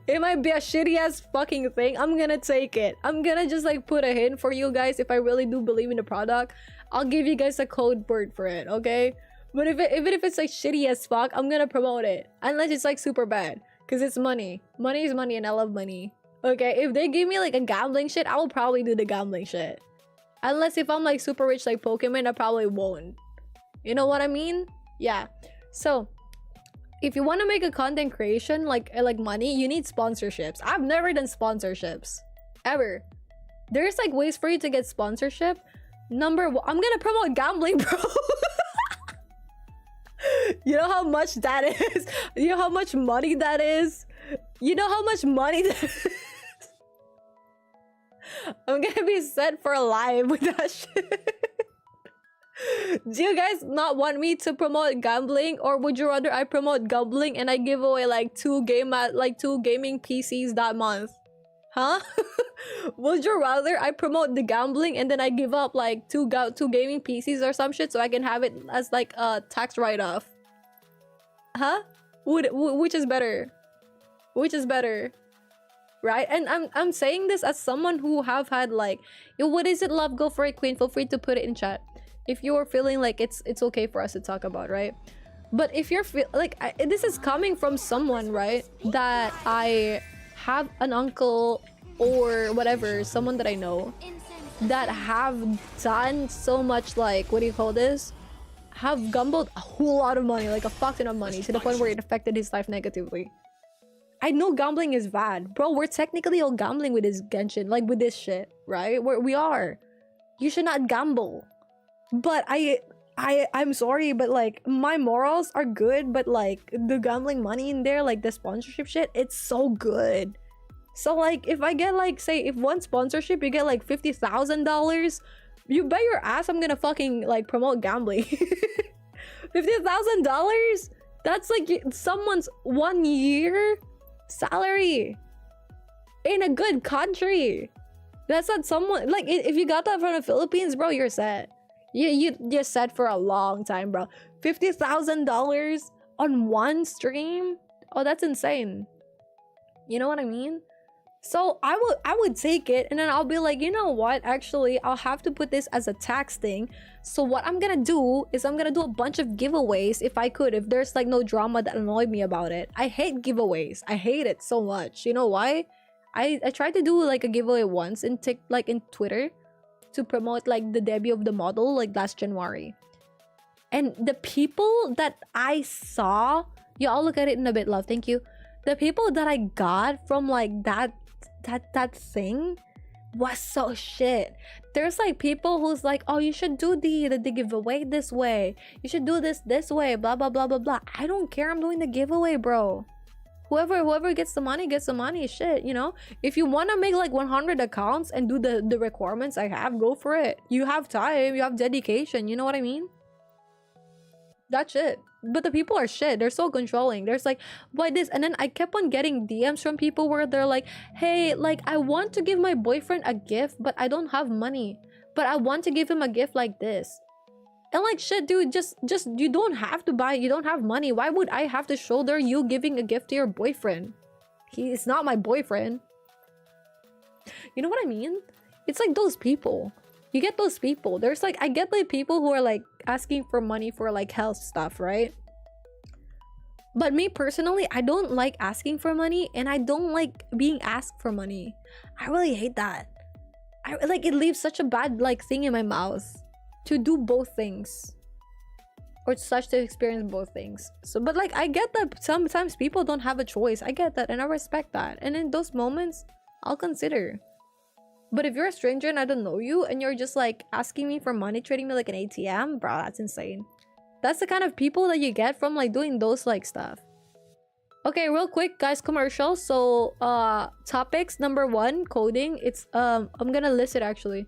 S1: It might be a shitty ass fucking thing. I'm gonna take it. I'm gonna just like put a hint for you guys. If I really do believe in the product, I'll give you guys a code word for it, okay? But even if it's like shitty as fuck, I'm gonna promote it. Unless it's like super bad. Because it's money. Money is money and I love money. Okay, if they give me like a gambling shit, I will probably do the gambling shit. Unless if I'm like super rich like Pokemon, I probably won't. You know what I mean? Yeah. So if you want to make a content creation like money, you need sponsorships. I've never done sponsorships ever. There's like ways for you to get sponsorship. Number one, I'm gonna promote gambling, bro. You know how much that is? You know how much money that is? You know how much money that is? I'm gonna be set for life with that shit. Do you guys not want me to promote gambling, or would you rather I promote gambling and I give away like two gaming PCs that month? Huh? Would you rather I promote the gambling and then I give up like two gaming PCs or some shit so I can have it as like a tax write-off? Huh? Which is better? Which is better? Right? And I'm saying this as someone who have had like, yo, what is it, love? Go for it, queen. Feel free to put it in chat if you are feeling like it's okay for us to talk about, right? But if you're this is coming from someone, right, that I have an uncle or whatever, someone that I know that have done so much, like, what do you call this, have gambled a whole lot of money, like a fuck ton of money, to the point where it affected his life negatively. I know gambling is bad, bro. We're technically all gambling with this Genshin, like with this shit, right? We are. You should not gamble. But I'm sorry, but like my morals are good, but like the gambling money in there, like the sponsorship shit, it's so good. So like if I get like, say, if one sponsorship you get like $50,000, you bet your ass I'm gonna fucking like promote gambling. $50,000? That's like someone's 1 year salary in a good country. That's not someone like, if you got that from the Philippines, bro, you're set. You're set for a long time, bro. $50,000 on one stream? Oh, that's insane. You know what I mean? So I would take it, and then I'll be like, you know what? Actually, I'll have to put this as a tax thing. So what I'm gonna do is I'm gonna do a bunch of giveaways if I could, if there's like no drama that annoyed me about it. I hate giveaways. I hate it so much. You know why? I tried to do like a giveaway once in Twitter to promote like the debut of the model like last January. And the people that I saw, you all look at it in a bit, love, thank you. The people that I got from like that thing was so shit. There's like people who's like, oh, you should do the giveaway this way. You should do this way, blah blah blah blah blah. I don't care, I'm doing the giveaway, bro. Whoever gets the money, shit, you know? If you want to make like 100 accounts and do the requirements I have, go for it. You have time, you have dedication, you know what I mean? That's shit. But the people are shit. They're so controlling. There's like, why this? And then I kept on getting DMs from people where they're like, hey, like, I want to give my boyfriend a gift, but I don't have money. But I want to give him a gift like this. And like, shit, dude, just you don't have to buy, you don't have money. Why would I have to shoulder you giving a gift to your boyfriend? He's not my boyfriend. You know what I mean? It's like those people. You get those people. There's like, I get like people who are like asking for money for like health stuff, right? But me personally, I don't like asking for money, and I don't like being asked for money. I really hate that. I like, it leaves such a bad like thing in my mouth to do both things, or such to experience both things. So, but like, I get that sometimes people don't have a choice. I get that, and I respect that. And in those moments, I'll consider. But if you're a stranger and I don't know you, and you're just like asking me for money, treating me like an ATM, bro, that's insane. That's the kind of people that you get from like doing those like stuff. Okay, real quick, guys, commercial. So topics, number 1, coding. It's I'm gonna list it actually.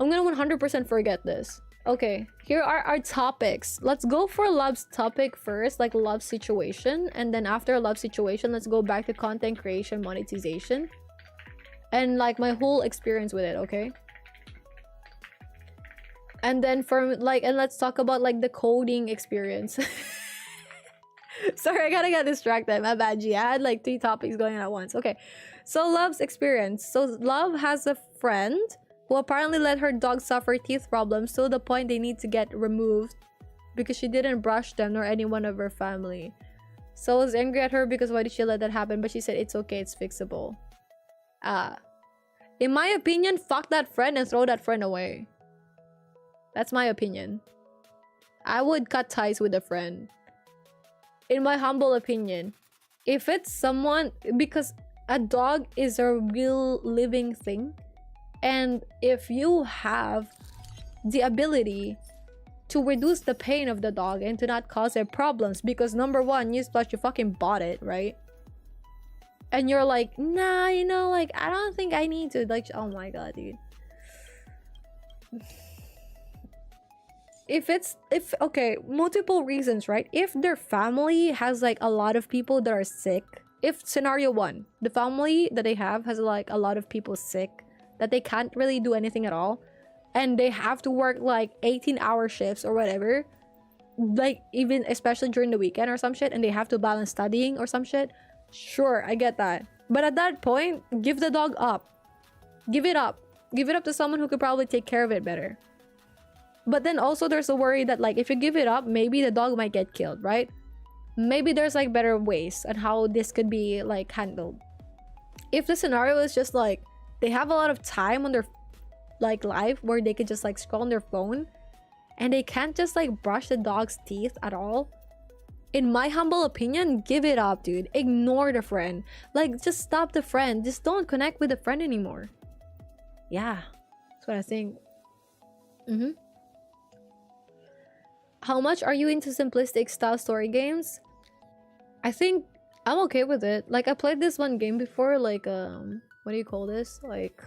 S1: I'm gonna 100% forget this. Okay, here are our topics. Let's go for love's topic first, like love situation, and then after love situation, let's go back to content creation, monetization, and like my whole experience with it, okay? And then and let's talk about like the coding experience. Sorry, I gotta get distracted, my bad, G. I had like 3 topics going on at once. Okay, so love's experience. So love has a friend who apparently let her dog suffer teeth problems to the point they need to get removed because she didn't brush them nor anyone of her family. So I was angry at her because why did she let that happen? But she said it's okay, it's fixable. In my opinion, fuck that friend and throw that friend away. That's my opinion. I would cut ties with a friend. In my humble opinion. If it's someone... Because a dog is a real living thing. And if you have the ability to reduce the pain of the dog and to not cause it problems, because number one, newsflash, you fucking bought it, right? And you're like, nah, you know, like, I don't think I need to, like, oh my god, dude. Okay, multiple reasons, right? If their family has, like, a lot of people that are sick, if scenario one, the family that they have has, like, a lot of people sick, that they can't really do anything at all, and they have to work, like, 18-hour shifts or whatever, like, even, especially during the weekend or some shit, and they have to balance studying or some shit, sure, I get that. But at that point, give the dog up. Give it up. Give it up to someone who could probably take care of it better. But then also there's a worry that, like, if you give it up, maybe the dog might get killed, right? Maybe there's, like, better ways on how this could be, like, handled. If the scenario is just, like, they have a lot of time on their, like, life where they could just, like, scroll on their phone and they can't just, like, brush the dog's teeth at all, in my humble opinion, give it up, dude. Ignore the friend. Like, just stop the friend. Just don't connect with the friend anymore. Yeah, that's what I think. How much are you into simplistic style story games? I think I'm okay with it. Like, I played this one game before, like, what do you call this? Like,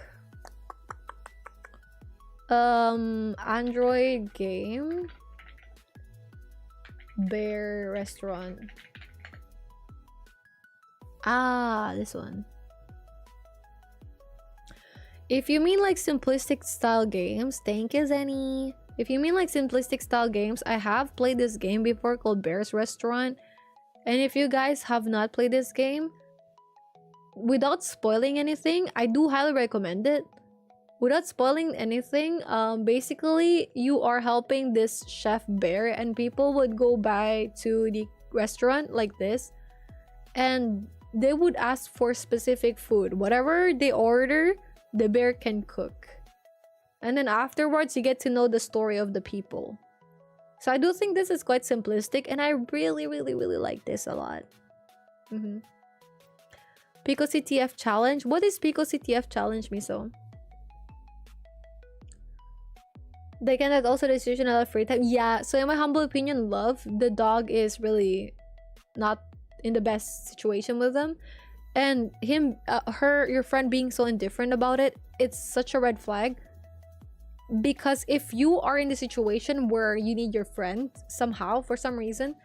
S1: Android game. Bear Restaurant. Ah, this one. If you mean like simplistic style games, thank you, Zenny. If you mean like simplistic style games, I have played this game before called Bear's Restaurant. And if you guys have not played this game, without spoiling anything, I do highly recommend it. Without spoiling anything, basically you are helping this chef bear, and people would go by to the restaurant like this and they would ask for specific food. Whatever they order, the bear can cook. And then afterwards you get to know the story of the people. So I do think this is quite simplistic, and I really like this a lot. Pico CTF challenge. What is Pico CTF challenge, Miso? They can have also the decision of free time. Yeah, so in my humble opinion, love, the dog is really not in the best situation with them. And him, your friend being so indifferent about it, it's such a red flag. Because if you are in the situation where you need your friend somehow, for some reason,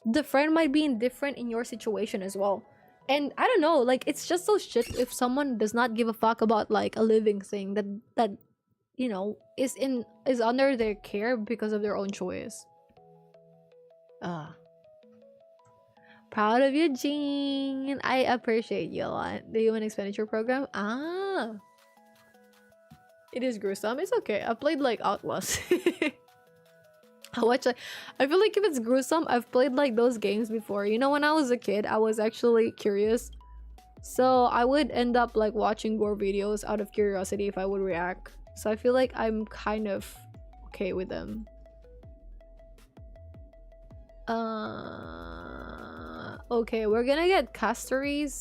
S1: the friend might be indifferent in your situation as well. And I don't know, like, it's just so shit if someone does not give a fuck about, like, a living thing that you know, is under their care because of their own choice. Proud of you, Jean. I appreciate you a lot. The human expenditure program. It is gruesome. It's okay. I played like Outlast. I feel like if it's gruesome, I've played like those games before. You know, when I was a kid, I was actually curious. So I would end up like watching gore videos out of curiosity if I would react. So I feel like I'm kind of okay with them. Okay, we're gonna get Castories.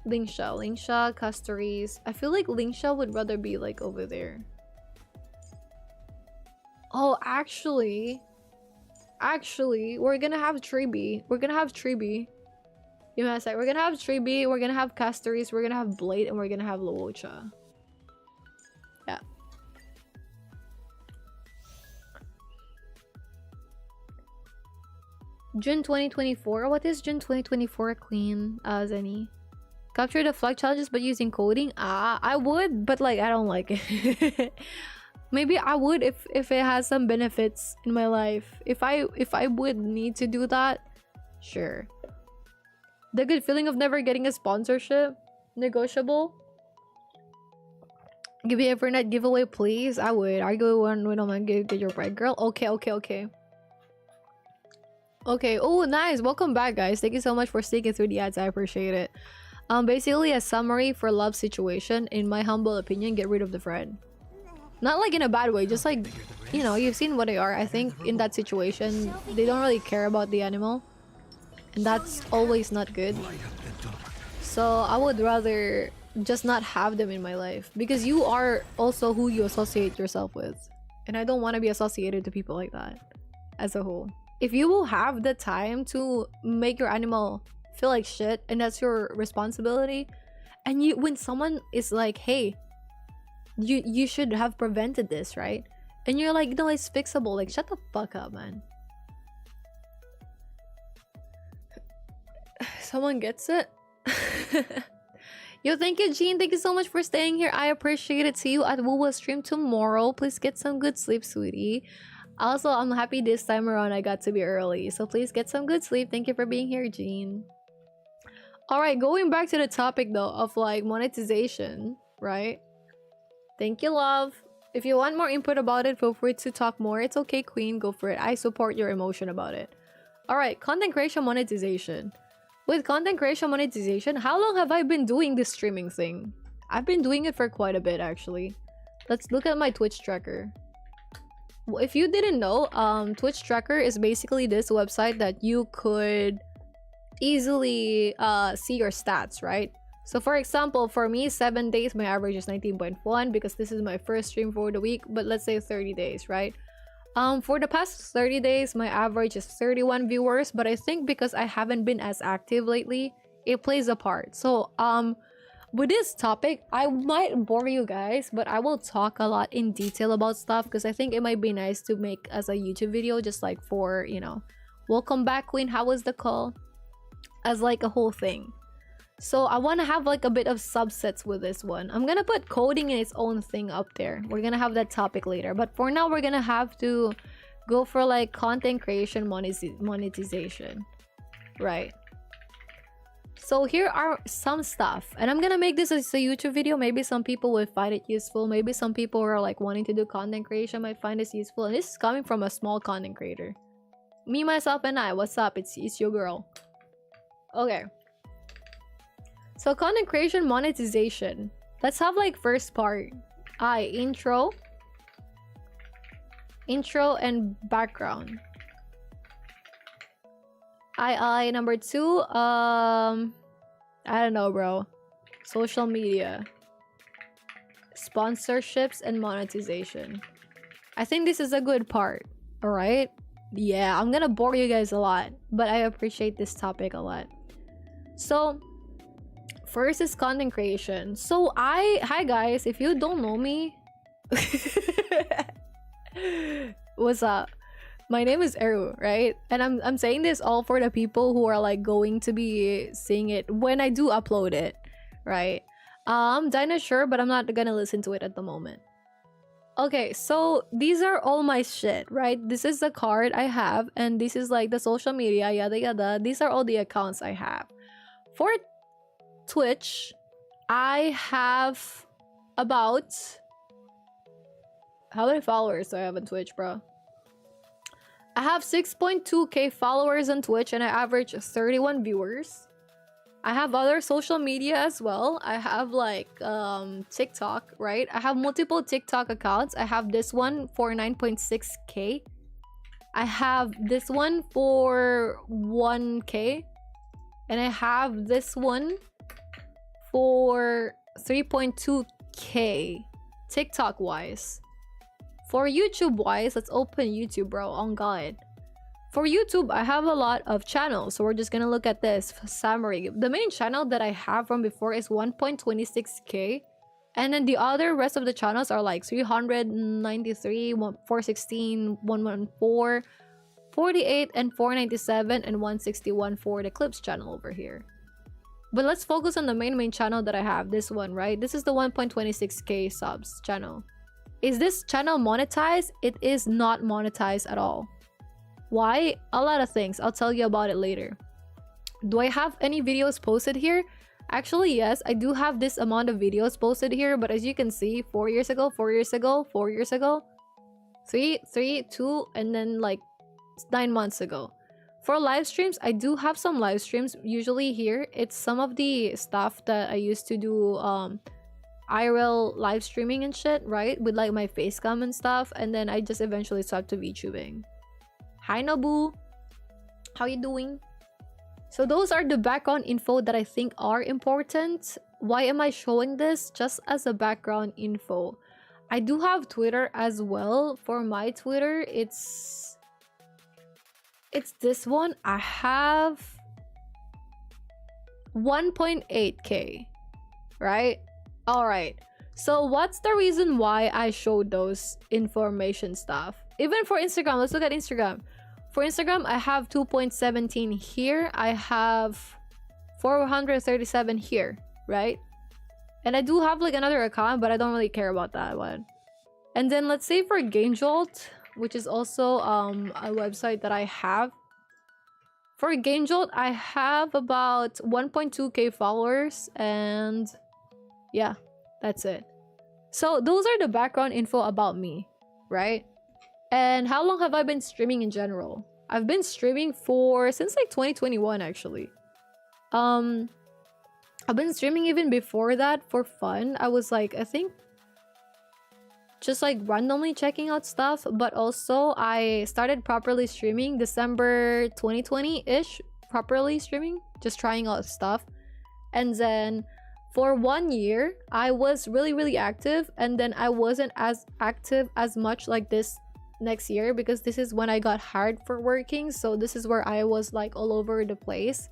S1: Lingsha, Castories. I feel like Lingsha would rather be like over there. Oh, actually, we're gonna have Triby. Give me a sec. We're gonna have Triby, we're gonna have Castories, we're gonna have Blade, and we're gonna have Luocha. Yeah. June 2024. What is June 2024, Queen Zenny? Capture the flag challenges but using coding? I would, but like I don't like it. Maybe I would if it has some benefits in my life. If I would need to do that, sure. The good feeling of never getting a sponsorship, negotiable. Give me a Evernight giveaway, please. I would. I go one when I'm get your bread, girl. Okay. Okay. Oh, nice. Welcome back, guys. Thank you so much for sticking through the ads. I appreciate it. Basically a summary for love situation. In my humble opinion, get rid of the friend. Not like in a bad way, just like, you know, you've seen what they are. I think in that situation, they don't really care about the animal. And that's always not good. So I would rather just not have them in my life. Because you are also who you associate yourself with. And I don't want to be associated to people like that as a whole. If you will have the time to make your animal feel like shit, and that's your responsibility, and you, when someone is like, hey, you should have prevented this, right? And you're like, no, it's fixable. Like, shut the fuck up, man. Someone gets it. Yo, thank you, Jean. Thank you so much for staying here. I appreciate it. See you at Wuwa stream tomorrow. Please get some good sleep, sweetie. Also, I'm happy this time around I got to be early. So please get some good sleep. Thank you for being here, Jean. Alright, going back to the topic though of like monetization, right? Thank you, love. If you want more input about it, feel free to talk more. It's okay, queen. Go for it. I support your emotion about it. Alright, content creation monetization. With content creation monetization, how long have I been doing this streaming thing? I've been doing it for quite a bit, actually. Let's look at my Twitch tracker. If you didn't know, Twitch tracker is basically this website that you could easily see your stats, right? So for example, for me, 7 days, my average is 19.1 because this is my first stream for the week, but let's say 30 days, right? For the past 30 days, my average is 31 viewers, but I think because I haven't been as active lately, it plays a part. So, with this topic, I might bore you guys, but I will talk a lot in detail about stuff because I think it might be nice to make as a YouTube video, just like for, you know, welcome back, queen, how was the call? As like a whole thing. So I want to have like a bit of subsets with this one. I'm gonna put coding in its own thing up there. We're gonna have that topic later, but for now we're gonna have to go for like content creation monetization, right? So here are some stuff, and I'm gonna make this as a YouTube video. Maybe some people will find it useful. Maybe some people who are like wanting to do content creation might find this useful, and this is coming from a small content creator. Me, myself, and I. What's up? It's your girl. Okay. So content creation monetization. Let's have like first part. Intro and background. Number 2, I don't know, bro. Social media. Sponsorships and monetization. I think this is a good part. All right? Yeah, I'm gonna bore you guys a lot, but I appreciate this topic a lot. So first is content creation. So hi guys, if you don't know me, what's up? My name is Eru, right? And I'm saying this all for the people who are like going to be seeing it when I do upload it, right? I'm kinda sure, but I'm not gonna listen to it at the moment. Okay, so these are all my shit, right? This is the card I have, and this is like the social media, yada yada. These are all the accounts I have. For Twitch, I have about... How many followers do I have on Twitch, bro? I have 6.2k followers on Twitch and I average 31 viewers. I have other social media as well. I have like TikTok, right? I have multiple TikTok accounts. I have this one for 9.6k. I have this one for 1k. And I have this one for 3.2k TikTok wise. For YouTube wise, let's open YouTube, bro. On God. For YouTube, I have a lot of channels. So we're just gonna look at this summary. The main channel that I have from before is 1.26k. And then the other rest of the channels are like 393, 416, 114, 48, and 497, and 161 for the clips channel over here. But let's focus on the main channel that I have. This one, right? This is the 1.26k subs channel. Is this channel monetized? It is not monetized at all. Why? A lot of things. I'll tell you about it later. Do I have any videos posted here? Actually, yes. I do have this amount of videos posted here. But as you can see, 4 years ago, 4 years ago, 4 years ago, 3, 2, and then like 9 months ago. For live streams, I do have some live streams. Usually here, it's some of the stuff that I used to do IRL live streaming and shit, right? With like my Facecam and stuff. And then I just eventually swapped to VTubing. Hi Nobu. How you doing? So those are the background info that I think are important. Why am I showing this? Just as a background info. I do have Twitter as well. For my Twitter, it's this one. I have 1.8k, right? All right. So what's the reason why I showed those information stuff? Even for Instagram, let's look at Instagram. For Instagram, I have 2.17 here. I have 437 here, right? And I do have like another account, but I don't really care about that one. And then let's say for GameJolt, which is also a website that I have. For GameJolt, I have about 1.2k followers, and yeah, that's it. So those are the background info about me, right? And how long have I been streaming in general? I've been streaming since like 2021 actually. I've been streaming even before that for fun. I was like, I think just like randomly checking out stuff, but also I started properly streaming December 2020-ish, properly streaming, just trying out stuff. And then for 1 year, I was really active, and then I wasn't as active as much like this next year because this is when I got hired for working. So this is where I was like all over the place.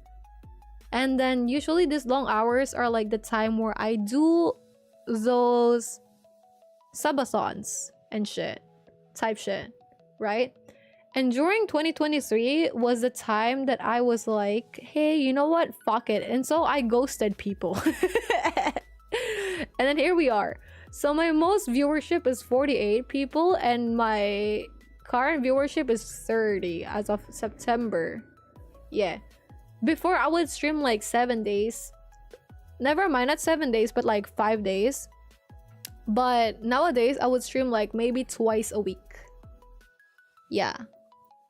S1: And then usually these long hours are like the time where I do those subathons and shit, right? And during 2023 was the time that I was like, hey, you know what, fuck it. And so I ghosted people. And then here we are. So my most viewership is 48 people, and my current viewership is 30 as of September. Yeah. Before I would stream like 7 days. Never mind, not 7 days, but like 5 days. But nowadays I would stream like maybe twice a week. Yeah.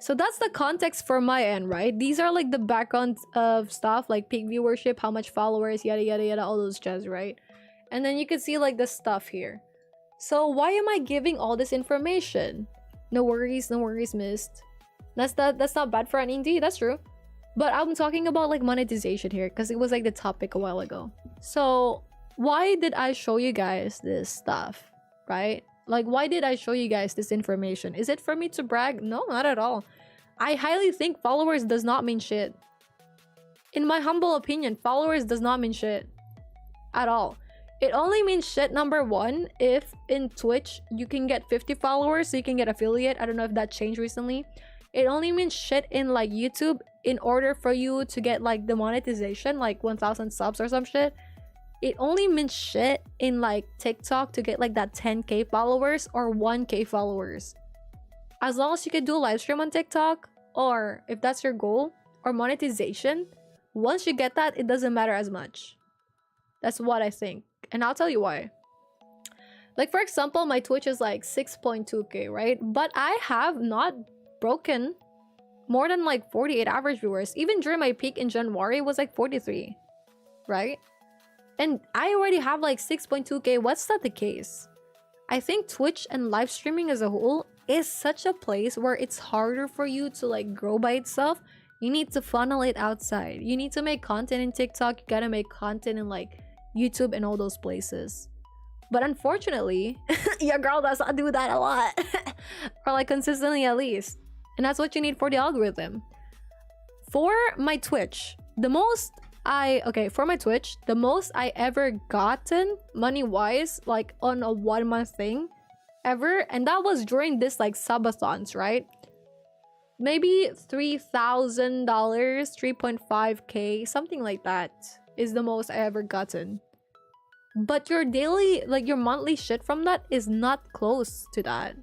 S1: So that's the context for my end, right? These are like the background of stuff like peak viewership, how much followers, yada yada yada, all those jazz, right? And then you can see like the stuff here. So why am I giving all this information? No worries, missed. That's not bad for an indie, that's true. But I'm talking about like monetization here because it was like the topic a while ago. So why did I show you guys this stuff, right? Like, why did I show you guys this information? Is it for me to brag? No, not at all. I highly think followers does not mean shit. In my humble opinion, followers does not mean shit at all. It only means shit, number one, if in Twitch you can get 50 followers so you can get affiliate. I don't know if that changed recently. It only means shit in like YouTube in order for you to get like the monetization, like 1,000 subs or some shit. It only means shit in like TikTok to get like that 10k followers or 1k followers. As long as you can do a live stream on TikTok, or if that's your goal, or monetization, once you get that, it doesn't matter as much. That's what I think. And I'll tell you why. Like, for example, my Twitch is like 6.2k, right? But I have not broken more than like 48 average viewers. Even during my peak in January, it was like 43, right? And I already have like 6.2k. What's that the case? I think Twitch and live streaming as a whole is such a place where it's harder for you to like grow by itself. You need to funnel it outside. You need to make content in TikTok. You gotta make content in like YouTube and all those places. But unfortunately, your girl does not do that a lot. Or like consistently at least. And that's what you need for the algorithm. For my Twitch, the most I ever gotten money-wise, like on a 1 month thing ever, and that was during this like subathons, right? Maybe $3,000, 3.5k, something like that is the most I ever gotten. But your daily, like your monthly shit from that is not close to that.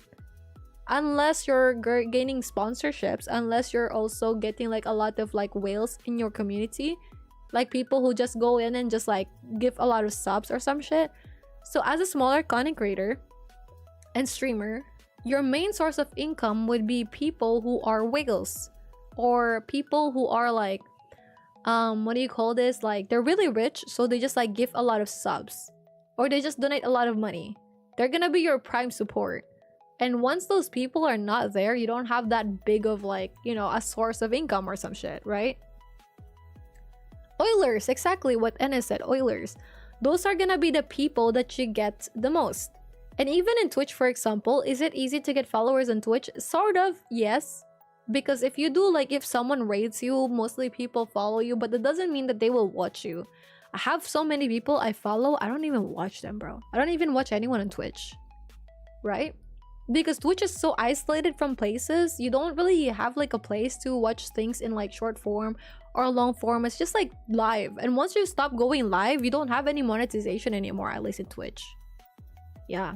S1: Unless you're gaining sponsorships, unless you're also getting like a lot of like whales in your community. Like people who just go in and just like give a lot of subs or some shit. So as a smaller content creator and streamer, your main source of income would be people who are whales. or people who are like, what do you call this? Like, they're really rich, so they just like give a lot of subs, or they just donate a lot of money. They're gonna be your prime support. And once those people are not there, you don't have that big of like, you know, a source of income or some shit, right? Oilers, exactly what Ennis said, Oilers. Those are gonna be the people that you get the most. And even in Twitch, for example, is it easy to get followers on Twitch? Sort of, yes. Because if you do, like, if someone rates you, mostly people follow you, but that doesn't mean that they will watch you. I have so many people I follow, I don't even watch them, bro. I don't even watch anyone on Twitch, right? Because Twitch is so isolated from places, you don't really have like a place to watch things in like short form or long form. It's just like live. And once you stop going live, you don't have any monetization anymore, at least in Twitch. Yeah.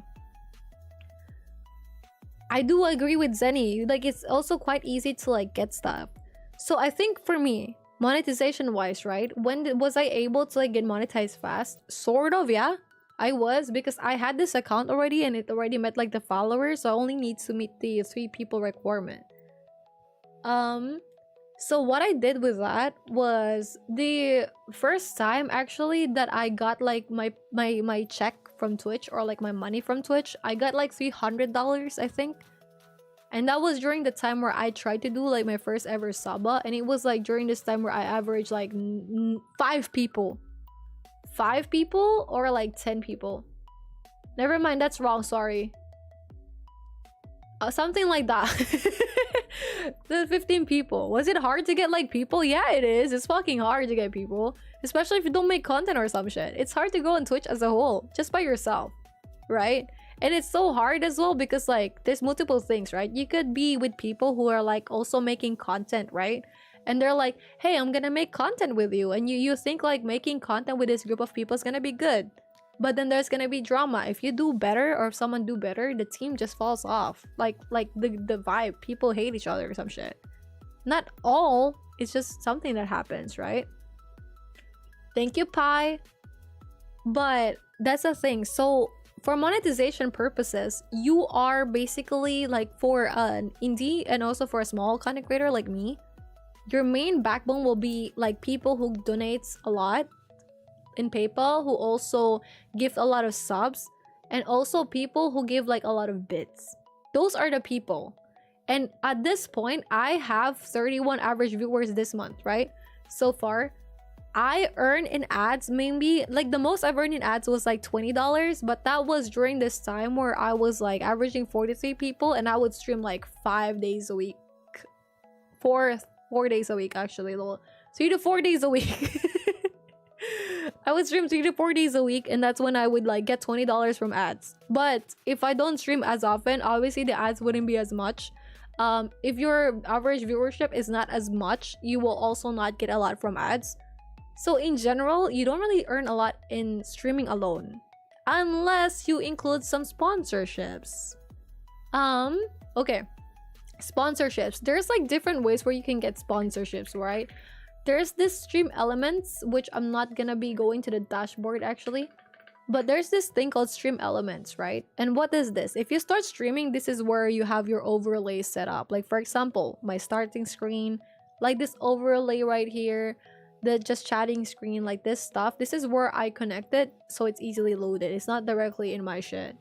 S1: I do agree with Zenny. Like, it's also quite easy to like get stuff. So I think for me, monetization wise, right? Was I able to like get monetized fast? Sort of, yeah. I was, because I had this account already and it already met like the followers, so I only need to meet the 3 people requirement. So what I did with that was the first time actually that I got like my check from Twitch, or like my money from Twitch, I got like $300, I think. And that was during the time where I tried to do like my first ever Saba, and it was like during this time where I averaged like 5 people. 5 people or like 10 people. Never mind, that's wrong, sorry. Something like that. The 15 people. Was it hard to get like people? Yeah, it is. It's fucking hard to get people. Especially if you don't make content or some shit. It's hard to go on Twitch as a whole, just by yourself, right? And it's so hard as well because like there's multiple things, right? You could be with people who are like also making content, right? And they're like, hey, I'm gonna make content with you. And you think like making content with this group of people is gonna be good. But then there's gonna be drama. If you do better or if someone do better, the team just falls off. Like the vibe. People hate each other or some shit. Not all. It's just something that happens, right? Thank you, Pi. But that's the thing. So for monetization purposes, you are basically like for an indie and also for a small content creator like me, your main backbone will be like people who donates a lot in PayPal, who also give a lot of subs, and also people who give like a lot of bits. Those are the people. And at this point, I have 31 average viewers this month, right? So far, I earn in ads maybe like the most I've earned in ads was like $20, but that was during this time where I was like averaging 43 people and I would stream like 5 days a week. Four days a week actually, 3 to 4 days a week. I would stream 3 to 4 days a week, and that's when I would like get $20 from ads. But if I don't stream as often, obviously the ads wouldn't be as much. If your average viewership is not as much, you will also not get a lot from ads. So in general, you don't really earn a lot in streaming alone, unless you include some sponsorships. Okay. Sponsorships. There's like different ways where you can get sponsorships, right? There's this stream elements, which I'm not gonna be going to the dashboard actually, but there's this thing called stream elements, right? And what is this? If you start streaming, this is where you have your overlay set up. Like for example, my starting screen, like this overlay right here, the just chatting screen, like this stuff. This is where I connect it, so it's easily loaded. It's not directly in my shit.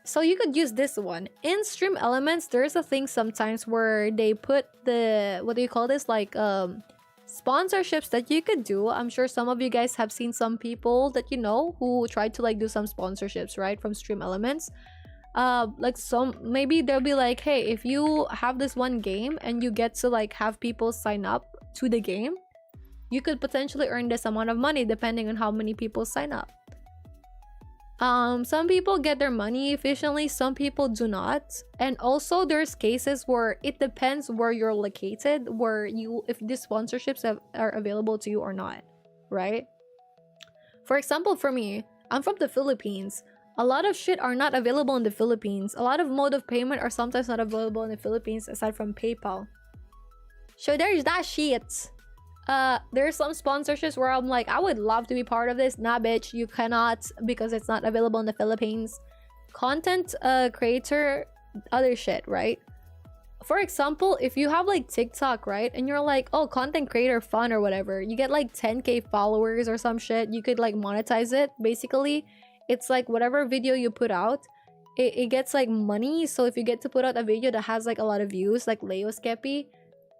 S1: So you could use this one. In stream elements, there's a thing sometimes where they put the, what do you call this? Like sponsorships that you could do. I'm sure some of you guys have seen some people that you know who tried to like do some sponsorships, right? From stream elements. Like some, maybe they'll be like, hey, if you have this one game and you get to like have people sign up to the game, you could potentially earn this amount of money depending on how many people sign up. Some people get their money efficiently, some people do not. And also there's cases where it depends where you're located, where you, if these sponsorships are available to you or not, right? For example, for me, I'm from the Philippines. A lot of shit are not available in the Philippines. A lot of mode of payment are sometimes not available in the Philippines aside from PayPal. So there's that shit. There's some sponsorships where I'm like, I would love to be part of this. Nah, bitch, you cannot because it's not available in the Philippines. Content creator, other shit, right? for example, if you have like TikTok, right, and you're like, oh, content creator fun or whatever, you get like 10k followers or some shit, you could like monetize it. Basically, it's like whatever video you put out, it gets like money. So if you get to put out a video that has like a lot of views, like Leo Skeppy,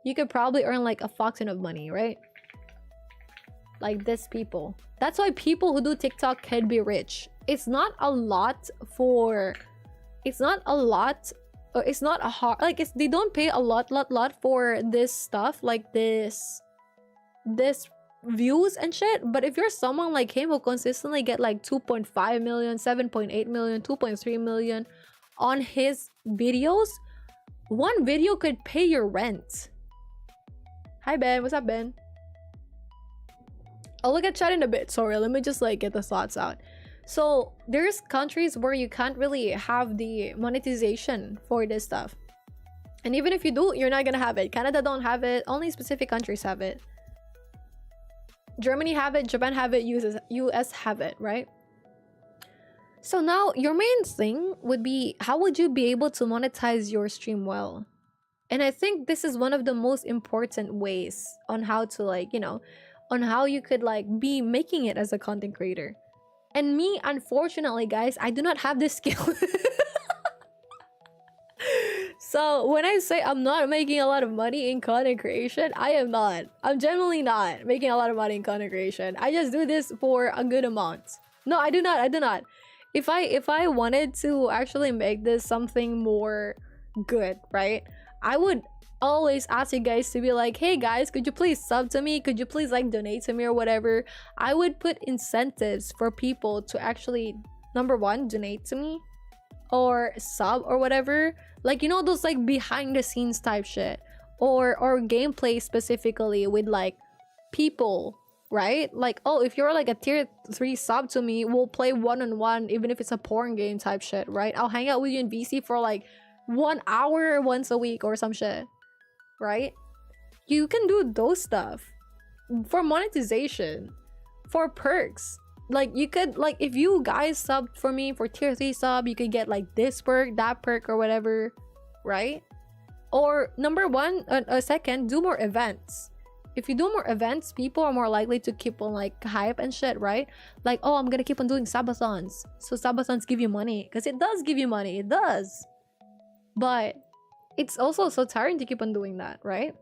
S1: you could probably earn like a fuck ton of money, right? Like this people. That's why people who do TikTok can be rich. It's not a lot for... It's not a lot... It's not a hard... Like, they don't pay a lot for this stuff. Like this views and shit. But if you're someone like him who consistently get like 2.5 million, 7.8 million, 2.3 million on his videos, one video could pay your rent. Hi Ben, what's up Ben? I'll look at chat in a bit. Sorry, let me just like get the thoughts out. So there's countries where you can't really have the monetization for this stuff, and even if you do, you're not gonna have it. Canada don't have it, only specific countries have it. Germany have it, Japan have it, US have it, right? So now your main thing would be, how would you be able to monetize your stream well? And I think this is one of the most important ways on how to, like, you know, on how you could like be making it as a content creator. And me, unfortunately, guys, I do not have this skill. So when I say I'm not making a lot of money in content creation, I am not. I'm generally not making a lot of money in content creation. I just do this for a good amount. No, I do not. If I wanted to actually make this something more good, right, I would always ask you guys to be like, hey guys, could you please sub to me? Could you please like donate to me or whatever? I would put incentives for people to actually, number one, donate to me or sub or whatever. Like, you know, those like behind the scenes type shit, or gameplay specifically with like people, right? Like, oh, if you're like a tier 3 sub to me, we'll play one-on-one even if it's a porn game type shit, right? I'll hang out with you in VC for like 1 hour once a week or some shit, right? You can do those stuff for monetization, for perks. Like, you could, like, if you guys subbed for me for tier 3 sub, you could get like this perk, that perk, or whatever, right? Or number one, second, do more events. If you do more events, people are more likely to keep on like hype and shit, right? Like, oh, I'm gonna keep on doing subathons. So subathons give you money, because it does give you money, it does. But it's also so tiring to keep on doing that, right?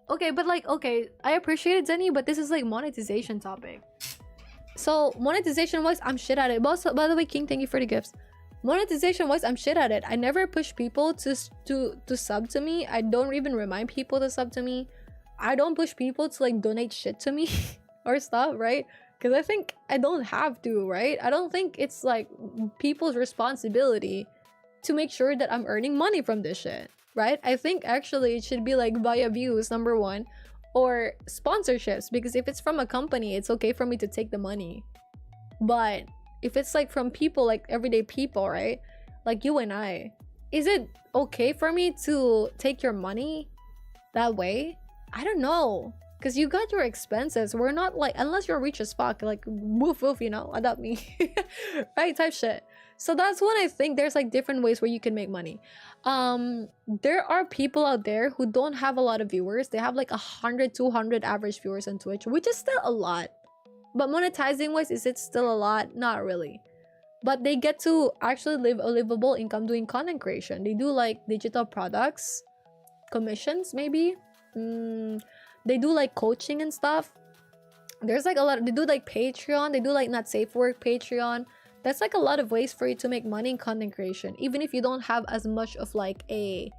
S1: Okay, but like, okay, I appreciate it, Zenny, but this is like monetization topic. So monetization wise, I'm shit at it. But also, by the way, King, thank you for the gifts. Monetization wise, I'm shit at it. I never push people to sub to me. I don't even remind people to sub to me. I don't push people to like donate shit to me or stuff, right? Because I think I don't have to, right? I don't think it's like people's responsibility to make sure that I'm earning money from this shit, right? I think actually it should be like via views, number one, or sponsorships, because if it's from a company, it's okay for me to take the money. But if it's like from people, like everyday people, right, like you and I, is it okay for me to take your money that way? I don't know, because you got your expenses. We're not like, unless you're rich as fuck, like woof woof, you know, adopt me. Right, type shit. So that's when I think there's like different ways where you can make money. There are people out there who don't have a lot of viewers. They have like 100, 200 average viewers on Twitch, which is still a lot. But monetizing wise, is it still a lot? Not really. But they get to actually live a livable income doing content creation. They do like digital products, commissions maybe. They do like coaching and stuff. There's like a lot. They do like Patreon. They do like not safe work Patreon. That's like a lot of ways for you to make money in content creation, even if you don't have as much of like a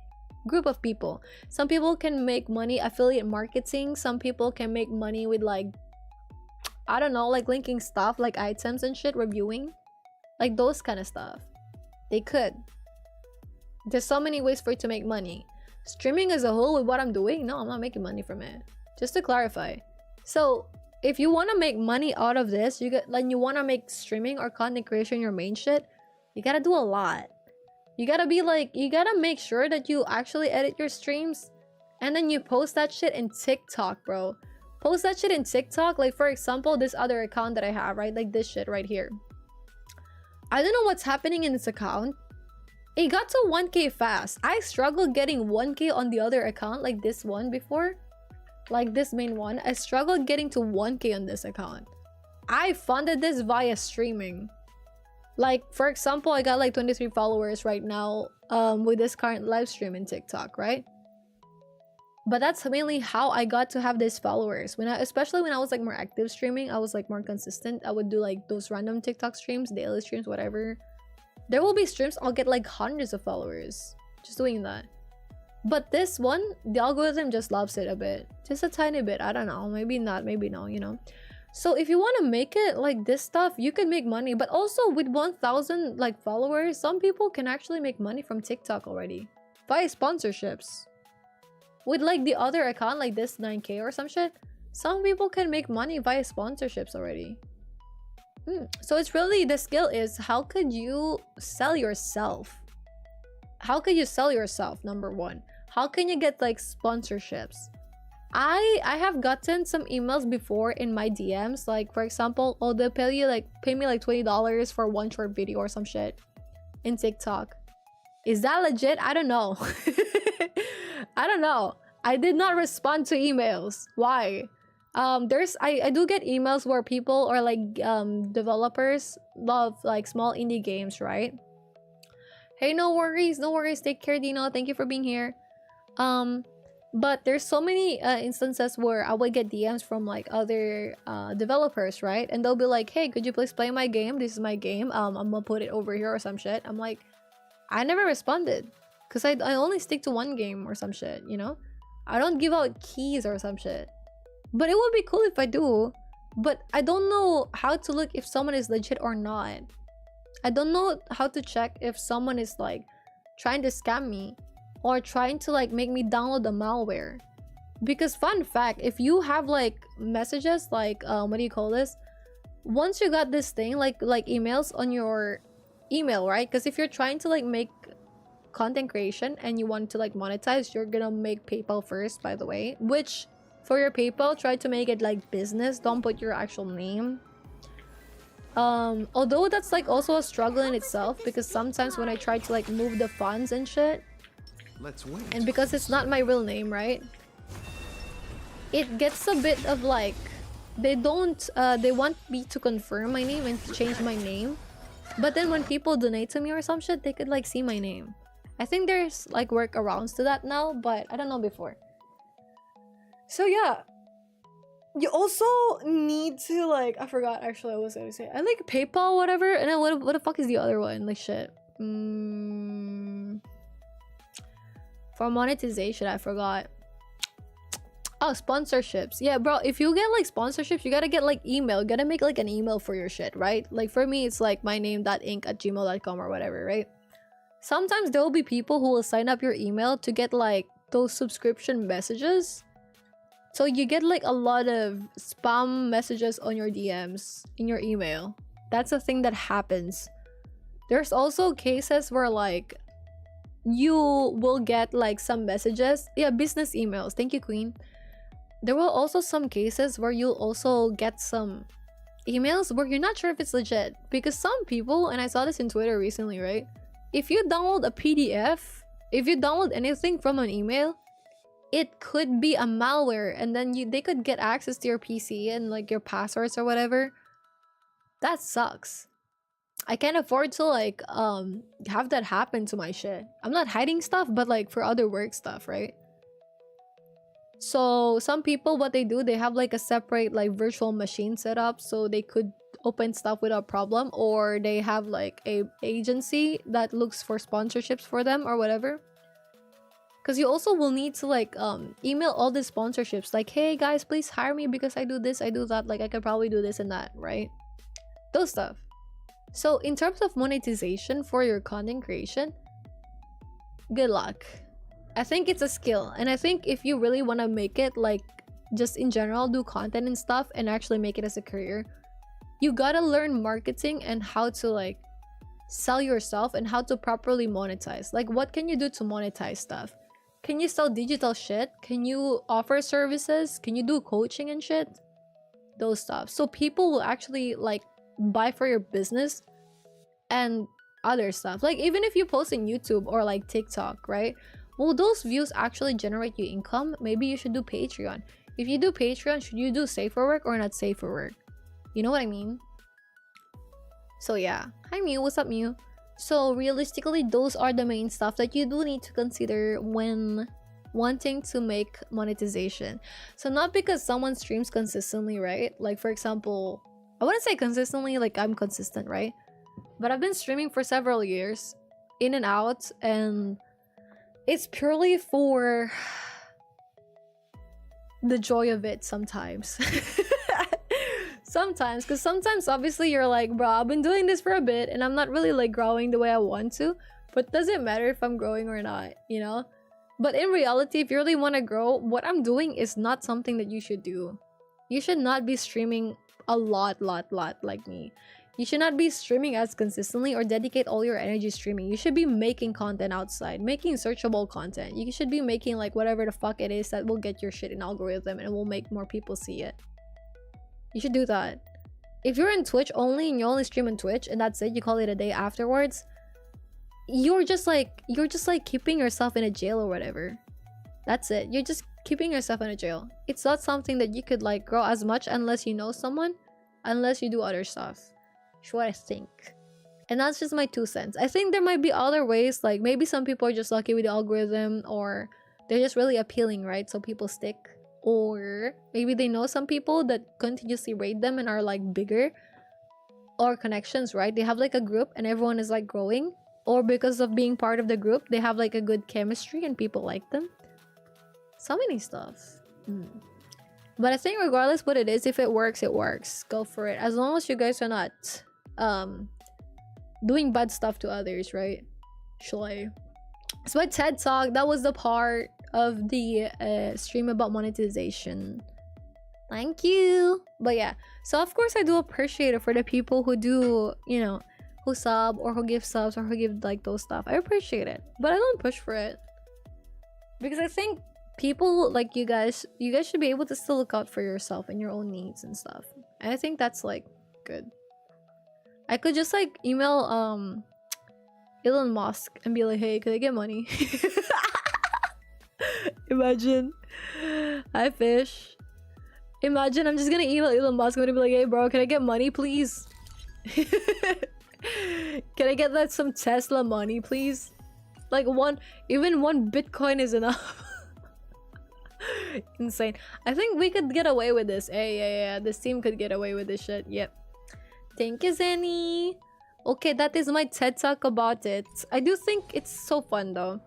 S1: group of people. Some people can make money affiliate marketing. Some people can make money with like, I don't know, like linking stuff like items and shit, reviewing, like those kind of stuff. They could. There's so many ways for you to make money. Streaming as a whole with what I'm doing, no, I'm not making money from it. Just to clarify. So if you want to make money out of this, you want to make streaming or content creation your main shit, you gotta do a lot. You gotta be like, you gotta make sure that you actually edit your streams, and then you post that shit in TikTok, bro. Post that shit in TikTok. Like, for example, this other account that I have, right? Like this shit right here. I don't know what's happening in this account, It got to 1K fast. I struggled getting 1K on the other account, like this one before. Like this main one. I struggled getting to 1K on this account. I funded this via streaming. Like, for example, I got like 23 followers right now with this current live stream in TikTok, right? But that's mainly how I got to have these followers. Especially when I was like more active streaming, I was like more consistent. I would do like those random TikTok streams, daily streams, whatever. There will be streams I'll get like hundreds of followers just doing that. But this one, the algorithm just loves it a bit. Just a tiny bit. I don't know. Maybe not, maybe no, you know. So if you want to make it like this stuff, you can make money. But also with 1,000 like followers, some people can actually make money from TikTok already. Via sponsorships. With like the other account, like this 9K or some shit, some people can make money via sponsorships already. So it's really, the skill is how could you sell yourself? How could you sell yourself, number one? How can you get like sponsorships? I have gotten some emails before in my DMs, like for example, oh, they'll pay me like $20 for one short video or some shit in TikTok. Is that legit? I don't know. I don't know. I did not respond to emails. Why? I do get emails where people or like developers love like small indie games, right? Hey, no worries, no worries. Take care, Dino. Thank you for being here. But there's so many instances where I would get DMs from like other developers, right? And they'll be like, hey, could you please play my game? This is my game. I'm gonna put it over here or some shit. I'm like, I never responded because I only stick to one game or some shit, you know? I don't give out keys or some shit. But it would be cool if I do. But I don't know how to look if someone is legit or not. I don't know how to check if someone is like trying to scam me or trying to like make me download the malware. Because fun fact, if you have like messages like what do you call this? Once you got this thing like emails on your email, right? Because if you're trying to like make content creation and you want to like monetize, you're gonna make PayPal first, by the way. Which for your PayPal, try to make it like business. Don't put your actual name. Although that's like also a struggle in itself because sometimes when I try to like move the funds and shit, and because it's not my real name, right? It gets a bit of like they want me to confirm my name and change my name. But then when people donate to me or some shit, they could like see my name. I think there's like workarounds to that now, but I don't know before. So yeah, you also need to like, I forgot actually what I was gonna say. I like PayPal, whatever, and then what the fuck is the other one? Like shit. For monetization, I forgot. Oh, sponsorships. Yeah, bro, if you get like sponsorships, you gotta get like email. You gotta make like an email for your shit, right? Like for me, it's like myname.inc@gmail.com or whatever, right? Sometimes there will be people who will sign up your email to get like those subscription messages. So you get like a lot of spam messages on your DMs in your email. That's a thing that happens. There's also cases where like you will get like some messages. Yeah, business emails. Thank you, Queen. There will also some cases where you'll also get some emails where you're not sure if it's legit. Because some people, and I saw this in Twitter recently, right? If you download a PDF, if you download anything from an email, it could be a malware, and then they could get access to your PC and like your passwords or whatever. That sucks. I can't afford to like have that happen to my shit. I'm not hiding stuff, but like for other work stuff, right? So some people, what they do, they have like a separate like virtual machine set up so they could open stuff without problem, or they have like a agency that looks for sponsorships for them or whatever. Because you also will need to like email all the sponsorships like, hey guys, please hire me because I do this, I do that, like I could probably do this and that, right? Those stuff. So in terms of monetization for your content creation, good luck. I think it's a skill, and I think if you really want to make it like just in general do content and stuff and actually make it as a career, you gotta learn marketing and how to like sell yourself and how to properly monetize. Like what can you do to monetize stuff? Can you sell digital shit? Can you offer services? Can you do coaching and shit? Those stuff. So people will actually like buy for your business and other stuff. Like even if you post in YouTube or like TikTok, right? Will those views actually generate you income? Maybe you should do Patreon. If you do Patreon, should you do safe for work or not safe for work? You know what I mean? So yeah. Hi Mew, what's up Mew? So realistically, those are the main stuff that you do need to consider when wanting to make monetization. So not because someone streams consistently, right? Like for example, I wouldn't say consistently, like I'm consistent, right? But I've been streaming for several years, in and out, and it's purely for the joy of it sometimes. Sometimes, because sometimes obviously you're like, bro, I've been doing this for a bit and I'm not really like growing the way I want to, but does it matter if I'm growing or not, you know? But in reality, if you really want to grow, what I'm doing is not something that you should do. You should not be streaming a lot like me. You should not be streaming as consistently or dedicate all your energy streaming. You should be making content outside, making searchable content. You should be making like whatever the fuck it is that will get your shit in algorithm and will make more people see it. You should do that. If you're in Twitch only and you only stream on Twitch and that's it, you call it a day afterwards, you're just like keeping yourself in a jail or whatever. That's it. You're just keeping yourself in a jail. It's not something that you could like grow as much unless you know someone, unless you do other stuff. That's what I think. And that's just my 2 cents. I think there might be other ways, like maybe some people are just lucky with the algorithm, or they're just really appealing, right? So people stick. Or maybe they know some people that continuously rate them and are like bigger, or connections, right? They have like a group and everyone is like growing, or because of being part of the group they have like a good chemistry and people like them. So many stuff. But I think regardless what it is, if it works, it works. Go for it, as long as you guys are not doing bad stuff to others, right? Shlay. So my TED Talk, that was the part of the stream about monetization. Thank you. But yeah, so of course I do appreciate it for the people who do, you know, who sub or who give subs or who give like those stuff. I appreciate it, but I don't push for it, because I think people like you guys should be able to still look out for yourself and your own needs and stuff. And I think that's like good. I could just like email Elon Musk and be like, hey, could I get money? Imagine. Hi fish. Imagine I'm just gonna email Elon Musk. I'm gonna be like, hey bro, can I get money please? Can I get that some Tesla money please? Like even one Bitcoin is enough. Insane. I think we could get away with this. Yeah, this team could get away with this shit. Yep. Thank you, Zenny. Okay, that is my TED Talk about it. I do think it's so fun though.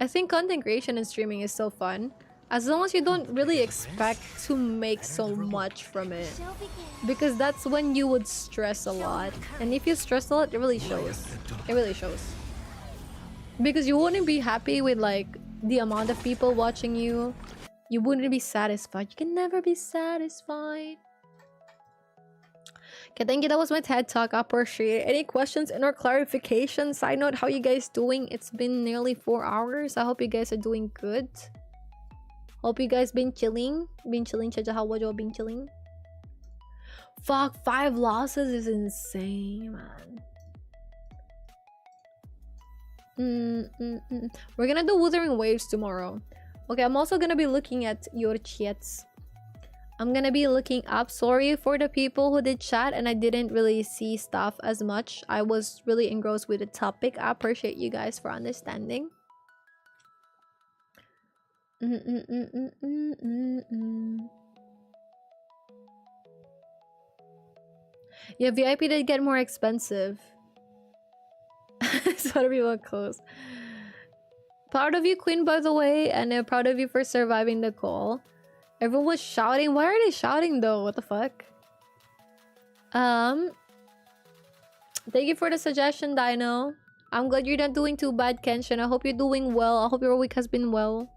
S1: I think content creation and streaming is so fun, as long as you don't really expect to make so much from it, because that's when you would stress a lot. And if you stress a lot, it really shows. It really shows, because you wouldn't be happy with like the amount of people watching you. You wouldn't be satisfied. You can never be satisfied. Okay, thank you. That was my TED Talk. I appreciate it. Any questions and or clarifications? Side note, how you guys doing? It's been nearly 4 hours. I hope you guys are doing good. Hope you guys been chilling. Chaja, how was you been chilling? Fuck, 5 losses is insane, man. We're gonna do Wuthering Waves tomorrow. Okay, I'm also gonna be looking at your chats. I'm gonna be looking up. Sorry for the people who did chat and I didn't really see stuff as much. I was really engrossed with the topic. I appreciate you guys for understanding. Yeah, VIP did get more expensive. So everyone close. Proud of you, Queen, by the way, and proud of you for surviving the call. Everyone was shouting. Why are they shouting though? What the fuck? Thank you for the suggestion, Dino. I'm glad you're not doing too bad, Kenshin. I hope you're doing well. I hope your week has been well.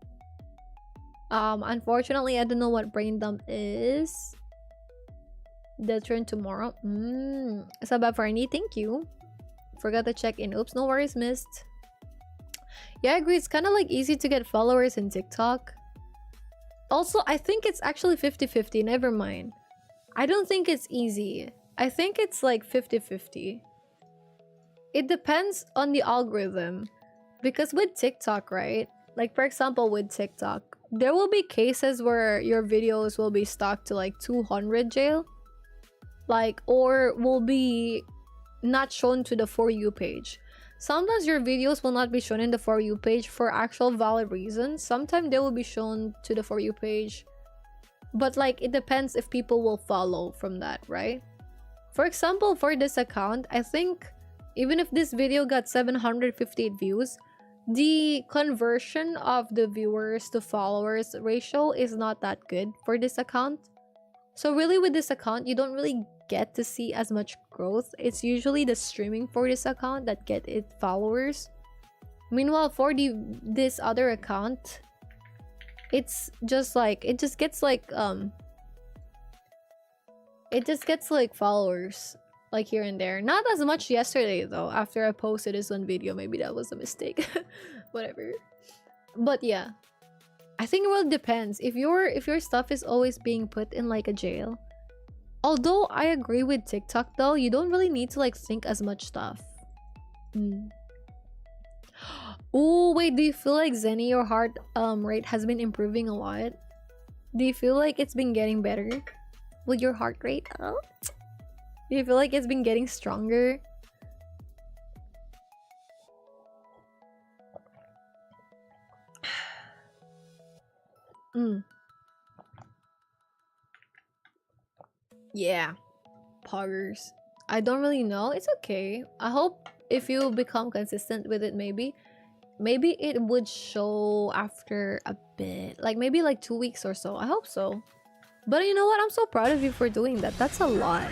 S1: Unfortunately, I don't know what brain dump is. They'll turn tomorrow. Sabah Farni, thank you. Forgot to check in. Oops, no worries, missed. Yeah, I agree. It's kind of like easy to get followers in TikTok. Also, I think it's actually 50-50. Never mind. I don't think it's easy. I think it's like 50-50. it depends on the algorithm. Because with TikTok, right? Like, for example, with TikTok, there will be cases where your videos will be stuck to like 200 jail. Like, or will be not shown to the For You page. Sometimes your videos will not be shown in the For You page for actual valid reasons. Sometimes they will be shown to the For You page. But like, it depends if people will follow from that, right? For example, for this account, I think even if this video got 758 views, the conversion of the viewers to followers ratio is not that good for this account. So really with this account, you don't really get to see as much growth. It's usually the streaming for this account that get it followers. Meanwhile, for this other account, it's just like it just gets like followers like here and there. Not as much yesterday though. After I posted this one video, maybe that was a mistake. Whatever. But yeah, I think it really depends. If your stuff is always being put in like a jail. Although I agree with TikTok though, you don't really need to like think as much stuff. Oh wait, do you feel like Zenny, your heart rate has been improving a lot? Do you feel like it's been getting better with your heart rate? Oh? Do you feel like it's been getting stronger? Yeah, poggers. I don't really know. It's okay. I hope if you become consistent with it, maybe it would show after a bit, like maybe like 2 weeks or so. I hope so. But you know what? I'm so proud of you for doing that. That's a lot.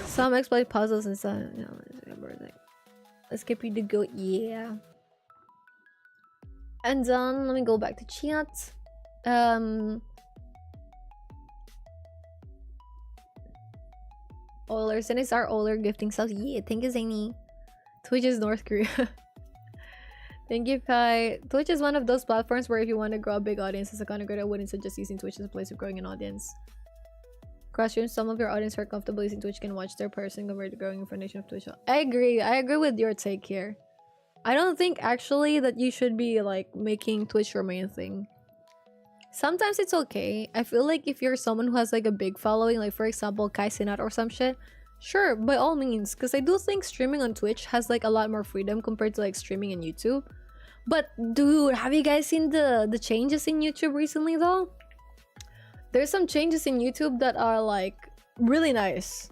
S1: Some exploit puzzles and some. You know, let's get you to go. Yeah. And then let me go back to chat. Oilers, and it's our Oiler gifting subs. Yeah, thank you, Zany. Twitch is North Korea. Thank you, Kai. Twitch is one of those platforms where if you want to grow a big audience as a content creator, I wouldn't suggest using Twitch as a place of growing an audience. Cross-stream, some of your audience who are comfortable using Twitch can watch their person compared to growing a foundation of Twitch. I agree with your take here. I don't think actually that you should be like making Twitch your main thing. Sometimes it's okay. I feel like if you're someone who has like a big following, like for example Kai Sinat or some shit, sure, by all means, because I do think streaming on Twitch has like a lot more freedom compared to like streaming in YouTube. But dude, have you guys seen the changes in YouTube recently though? There's some changes in YouTube that are like really nice,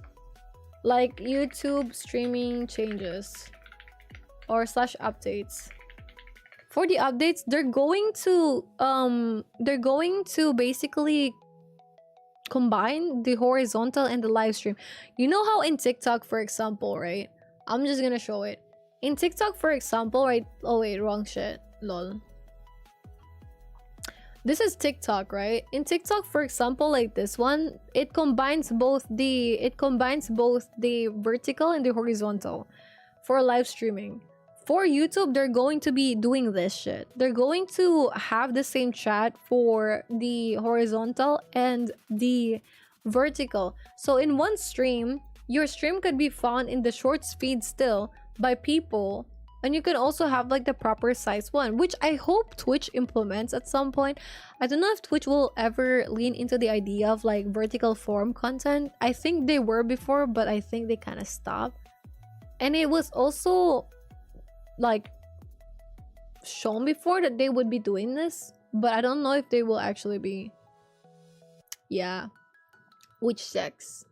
S1: like YouTube streaming changes or slash updates. For the updates, they're going to basically combine the horizontal and the live stream. You know how in TikTok, for example, right? I'm just gonna show it. In TikTok, for example, right? Oh wait, wrong shit. Lol. This is TikTok, right? In TikTok, for example, like this one, it combines both the vertical and the horizontal for live streaming. For YouTube, they're going to be doing this shit. They're going to have the same chat for the horizontal and the vertical. So in one stream, your stream could be found in the shorts feed still by people. And you can also have like the proper size one, which I hope Twitch implements at some point. I don't know if Twitch will ever lean into the idea of like vertical form content. I think they were before, but I think they kind of stopped. And it was also like shown before that they would be doing this, but I don't know if they will actually be. Yeah, which sex?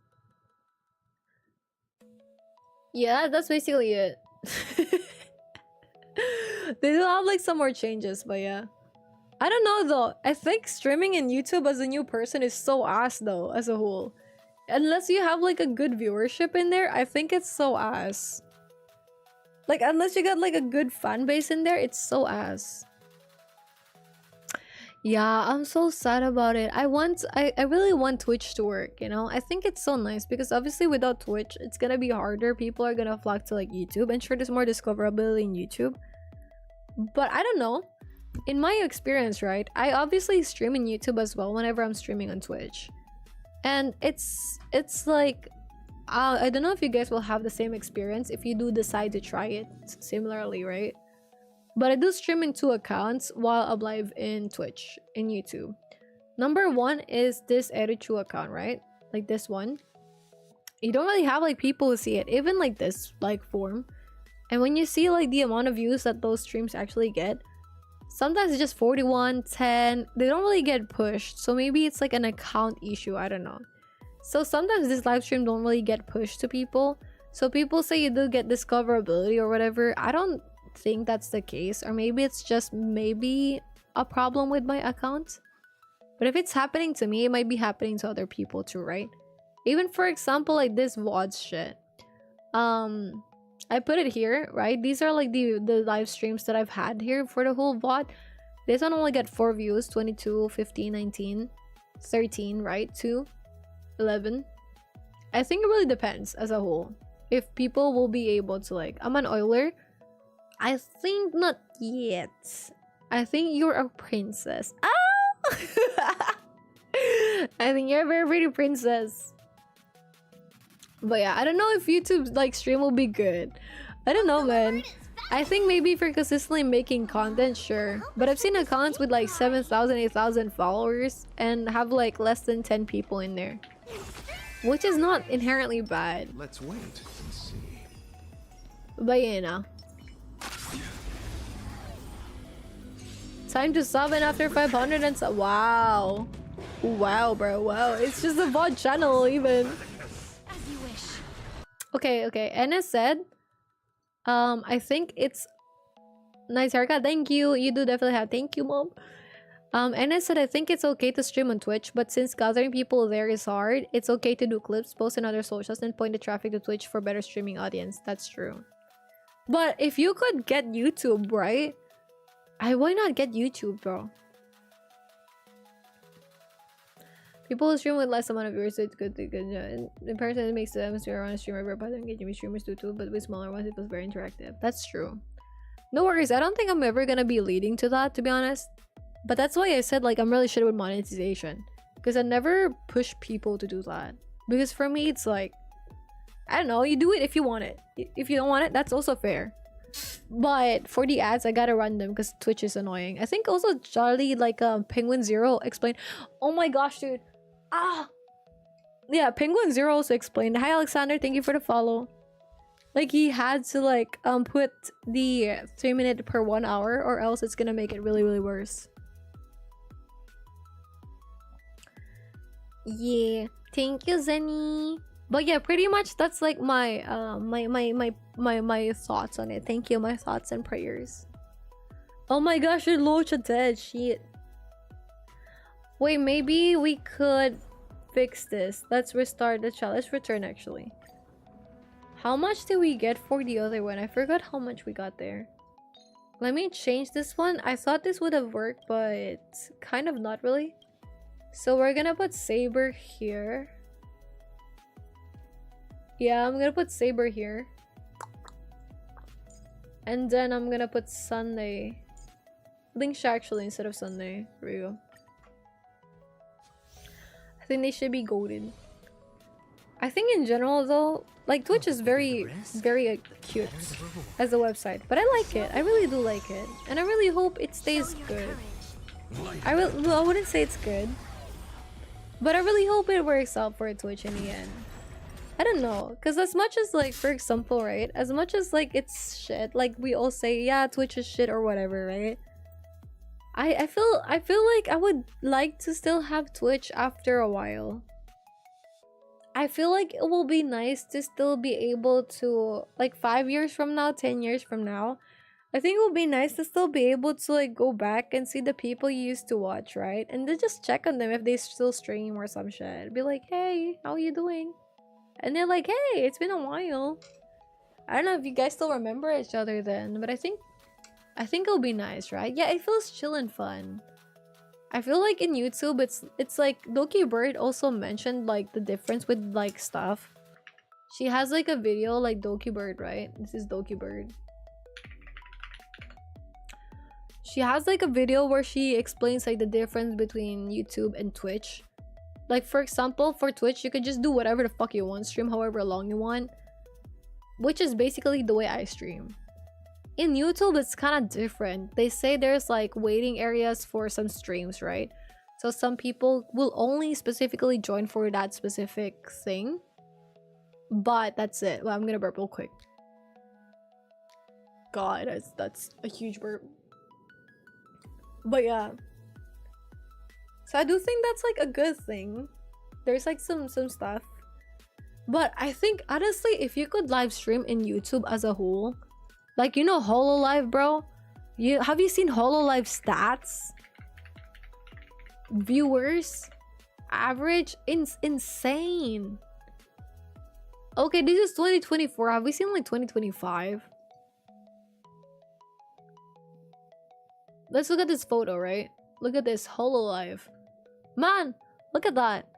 S1: Yeah, that's basically it. They do have like some more changes, but yeah, I don't know though. I think streaming in YouTube as a new person is so ass though, as a whole. Unless you have like a good viewership in there, I think it's so ass. Like, unless you got like a good fan base in there, it's so ass. Yeah, I'm so sad about it. I really want Twitch to work, you know? I think it's so nice because obviously without Twitch, it's gonna be harder. People are gonna flock to like YouTube, and sure, there's more discoverability in YouTube. But I don't know. In my experience, right? I obviously stream in YouTube as well whenever I'm streaming on Twitch. And it's like I don't know if you guys will have the same experience if you do decide to try it similarly, right? But I do stream in 2 accounts while I'm live in Twitch, in YouTube. Number 1 is this eruchiu account, right? Like this one. You don't really have like people who see it, even like this like form. And when you see like the amount of views that those streams actually get, sometimes it's just 41, 10. They don't really get pushed. So maybe it's like an account issue. I don't know. So sometimes this live stream don't really get pushed to people. So people say you do get discoverability or whatever. I don't think that's the case. Or maybe it's just maybe a problem with my account. But if it's happening to me, it might be happening to other people too, right? Even for example, like this VOD shit. I put it here, right? These are like the live streams that I've had here for the whole VOD. This one only got 4 views, 22, 15, 19, 13, right? 2, 11. I think it really depends as a whole. If people will be able to like... I'm an oiler. I think not yet. I think you're a princess. Ah! I think you're a very pretty princess. But yeah, I don't know if YouTube's like stream will be good. I don't know, man. I think maybe if you're consistently making content, sure. But I've seen accounts with like 7,000, 8,000 followers and have like less than 10 people in there, which is not inherently bad.
S4: Let's wait and see.
S1: But you know. Time to summon after 500 and so. Wow. Wow, bro. Wow. It's just a VOD channel even. Okay, okay. NS said, I think it's nice haircut. Thank you. You do definitely have. Thank you, mom. NS said, I think it's okay to stream on Twitch, but since gathering people there is hard, it's okay to do clips, post in other socials, and point the traffic to Twitch for better streaming audience. That's true. But if you could get YouTube, right? Why not get YouTube, bro? People who stream with less amount of viewers, it's good. In person, it makes the atmosphere around a streamer very better. Engaging streamers do too, but with smaller ones, it was very interactive. That's true. No worries. I don't think I'm ever gonna be leading to that, to be honest. But that's why I said like I'm really shit with monetization, because I never push people to do that. Because for me, it's like, I don't know. You do it if you want it. If you don't want it, that's also fair. But for the ads, I gotta run them because Twitch is annoying. I think also Charlie, like Penguin Zero explained. Oh my gosh, dude. Ah, yeah, Penguin Zero also explained. Hi Alexander, thank you for the follow. Like he had to like put the 3 minute per 1 hour, or else it's gonna make it really, really worse. Yeah, thank you, Zenny. But yeah, pretty much that's like my my thoughts on it. Thank you, my thoughts and prayers. Oh my gosh, you're Locha dead. Shit. Wait, maybe we could fix this. Let's restart the chat. Let's return actually. How much did we get for the other one? I forgot how much we got there. Let me change this one. I thought this would have worked, but kind of not really. So we're gonna put Saber here. Yeah, I'm gonna put Saber here. And then I'm gonna put Sunday. Linksh actually instead of Sunday. There we go. I think they should be goated. I think in general though, like Twitch is very cute as a website, but I like it. I really do like it, and I really hope it stays good. I wouldn't say it's good, but I really hope it works out for Twitch in the end. I don't know, because as much as like, for example, right, as much as like it's shit, like we all say, yeah, Twitch is shit or whatever, right? I feel like I would like to still have Twitch after a while. I feel like it will be nice to still be able to, like 5 years from now, 10 years from now, I think it would be nice to still be able to like go back and see the people you used to watch, right? And then just check on them if they still stream or some shit. Be like, hey, how are you doing? And they're like, hey, it's been a while. I don't know if you guys still remember each other then, but I think it'll be nice, right? Yeah, it feels chill and fun. I feel like in YouTube, it's like Doki Bird also mentioned like the difference with like stuff. She has like a video like Doki Bird, right? This is Doki Bird. She has like a video where she explains like the difference between YouTube and Twitch. Like, for example, for Twitch, you could just do whatever the fuck you want, stream however long you want, which is basically the way I stream. In YouTube, it's kind of different. They say there's like waiting areas for some streams, right? So some people will only specifically join for that specific thing. But that's it. Well, I'm gonna burp real quick. God, that's a huge burp. But yeah. So I do think that's like a good thing. There's like some stuff. But I think honestly, if you could live stream in YouTube as a whole, like, you know, HoloLive, bro? Have you seen HoloLive stats? Viewers? Average? Insane. Okay, this is 2024. Have we seen like 2025? Let's look at this photo, right? Look at this HoloLive. Man, look at that.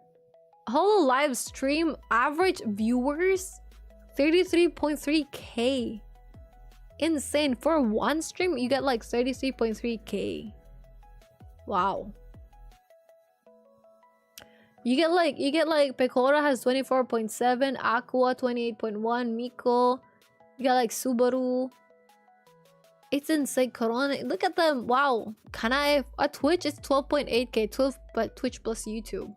S1: HoloLive stream average viewers 33.3k. Insane. For one stream, you get like 33.3k. Wow. You get like Pecora has 24.7, Aqua 28.1, Miko. You got like Subaru. It's insane. Corona. Look at them. Wow. Kanae at Twitch it's 12.8k, 12 but Twitch plus YouTube.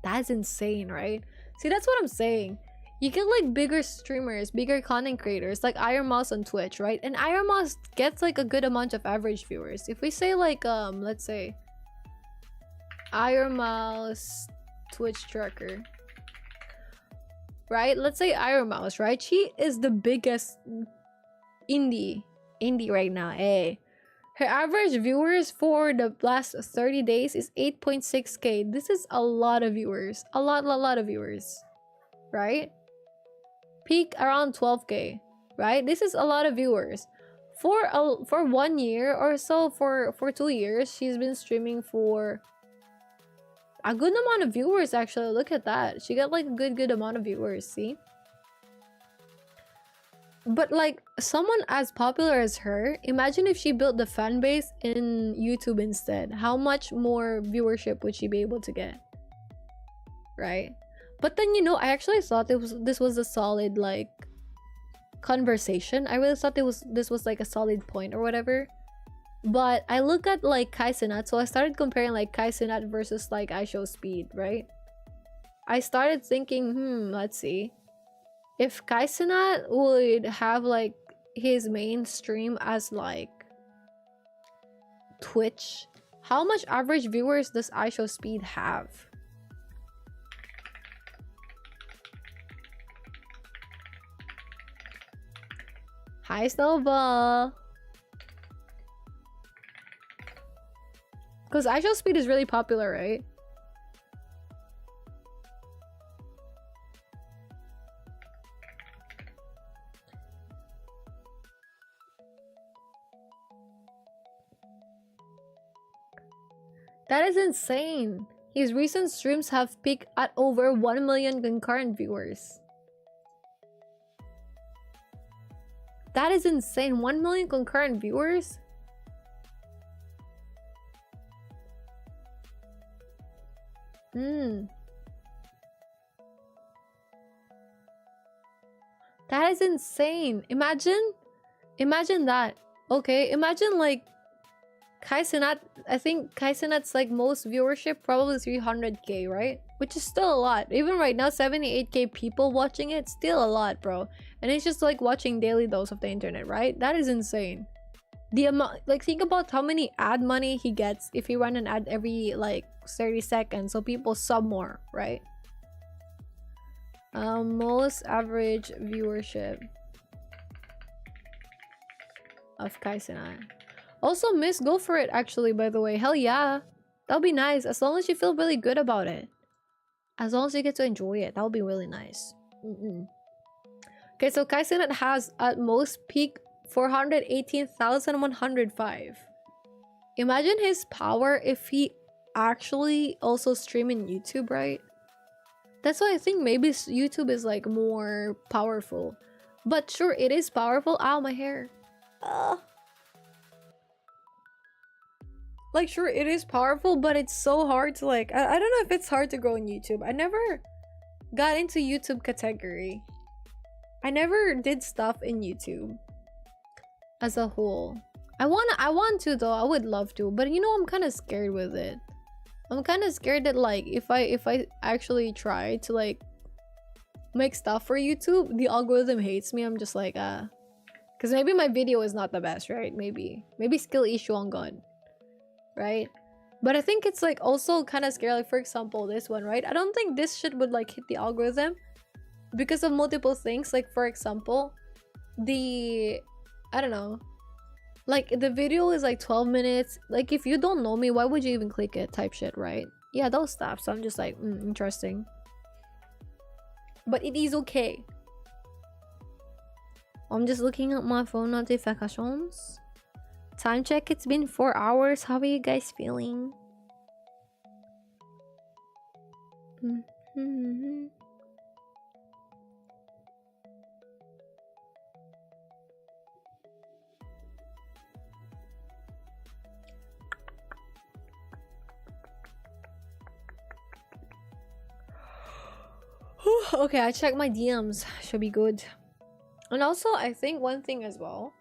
S1: That's insane, right? See, that's what I'm saying. You get like bigger streamers, bigger content creators like Iron Mouse on Twitch, right? And Iron Mouse gets like a good amount of average viewers. If we say like let's say Iron Mouse Twitch tracker, right? Let's say Iron Mouse, right? She is the biggest indie right now. Hey, her average viewers for the last 30 days is 8.6k. This is a lot of viewers. A lot of viewers, right? Peak around 12k, right? This is a lot of viewers. For 1 year or so, for 2 years, she's been streaming for a good amount of viewers. Actually, look at that. She got like a good amount of viewers. See. But like someone as popular as her, imagine if she built the fan base in YouTube instead. How much more viewership would she be able to get? Right? But then, you know, I actually thought this was a solid like conversation. I really thought this was like a solid point or whatever. But I look at like Kai Cenat, so I started comparing like Kai Cenat versus like iShowSpeed, right? I started thinking, let's see. If Kai Cenat would have like his main stream as like Twitch, how much average viewers does iShowSpeed have? Hi, Snowball. Because iShowSpeed is really popular, right? That is insane. His recent streams have peaked at over 1 million concurrent viewers. That is insane. 1 million concurrent viewers? That is insane. Imagine that. Okay, imagine like Kai Cenat. I think Kai Cenat's like most viewership probably 300k, right? Which is still a lot. Even right now, 78k people watching it, still a lot, bro. And it's just like watching daily dose of the internet, right? That is insane. The amount, like, think about how many ad money he gets if he run an ad every like 30 seconds, so people sub more, right? Most average viewership of Kai Cenat. Also, Miss, go for it actually, by the way. Hell yeah. That'll be nice. As long as you feel really good about it. As long as you get to enjoy it. That'll be really nice. Okay, so Kai Cenat has at most peak 418,105. Imagine his power if he actually also stream in YouTube, right? That's why I think maybe YouTube is like more powerful. But sure, it is powerful. Ow, my hair. Like, sure, it is powerful, but it's so hard to like. I don't know if it's hard to grow on YouTube. I never got into YouTube category. I never did stuff in YouTube as a whole. I want to though. I would love to, but you know, I'm kind of scared with it. I'm kind of scared that like if I actually try to like make stuff for YouTube, the algorithm hates me. I'm just like because maybe my video is not the best, right? Maybe skill issue on God, right? But I think it's like also kind of scary. Like for example, this one, right? I don't think this shit would like hit the algorithm because of multiple things. Like for example, I don't know. Like the video is like 12 minutes. Like if you don't know me, why would you even click it? Type shit, right? Yeah, those stuff. So I'm just like, interesting. But it is okay. I'm just looking at my phone notifications. Time check, it's been 4 hours. How are you guys feeling? Okay, I checked my DMs. Should be good. And also, I think one thing as well,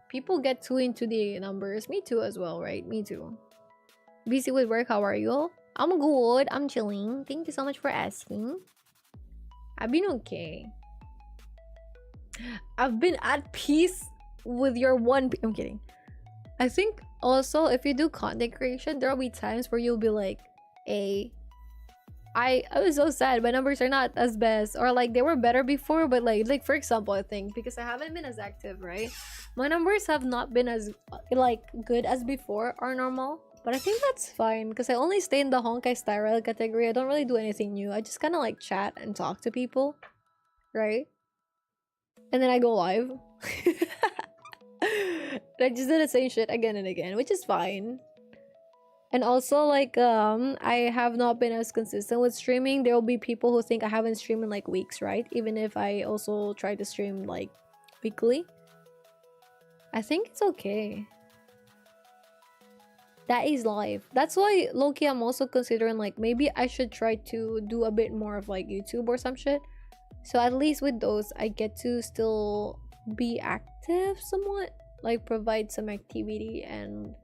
S1: people get too into the numbers. Me too as well, right? Me too. Busy with work, how are you? I'm good. I'm chilling. Thank you so much for asking. I've been okay. I've been at peace with your I'm kidding. I think also, if you do content creation, there will be times where you'll be like, hey, I was so sad. My numbers are not as best, or like they were better before, but like for example, I think because I haven't been as active, right? My numbers have not been as like good as before or normal, but I think that's fine because I only stay in the Honkai style category. I don't really do anything new. I just kind of like chat and talk to people, right? And then I go live. I just did the same shit again and again, which is fine. And also like I have not been as consistent with streaming. There will be people who think I haven't streamed in like weeks, right? Even if I also try to stream like weekly. I think it's okay. That is life. That's why low-key I'm also considering like maybe I should try to do a bit more of like YouTube or some shit. So at least with those I get to still be active somewhat, like provide some activity and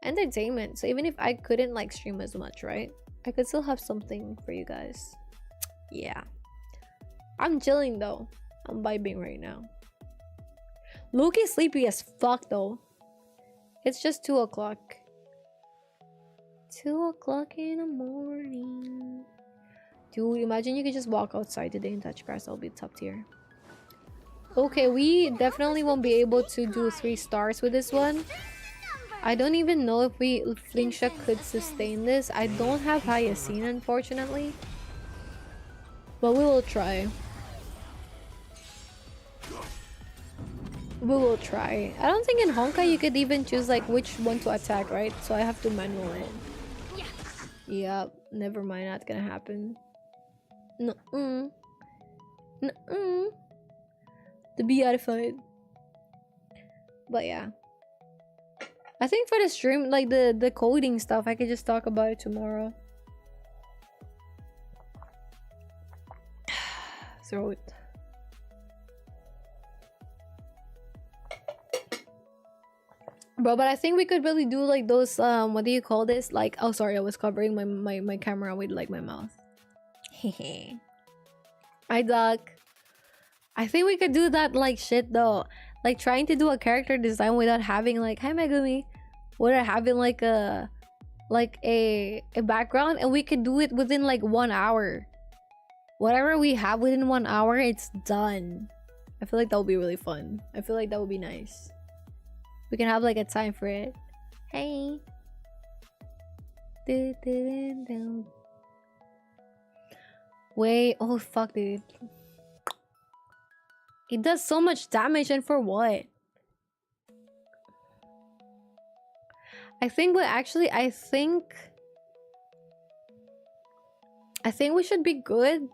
S1: entertainment. So even if I couldn't like stream as much, right, I could still have something for you guys. Yeah, I'm chilling though. I'm vibing right now. Luke is sleepy as fuck though. It's just 2 o'clock. 2 o'clock in the morning. Dude, imagine you could just walk outside today and touch grass. That'll be top tier. Okay, we definitely won't be able to do 3 stars with this one. I don't even know if Flingsha could sustain this. I don't have Hyacinth, unfortunately. But we will try. We will try. I don't think in Honkai you could even choose like which one to attack, right? So I have to manual it. Yep, never mind, not gonna happen. No-mm. No-mm. To be edified. But yeah. I think for the stream, like the coding stuff, I could just talk about it tomorrow. Throat. Bro, but I think we could really do like those what do you call this? Like, oh sorry, I was covering my camera with like my mouth. Hehe. I duck. I think we could do that like shit though. Like trying to do a character design without having like, hi Megumi, without having like a background, and we could do it within like 1 hour. Whatever we have within 1 hour, it's done. I feel like that would be really fun. I feel like that would be nice. We can have like a time for it. Hey. Wait, oh fuck dude. It does so much damage, and for what? I think we should be good.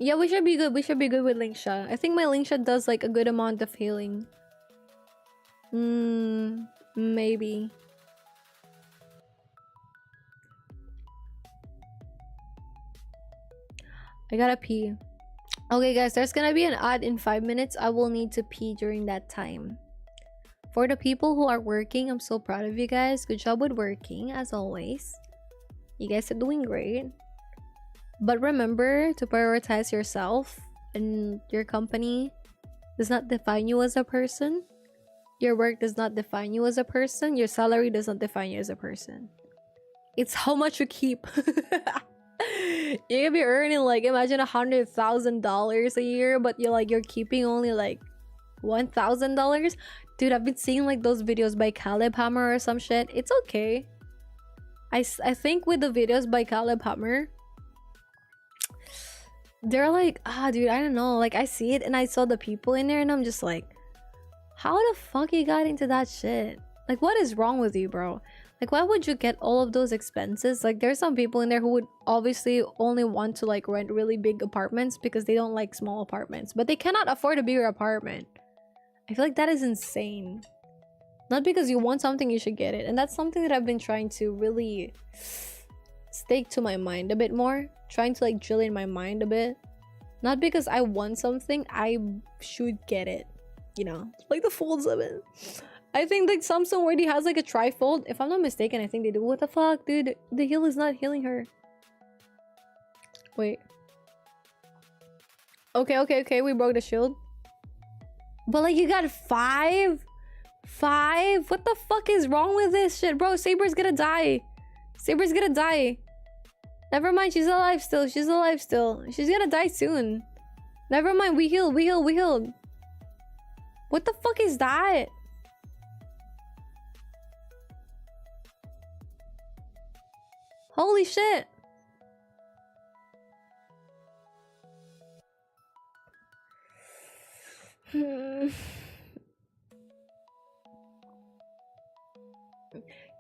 S1: Yeah, we should be good. We should be good with Lingsha. I think my Lingsha does like a good amount of healing. Maybe. I gotta pee. Okay, guys, there's gonna be an ad in 5 minutes. I will need to pee during that time. For the people who are working, I'm so proud of you guys. Good job with working, as always. You guys are doing great. But remember to prioritize yourself, and your company does not define you as a person. Your work does not define you as a person. Your salary does not define you as a person. It's how much you keep. You could be earning like, imagine $100,000 a year, but you're keeping only like $1,000. Dude, I've been seeing like those videos by Caleb Hammer or some shit. It's okay. I think with the videos by Caleb Hammer, they're like, dude, I don't know, like I see it and I saw the people in there and I'm just like, how the fuck you got into that shit? Like, what is wrong with you, bro? Like, why would you get all of those expenses? Like, there's some people in there who would obviously only want to like rent really big apartments because they don't like small apartments, but they cannot afford a bigger apartment. I feel like that is insane. Not because you want something, you should get it. And that's something that I've been trying to really stake to my mind a bit more. Trying to like drill in my mind a bit. Not because I want something, I should get it. You know, like the folds of it. I think like Samsung already has like a trifold. If I'm not mistaken, I think they do. What the fuck, dude? The heal is not healing her. Wait. Okay. We broke the shield. But like, you got 5? 5? What the fuck is wrong with this shit, bro? Saber's gonna die. Saber's gonna die. Never mind, she's alive still. She's alive still. She's gonna die soon. Never mind, we healed. What the fuck is that? Holy shit.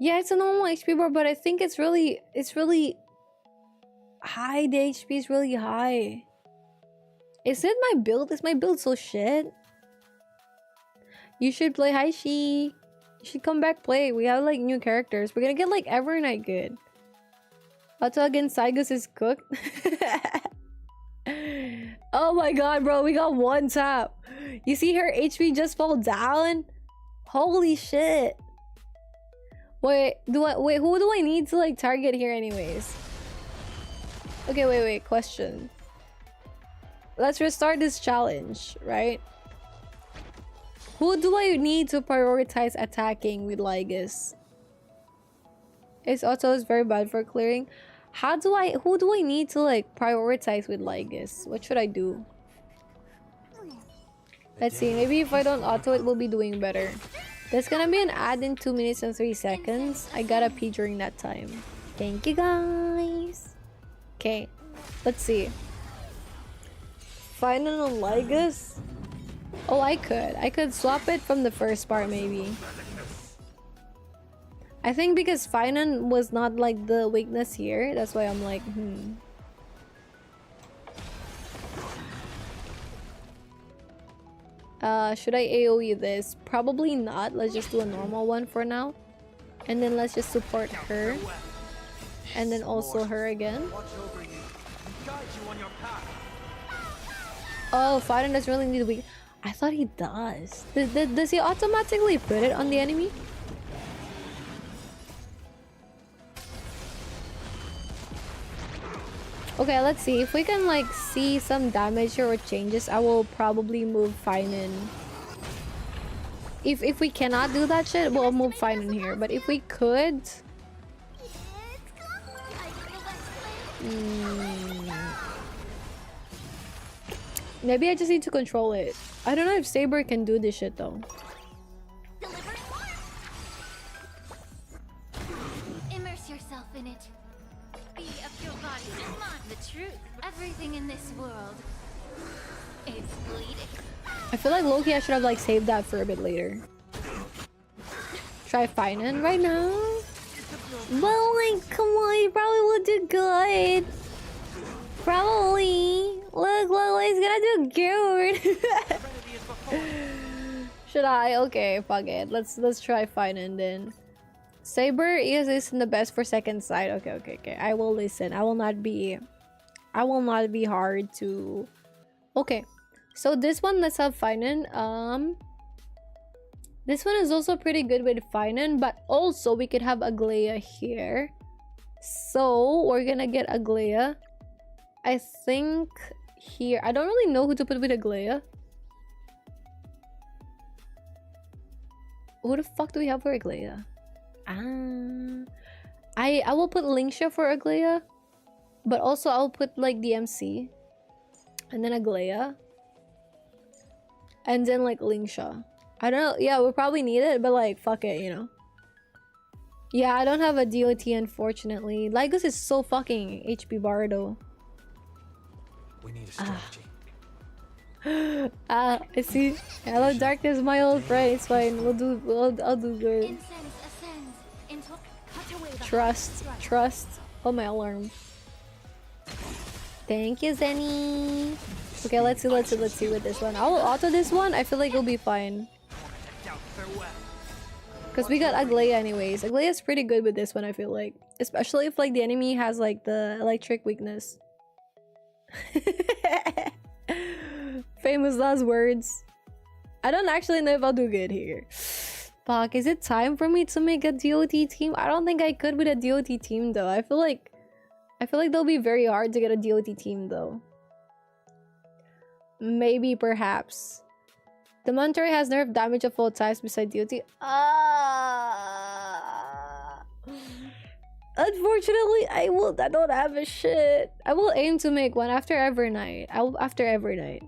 S1: Yeah, it's a normal HP bar, but I think it's really high. The HP is really high. Is it my build? Is my build so shit? You should play Haishi. You should come back play. We have like new characters. We're gonna get like Evernight good. Auto against Cygus is cooked. Oh my god, bro, we got 1 tap. You see her HP just fall down? Holy shit. Wait, who do I need to like target here anyways? Okay, wait, question. Let's restart this challenge, right? Who do I need to prioritize attacking with Lygus? Its auto is very bad for clearing. Who do I need to like prioritize with Lygus? What should I do? Let's see, maybe if I don't auto it will be doing better. There's gonna be an ad in 2 minutes and 3 seconds. I gotta pee during that time. Thank you guys. Okay, let's see. Final on Lygus? Oh, I could swap it from the first part maybe. I think because Finan was not like the weakness here, that's why I'm like, should I AoE this? Probably not. Let's just do a normal one for now. And then let's just support her. And then also her again. Oh, Finan doesn't really need weak. I thought he does. Does he automatically put it on the enemy? Okay, let's see. If we can like see some damage or changes, I will probably move Finan. If we cannot do that shit, we'll move Finan here. But if we could... maybe I just need to control it. I don't know if Saber can do this shit though.
S7: Immerse yourself in it. Be of your body and mind the truth. Everything in this world is bleeding.
S1: I feel like low-key I should have like saved that for a bit later. Try Finan right now. But like, come on, you probably would do good. Probably. Look, he's gonna do good. Should I? Okay, fuck it. Let's try Finan then. Saber isn't the best for second sight. Okay. I will listen. I will not be hard to. Okay. So this one, let's have Finan. This one is also pretty good with Finan, but also we could have Aglaya here. So we're gonna get Aglaya. I think here. I don't really know who to put with Aglaya. Who the fuck do we have for Aglaya? I will put Linksha for Aglaya, but also I'll put like DMC, and then Aglaya, and then like Linksha. I don't know. Yeah, we'll probably need it, but like fuck it, you know. Yeah, I don't have a DOT unfortunately. Lygus is so fucking HP Bardo.
S13: We need a strategy.
S1: I see. Hello, darkness, my old friend. It's fine. I'll do good. Trust. Oh, my alarm. Thank you, Zenny. Okay, let's see with this one. I'll auto this one. I feel like it'll be fine. Because we got Aglaya anyways. Aglaya's pretty good with this one, I feel like. Especially if like the enemy has like the electric weakness. Famous last words. I don't actually know if I'll do good here. Fuck, is it time for me to make a DOT team? I don't think I could with a DOT team though. I feel like they'll be very hard to get a DOT team though. Maybe, perhaps. The Monterey has nerf damage of all types beside DOT. Unfortunately, I don't have a shit. I will aim to make one after every night. After every night.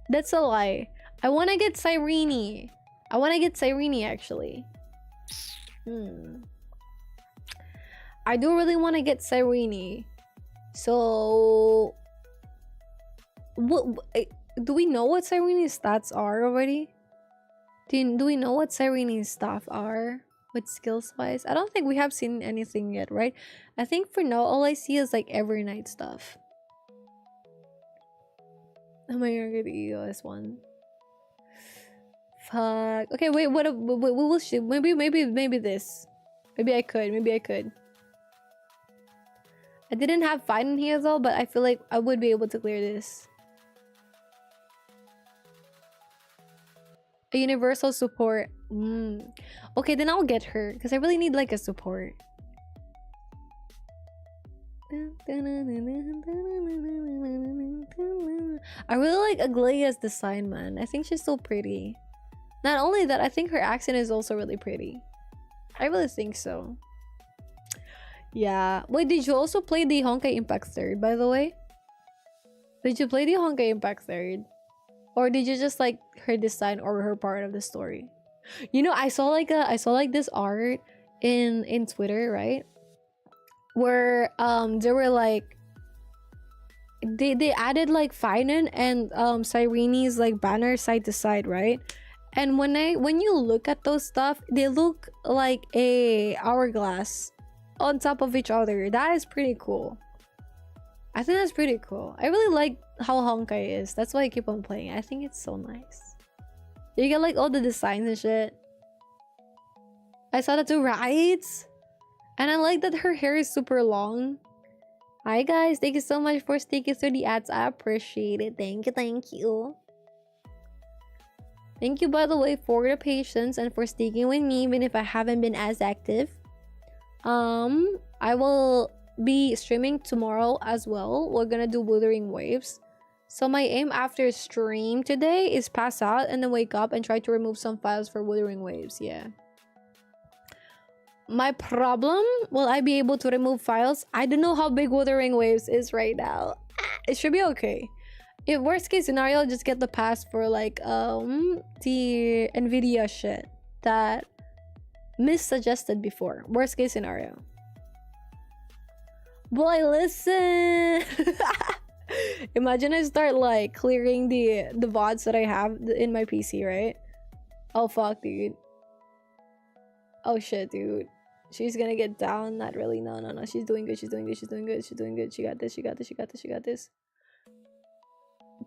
S1: That's a lie. I want to get Cyrene. Actually. I do really want to get Cyrene. So... do we know what Cyrene's stats are already? Do we know what Cyrene's stuff are? With skills wise? I don't think we have seen anything yet, right? I think for now, all I see is like every night stuff. Am I gonna get the EOS one? Fuck. Okay, wait, we will shoot. Maybe this. Maybe I could. I didn't have fight in here though, but I feel like I would be able to clear this. A universal support. Okay, then I'll get her because I really need like a support. I really like Aglaya's design, man. I think she's so pretty. Not only that, I think her accent is also really pretty. I really think so. Yeah. Wait, did you also play the Honkai Impact 3rd, by the way? Did you play the Honkai Impact 3rd? Or did you just like her design or her part of the story? You know, I saw like this art in Twitter, right? Where they were like they added like Finan and Cyrene's like banner side to side, right? And when you look at those stuff, they look like a hourglass on top of each other. That is pretty cool. I think that's pretty cool. I really like how Honkai is. That's why I keep on playing. I think it's so nice. You get like all the designs and shit. I saw that too, right? And I like that her hair is super long. Hi guys, thank you so much for sticking through the ads. I appreciate it. Thank you. Thank you, by the way, for the patience and for sticking with me even if I haven't been as active. I will be streaming tomorrow as well. We're gonna do Wuthering Waves. So my aim after stream today is pass out and then wake up and try to remove some files for Wuthering Waves. Yeah. My problem, will I be able to remove files? I don't know how big Wuthering Waves is right now. It should be okay. If worst case scenario, I'll just get the pass for like the Nvidia shit that Miss suggested before. Worst case scenario. Boy, listen. Imagine I start like clearing the VODs that I have in my PC, right? Oh fuck, dude. Oh shit, dude. She's gonna get down. Not really. No. She's doing good. She got this.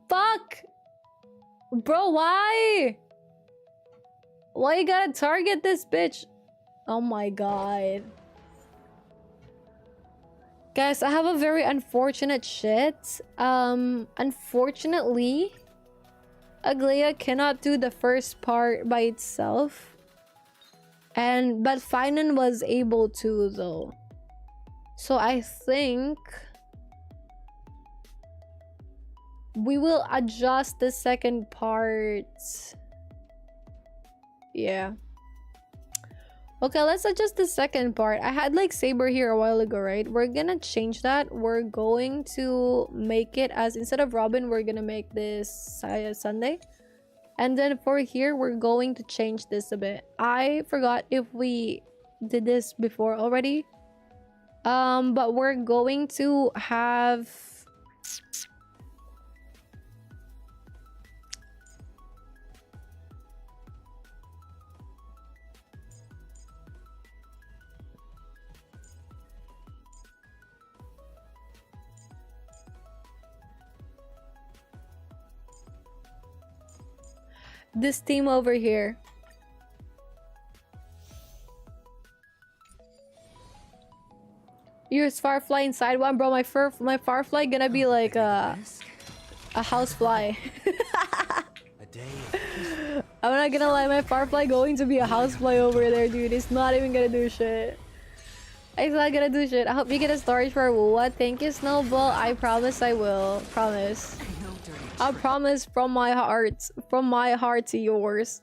S1: Fuck! Bro, why? Why you gotta target this bitch? Oh my god. Guys, I have a very unfortunate shit. Unfortunately, Aglaia cannot do the first part by itself. But Finan was able to though. So I think we will adjust the second part. Yeah. Okay, let's adjust the second part. I had like Saber here a while ago, right? We're gonna change that. We're going to make it as, instead of Robin, we're gonna make this Sunday. And then for here, we're going to change this a bit. I forgot if we did this before already. But we're going to have... this team over here. Use Firefly inside one, bro. My Firefly gonna be like a housefly. I'm not gonna lie, my Firefly going to be a housefly over there, dude. It's not even gonna do shit. It's not gonna do shit. I hope you get a storage for what? Thank you, Snowball. I promise I will. Promise. I promise from my heart. From my heart to yours.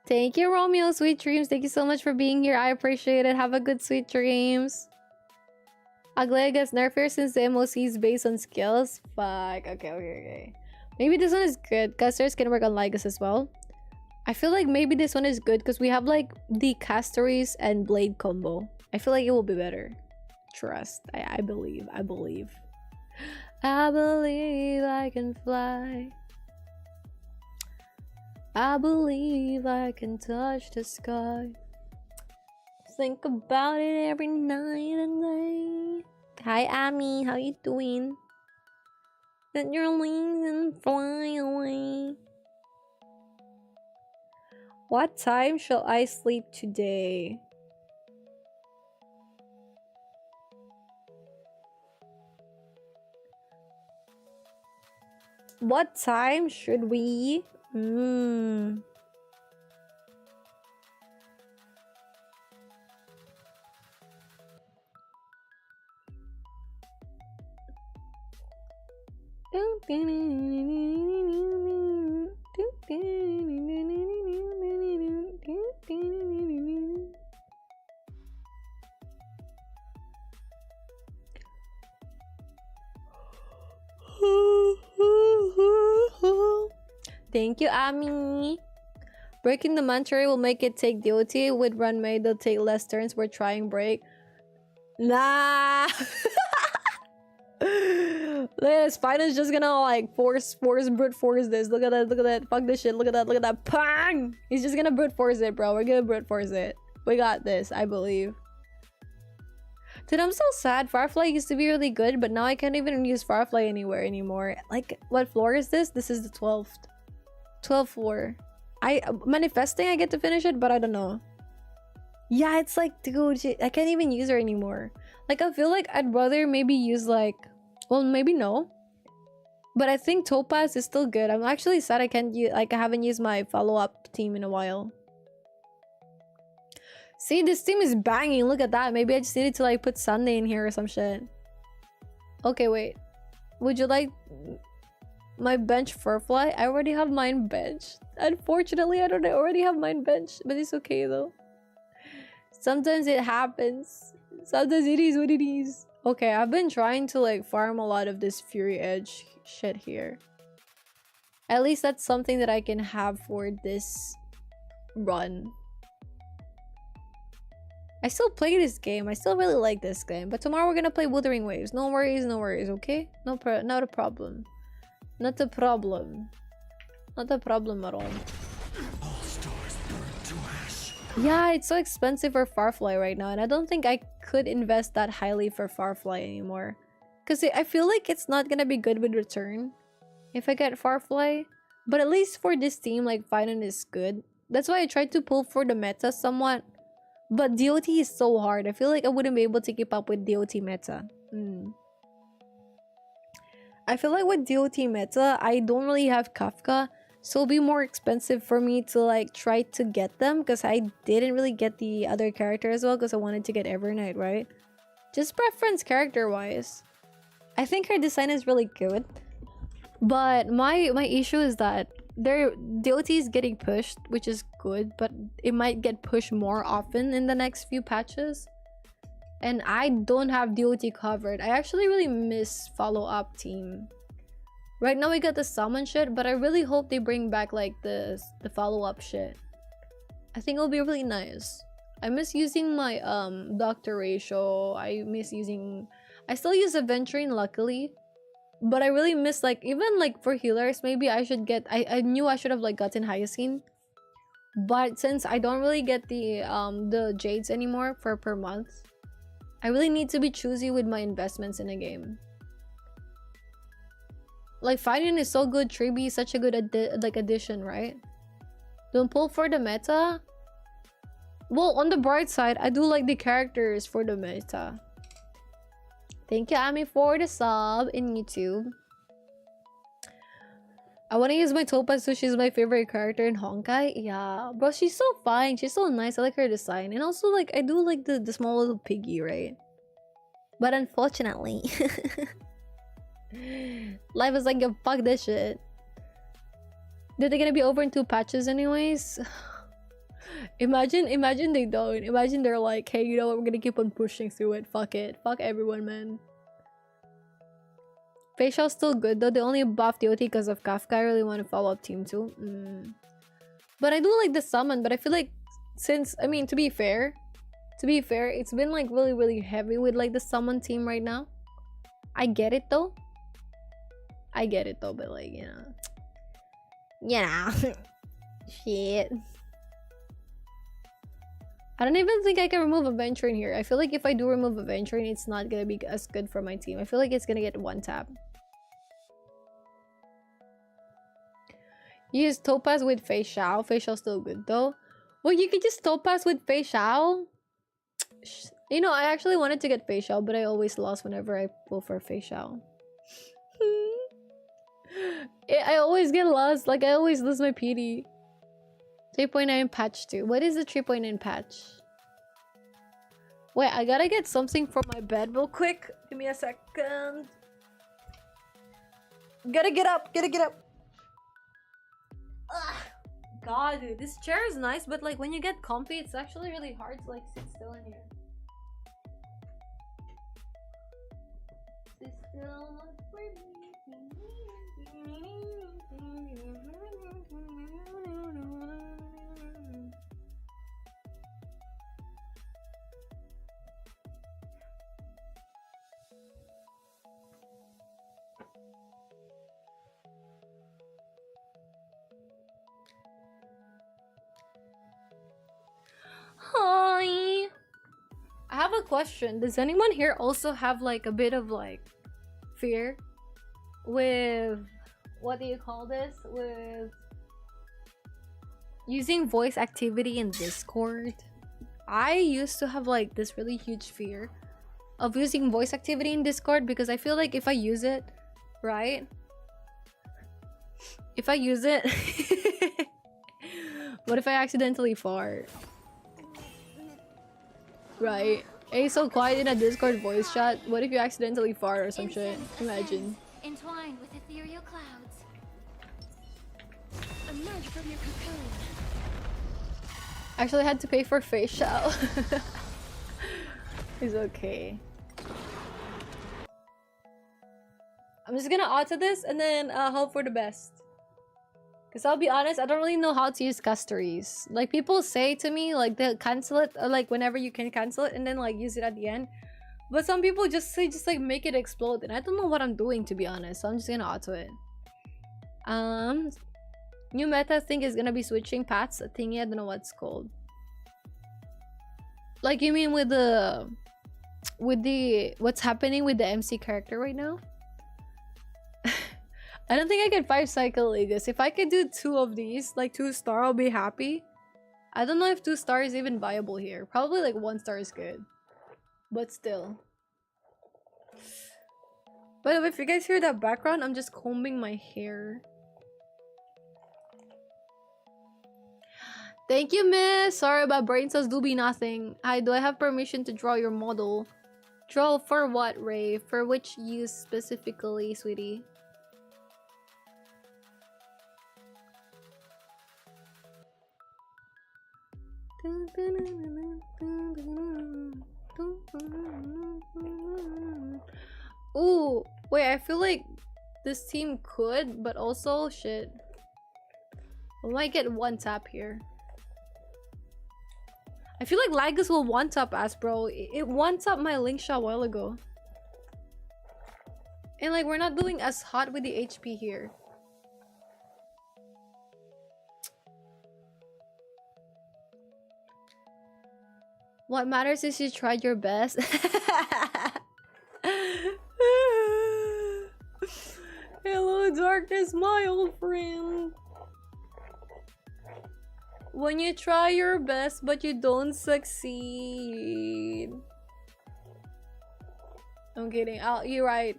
S1: Thank you, Romeo. Sweet dreams. Thank you so much for being here. I appreciate it. Have a good sweet dreams. Aglaia gets nerfier since the MOC is based on skills. Fuck. Okay. Maybe this one is good because there's can work on Lygus as well. I feel like maybe this one is good because we have like the Castories and Blade combo. I feel like it will be better. Trust. I believe. I believe I can fly. I believe I can touch the sky. Think about it every night and day. Hi, Ami. How you doing? Let your wings and fly away. What time shall I sleep today? What time should we? Thank you, Ami. Breaking the mantra will make it take DOT. With run made, they'll take less turns. We're trying break. Nah. This Spina's just gonna like brute force this. Look at that. Fuck this shit. Look at that. Pang! He's just gonna brute force it, bro. We're gonna brute force it. We got this, I believe. Dude, I'm so sad. Firefly used to be really good, but now I can't even use Firefly anywhere anymore. Like, what floor is this? This is the 12th. 12th floor. Manifesting I get to finish it, but I don't know. Yeah, it's like, dude, I can't even use her anymore. Like, I feel like I'd rather maybe use like, well, maybe no. But I think Topaz is still good. I'm actually sad I can't use, like, I haven't used my follow-up team in a while. See, this team is banging. Look at that. Maybe I just needed to like put Sunday in here or some shit. Okay, wait. Would you like my bench Furfly? I already have mine benched. Unfortunately, I don't already have mine benched, but it's okay though. Sometimes it happens. Sometimes it is what it is. Okay, I've been trying to like farm a lot of this Fury Edge shit here. At least that's something that I can have for this run. I still play this game. I still really like this game. But tomorrow we're gonna play Wuthering Waves. No worries, okay? Not a problem. Not a problem. Not a problem at all.
S10: All stars burn to ash.
S1: Yeah, it's so expensive for Farfly right now. And I don't think I could invest that highly for Farfly anymore. Because I feel like it's not gonna be good with return if I get Farfly. But at least for this team, like, Finan is good. That's why I tried to pull for the meta somewhat. But DOT is so hard. I feel like I wouldn't be able to keep up with DOT meta. I feel like with DOT meta, I don't really have Kafka. So it'll be more expensive for me to like try to get them. Because I didn't really get the other character as well. Because I wanted to get Evernight, right? Just preference character-wise. I think her design is really good. But my issue is that their DOT is getting pushed, which is good, but it might get pushed more often in the next few patches. And I don't have DOT covered. I actually really miss follow-up team. Right now we got the summon shit, but I really hope they bring back like the follow-up shit. I think it'll be really nice. I miss using my doctor ratio. I still use Aventurine luckily. But I really miss like even like for healers, maybe I should get I knew I should have like gotten Hyacine. But since I don't really get the Jades anymore for per month, I really need to be choosy with my investments in a game. Like fighting is so good, Tribi is such a good addition, right? Don't pull for the meta. Well, on the bright side, I do like the characters for the meta. Thank you, Ami, for the sub in YouTube. I want to use my Topaz too. She's my favorite character in Honkai. Yeah, bro, she's so fine. She's so nice. I like her design. And also, like, I do like the small little piggy, right? But unfortunately, life is like, yo, fuck this shit. They're gonna be over in 2 patches anyways. Imagine they don't. Imagine they're like, hey, you know what, we're gonna keep on pushing through it. Fuck it. Fuck everyone, man. Facial's still good though. They only buffed DOT because of Kafka. I really want to follow up team too. But I do like the summon, but I feel like since, I mean, to be fair, it's been like really, really heavy with like the summon team right now. I get it though, but like, you know. Shit. I don't even think I can remove Aventurine here. I feel like if I do remove Aventurine, it's not gonna be as good for my team. I feel like it's gonna get 1 tap. Use Topaz with Facial. Facial's still good though. Well, you could just Topaz with Facial. You know, I actually wanted to get Facial, but I always lost whenever I pull for Facial. I always get lost. Like, I always lose my PD. 3.9 patch 2. What is the 3.9 patch? Wait, I gotta get something for my bed real quick. Give me a second. Gotta get up. Ugh. God, dude, this chair is nice, but like when you get comfy, it's actually really hard to like sit still in here. Sit still for me. Hi. I have a question. Does anyone here also have like a bit of like fear with, what do you call this, with using voice activity in Discord? I used to have like this really huge fear of using voice activity in Discord because I feel like if I use it, right? If I use it, what if I accidentally fart? Right? It's so quiet in a Discord voice chat. What if you accidentally fart or some shit? Imagine.
S7: Entwined with ethereal clouds. Emerge from your cocoon.
S1: Actually, I had to pay for facial. It's okay. I'm just gonna auto this and then hope for the best. Because I'll be honest, I don't really know how to use Custories. Like, people say to me, like, they'll cancel it, like, whenever you can cancel it, and then, like, use it at the end. But some people just say, like, make it explode. And I don't know what I'm doing, to be honest. So I'm just gonna auto it. New meta, I think, is gonna be switching paths. A thingy, I don't know what it's called. Like, you mean with the... what's happening with the MC character right now? I don't think I can 5 cycle Aegis. If I could do 2 of these, like 2 star, I'll be happy. I don't know if 2 stars is even viable here. Probably like 1 star is good. But still. By the way, if you guys hear that background, I'm just combing my hair. Thank you, miss. Sorry about brain cells do be nothing. Hi, do I have permission to draw your model? Draw for what, Ray? For which use specifically, sweetie? Ooh, wait, I feel like this team could, but also shit. I might get 1 tap here. I feel like Lygus will 1 tap us, bro. It 1 tap my link shot a while ago. And like we're not doing as hot with the HP here. What matters is you tried your best. Hello, darkness, my old friend. When you try your best but you don't succeed. I'm kidding. You're right.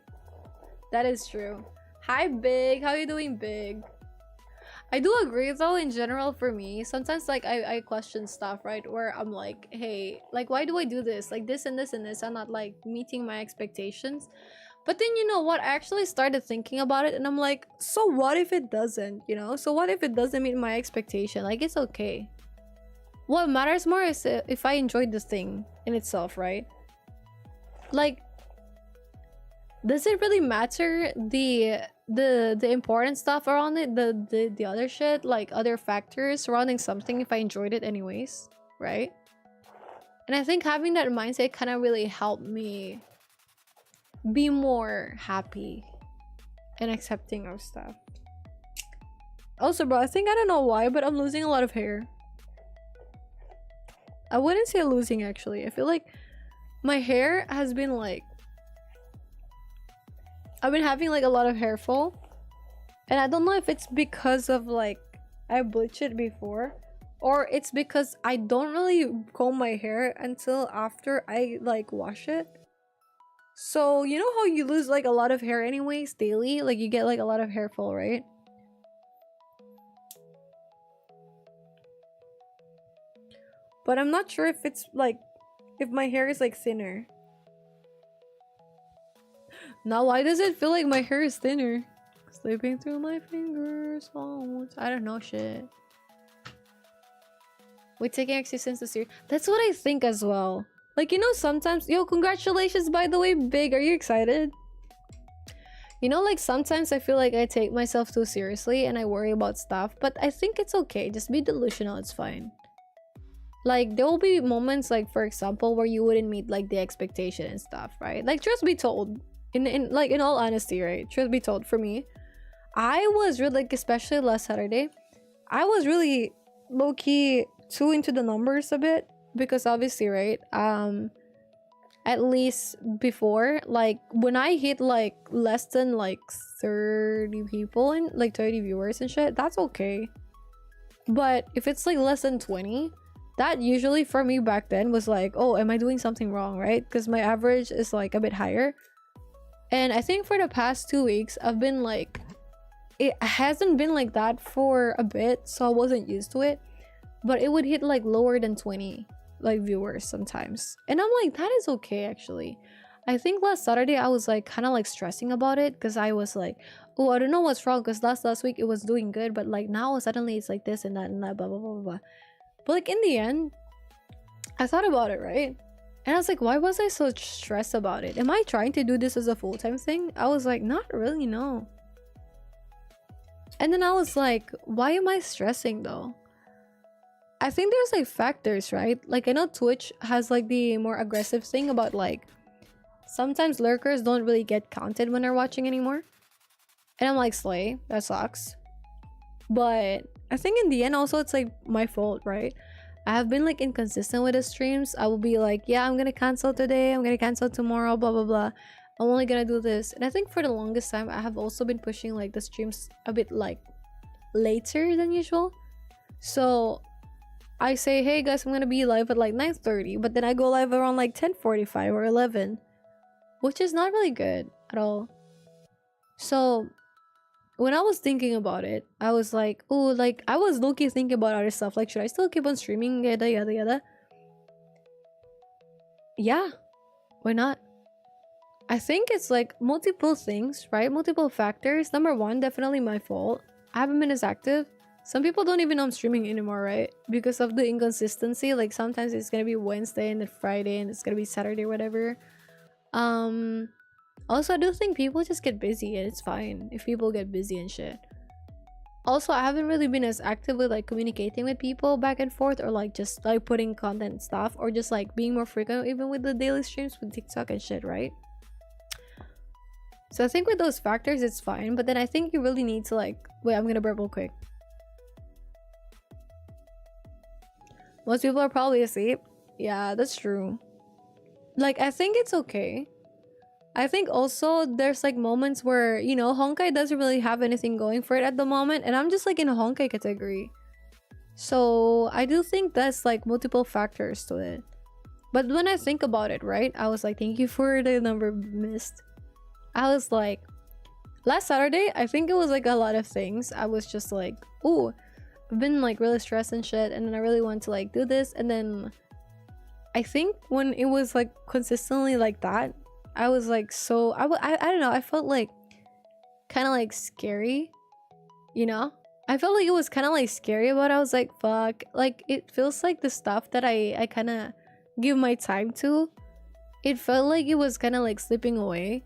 S1: That is true. Hi, Big. How you doing, Big? I do agree though, in general, for me, sometimes like I question stuff, right? Where I'm like, hey, like why do I do this? Like this and this and this are not like meeting my expectations. But then you know what? I actually started thinking about it and I'm like, so what if it doesn't, you know? So what if it doesn't meet my expectation? Like it's okay. What matters more is if I enjoyed this thing in itself, right? Like, does it really matter the important stuff around it, the other shit, like other factors surrounding something if I enjoyed it anyways, right? And I think having that mindset kind of really helped me be more happy and accepting of stuff. Also, bro, I don't know why, but I'm losing a lot of hair. I wouldn't say losing, actually. I feel like my hair has been like, I've been having like a lot of hair fall, and I don't know if it's because of like I bleached it before, or it's because I don't really comb my hair until after I like wash it. So you know how you lose like a lot of hair anyways daily, like you get like a lot of hair fall, right? But I'm not sure if it's like if my hair is like thinner. Now why does it feel like my hair is thinner? Slipping through my fingers. Oh, I don't know shit. We're taking existence this year. That's what I think as well. Like, you know, sometimes... Yo, congratulations, by the way, Big. Are you excited? You know, like, sometimes I feel like I take myself too seriously and I worry about stuff. But I think it's okay. Just be delusional. It's fine. Like, there will be moments, like, for example, where you wouldn't meet, like, the expectation and stuff, right? Like, truth be told... In all honesty, right? Truth be told, for me, I was really, like, especially last Saturday, I was really low-key too into the numbers a bit, because obviously, right, at least before, like, when I hit like less than like 30 people and like 30 viewers and shit, that's okay. But if it's like less than 20, that usually for me back then was like, oh, am I doing something wrong, right? Because my average is like a bit higher. And I think for the past 2 weeks, I've been like, it hasn't been like that for a bit, so I wasn't used to it. But it would hit like lower than 20 like viewers sometimes. And I'm like, that is okay actually. I think last Saturday I was like kind of like stressing about it because I was like, oh, I don't know what's wrong because last week it was doing good, but like now suddenly it's like this and that, blah, blah, blah, blah. But like in the end, I thought about it, right? And I was like, why was I so stressed about it? Am I trying to do this as a full-time thing? I was like, not really, no. And then I was like, why am I stressing though? I think there's like factors, right? Like I know Twitch has like the more aggressive thing about like sometimes lurkers don't really get counted when they're watching anymore. And I'm like, slay, that sucks. But I think in the end also it's like my fault, right? I have been like inconsistent with the streams. I will be like, yeah, I'm gonna cancel today, I'm gonna cancel tomorrow, blah blah blah. I'm only gonna do this. And I think for the longest time I have also been pushing like the streams a bit like later than usual. So I say, hey guys, I'm gonna be live at like 9:30, but then I go live around like 10:45 or 11, which is not really good at all. So when I was thinking about it, I was like, oh, like I was low-key thinking about other stuff. Like, should I still keep on streaming? Yada yada yada. Yeah, why not? I think it's like multiple things, right? Multiple factors. Number one, definitely my fault. I haven't been as active. Some people don't even know I'm streaming anymore, right? Because of the inconsistency. Like sometimes it's gonna be Wednesday and then Friday and it's gonna be Saturday or whatever. Also, I do think people just get busy and it's fine if people get busy and shit. Also, I haven't really been as active with like communicating with people back and forth, or like just like putting content stuff, or just like being more frequent even with the daily streams with TikTok and shit, right? So I think with those factors it's fine, but then I think you really need to like, wait, I'm gonna burp real quick. Most people are probably asleep. Yeah, that's true. Like, I think it's okay. I think also there's like moments where, you know, Honkai doesn't really have anything going for it at the moment, and I'm just like in a Honkai category. So I do think that's like multiple factors to it. But when I think about it, right, I was like, thank you for the number missed. I was like, last Saturday, I think it was like a lot of things. I was just like, ooh, I've been like really stressed and shit, and then I really want to like do this. And then I think when it was like consistently like that, I was like, so I don't know, I felt like kind of like scary, you know? I felt like it was kind of like scary about it. I was like, fuck, like it feels like the stuff that I kind of give my time to, it felt like it was kind of like slipping away.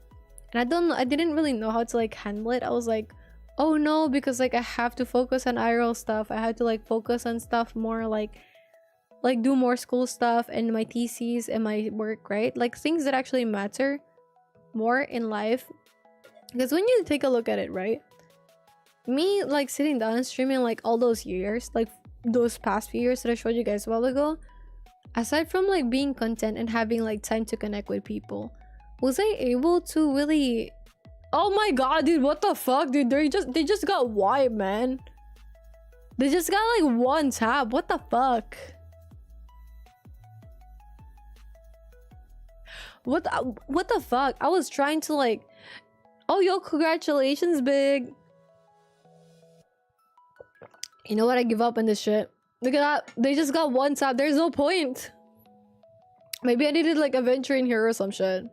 S1: And I didn't really know how to like handle it. I was like, oh no, because like I have to focus on IRL stuff. I had to like focus on stuff more, like do more school stuff and my theses and my work, right? Like things that actually matter more in life. Because when you take a look at it, right? Me like sitting down and streaming like all those years, like those past few years that I showed you guys a while ago, aside from like being content and having like time to connect with people, was I able to really... Oh my god, dude, what the fuck, dude? They just got wiped, man. They just got like one tap. What the fuck? What the fuck? I was trying to like... Oh, yo, congratulations, big. You know what? I give up on this shit. Look at that. They just got one tap. There's no point. Maybe I needed like a venture in here or some shit.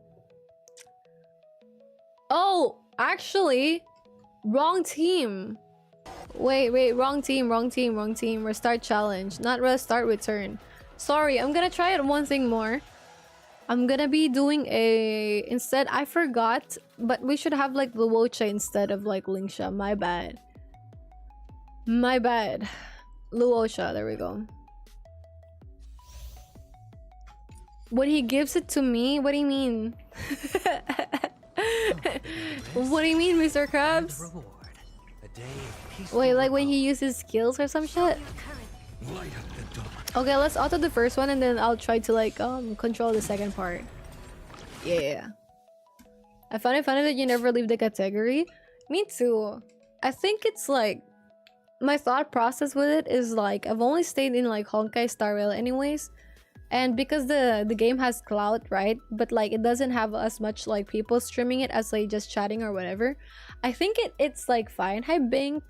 S1: Oh, actually, wrong team. Wait, wrong team. Restart challenge, not restart return. Sorry, I'm gonna try it one thing more. I'm gonna be doing a... Instead, I forgot, but we should have like Luocha instead of like Lingsha. My bad. Luocha, there we go. When he gives it to me, what do you mean? What do you mean, Mr. Krabs? Wait, like when he uses skills or some shit? Okay, let's auto the first one and then I'll try to like control the second part. Yeah. I find it funny that you never leave the category. Me too. I think it's like my thought process with it is like I've only stayed in like Honkai Star Rail anyways. And because the game has clout, right? But like it doesn't have as much like people streaming it as like just chatting or whatever. I think it's like fine. Hi Bink.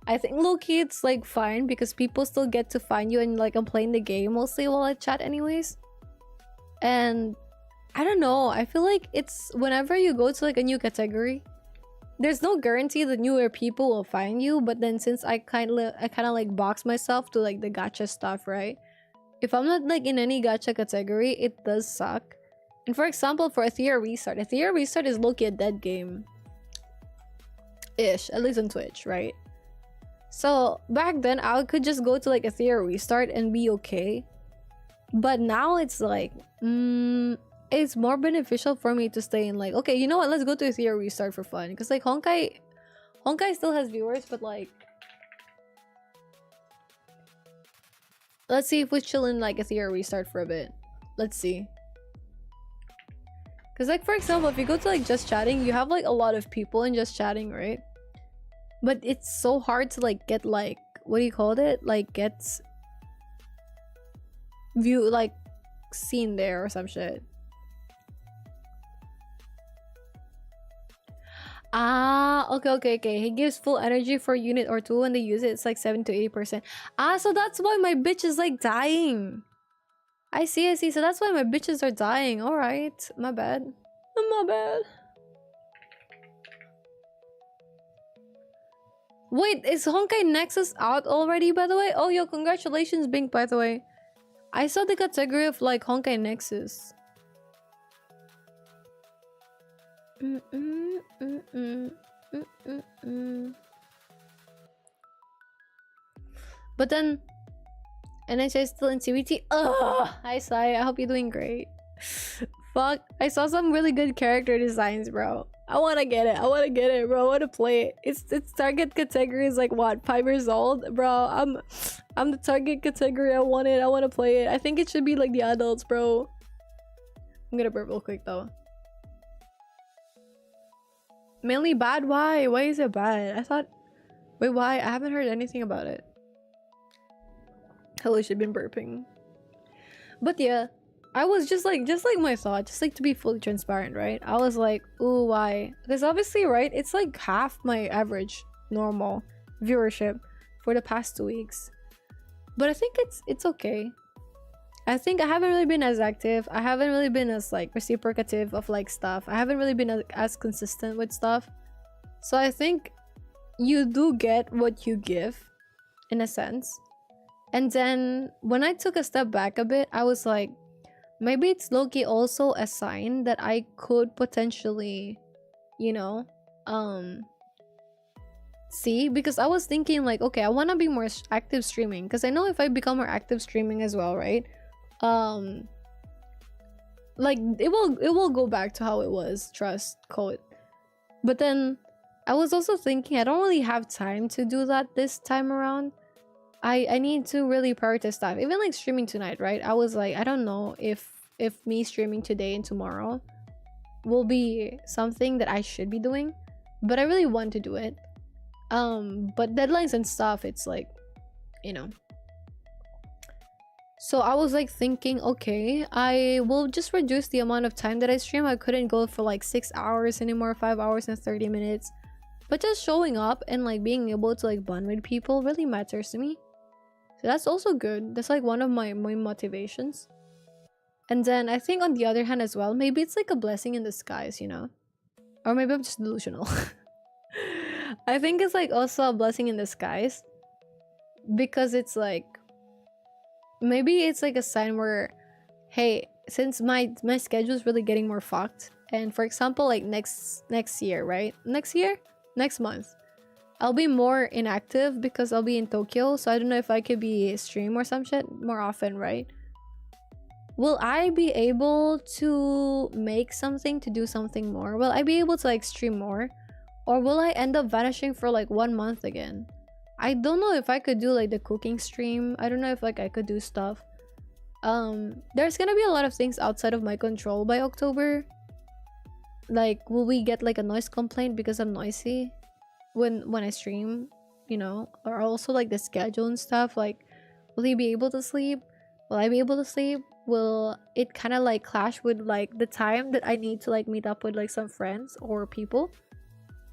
S1: I think low-key it's like fine because people still get to find you and like I'm playing the game mostly while I chat anyways. And I don't know. I feel like it's whenever you go to like a new category, there's no guarantee that newer people will find you. But then since I kind of like box myself to like the gacha stuff, right? If I'm not like in any gacha category, it does suck. And for example, for a Thea restart is low-key a dead game. Ish, at least on Twitch, right? So back then, I could just go to like a Thea restart and be okay. But now it's like, it's more beneficial for me to stay in like, okay, you know what? Let's go to a Thea restart for fun. Because like Honkai still has viewers, but like, let's see if we chill in like a Thea restart for a bit. Let's see. Because like for example, if you go to like just chatting, you have like a lot of people in just chatting, right? But it's so hard to like get like, what do you call it? Like get view, like scene there or some shit. Ah, okay. He gives full energy for a unit or two when they use it. It's like 7 to 80%. Ah, so that's why my bitch is like dying. I see. So that's why my bitches are dying. All right, my bad. My bad. Wait, is Honkai Nexus out already, by the way? Oh, yo, congratulations, Bink, by the way. I saw the category of like Honkai Nexus. But then NHS still in CBT. Ugh, hi Sai, I hope you're doing great. Fuck, I saw some really good character designs, bro. I want to get it, bro. I want to play it. Its target category is like what, 5 years old, bro. I'm the target category. I want it. I want to play it. I think it should be like the adults, bro. I'm gonna burp real quick though. Mainly bad? Why? Why is it bad? I thought... Wait, why? I haven't heard anything about it. Hello, she's been burping. But yeah, I was just like my thought, just like to be fully transparent, right? I was like, ooh, why? Because obviously, right, it's like half my average normal viewership for the past 2 weeks. But I think it's okay. I think I haven't really been as active. I haven't really been as like reciprocative of like stuff. I haven't really been as consistent with stuff. So I think you do get what you give in a sense. And then when I took a step back a bit, I was like, maybe it's low-key also a sign that I could potentially, you know, see, because I was thinking like, okay, I want to be more active streaming, because I know if I become more active streaming as well, right, like it will go back to how it was, trust code. But then I was also thinking I don't really have time to do that this time around. I need to really prioritize stuff, even like streaming tonight, right? I was like, I don't know if me streaming today and tomorrow will be something that I should be doing, but I really want to do it. But deadlines and stuff, it's like, you know. So I was like thinking, okay, I will just reduce the amount of time that I stream. I couldn't go for like 6 hours anymore, 5 hours and 30 minutes. But just showing up and like being able to like bond with people really matters to me. So that's also good. That's like one of my motivations. And then I think on the other hand as well, maybe it's like a blessing in disguise, you know? Or maybe I'm just delusional. I think it's like also a blessing in disguise. Because it's like, maybe it's like a sign where, hey, since my schedule is really getting more fucked, and for example, like next year, right? Next month, I'll be more inactive because I'll be in Tokyo, so I don't know if I could be stream or some shit more often, right? Will I be able to make something to do something more? Will I be able to like stream more? Or will I end up vanishing for like 1 month again? I don't know if I could do like the cooking stream. I don't know if like I could do stuff. There's gonna be a lot of things outside of my control by October. Like, will we get like a noise complaint because I'm noisy when I stream, you know? Or also like the schedule and stuff, like, will he be able to sleep? Will I be able to sleep? Will it kind of like clash with like the time that I need to like meet up with like some friends or people,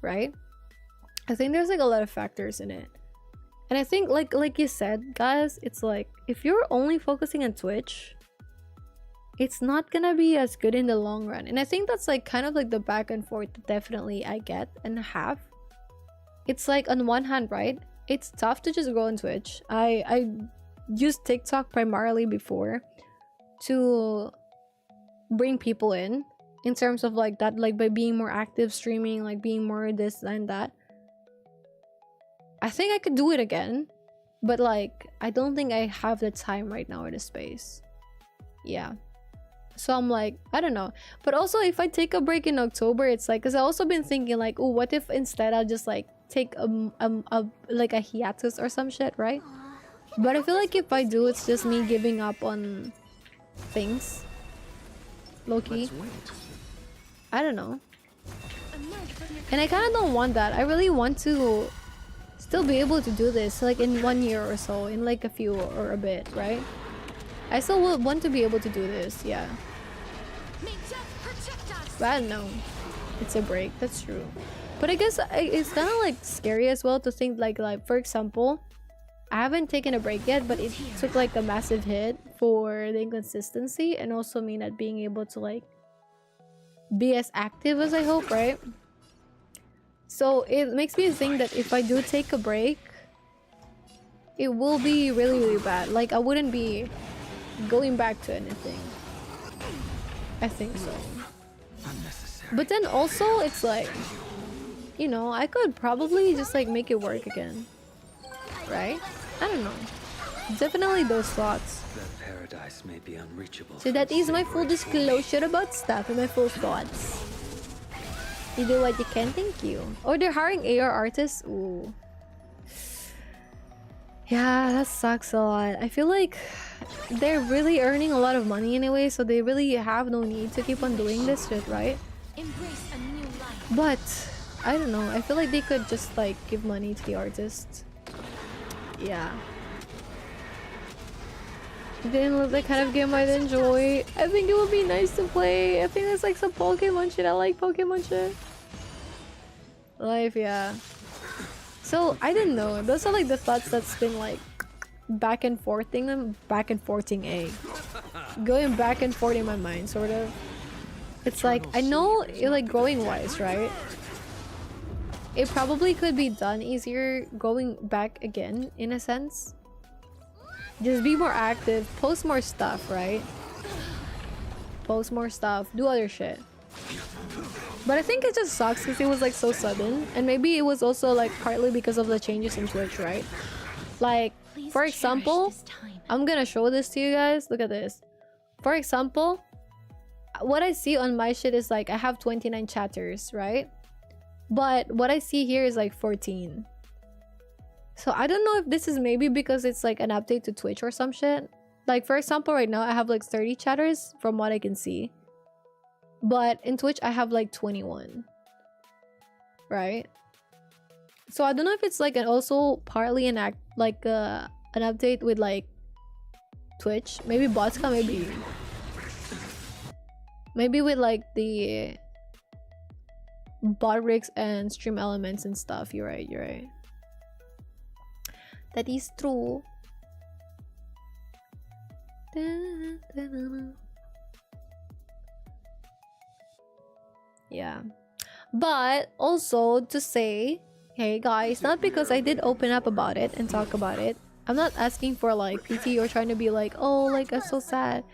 S1: right? I think there's like a lot of factors in it. And I think like you said, guys, it's like if you're only focusing on Twitch, it's not gonna be as good in the long run. And I think that's like kind of like the back and forth that definitely I get and have. It's like on one hand, right, it's tough to just go on Twitch. I used TikTok primarily before to bring people in terms of like that, like by being more active streaming, like being more this and that. I think I could do it again, but like I don't think I have the time right now or the space. Yeah, so I'm like, I don't know. But also if I take a break in October, it's like, because I also been thinking like, oh, what if instead I just like take like a hiatus or some shit, right? But I feel like if I do, it's just me giving up on things, low-key. I don't know, and I kind of don't want that. I really want to still be able to do this like in 1 year or so, in like a few or a bit, right? I still would want to be able to do this, yeah. But I don't know. It's a break, that's true. But I guess it's kind of like scary as well to think like for example, I haven't taken a break yet, but it took like a massive hit for the inconsistency and also me not being able to like be as active as I hope, right? So it makes me think that if I do take a break, it will be really, really bad. Like I wouldn't be going back to anything. I think so. But then also it's like, you know, I could probably just like make it work again. Right? I don't know. Definitely those thoughts.
S10: That paradise may be unreachable.
S1: So that is my full disclosure about stuff and my full thoughts. You do what you can, thank you. Oh, they're hiring AR artists? Ooh. Yeah, that sucks a lot. I feel like they're really earning a lot of money anyway, so they really have no need to keep on doing this shit, right?
S11: Embrace a new life.
S1: But I don't know. I feel like they could just like give money to the artists. Yeah. It didn't look like kind of game I'd enjoy. I think it would be nice to play. I think it's like some Pokemon shit. I like Pokemon shit. Life, yeah. So I didn't know. Those are like the thoughts that's been like back and forthing them, going back and forth in my mind, sort of. It's like I know, like growing wise, right? It probably could be done easier going back again, in a sense. Just be more active, post more stuff, right? Post more stuff, do other shit. But I think it just sucks because it was like so sudden. And maybe it was also like partly because of the changes in Twitch, right? Like, for example, I'm gonna show this to you guys. Look at this. For example, what I see on my shit is like I have 29 chatters, right? But what I see here is like 14. So I don't know if this is maybe because it's like an update to Twitch or some shit. Like for example, right now I have like 30 chatters from what I can see. But in Twitch I have like 21. Right? So I don't know if it's like also partly an update with like Twitch. Maybe Botska, maybe with like the bot rigs and stream elements and stuff. You're right. That is true. Yeah. But also to say, hey guys, not because I did open up about it and talk about it. I'm not asking for like PT or trying to be like, oh, like I'm so sad.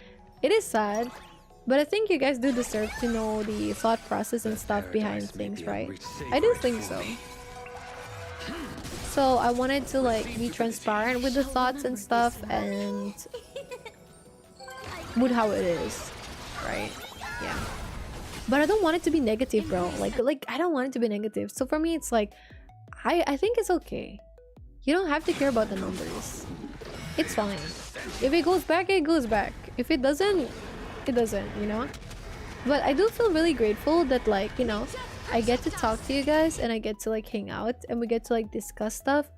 S1: It is sad. But I think you guys do deserve to know the thought process and stuff behind things, right? I do think so. So I wanted to like be transparent with the thoughts and stuff and with how it is, right? Yeah. But I don't want it to be negative, bro. Like I don't want it to be negative. So for me, it's like, I think it's okay. You don't have to care about the numbers. It's fine. If it goes back, it goes back. If it doesn't, it doesn't, you know? But I do feel really grateful that like, you know, I get to talk to you guys and I get to like hang out and we get to like discuss stuff.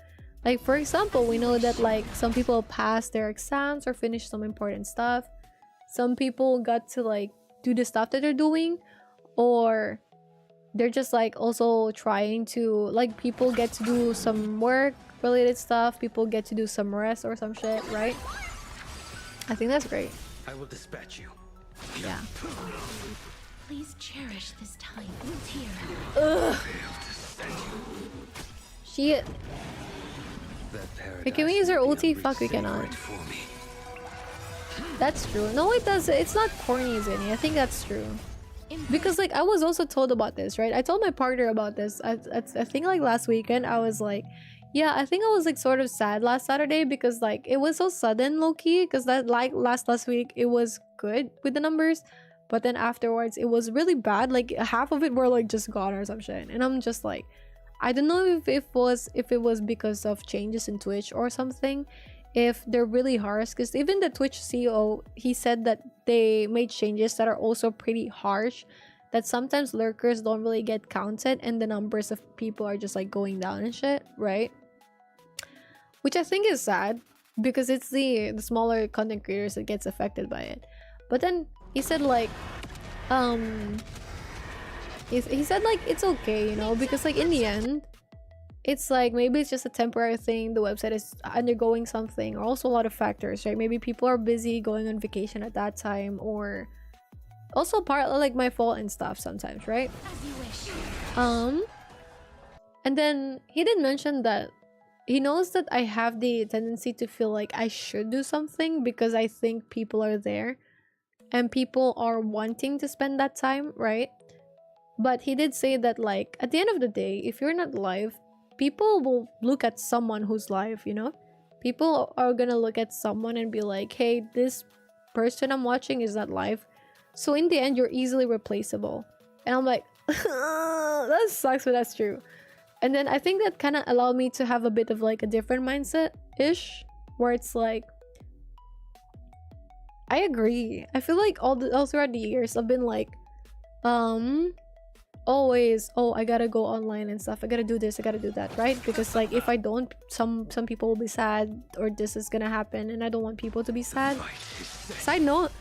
S1: Like for example, we know that like some people passed their exams or finished some important stuff. Some people got to like do the stuff that they're doing, or they're just like also trying to like, people get to do some work related stuff, people get to do some rest or some shit, right? I think that's great.
S10: I will dispatch you.
S1: Yeah.
S11: Please cherish this time here.
S1: Ugh. Shit. Wait, can we use our ulti? Fuck, we cannot. That's true. No, it does. It's not corny, Zinni. I think that's true. Because like I was also told about this, right? I told my partner about this. I think like last weekend I was like, yeah, I think I was like sort of sad last Saturday because like it was so sudden, low-key, because that like last week it was good with the numbers, but then afterwards it was really bad. Like half of it were like just gone or some shit, and I'm just like, I don't know if it was because of changes in Twitch or something, if they're really harsh, because even the Twitch CEO, he said that they made changes that are also pretty harsh, that sometimes lurkers don't really get counted and the numbers of people are just like going down and shit, right? Which I think is sad, because it's the smaller content creators that gets affected by it. But then he said like he said like it's okay, you know, because like in the end it's like maybe it's just a temporary thing, the website is undergoing something, or also a lot of factors, right? Maybe people are busy going on vacation at that time, or also partly like my fault and stuff sometimes, right?
S7: As you wish.
S1: And then he did mention that he knows that I have the tendency to feel like I should do something because I think people are there and people are wanting to spend that time, right? But he did say that like at the end of the day, if you're not live, people will look at someone who's live, you know? People are gonna look at someone and be like, hey, this person I'm watching is not live. So in the end, you're easily replaceable. And I'm like, that sucks, but that's true. And then I think that kind of allowed me to have a bit of like a different mindset-ish, where it's like, I agree. I feel like all throughout the years, I've been like, always, oh, I gotta go online and stuff. I gotta do this, I gotta do that, right? Because like if I don't, some people will be sad, or this is gonna happen, and I don't want people to be sad. Side note,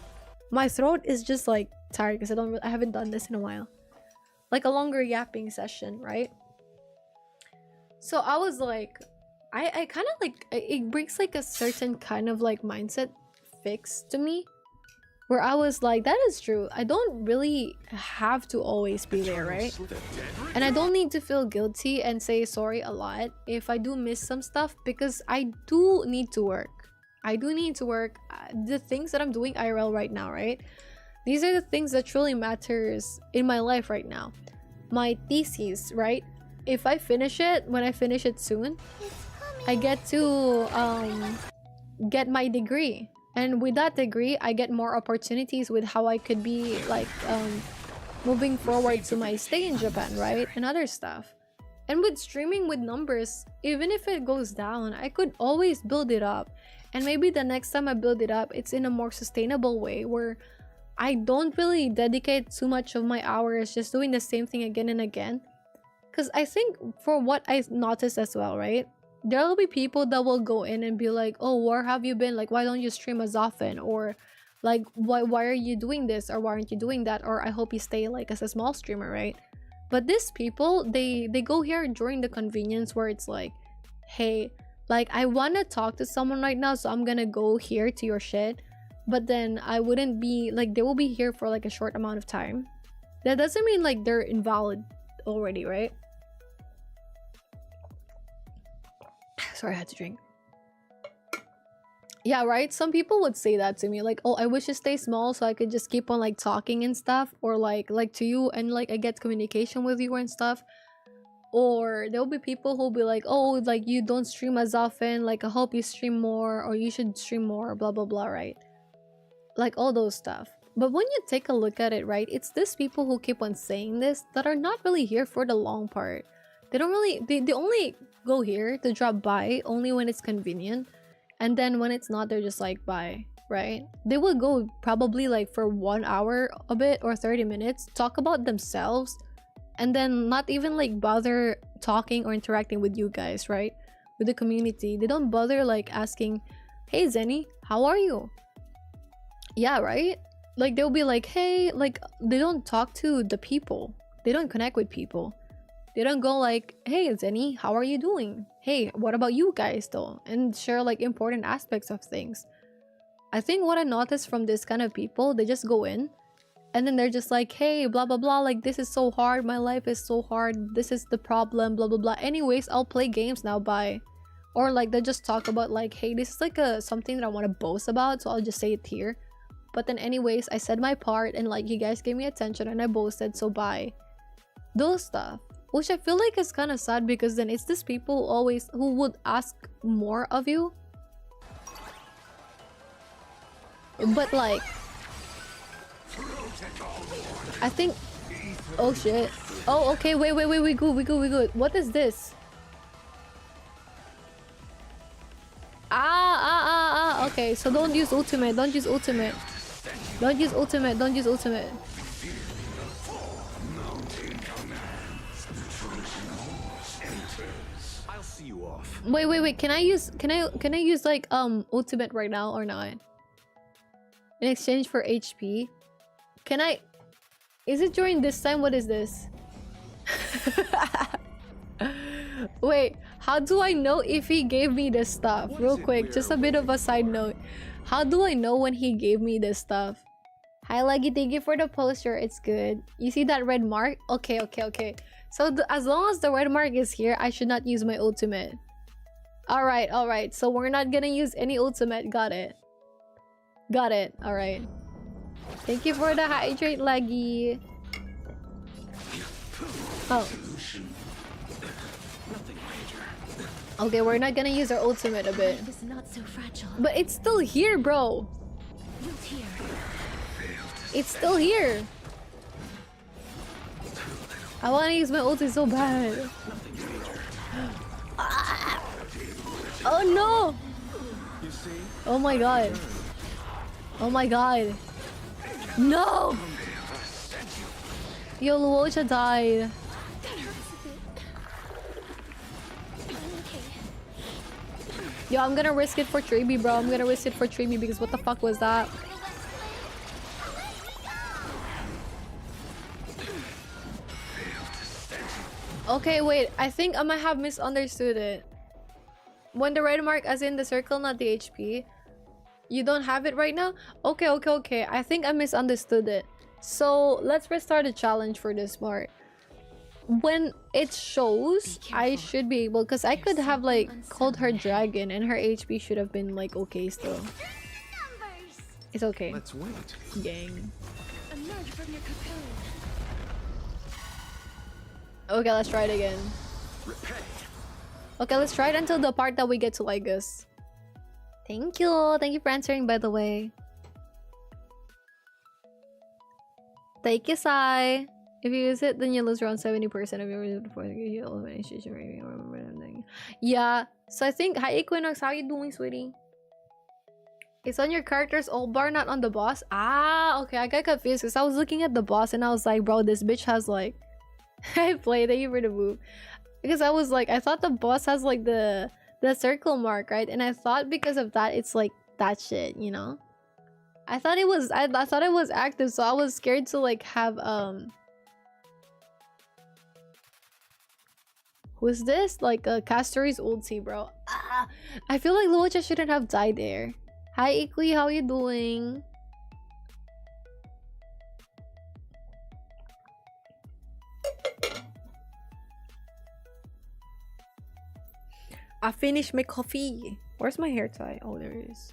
S1: my throat is just like tired because I haven't done this in a while. Like a longer yapping session, right? So I was like, I kind of like, it brings like a certain kind of like mindset fix to me, where I was like, that is true. I don't really have to always be there, right? And I don't need to feel guilty and say sorry a lot if I do miss some stuff, because I do need to work. I do need to work. The things that I'm doing IRL right now, right? These are the things that truly matters in my life right now. My thesis, right? If I finish it, when I finish it soon, I get to get my degree. And with that degree, I get more opportunities with how I could be like moving forward to my stay in Japan, right? And other stuff. And with streaming with numbers, even if it goes down, I could always build it up. And maybe the next time I build it up, it's in a more sustainable way, where I don't really dedicate too much of my hours just doing the same thing again and again. Because I think for what I noticed as well, right? There will be people that will go in and be like, oh, where have you been? Like, why don't you stream as often? Or like, why are you doing this? Or why aren't you doing that? Or I hope you stay like as a small streamer, right? But these people, they go here during the convenience where it's like, hey, like I want to talk to someone right now, so I'm gonna go here to your shit. But then I wouldn't be like, they will be here for like a short amount of time. That doesn't mean like they're invalid already, right? Sorry, I had to drink. Yeah, right? Some people would say that to me, like, oh, I wish you stay small so I could just keep on like talking and stuff, or like to you, and like I get communication with you and stuff. Or there'll be people who'll be like, oh, like you don't stream as often, like I hope you stream more, or you should stream more, blah blah blah, right? Like all those stuff. But when you take a look at it, right, it's these people who keep on saying this that are not really here for the long part. They don't really, they only go here to drop by only when it's convenient, and then when it's not, they're just like bye, right? They will go probably like for 1 hour a bit, or 30 minutes, talk about themselves, and then not even like bother talking or interacting with you guys, right? With the community. They don't bother like asking, hey Zenny, how are you? Yeah, right? Like they'll be like, hey, like they don't talk to the people, they don't connect with people. They don't go like, hey Zenny, how are you doing? Hey, what about you guys though? And share like important aspects of things. I think what I noticed from this kind of people, they just go in and then they're just like, hey, blah blah blah, like this is so hard, my life is so hard, this is the problem, blah blah blah. Anyways, I'll play games now, bye. Or like they just talk about like, hey, this is like something that I want to boast about, so I'll just say it here. But then anyways, I said my part, and like you guys gave me attention and I boasted, so bye. Those stuff. Which I feel like is kind of sad, because then it's these people always who would ask more of you. But like, I think, oh shit. Oh, okay, wait, we good. What is this? Okay, so don't use ultimate, don't use ultimate. Don't use ultimate, don't use ultimate.
S6: I
S10: I'll see you off.
S1: Wait. Can I use like ultimate right now or not? In exchange for HP? Can I? Is it during this time? What is this? Wait, how do I know if he gave me this stuff? Real quick, just a bit of a side note. How do I know when he gave me this stuff? Hi Leggy, thank you for the poster. It's good. You see that red mark? Okay. So as long as the red mark is here, I should not use my ultimate. Alright. So we're not gonna use any ultimate. Got it. Alright. Thank you for the hydrate, Leggy. Oh. Okay, we're not gonna use our ultimate a bit.
S11: It's not so fragile.
S1: But it's still here, bro. It's still here. I wanna use my ulti so bad. Oh no! Oh my god. No! Yo, Luocha died. Yo, I'm gonna risk it for Treeby, bro. I'm gonna risk it for Treeby because what the fuck was that? Okay, wait. I think I might have misunderstood it. When the red mark, as in the circle, not the HP. You don't have it right now? Okay. I think I misunderstood it. So, let's restart the challenge for this part. When it shows, I should be able, because I could have like called her dragon and her HP should have been like okay still. It's okay.
S10: Let's wait.
S1: Gang.
S11: Emerge from your cocoon.
S1: Okay, let's try it again. Okay, let's try it until the part that we get to Lygus. Thank you for answering, by the way. Thank you, Sai. If you use it, then you lose around 70% of your elimination rating. Yeah, so I think, hi Equinox, how you doing, sweetie? It's on your character's old bar, not on the boss. Ah, okay, I got confused because I was looking at the boss and I was like, bro, this bitch has like I played it for the move. Because I was like, I thought the boss has like the circle mark, right? And I thought because of that it's like that shit, you know? I thought it was active, so I was scared to like have who's this? Like Castori's ulti, bro. Ah, I feel like Luocha shouldn't have died there. Hi Ikui, how you doing? I finished my coffee. Where's my hair tie? Oh, there it is.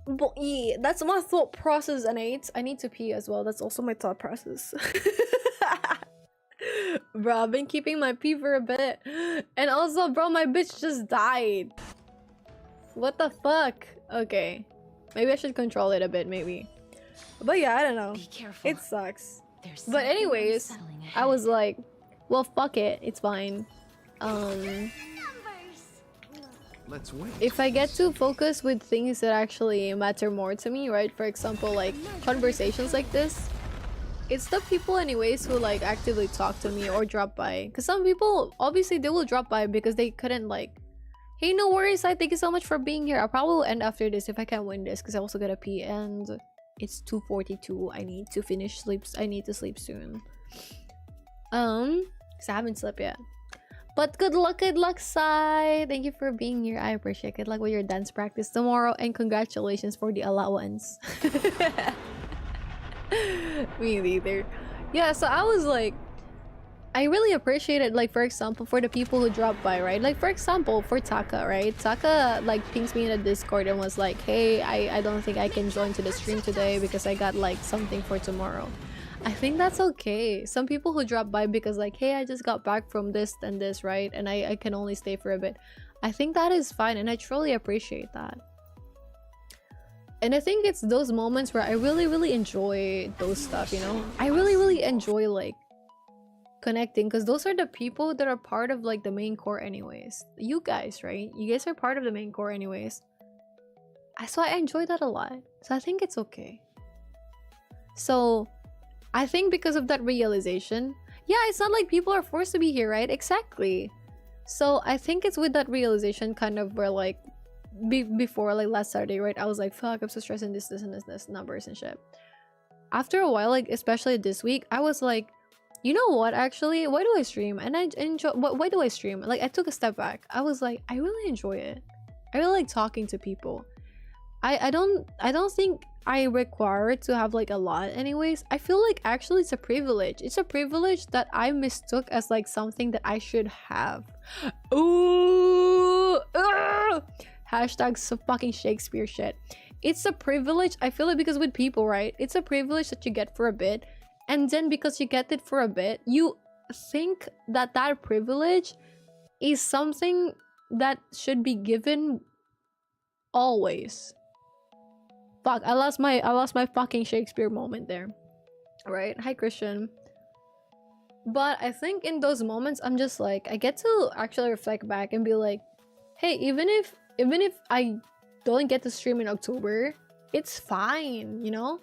S1: But yeah, that's my thought process, and I need to pee as well. That's also my thought process. Bro, I've been keeping my pee for a bit. And also, bro, my bitch just died. What the fuck? Okay. Maybe I should control it a bit, maybe. But yeah, I don't know.
S11: Be careful.
S1: It sucks.
S11: There's
S1: But anyways, I was like, well, fuck it. It's fine.
S10: Let's wait.
S1: If I get to focus with things that actually matter more to me, right? For example, like conversations like this, it's the people anyways who like actively talk to me or drop by. Because some people, obviously they will drop by because they couldn't like, hey, no worries, I thank you so much for being here. I'll probably end after this if I can't win this because I also gotta pee and it's 2:42. I need to finish sleep. I need to sleep soon. Because I haven't slept yet. But good luck, Sai. Thank you for being here. I appreciate it. Good luck with your dance practice tomorrow, and congratulations for the allowance. Me neither. Yeah, so I was like, I really appreciate it. Like, for example, for the people who drop by, right? Like, for example, for Taka, right? Taka like pings me in the Discord and was like, hey, I don't think I can join to the stream today because I got like something for tomorrow. I think that's okay. Some people who drop by because like, hey, I just got back from this and this, right? And I can only stay for a bit. I think that is fine and I truly appreciate that. And I think it's those moments where I really enjoy those stuff, you know? I really enjoy like connecting because those are the people that are part of like the main core anyways. You guys, right? You guys are part of the main core anyways. So I enjoy that a lot. So I think it's okay. So I think because of that realization, yeah, it's not like people are forced to be here, right? Exactly. So I think it's with that realization kind of where like before like last Saturday, right? I was like, fuck, I'm so stressed in this and this numbers and shit. After a while, like especially this week, I was like, you know what, actually, why do I stream? And I enjoy why do I stream? Like I took a step back. I was like, I really enjoy it. I really like talking to people. I don't think I require to have like a lot anyways. I feel like actually it's a privilege. It's a privilege that I mistook as like something that I should have. Ooh, hashtag so fucking Shakespeare shit. It's a privilege. I feel it because with people, right? It's a privilege that you get for a bit, and then because you get it for a bit, you think that that privilege is something that should be given always. Fuck, I lost my fucking Shakespeare moment there. Right? Hi, Christian. But I think in those moments, I'm just like, I get to actually reflect back and be like, hey, even if I don't get to stream in October, it's fine, you know?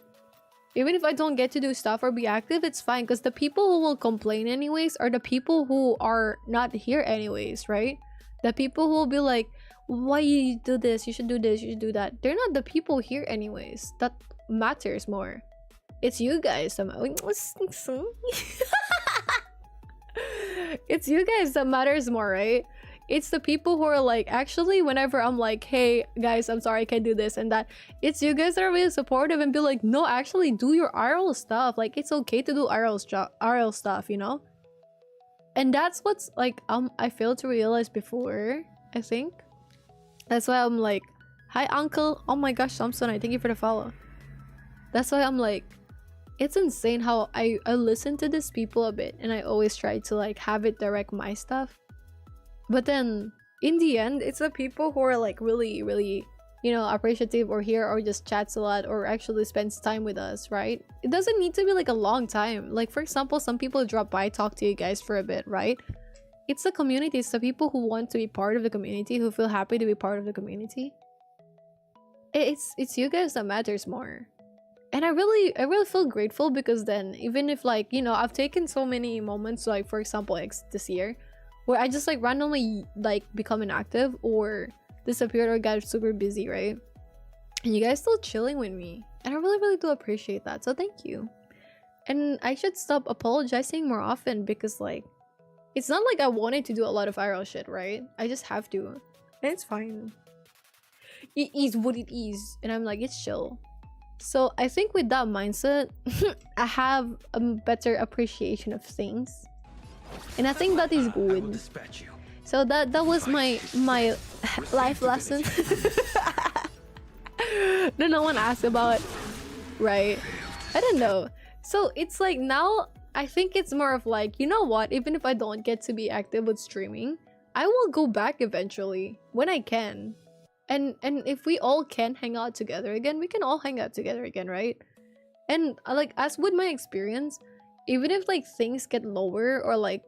S1: Even if I don't get to do stuff or be active, it's fine, because the people who will complain anyways are the people who are not here anyways, right? The people who will be like, why you do this, you should do this, you should do that. They're not the people here anyways. That matters more. It's you guys that it's you guys that matters more, right? It's the people who are like, actually, whenever I'm like, hey guys, I'm sorry I can't do this and that, it's you guys that are really supportive and be like, no, actually do your RL stuff. Like it's okay to do RL stuff, you know? And that's what's like I failed to realize before, I think. That's why I'm like, hi uncle, oh my gosh, Samsonite, thank you for the follow. That's why I'm like, it's insane how I listen to these people a bit and I always try to like have it direct my stuff. But then in the end, it's the people who are like really, really, you know, appreciative or here or just chats a lot or actually spends time with us, right? It doesn't need to be like a long time. Like for example, some people drop by, talk to you guys for a bit, right? It's the community. It's the people who want to be part of the community, who feel happy to be part of the community. It's you guys that matters more. And I really feel grateful because then even if like, you know, I've taken so many moments, like for example, like this year, where I just like randomly like become inactive or disappeared or got super busy, right? And you guys still chilling with me. And I really, really do appreciate that. So thank you. And I should stop apologizing more often because like, it's not like I wanted to do a lot of IRL shit, right? I just have to. And it's fine. It is what it is. And I'm like, it's chill. So I think with that mindset, I have a better appreciation of things. And I think that is good. So that was my life lesson that no one asked about, right? I don't know. So it's like now I think it's more of like, you know what, even if I don't get to be active with streaming, I will go back eventually when I can. And if we all can hang out together again, we can all hang out together again, right? And like as with my experience, even if like things get lower or like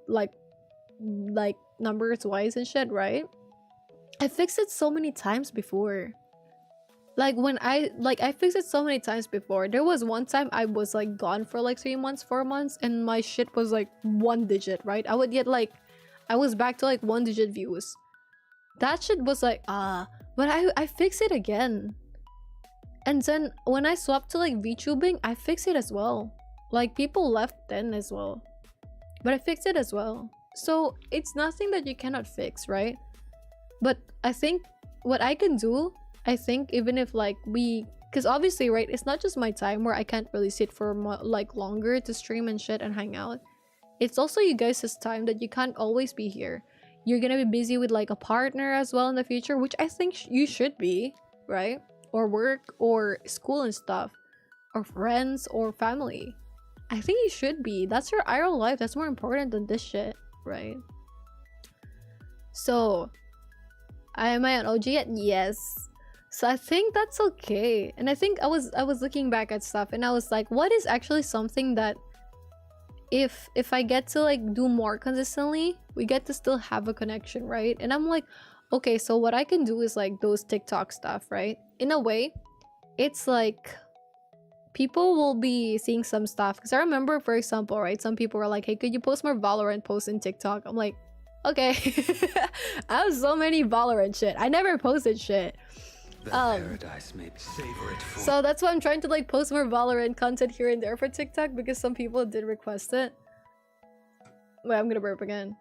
S1: numbers wise and shit, right? I fixed it so many times before. Like when I fixed it so many times before. There was one time I was like gone for like 3 months, 4 months, and my shit was like 1 digit, right? I would get like, I was back to like 1 digit views. That shit was like, but I fixed it again. And then when I swapped to like Vtubing, I fixed it as well. Like people left then as well. But I fixed it as well. So it's nothing that you cannot fix, right? But I think what I can do, I think even if like because obviously, right, it's not just my time where I can't really sit for like longer to stream and shit and hang out. It's also you guys' time that you can't always be here. You're gonna be busy with like a partner as well in the future, which I think you should be, right? Or work or school and stuff, or friends or family. I think you should be. That's your IRL life. That's more important than this shit, right? So, am I an OG yet? Yes. So I think that's okay. And I think I was looking back at stuff and I was like, what is actually something that if I get to like do more consistently, we get to still have a connection, right? And I'm like, okay, so what I can do is like those TikTok stuff, right? In a way, it's like people will be seeing some stuff. Because I remember, for example, right, some people were like, hey, could you post more Valorant posts in TikTok? I'm like, Okay. I have so many Valorant shit. I never posted shit.
S10: The paradise may savor it for
S1: So that's why I'm trying to like post more Valorant content here and there for TikTok because some people did request it. Wait, I'm gonna burp again.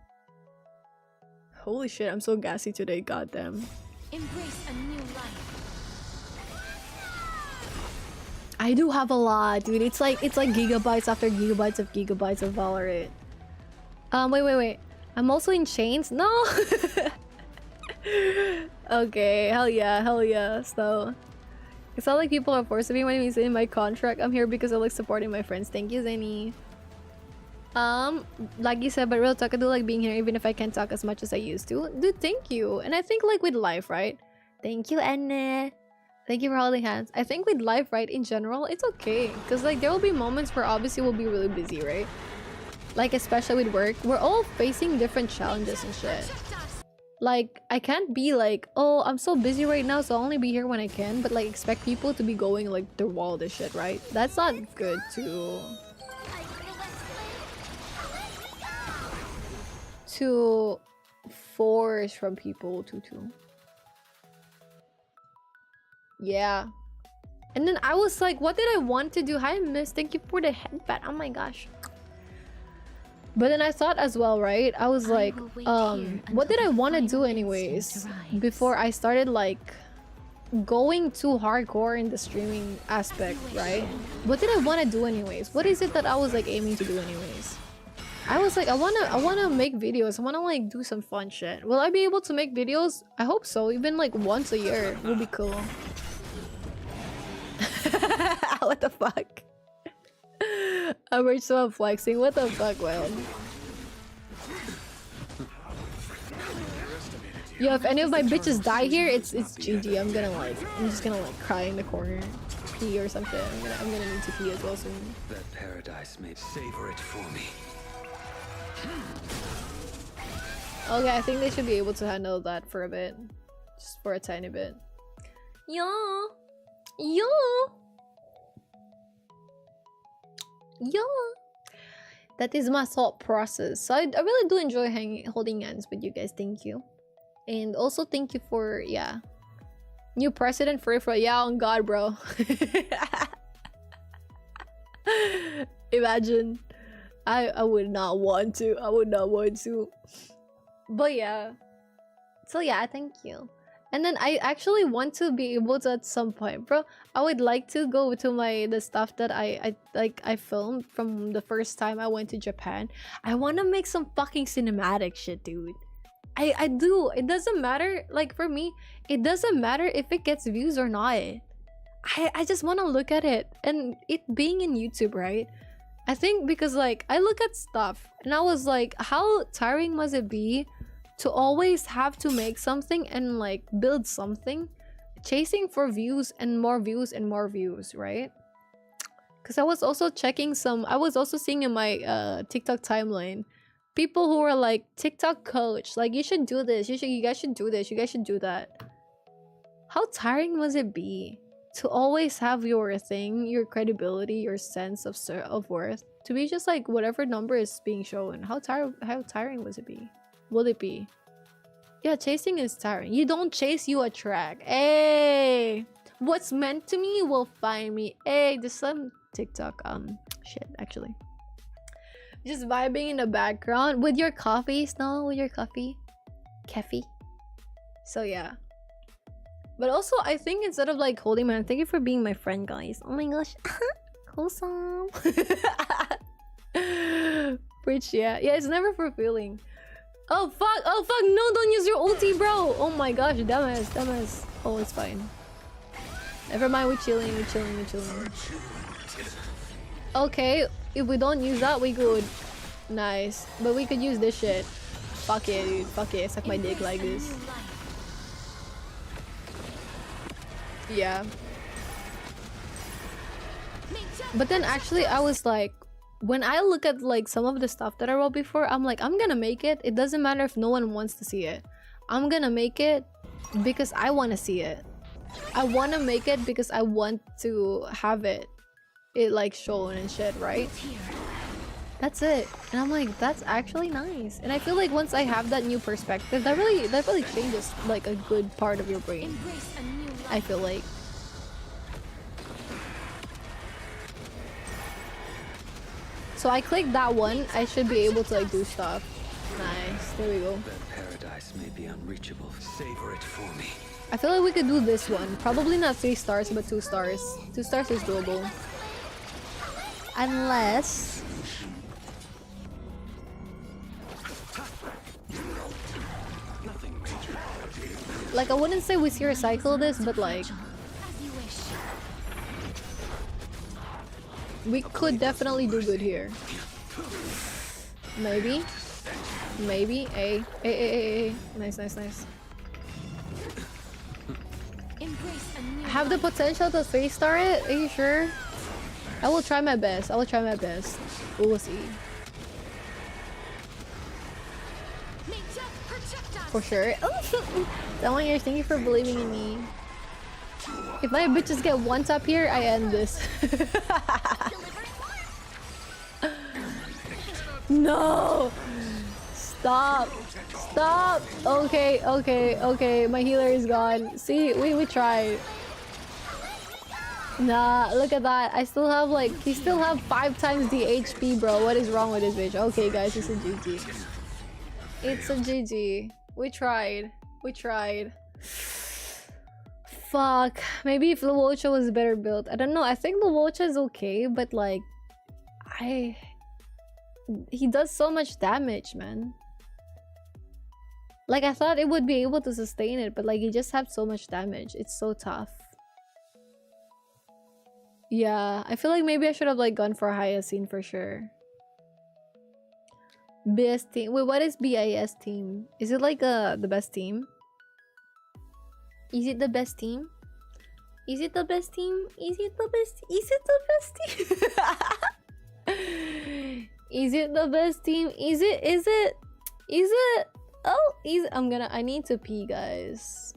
S1: Holy shit, I'm so gassy today, goddamn.
S11: Embrace a new life.
S1: I do have a lot, dude. It's like gigabytes after gigabytes of Valorant. Wait. I'm also in chains? No! Okay, hell yeah. So it's not like people are forcing me when it's in my contract. I'm here because I like supporting my friends. Thank you, Zenny. Like you said, but real talk, I do like being here even if I can't talk as much as I used to. Dude, thank you. And I think like with life, right? Thank you, Anna. Thank you for holding hands. I think with life, right, in general, it's okay. Because like there will be moments where obviously we'll be really busy, right? Like especially with work, we're all facing different challenges and shit. Like I can't be like, oh, I'm so busy right now, so I'll only be here when I can, but like expect people to be going like through all this shit, right? That's not good to force from people to yeah. And then I was like, what did I want to do? Hi miss, thank you for the headband. Oh my gosh. But then I thought as well, right? I was like, what did I want to do anyways before I started like going too hardcore in the streaming aspect, right? What did I want to do anyways? What is it that I was like aiming to do anyways? I was like, I wanna make videos. I wanna like do some fun shit. Will I be able to make videos? I hope so. Even like once a year will be cool. What the fuck? I'm so flexing. What the fuck, man? Yo, if any of my bitches die here, it's GG. I'm just gonna like cry in the corner, pee or something. I'm gonna need to pee as well soon.
S10: that paradise may savor it for me.
S1: Okay, I think they should be able to handle that for a bit, just for a tiny bit. Yo. That is my thought process. So I really do enjoy holding hands with you guys. Thank you. And also thank you for, yeah, new president for yeah, on God, bro. Imagine. I would not want to. But yeah. So yeah, thank you. And then I actually want to be able to at some point, bro. I would like to go to the stuff that I filmed from the first time I went to Japan. I want to make some fucking cinematic shit, dude. I do. It doesn't matter. Like for me, it doesn't matter if it gets views or not. I just want to look at it, and it being in YouTube, right? I think because like I look at stuff and I was like, how tiring must it be to always have to make something and like build something, chasing for views and more views and more views, right? Because I was also seeing in my TikTok timeline people who were like, TikTok coach, like you should do this, you guys should do this, you guys should do that. How tiring must it be to always have your thing, your credibility, your sense of worth to be just like whatever number is being shown? How tiring will it be? Yeah, chasing is tiring. You don't chase, you attract. Hey, what's meant to me will find me. Hey, there's some TikTok shit actually. Just vibing in the background with your coffee, Snow, with your coffee. So yeah. But also, I think instead of like holding my hand, thank you for being my friend, guys. Oh my gosh. Wholesome. Preach, yeah. Yeah, it's never fulfilling. Oh fuck, no, don't use your ulti, bro. Oh my gosh, dumbass. Oh, it's fine. Never mind, we're chilling. Okay, if we don't use that, we good. Nice. But we could use this shit. Fuck it, dude. Fuck it. Suck my dick like this. Yeah. But then actually I was like, when I look at like some of the stuff that I wrote before, I'm like, I'm gonna make it. It doesn't matter if no one wants to see it. I'm gonna make it because I want to see it. I want to make it because I want to have it like shown and shit, right? That's it. And I'm like, that's actually nice. And I feel like once I have that new perspective, that really changes like a good part of your brain. I feel like. So I clicked that one. I should be able to like do stuff. Nice. There we go.
S10: That paradise may be unreachable. Savor it for me.
S1: I feel like we could do this one. Probably not 3 stars, but 2 stars. 2 stars is doable. Unless... like, I wouldn't say we zero cycle this, but like... we could definitely do good here. Maybe. Maybe. A. Nice, nice, nice. Have the potential to 3 star it? Are you sure? I will try my best. I will try my best. We'll see. For sure. Someone, thank you for believing in me. If my bitches get 1 tap here, I end this. No! Stop! Stop! Okay. My healer is gone. See, we tried. Nah, look at that. I still have like, he still have 5 times the HP, bro. What is wrong with this bitch? Okay, guys, it's a GG. It's a GG. We tried. We tried. Fuck. Maybe if Luocha was better built. I don't know. I think Luocha is okay, but like, he does so much damage, man. Like, I thought it would be able to sustain it, but like, he just had so much damage. It's so tough. Yeah, I feel like maybe I should have like gone for Hyacinth for sure. Best team. Wait, what is BIS team? Is it like the best team? Is it the best team? Is it the best team? Is it the best? Is it the best team? Is it the best team? Is it? Is it? Is it? Oh, I need to pee, guys.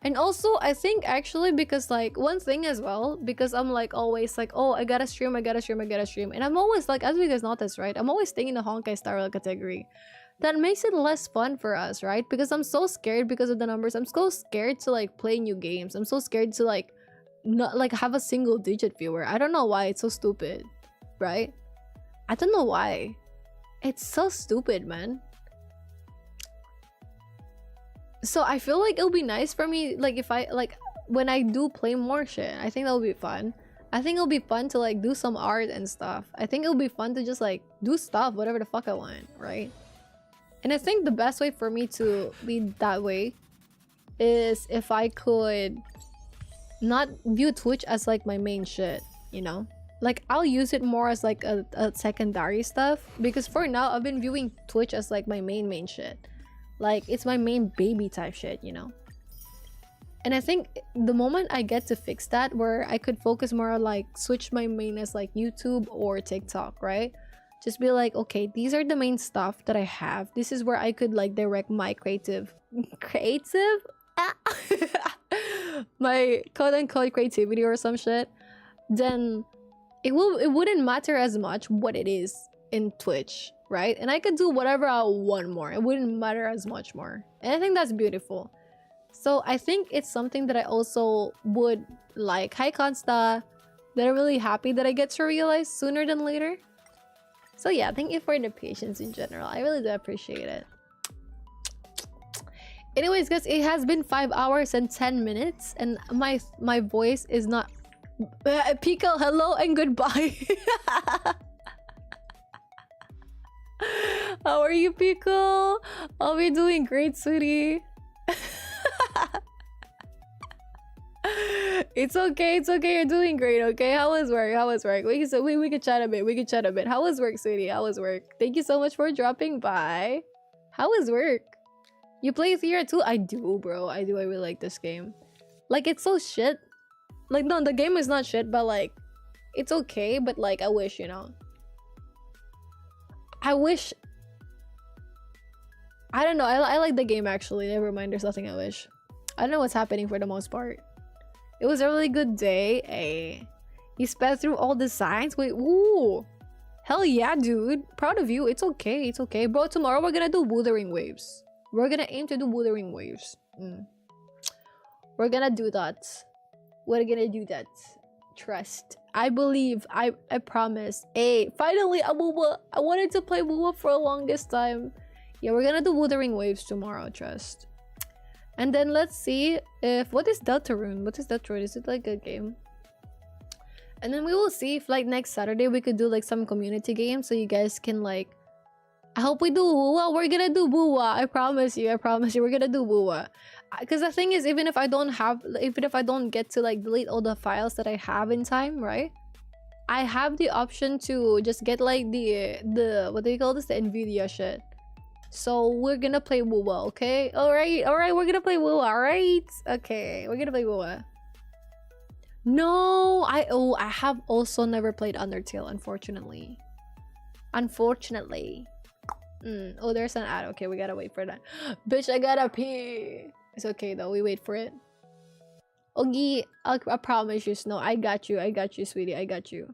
S1: And also, I think actually, because like one thing as well, because I'm like always like, oh, I gotta stream. And I'm always like, as you guys notice, right? I'm always staying in the Honkai Star Rail category. That makes it less fun for us, right? Because I'm so scared because of the numbers. I'm so scared to like play new games. I'm so scared to like not like have a single digit viewer. I don't know why. It's so stupid, right? I don't know why. It's so stupid, man. So I feel like it'll be nice for me, like if I like when I do play more shit. I think that'll be fun. I think it'll be fun to like do some art and stuff. I think it'll be fun to just like do stuff, whatever the fuck I want, right? And I think the best way for me to be that way is if I could not view Twitch as like my main shit, you know? Like I'll use it more as like a secondary stuff, because for now I've been viewing Twitch as like my main shit. Like it's my main baby type shit, you know? And I think the moment I get to fix that, where I could focus more on like switch my main as like YouTube or TikTok, right? Just be like, okay, these are the main stuff that I have. This is where I could like direct my creative my quote-unquote creativity or some shit. Then it wouldn't matter as much what it is in Twitch, right? And I could do whatever I want more. It wouldn't matter as much more. And I think that's beautiful. So I think it's something that I also would like. Hi Consta, that I'm really happy that I get to realize sooner than later. So yeah, thank you for the patience in general. I really do appreciate it. Anyways, guys, it has been 5 hours and 10 minutes, and my voice is not. Pico, hello and goodbye. How are you, Pico? Oh, we're doing great, sweetie. It's okay, you're doing great, okay? How was work? We can chat a bit. How was work, sweetie? How was work? Thank you so much for dropping by. How was work? You play Thera too? I do, bro. I really like this game. Like, it's so shit. Like, no, the game is not shit, but like, it's okay, but like, I wish, you know. I wish. I don't know. I like the game actually. Never mind. There's nothing I wish. I don't know what's happening for the most part. It was a really good day. Hey, you sped through all the signs. Wait, ooh. Hell yeah, dude. Proud of you. It's okay. It's okay. Bro, tomorrow we're gonna do Wuthering Waves. We're gonna aim to do Wuthering Waves. We're gonna do that. We're gonna do that. Trust. I believe. I promise. Hey, finally, I wanted to play Wuwa for the longest time. Yeah, we're gonna do Wuthering Waves tomorrow, trust. And then let's see if... What is Deltarune? What is Deltarune? Is it like a game? And then we will see if like next Saturday we could do like some community games so you guys can like... I hope we do Wuwa. We're gonna do Wuwa. I promise you. I promise you. We're gonna do Wuwa. Because the thing is, even if I don't get to like delete all the files that I have in time, right? I have the option to just get like the what do you call this? The NVIDIA shit. So we're gonna play Wuwa, okay? Alright, we're gonna play Wuwa, alright? Okay, we're gonna play Wuwa. No, I have also never played Undertale, unfortunately. Oh, there's an ad. Okay, we gotta wait for that. Bitch, I gotta pee. It's okay though, we wait for it. Ogi, I promise you, Snow. I got you, sweetie. I got you.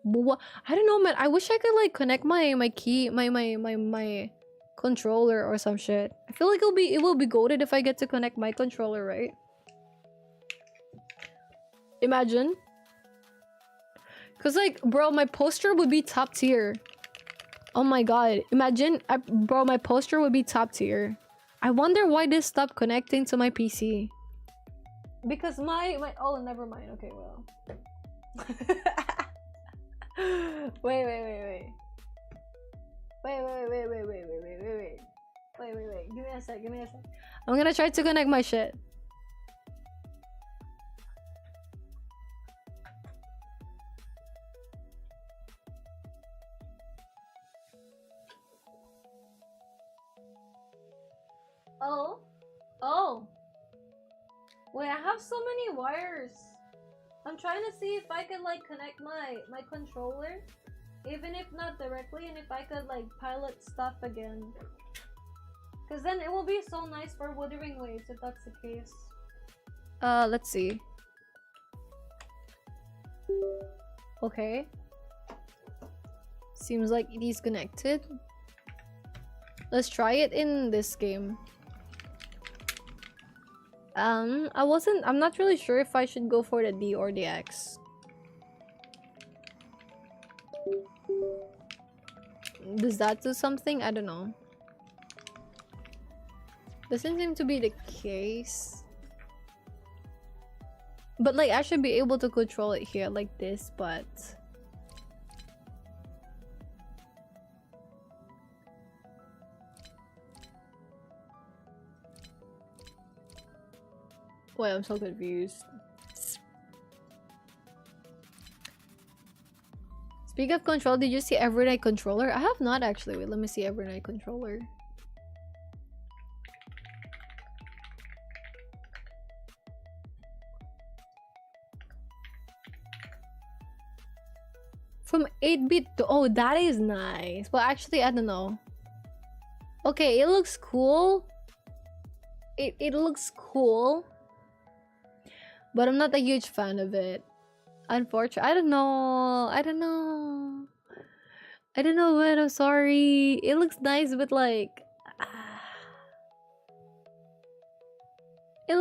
S1: Wuwa. I don't know, man. I wish I could like connect my key, my controller or some shit. I feel like it will be goated if I get to connect my controller, right? Imagine. Cause like, bro, my poster would be top tier. Oh my god. Imagine, bro, my poster would be top tier. I wonder why this stopped connecting to my PC. Because my oh, never mind. Okay, well. Wait. Give me a sec. I'm gonna try to connect my shit. Oh. Wait, I have so many wires. I'm trying to see if I could like connect my controller, even if not directly, and if I could like pilot stuff again. Cause then it will be so nice for Wuthering Waves if that's the case. Let's see. Okay. Seems like it is connected. Let's try it in this game. I'm not really sure if I should go for the D or the X. Does that do something? I don't know. Doesn't seem to be the case. But like, I should be able to control it here like this, but... Wait, I'm so confused. Speak of control, did you see Everyday Controller? I have not actually. Wait, let me see Everyday Controller. From 8-bit to... Oh, that is nice. Well, actually, I don't know. Okay, it looks cool. It looks cool. But I'm not a huge fan of it. Unfortunately, I don't know, man. I'm sorry. It looks nice, but like, I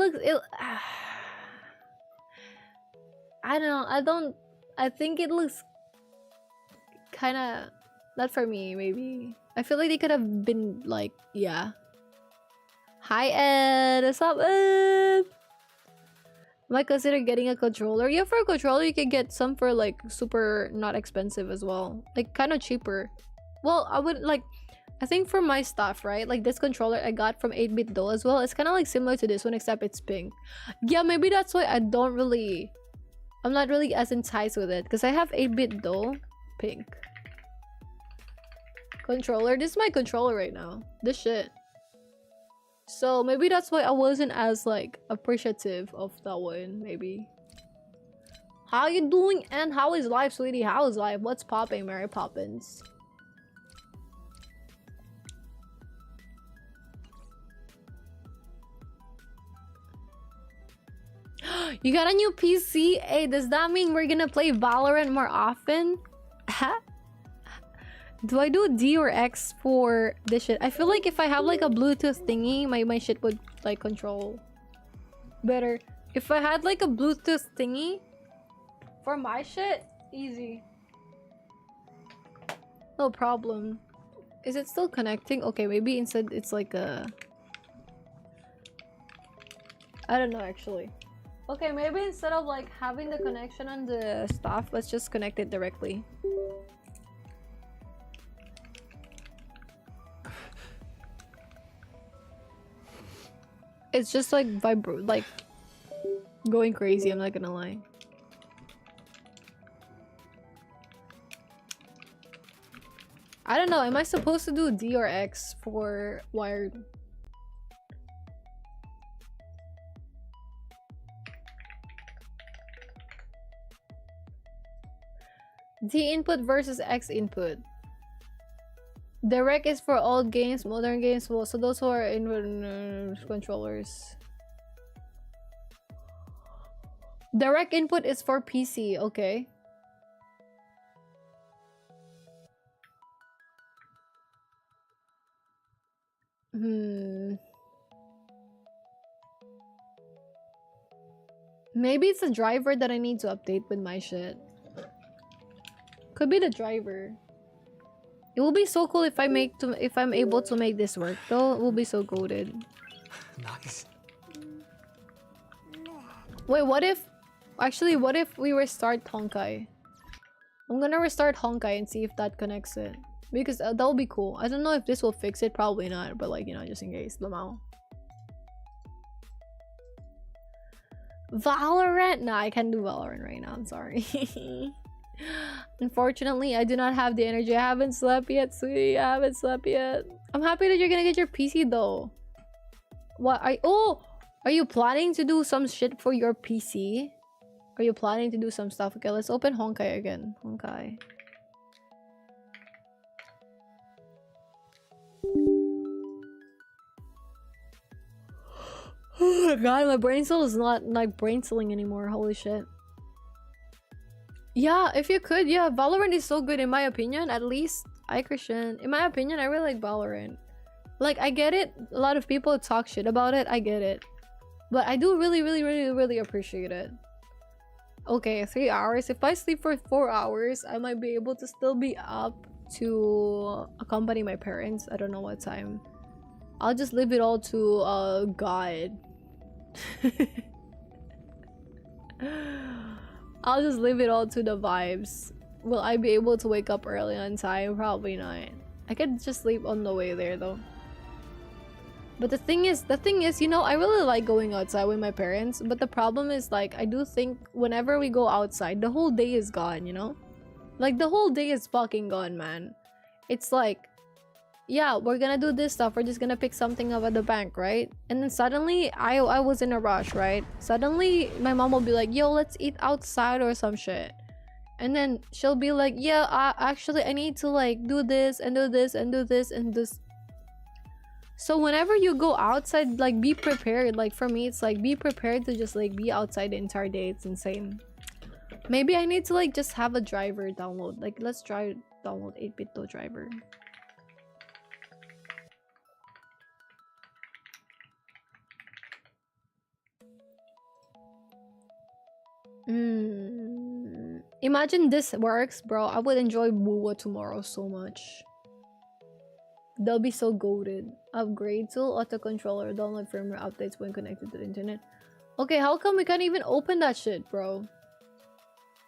S1: don't know. I think it looks kind of not for me. Maybe I feel like they could have been like, yeah. Hi Ed, what's up, Ed? Might consider getting a controller. Yeah, for a controller you can get some for like super not expensive as well, like kind of cheaper. Well, I would like, I think for my stuff, right, like this controller I got from 8-bit Do as well, it's kind of like similar to this one except it's pink. Yeah, maybe that's why I'm not really as enticed with it, because I have 8-bit Do pink controller. This is my controller right now, this shit. So maybe that's why I wasn't as like appreciative of that one, maybe. How you doing and how is life, sweetie? How is life? What's popping, Mary Poppins? You got a new PC? Hey, does that mean we're gonna play Valorant more often? Do I do D or X for this shit? I feel like if I have like a Bluetooth thingy, my shit would like control better. If I had like a Bluetooth thingy for my shit, easy. No problem. Is it still connecting? Okay, maybe instead it's like a... I don't know actually. Okay, maybe instead of like having the connection on the stuff, let's just connect it directly. It's just like like going crazy, I'm not gonna lie. I don't know, am I supposed to do D or X for wired? D input versus X input. Direct is for old games, modern games, well, so those who are in controllers. Direct input is for PC, okay. Maybe it's the driver that I need to update with my shit. Could be the driver. It will be so cool if I'm able to make this work though. It will be so goated.
S10: Nice.
S1: Wait, what if we restart Honkai? I'm gonna restart Honkai and see if that connects it. Because that will be cool. I don't know if this will fix it, probably not, but like, you know, just in case. Lamau. Valorant? Nah, I can't do Valorant right now, I'm sorry. Unfortunately, I do not have the energy. I haven't slept yet, sweetie. I haven't slept yet. I'm happy that you're gonna get your PC though. What are you planning to do some shit for your PC? Are you planning to do some stuff? Okay, let's open Honkai again. Honkai. Oh my god, my brain cell is not like brain celling anymore. Holy shit. Yeah, if you could, yeah, Valorant is so good in my opinion, at least. Christian. In my opinion, I really like Valorant. Like, I get it. A lot of people talk shit about it. I get it. But I do really appreciate it. Okay, 3 hours. If I sleep for 4 hours, I might be able to still be up to accompany my parents. I don't know what time. I'll just leave it all to God. I'll just leave it all to the vibes. Will I be able to wake up early on time? Probably not. I could just sleep on the way there though. But the thing is, you know, I really like going outside with my parents. But the problem is, like, I do think whenever we go outside, the whole day is gone, you know? Like, the whole day is fucking gone, man. It's like, yeah, we're gonna do this stuff. We're just gonna pick something up at the bank, right? And then suddenly, I was in a rush, right? Suddenly, my mom will be like, yo, let's eat outside or some shit. And then she'll be like, yeah, actually, I need to, like, do this and do this and do this and this. So whenever you go outside, like, be prepared. Like, for me, it's like, be prepared to just, like, be outside the entire day. It's insane. Maybe I need to, like, just have a driver download. Like, let's download 8-bit driver. Imagine this works, bro. I would enjoy Wuwa tomorrow so much. They'll be so goated. Upgrade tool, auto controller, download firmware updates when connected to the internet. Okay, how come we can't even open that shit, bro?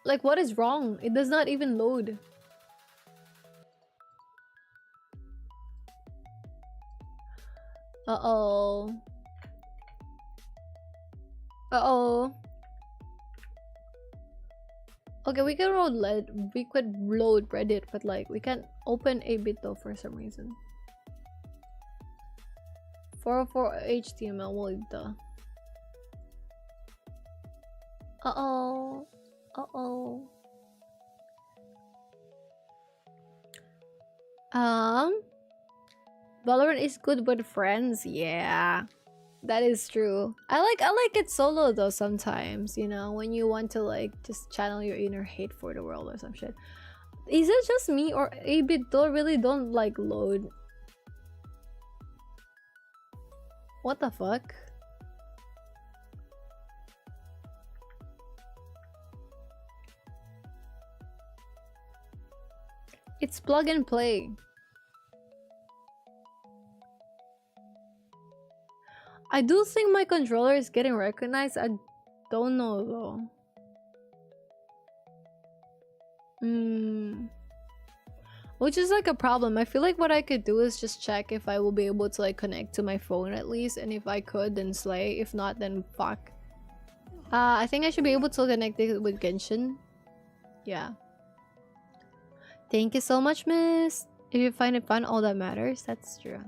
S1: Like, what is wrong? It does not even load. Uh-oh. Uh-oh. Okay, we can load Reddit, but like we can't open 8-bit though for some reason. 404 HTML, what the? Uh-oh. Uh-oh. Valorant is good with friends, yeah. That is true. I like it solo though sometimes, you know, when you want to like just channel your inner hate for the world or some shit. Is it just me or A-bit really don't like load? What the fuck? It's plug and play. I do think my controller is getting recognized. I don't know though. Which is like a problem. I feel like what I could do is just check if I will be able to like connect to my phone at least, and if I could, then slay. If not, then fuck. I think I should be able to connect it with Genshin. Yeah. Thank you so much, miss. If you find it fun, all that matters. That's true.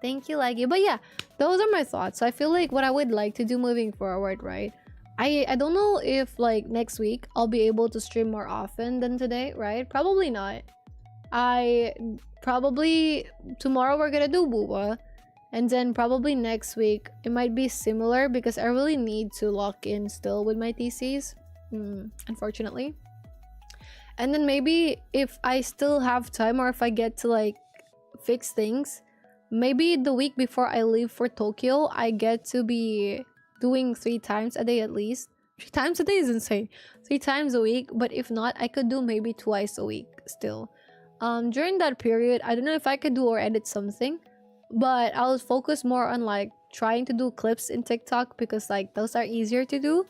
S1: Thank you, Leggy. But yeah, those are my thoughts. So I feel like what I would like to do moving forward, right? I don't know if like next week I'll be able to stream more often than today, right? Probably not. Probably tomorrow we're gonna do Booba, and then probably next week it might be similar because I really need to lock in still with my theses, unfortunately. And then maybe if I still have time, or if I get to like fix things, maybe the week before I leave for Tokyo, I get to be doing 3 times a day at least. 3 times a day is insane. 3 times a week, but if not, I could do maybe twice a week still. During that period, I don't know if I could do or edit something, but I'll focus more on like trying to do clips in TikTok because like those are easier to do.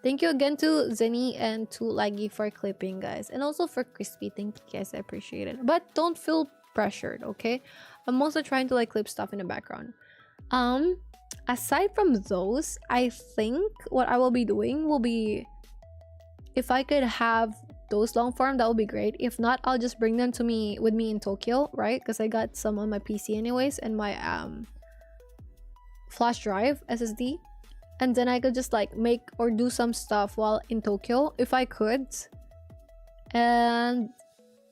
S1: Thank you again to Zenny and to Laggy for clipping, guys, and also for Crispy. Thank you guys, I appreciate it. But don't feel pressured, okay? I'm also trying to like clip stuff in the background. Aside from those, I think what I will be doing will be, if I could have those long form, that would be great. If not, I'll just bring them to me with me in Tokyo, right? Because I got some on my PC anyways, and my flash drive SSD, and then I could just like make or do some stuff while in Tokyo if I could, and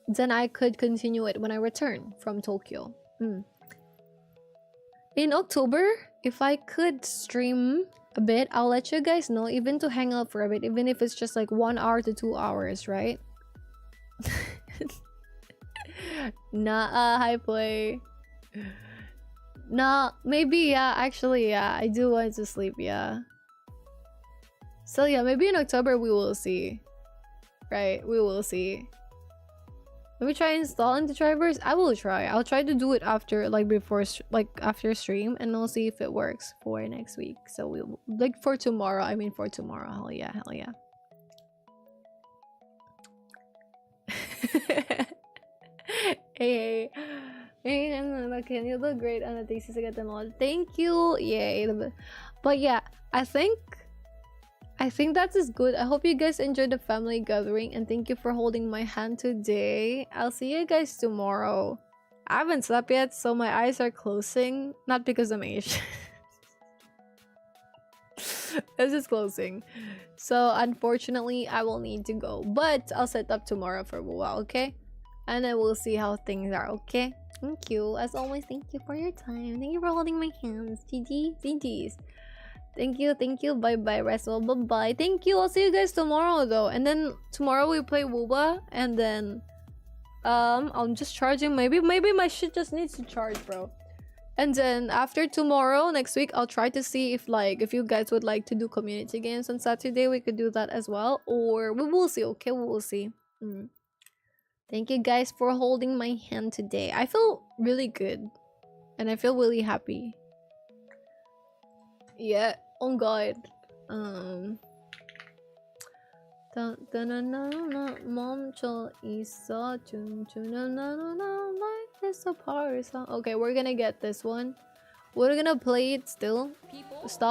S1: then I could continue it when I return from Tokyo. In October, if I could stream a bit, I'll let you guys know, even to hang out for a bit, even if it's just like 1 hour to 2 hours, right? Nah, hi play. Nah, maybe, yeah, actually, yeah, I do want to sleep, yeah. So yeah, maybe in October we will see. Right, we will see. Maybe try installing the drivers. I will try. I'll try to do it after, like before, like after stream, and we'll see if it works for next week. So we'll like for tomorrow. I mean for tomorrow. Hell yeah, hell yeah. Hey, can you look great on the thesis? I got them all. Thank you. Yay. But yeah, I think that is good. I hope you guys enjoyed the family gathering, and thank you for holding my hand today. I'll see you guys tomorrow. I haven't slept yet, so my eyes are closing. Not because I'm Asian. It's just closing. So unfortunately, I will need to go. But I'll set up tomorrow for Bua, okay? And then we'll see how things are, okay? Thank you. As always, thank you for your time. Thank you for holding my hands. GG's. Thank you, bye-bye, rest well, bye-bye. Thank you, I'll see you guys tomorrow, though. And then tomorrow we play Wooba, and then, I'm just charging, maybe my shit just needs to charge, bro. And then after tomorrow, next week, I'll try to see if, like, if you guys would like to do community games on Saturday, we could do that as well. Or, we will see, okay, we will see. Thank you guys for holding my hand today. I feel really good, and I feel really happy. Yeah. Oh god. 멈춰 있어. Life is a party song. Okay, we're gonna get this one. We're gonna play it still. Stop.